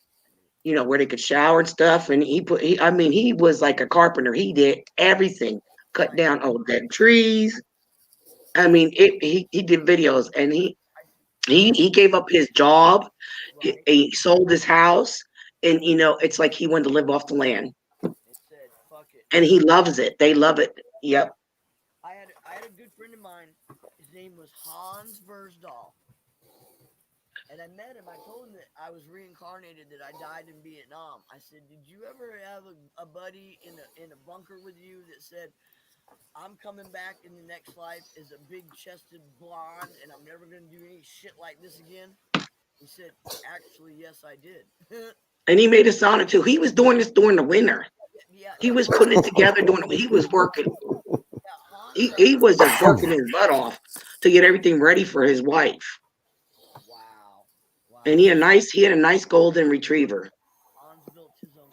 you know, where they could shower and stuff. And he was like a carpenter. He did everything. Cut down old dead trees. I mean, he did videos, and he gave up his job. He sold his house, and you know, it's like he wanted to live off the land. And he loves it. They love it. Yep. I had a good friend of mine. His name was Hans Versdahl. And I met him. I told him that I was reincarnated, that I died in Vietnam. I said, "Did you ever have a buddy in a bunker with you that said, I'm coming back in the next life as a big-chested blonde, and I'm never going to do any shit like this again?" He said, "Actually, yes, I did." And he made a sauna too. He was doing this during the winter. He was putting it together he was working. He was just working his butt off to get everything ready for his wife. And he had a nice golden retriever.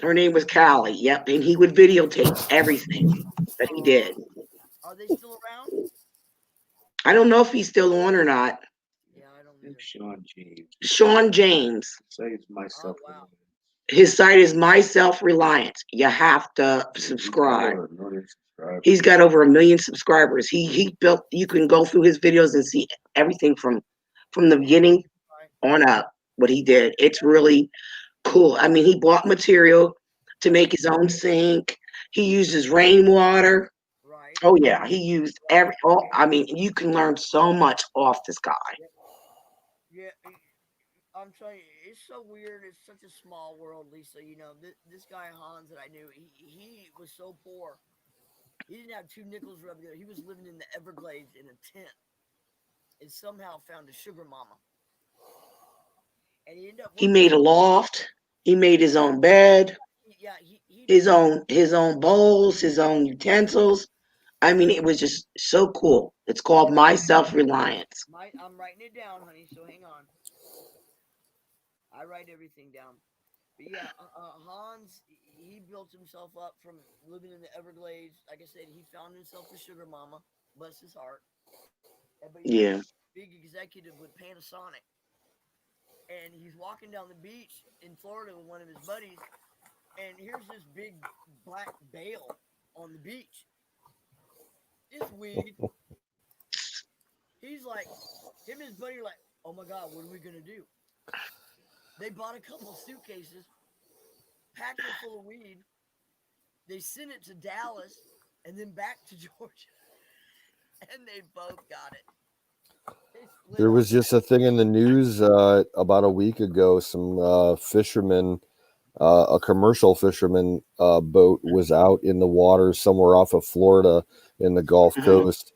Her name was Callie. Yep. And he would videotape everything that he did. Are they still around? I don't know if he's still on or not. Yeah, I don't know. Sean James. Saves myself. His site is My Self Reliance. You have to subscribe. He's got over 1 million subscribers. He built. You can go through his videos and see everything from the beginning on up. What he did. It's really cool. I mean, he bought material to make his own sink. He uses rainwater. right? Oh yeah, he used every. Oh, I mean, you can learn so much off this guy. Yeah, I'm telling you, it's so weird. It's such a small world, Lisa. You know, this guy Hans that I knew, he was so poor. He didn't have two nickels rubbed together. He was living in the Everglades in a tent, and somehow found a sugar mama. And he ended up He working. made a loft. He made his own bed, Yeah, he his own bowls, his own utensils. I mean, it was just so cool. It's called My Self Reliance. I'm writing it down, honey. So hang on. I write everything down. But yeah, Hans, he built himself up from living in the Everglades. Like I said, he found himself a sugar mama. Bless his heart. But he was Yeah. a big executive with Panasonic. And he's walking down the beach in Florida with one of his buddies. And here's this big black bale on the beach. It's weed. He's like, him and his buddy are like, oh my God, what are we going to do? They bought a couple of suitcases, packed it full of weed. They sent it to Dallas and then back to Georgia. And they both got it. There was just a thing in the news about a week ago. Some fishermen, a commercial fisherman boat was out in the water somewhere off of Florida in the Gulf Coast,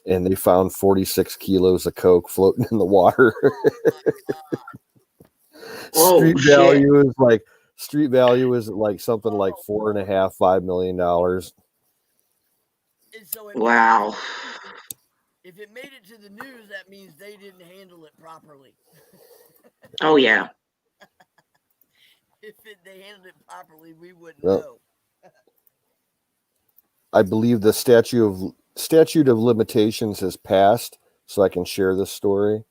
and they found 46 kilos of coke floating in the water. Oh, Street value is like something like $4.5-5 million. And so Wow. if it made it to the news, that means they didn't handle it properly. Oh yeah. If they handled it properly, we wouldn't Well, know. I believe the statute of limitations has passed, so I can share this story.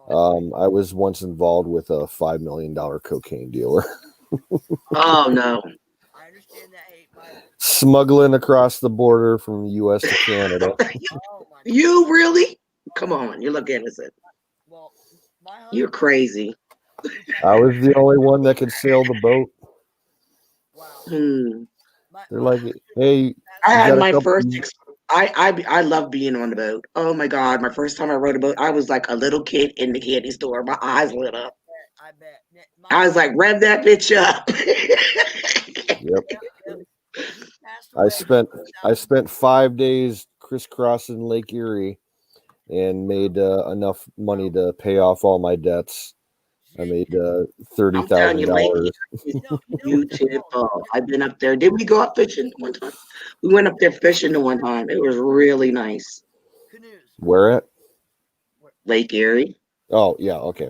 I was once involved with a $5 million cocaine dealer. Oh no. I understand that hate, Mike. Smuggling across the border from the U.S. to Canada. You really? Come on, you look innocent. Well, my husband, You're crazy. I was the only one that could sail the boat. Hmm. They're like, hey, I you had got a my couple. first. I love being on the boat. Oh my God! My first time I rode a boat, I was like a little kid in the candy store. My eyes lit up. I bet. I was like, rev that bitch up. Yep. I spent 5 days crisscrossing Lake Erie and made enough money to pay off all my debts. I made I'm telling you, Lake $30,000. beautiful. I've been up there. Did we go up fishing one time? We went up there fishing the one time. It was really nice. Where at? Lake Erie. Oh yeah, okay.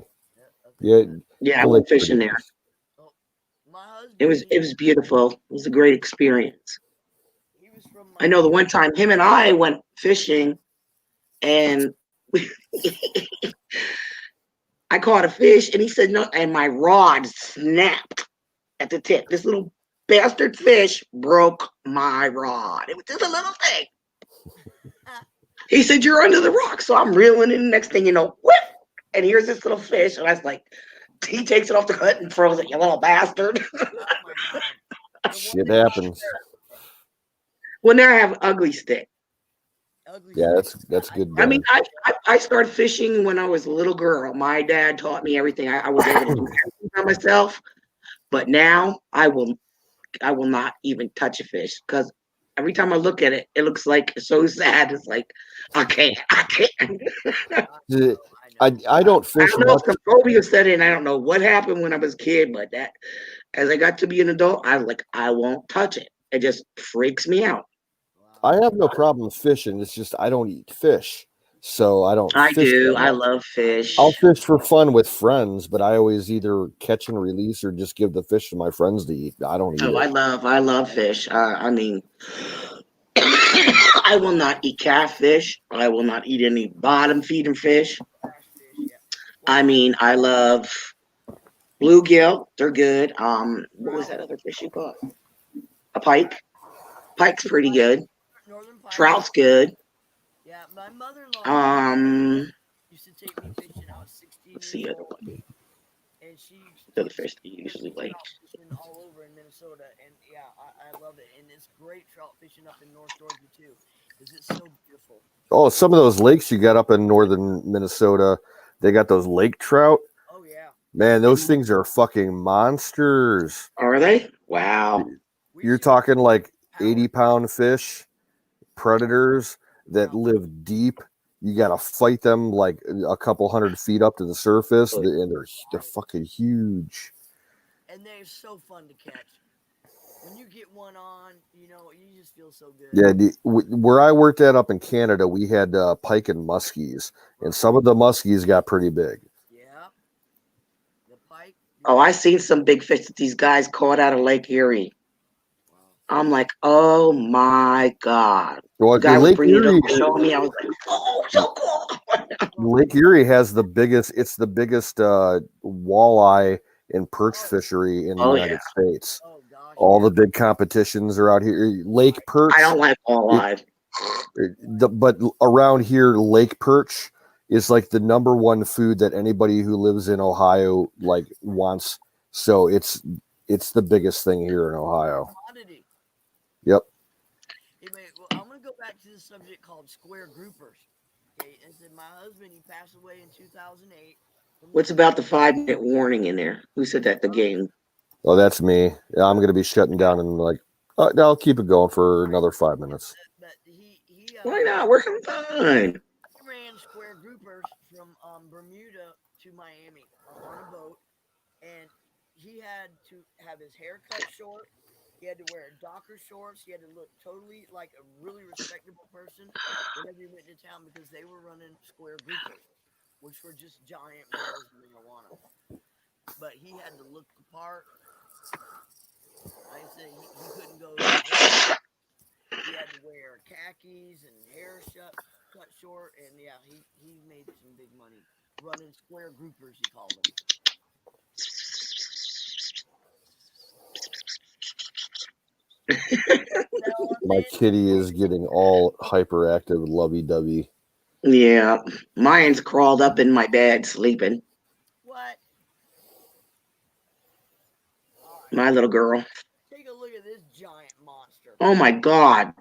Yeah, Yeah, I the went lake's fishing pretty there. nice. It was beautiful. It was a great experience. I know the one time him and I went fishing, and I caught a fish, and he said no, and my rod snapped at the tip. This little bastard fish broke my rod. It was just a little thing. He said, "You're under the rock," so I'm reeling in. Next thing you know, whip, and here's this little fish, and I was like, he takes it off the hook and throws it. You little bastard. Shit happens. Well, now I have ugly stick. Yeah, that's good. I mean, I started fishing when I was a little girl. My dad taught me everything. I was able to do everything by myself. But now I will not even touch a fish because every time I look at it, it looks like so sad. It's like I can't. I don't fish I don't know much. if the phobia set in. I don't know what happened when I was a kid, but that as I got to be an adult, I was like, I won't touch it. It just freaks me out. I have no problem with fishing. It's just I don't eat fish, so I don't. I fish do. that I much. love fish. I'll fish for fun with friends, but I always either catch and release or just give the fish to my friends to eat. I don't eat Oh, it. I love fish. I mean, I will not eat catfish. I will not eat any bottom feeding fish. I mean, I love bluegill. They're good. What was that other fish you caught? A pike. Pike's pretty good. Trout's good. Yeah, my mother-in-law used to take me fishing. I was 16 What's years the other old, one? and she The other fish that you usually like. trout fishing all over in Minnesota, and yeah, I love it. And it's great trout fishing up in North Georgia too. because it's so beautiful. Oh, some of those lakes you got up in northern Minnesota, they got those lake trout. Oh yeah. Man, those things are fucking monsters. Are they? Wow. You're talking like 80-pound fish, predators that live deep. You got to fight them like a couple 100 feet up to the surface, and they're fucking huge. And they're so fun to catch. When you get one on, you just feel so good. Yeah, where I worked at up in Canada, we had pike and muskies, and some of the muskies got pretty big. Yeah. The pike. Oh, I seen some big fish that these guys caught out of Lake Erie. I'm like, oh my God. Well, the guy was Lake bringing it Erie, up and showing me. I was like, oh, so cool. Lake Erie has the biggest. It's the biggest walleye and perch fishery in the United States. All the big competitions are out here. Lake perch. I don't like walleye. But around here, lake perch is like the number one food that anybody who lives in Ohio like wants. So it's the biggest thing here in Ohio. Commodity. Yep. Anyway, well, I'm gonna go back to the subject called square groupers. Okay, and said my husband, he passed away in 2008. What's about the 5-minute warning in there? Who said that? The game. Oh, that's me. I'm going to be shutting down and I'll keep it going for another 5 minutes. But he Why not? We're having fun. He ran square groupers from Bermuda to Miami on a boat, and he had to have his hair cut short. He had to wear Docker shorts. He had to look totally like a really respectable person whenever he went to town because they were running square groupers, which were just giant bales of marijuana. But he had to look the part. Like I said, he couldn't go. He had to wear khakis and hair cut short, and yeah, he made some big money running square groupers. He called them. My kitty is getting all hyperactive, lovey-dovey. Yeah, mine's crawled up in my bed sleeping. What? My little girl. Take a look at this giant monster. Oh my God.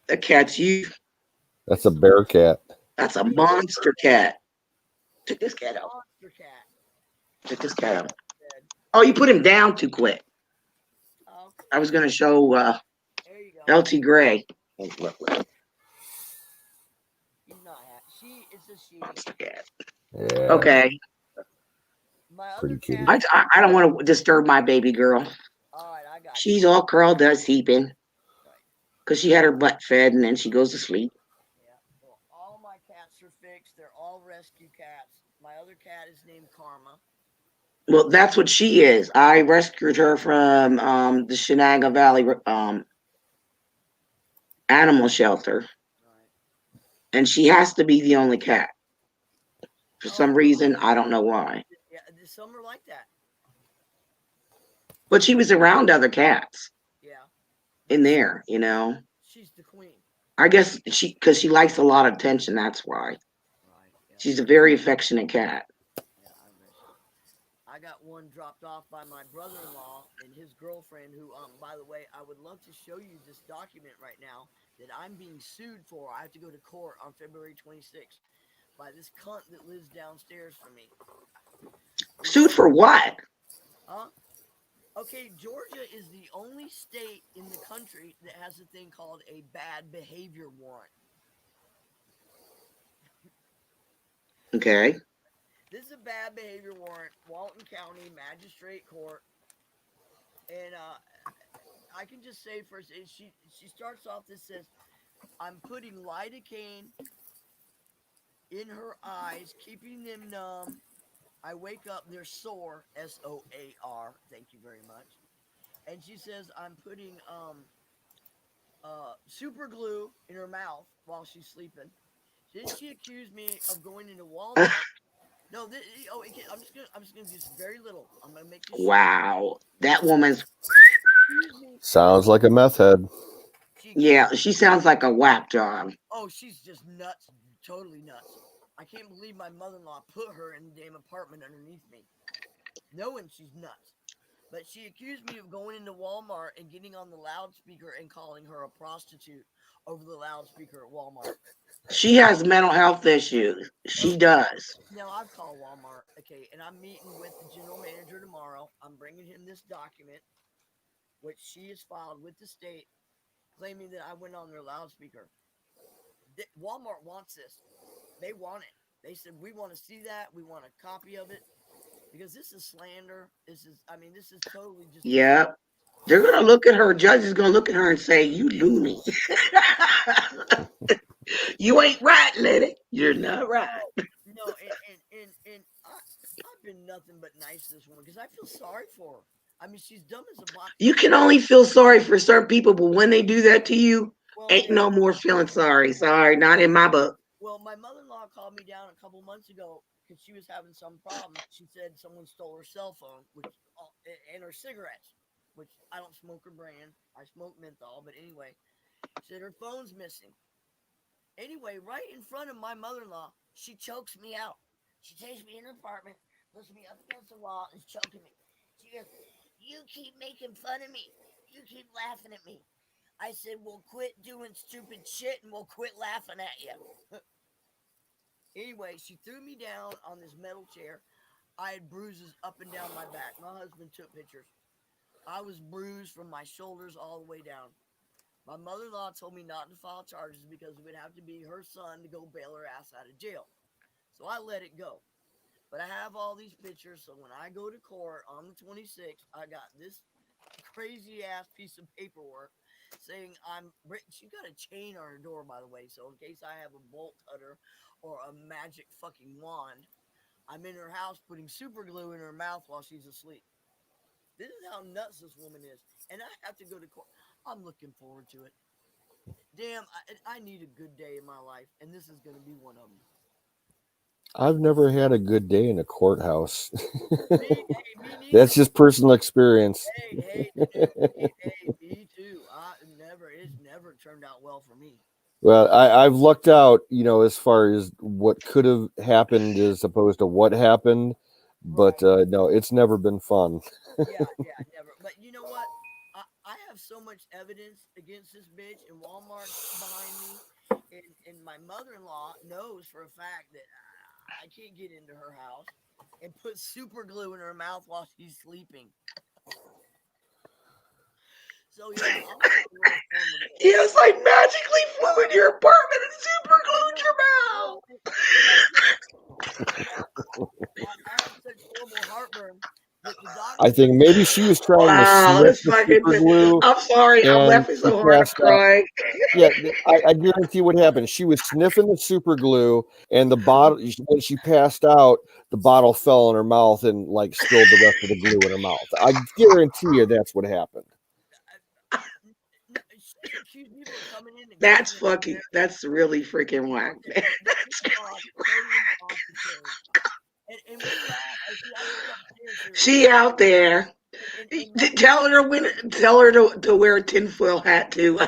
That cat's huge. That's a bear cat. That's a monster cat. Check this cat out. Monster cat. Check this cat out. Oh, you put him down too quick. I was going to show LT Gray. He's not happy. It's a she. Monster cat. Yeah. Okay. My Pretty other kitty. cat. I don't want to disturb my baby girl. All right, I got She's all curled up, sleeping. Because she had her butt fed and then she goes to sleep. Yeah. Well, all my cats are fixed. They're all rescue cats. My other cat is named Karma. Well, that's what she is. I rescued her from the Shenango Valley animal shelter. And she has to be the only cat. For some reason, I don't know why. Yeah, some are like that. But she was around other cats. Yeah. In there, you know. She's the queen. I guess because she likes a lot of attention, that's why. Right. Yeah. She's a very affectionate cat. Yeah, I got one dropped off by my brother-in-law and his girlfriend who, by the way, I would love to show you this document right now that I'm being sued for. I have to go to court on February 26th by this cunt that lives downstairs from me. Sued for what? Huh? Okay, Georgia is the only state in the country that has a thing called a bad behavior warrant. Okay. This is a bad behavior warrant, Walton County Magistrate Court. And I can just say first, she starts off, this says, I'm putting lidocaine in her eyes, keeping them numb. I wake up, they're sore, SOAR. Thank you very much. And she says, I'm putting super glue in her mouth while she's sleeping. Then she accused me of going into Walmart. No, I'm just gonna use very little. I'm gonna make this. Wow, that woman's. Sounds like a meth head. Yeah, she sounds like a whack job. Oh, she's just nuts, totally nuts. I can't believe my mother-in-law put her in the damn apartment underneath me, knowing she's nuts. But she accused me of going into Walmart and getting on the loudspeaker and calling her a prostitute over the loudspeaker at Walmart. She has mental health issues. She does. Now I've called Walmart, okay, and I'm meeting with the general manager tomorrow. I'm bringing him this document, which she has filed with the state, claiming that I went on their loudspeaker. Walmart wants this. They want it. They said we want to see that. We want a copy of it because this is slander. This is totally just. Yeah. They're gonna look at her. Judge is gonna look at her and say, "You loony. You ain't right, lady. You're not right." No, and I've been nothing but nice to this woman because I feel sorry for her. I mean, she's dumb as a box. You can only feel sorry for certain people, but when they do that to you, ain't no more feeling sorry. Sorry, not in my book. Well, my mother-in-law called me down a couple months ago because she was having some problem. She said someone stole her cell phone, and her cigarettes, which I don't smoke her brand. I smoke menthol, but anyway, she said her phone's missing. Anyway, right in front of my mother-in-law, she chokes me out. She takes me in her apartment, puts me up against the wall, and is choking me. She goes, "You keep making fun of me. You keep laughing at me." I said, "We'll quit doing stupid shit and we'll quit laughing at you." Anyway, she threw me down on this metal chair. I had bruises up and down my back. My husband took pictures. I was bruised from my shoulders all the way down. My mother-in-law told me not to file charges because it would have to be her son to go bail her ass out of jail. So I let it go. But I have all these pictures, so when I go to court on the 26th, I got this crazy-ass piece of paperwork saying she's got a chain on her door, by the way, so in case I have a bolt cutter or a magic fucking wand, I'm in her house putting super glue in her mouth while she's asleep. This is how nuts this woman is. And I have to go to court. I'm looking forward to it. Damn, I need a good day in my life, and this is going to be one of them. I've never had a good day in a courthouse. That's just personal experience. Hey, me too. It's never turned out well for me. Well, I've lucked out, as far as what could have happened as opposed to what happened. But no, it's never been fun. yeah, never. But you know what? I have so much evidence against this bitch, and Walmart's behind me, and my mother-in-law knows for a fact that I can't get into her house and put super glue in her mouth while she's sleeping. So yeah, it's like magically flew in your apartment and super glued your mouth. I have such horrible heartburn that the doctor. I think maybe she was trying to sniff the super glue. I'm sorry, I'm laughing so hard I'm crying. Yeah, I guarantee what happened. She was sniffing the super glue, and the bottle. When she passed out, the bottle fell in her mouth and spilled the rest of the glue in her mouth. I guarantee you that's what happened. That's fucking. That's really freaking whack. That's she out there. Tell her to wear a tinfoil hat too.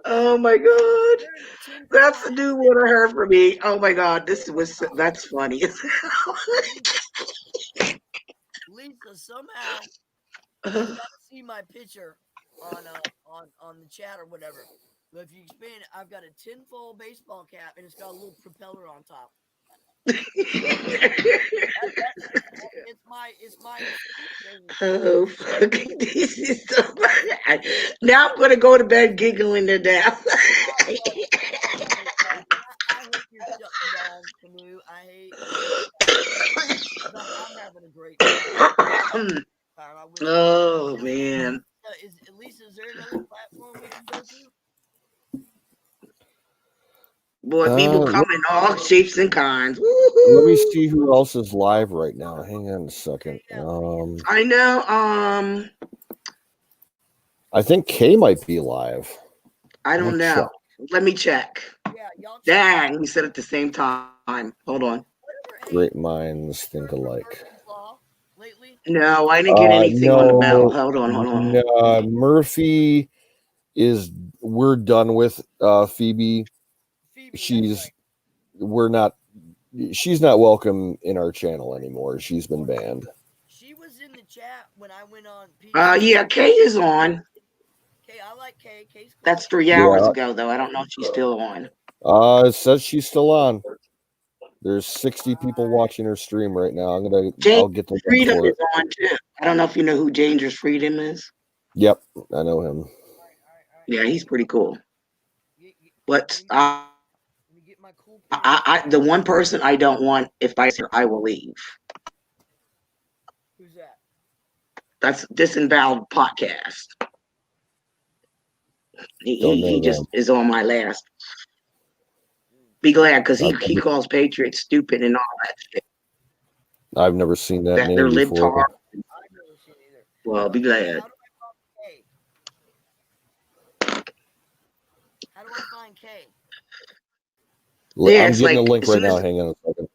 Oh my god, that's a new one I heard from me. Oh my god, that's funny. Lisa, somehow you gotta see my picture on the chat or whatever. But if you expand it, I've got a tinfoil baseball cap and it's got a little propeller on top. It's my. Oh fucking! This is so bad. Now I'm gonna go to bed giggling to death. I hope you're shut down, Canoe. I hate. I'm having a great time. Oh man. Lisa, is there another platform we can go to? Boy, people come in all shapes and kinds. Let me see who else is live right now. Hang on a second. I know. I think Kay might be live. I don't know. Check. Let me check. Dang, we said at the same time. Hold on. Great minds think alike. No, I didn't get anything on the bell. Hold on. Murphy we're done with Phoebe. We're not she's not welcome in our channel anymore. She's been banned. She was in the chat when I went on. Yeah, Kay is on. Kay, I like Kay. Kay's cool. That's 3 hours ago, though. I don't know if she's still on. It says she's still on. There's 60 people watching her stream right now. I'll get the link Freedom for is it. on too. I don't know if you know who Dangerous Freedom is. Yep, I know him. Yeah, he's pretty cool. But the one person I don't want, if I say I will leave. Who's that? That's Disemboweled Podcast. He just is on my last. Be glad, because he calls Patriots stupid and all that shit. I've never seen that name they're before. libtard. Well, be glad. How do I find Kay? Yeah, I'm it's getting a like, link as right soon now. as- Hang on a second.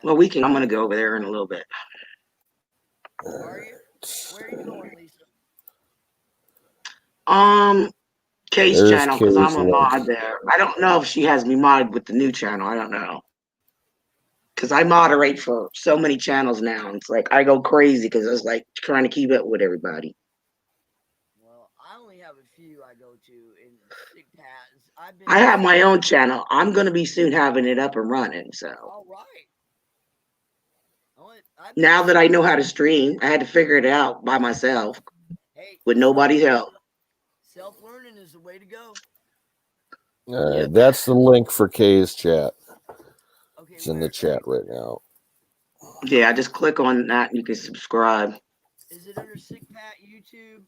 Well, I'm going to go over there in a little bit. Are you? Where are you going, Lisa? Kay's There's channel, because I'm Kay's a link. mod there. I don't know if she has me modded with the new channel. I don't know. Because I moderate for so many channels now. It's like I go crazy because I was like trying to keep up with everybody. Well, I only have a few I go to in sick paths. I have my own channel. I'm going to be soon having it up and running. So All right. now that I know how to stream, I had to figure it out by myself with nobody's help. Self-learning is the way to go. All right, that's the link for Kay's chat. It's in the chat right now. Yeah, just click on that and you can subscribe. Is it under Sick Pat YouTube?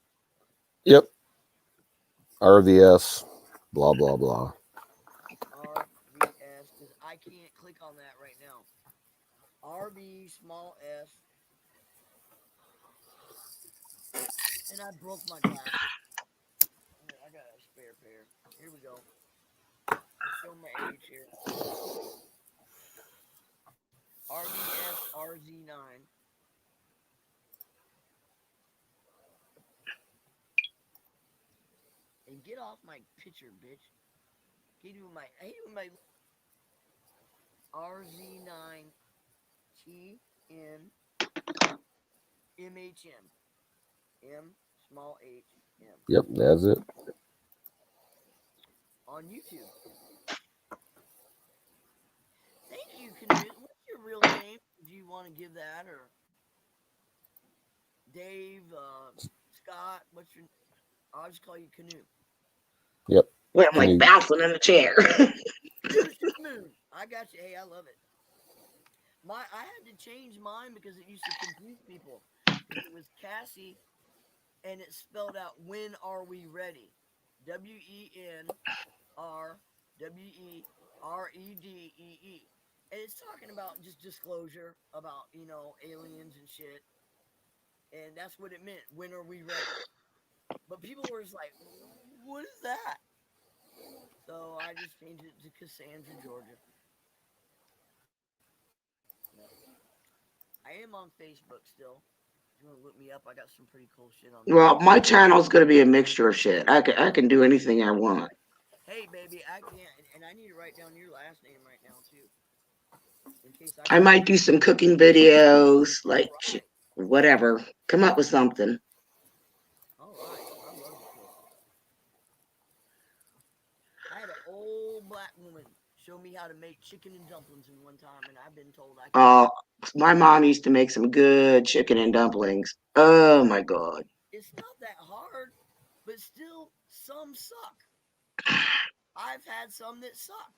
Yep. RVS, blah, blah, blah. RVS, because I can't click on that right now. RB small s. And I broke my glasses. I got a spare pair. Here we go. I'll show my age here. RBS RZ9. And get off my picture, bitch. Get you my RZ9 TN MHM. M small H M. Yep, that's it. On YouTube. Thank you, Canoe. What's your real name? Do you want to give that, or Dave, Scott? What's your? I'll just call you Canoe. Yep. Wait, I'm like bouncing in the chair. Moon. I got you. Hey, I love it. I had to change mine because it used to confuse people. It was Cassie, and it spelled out "When are we ready?" WENRWEREDEE. And it's talking about just disclosure about, aliens and shit. And that's what it meant. When are we ready? But people were just like, what is that? So I just changed it to Cassandra, Georgia. Yep. I am on Facebook still. If you want to look me up, I got some pretty cool shit on there. Well, my channel is going to be a mixture of shit. I can do anything I want. Hey, baby, I can't. And I need to write down your last name right now, too. In case I might do some cooking videos, like whatever. Come up with something. All right. I love to cook. I had an old black woman show me how to make chicken and dumplings in one time, and I've been told I can. My mom used to make some good chicken and dumplings. Oh, my God. It's not that hard, but still, some suck. I've had some that suck.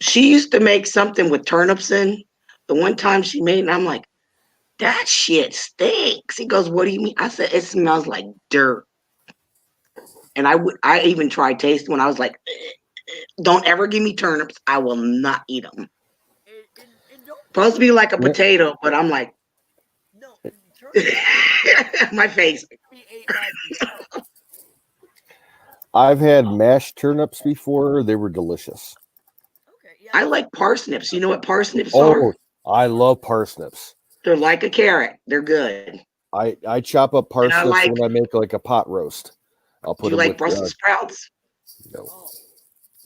She used to make something with turnips in. The one time she made it, and I'm like, that shit stinks. He goes, what do you mean? I said, it smells like dirt. And I even tried tasting when I was like, don't ever give me turnips. I will not eat them. Supposed to be like a potato, but I'm like, no, my face. I've had mashed turnips before. They were delicious. I like parsnips. You know what parsnips are? I love parsnips. They're like a carrot. They're good. I chop up parsnips when I make like a pot roast. I'll Do put you them like with Brussels sprouts? no.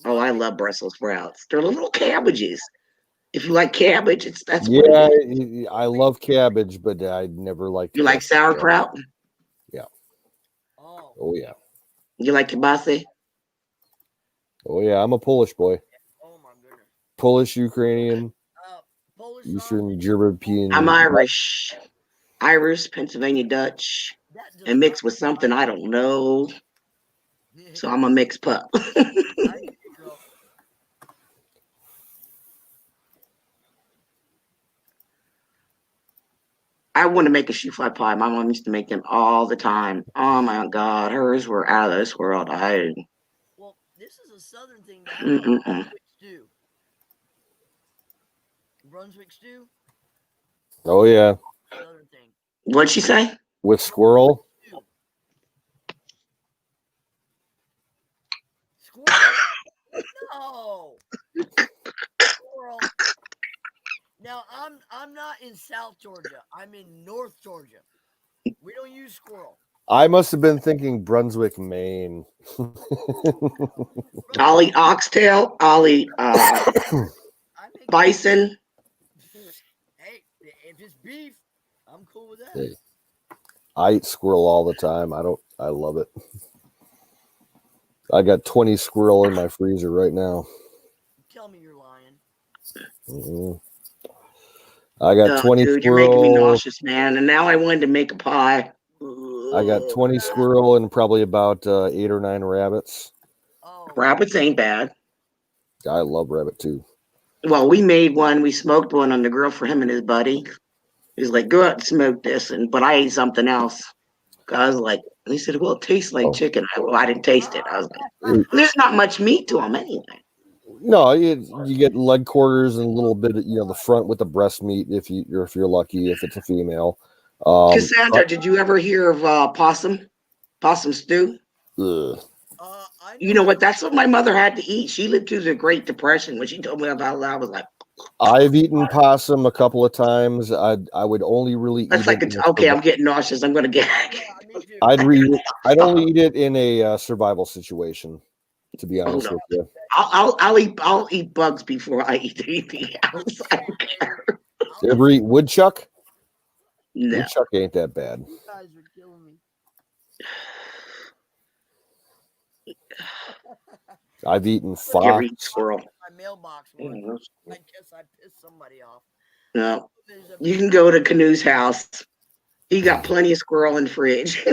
Oh, I love Brussels sprouts. They're little cabbages. If you like cabbage, that's what it Yeah, is. I love cabbage, but I never liked You like Brussels sprouts. sauerkraut? Yeah. Oh. Oh yeah. You like kielbasa? Oh yeah. I'm a Polish boy. Oh my goodness. Polish, Ukrainian, Polish Eastern sausage. European. I'm Irish. Irish, Pennsylvania Dutch, and mixed with something I don't know. So I'm a mixed pup. I want to make a shoe fly pie. My mom used to make them all the time. Oh my God, hers were out of this world. Well, this is a southern thing to have a Brunswick stew. Brunswick stew? Oh yeah. Southern thing. What'd she say? With squirrel. Squirrel? No. Squirrel. Now I'm not in South Georgia. I'm in North Georgia. We don't use squirrel. I must have been thinking Brunswick, Maine. I'll eat oxtail. I'll eat bison. Hey, if it's beef, I'm cool with that. Hey, I eat squirrel all the time. I love it. I got 20 squirrel in my freezer right now. Tell me you're lying. I got 20 dude, squirrel. you're making me nauseous, man. And now I wanted to make a pie. I got 20 squirrel and probably about 8 or 9 rabbits. Rabbits ain't bad. I love rabbit too. Well, we made one. We smoked one on the grill for him and his buddy. He was like, "Go out and smoke this," but I ate something else. I was like, he said, "Well, it tastes like chicken." I didn't taste it. I was like, "There's not much meat to them anyway." No, you get leg quarters and a little bit of, the front with the breast meat if you're lucky, if it's a female. Cassandra, did you ever hear of possum stew? You know what? That's what my mother had to eat. She lived through the Great Depression. When she told me about it, I was like, I've eaten possum a couple of times. I would only really "That's eat like it. okay, I'm getting nauseous. I'm gonna gag." I'd only eat it in a survival situation, to be honest with you. I'll eat bugs before I eat anything else. I don't care. You ever eat woodchuck? No. Woodchuck ain't that bad. You guys are killing me. I've eaten fox. Give eat squirrel. My mailbox once. I guess I pissed somebody off. No, you can go to Canoe's house. He got plenty of squirrel in the fridge.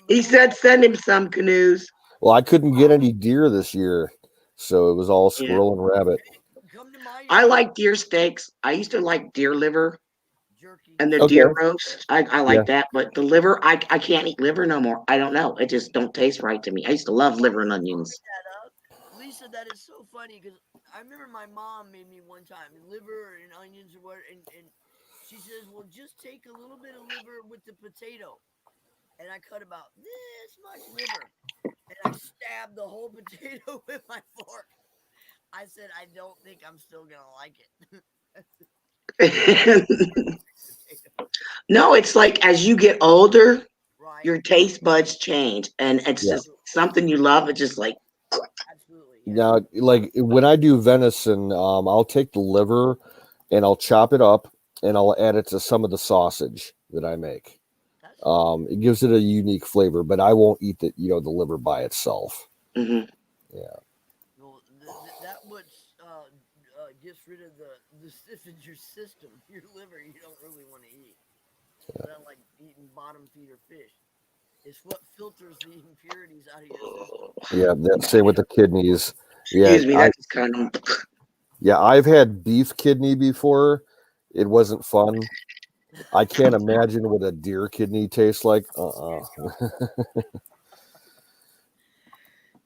He said, "Send him some Canoes." Well, I couldn't get any deer this year, so it was all squirrel and rabbit. I like deer steaks. I used to like deer liver and the deer roast. I like that, but the liver, I can't eat liver no more. I don't know. It just don't taste right to me. I used to love liver and onions. Lisa, that is so funny because I remember my mom made me one time liver and onions or what, and she says, "Well, just take a little bit of liver with the potato," and I cut about this much liver, and I stabbed the whole potato with my fork. I said, "I don't think I'm still gonna like it." No, it's like as you get older, your taste buds change, and it's just something you love. It's just like. Now, like when I do venison, I'll take the liver and I'll chop it up and I'll add it to some of the sausage that I make. It gives it a unique flavor, but I won't eat the liver by itself. Mm-hmm. Yeah. Well, that what gets rid of the stuff in your system. Your liver, you don't really want to eat. It's not like eating bottom feeder fish. It's what filters the impurities out of your system. Yeah, that's same with the kidneys. Yeah, Excuse me, that's kind of. Yeah, I've had beef kidney before. It wasn't fun. I can't imagine what a deer kidney tastes like.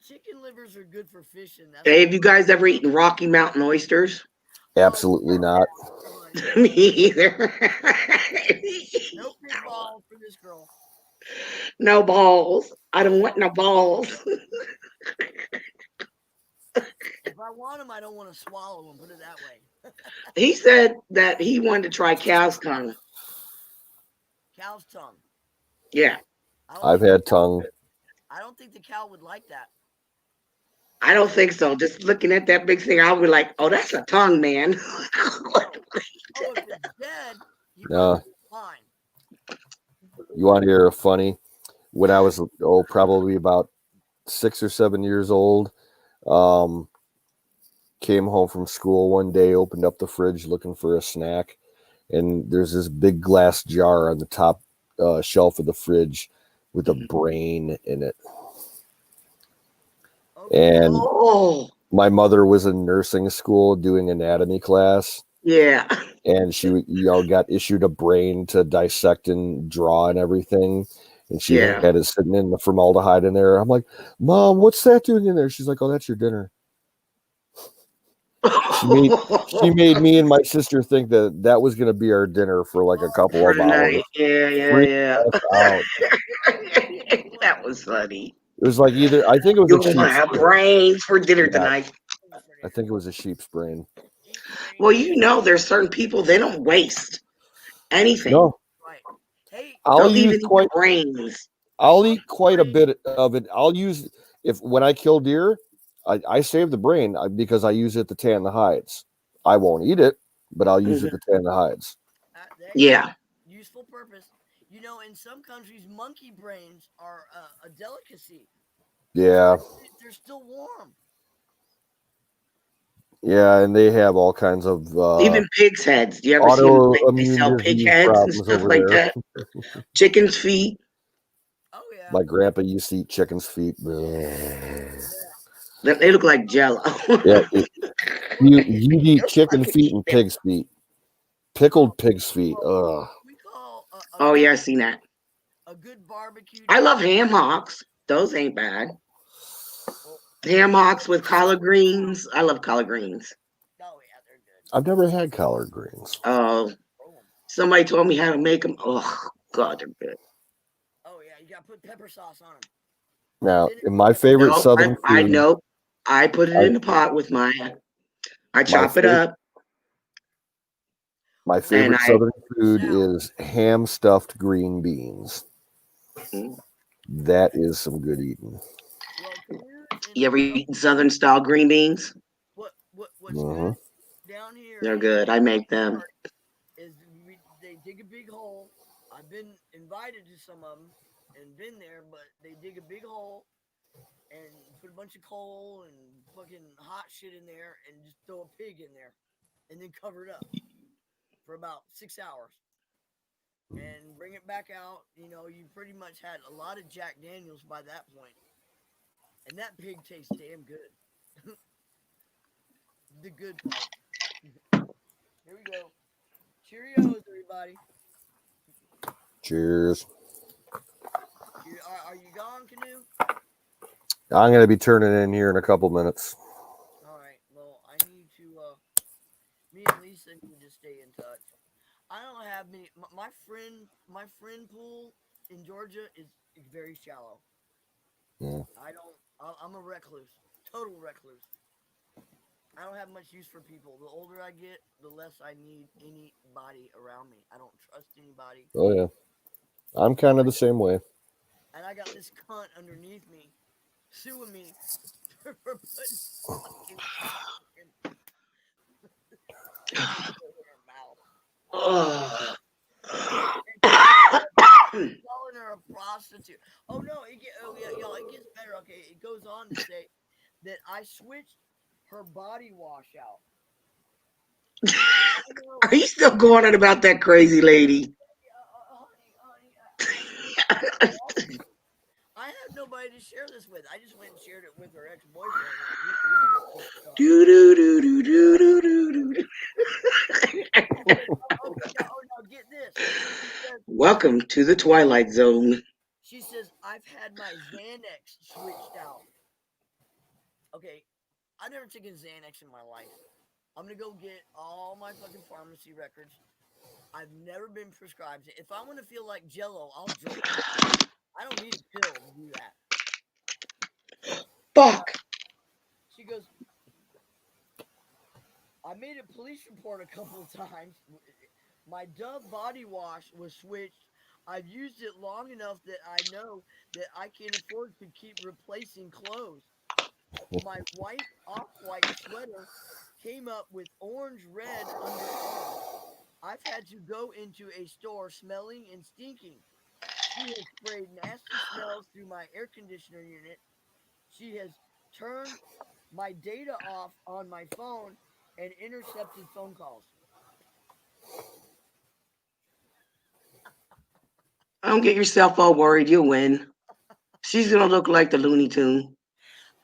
Chicken livers are good for fishing. Hey, have you guys ever eaten Rocky Mountain oysters? Absolutely not. Me either. No big balls for this girl. No balls. I don't want no balls. If I want them, I don't want to swallow them. Put it that way. He said that he wanted to try cow's tongue. Cow's tongue. Yeah. I've had tongue. I don't think the cow would like that. I don't think so. Just looking at that big thing, I would be like, oh, that's a tongue, man. Oh, if it's dead, he No. probably fine. You want to hear a funny? When I was probably about 6 or 7 years old, came home from school one day, opened up the fridge looking for a snack, and there's this big glass jar on the top shelf of the fridge with a brain in it. And my mother was in nursing school doing anatomy class. Yeah. And she, got issued a brain to dissect and draw and everything. And she had it sitting in the formaldehyde in there. I'm like, Mom, what's that doing in there? She's like, oh, that's your dinner. She made me and my sister think that was going to be our dinner for like a couple For of the hours. night. Yeah. Freaked us out. That was funny. It was like I think it was You a sheep's want have brain. brains for dinner Yeah. tonight. I think it was a sheep's brain. Well, there's certain people, they don't waste anything. No. They'll even eat brains. I'll eat quite a bit of it. I'll use when I kill deer, I save the brain because I use it to tan the hides. I won't eat it, but I'll use it to tan the hides. Yeah. Useful purpose. In some countries, monkey brains are a delicacy. Yeah. They're still warm. Yeah, and they have all kinds of Even pigs' heads. Do you ever see them? They sell pig heads and stuff like that. Chicken's feet. Oh yeah. My grandpa used to eat chicken's feet. They look like Jello. Yeah, you eat chicken feet and pig's feet, pickled pig's feet. Ugh. Oh yeah, I seen that. A good barbecue. I love ham hocks. Those ain't bad. Ham hocks with collard greens. I love collard greens. I've never had collard greens. Oh, somebody told me how to make them. Oh God, they're good. Oh yeah, you gotta put pepper sauce on them. Now, in my favorite Southern food, I know. I put it in the pot with I chop it up. My favorite Southern food is ham stuffed green beans. That is some good eating. You ever eaten Southern style green beans? What's Mm-hmm. down here? They're good. I make them. They dig a big hole. I've been invited to some of them and been there, but they dig a big hole and put a bunch of coal and fucking hot shit in there and just throw a pig in there and then cover it up for about 6 hours and bring it back out. You pretty much had a lot of Jack Daniels by that point. And that pig tastes damn good. The good part. Here we go. Cheerios, everybody. Cheers. Are you gone, Canoe? I'm going to be turning in here in a couple minutes. All right. Well, I need to. Me and Lisa need to stay in touch. I don't have many. My friend pool in Georgia is very shallow. Yeah. I'm a recluse. Total recluse. I don't have much use for people. The older I get, the less I need anybody around me. I don't trust anybody. Oh yeah, I'm kind of the same way. And I got this cunt underneath me, suing me for putting fucking calling her a prostitute. Oh no, it gets better. Okay, it goes on to say that I switched her body wash out. Are you still going on about that crazy lady? I have nobody to share this with. I just went and shared it with her ex-boyfriend. Now get this. Welcome to the Twilight Zone. She says, I've had my Xanax switched out. Okay, I've never taken Xanax in my life. I'm going to go get all my fucking pharmacy records. I've never been prescribed it. If I want to feel like Jello, I'll drink it. I don't need a pill to do that. Fuck. She goes, I made a police report a couple of times. My Dove body wash was switched. I've used it long enough that I know that I can afford to keep replacing clothes. My white off-white sweater came up with orange red underarms. I've had to go into a store smelling and stinking. She has sprayed nasty smells through my air conditioner unit. She has turned my data off on my phone and intercepted phone calls. Don't get yourself all worried. You'll win. She's gonna look like the Looney Tune.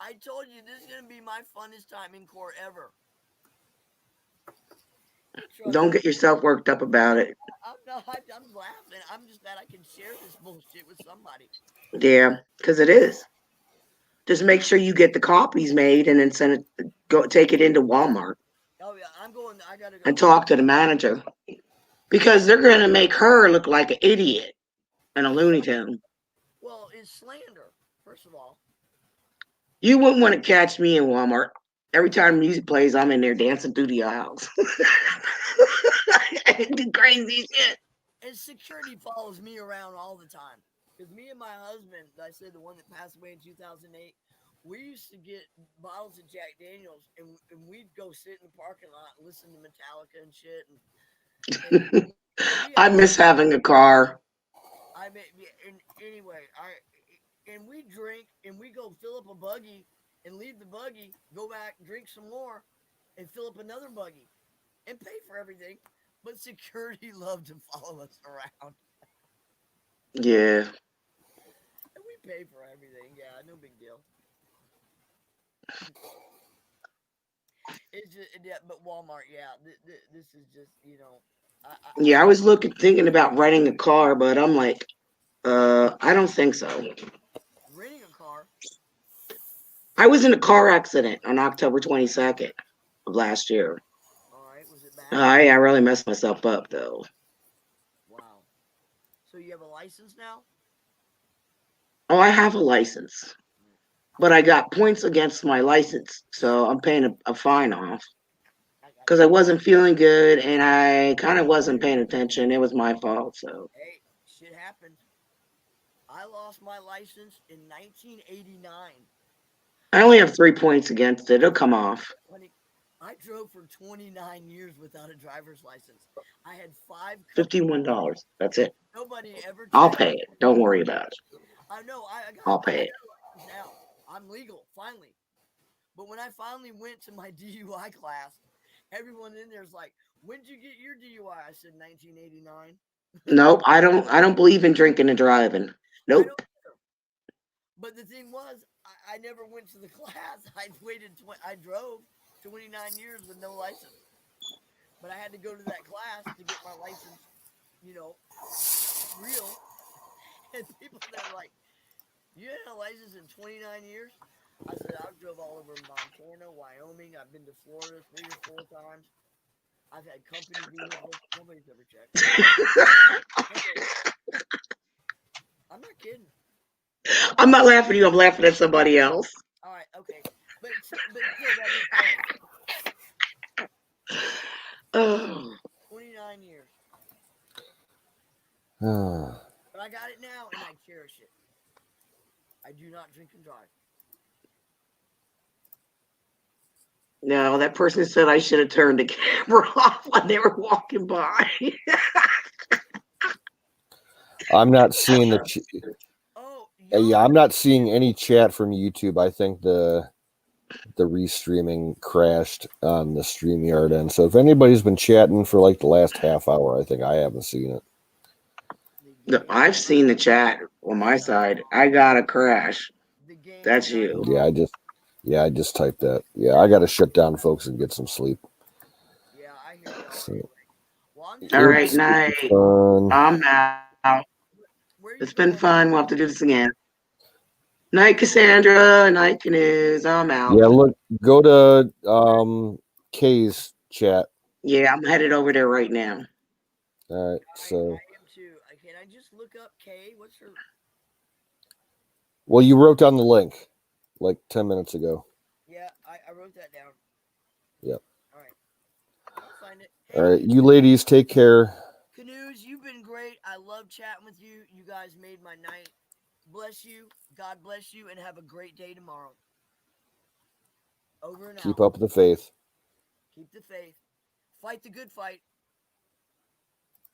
I told you this is gonna be my funnest time in court ever. Don't get yourself worked up about it. I'm not. I'm laughing. I'm just glad I can share this bullshit with somebody. Yeah, because it is. Just make sure you get the copies made and then send it. Go take it into Walmart Oh yeah, I'm going. I gotta go. and talk to the manager because they're gonna make her look like an idiot and a Looney Tune. Well, it's slander. First of all, You wouldn't want to catch me in Walmart. Every time music plays, I'm in there dancing through the aisles. Do crazy shit. and security follows me around all the time. Because me and my husband, I said the one that passed away in 2008, we used to get bottles of Jack Daniels and we'd go sit in the parking lot and listen to Metallica and shit. And I miss having a car. I mean, and anyway, and we drink and we go fill up a buggy and leave the buggy, go back, drink some more, and fill up another buggy, and pay for everything. But security loved to follow us around. Yeah. And we pay for everything. Yeah, no big deal. It's just, yeah, but Walmart, yeah, this is just, Yeah, I was thinking about renting a car, but I'm like, I don't think so. renting a car. I was in a car accident on October 22nd of last year. All right, was it bad? I really messed myself up though. Wow. So you have a license now? Oh, I have a license, but I got points against my license, so I'm paying a fine off because I wasn't feeling good and I kind of wasn't paying attention. It was my fault. So Hey, shit happened. I lost my license in 1989. I only have 3 points against it. It'll come off. I drove for 29 years without a driver's license. I had 5 $51. That's it. Nobody ever. I'll pay it. Don't worry about it. I know. I'll pay it. Now I'm legal finally. But when I finally went to my DUI class, everyone in there's like, "When did you get your DUI?" I said 1989. Nope, I don't believe in drinking and driving. Nope. But the thing was, I never went to the class. I drove 29 years with no license. But I had to go to that class to get my license, real. And people that are like, "You had a license in 29 years?" I said, "I've drove all over Montana, Wyoming. I've been to Florida 3 or 4 times. I've had company vehicles. Nobody's ever checked." I'm not kidding. I'm not laughing at you. I'm laughing at somebody else. All right, okay, but still, that is funny. 29 years. But I got it now, and I cherish it. I do not drink and drive. No, that person said I should have turned the camera off when they were walking by. I'm not seeing the. Yeah, I'm not seeing any chat from YouTube. I think the restreaming crashed on the StreamYard end. So if anybody's been chatting for like the last half hour, I think I haven't seen it. No, I've seen the chat on my side. I got a crash. That's you. Yeah, I just typed that. Yeah, I got to shut down, folks, and get some sleep. Yeah, I hear y'all. So, all right, night. I'm out. It's been fun. We'll have to do this again. Night, Cassandra. Night, Canoes. I'm out. Yeah, look, go to Kay's chat. Yeah, I'm headed over there right now. All right, so. I am too. Can I just look up Kay? What's her? Well, you wrote down the link like 10 minutes ago. Yeah, I wrote that down. Yep. All right. I'll find it. All right, you ladies, take care. Canoes, you've been great. I I love chatting with you. You guys made my night. Bless you. God bless you, and have a great day tomorrow. Over and Keep out. up the faith. Keep the faith. Fight the good fight.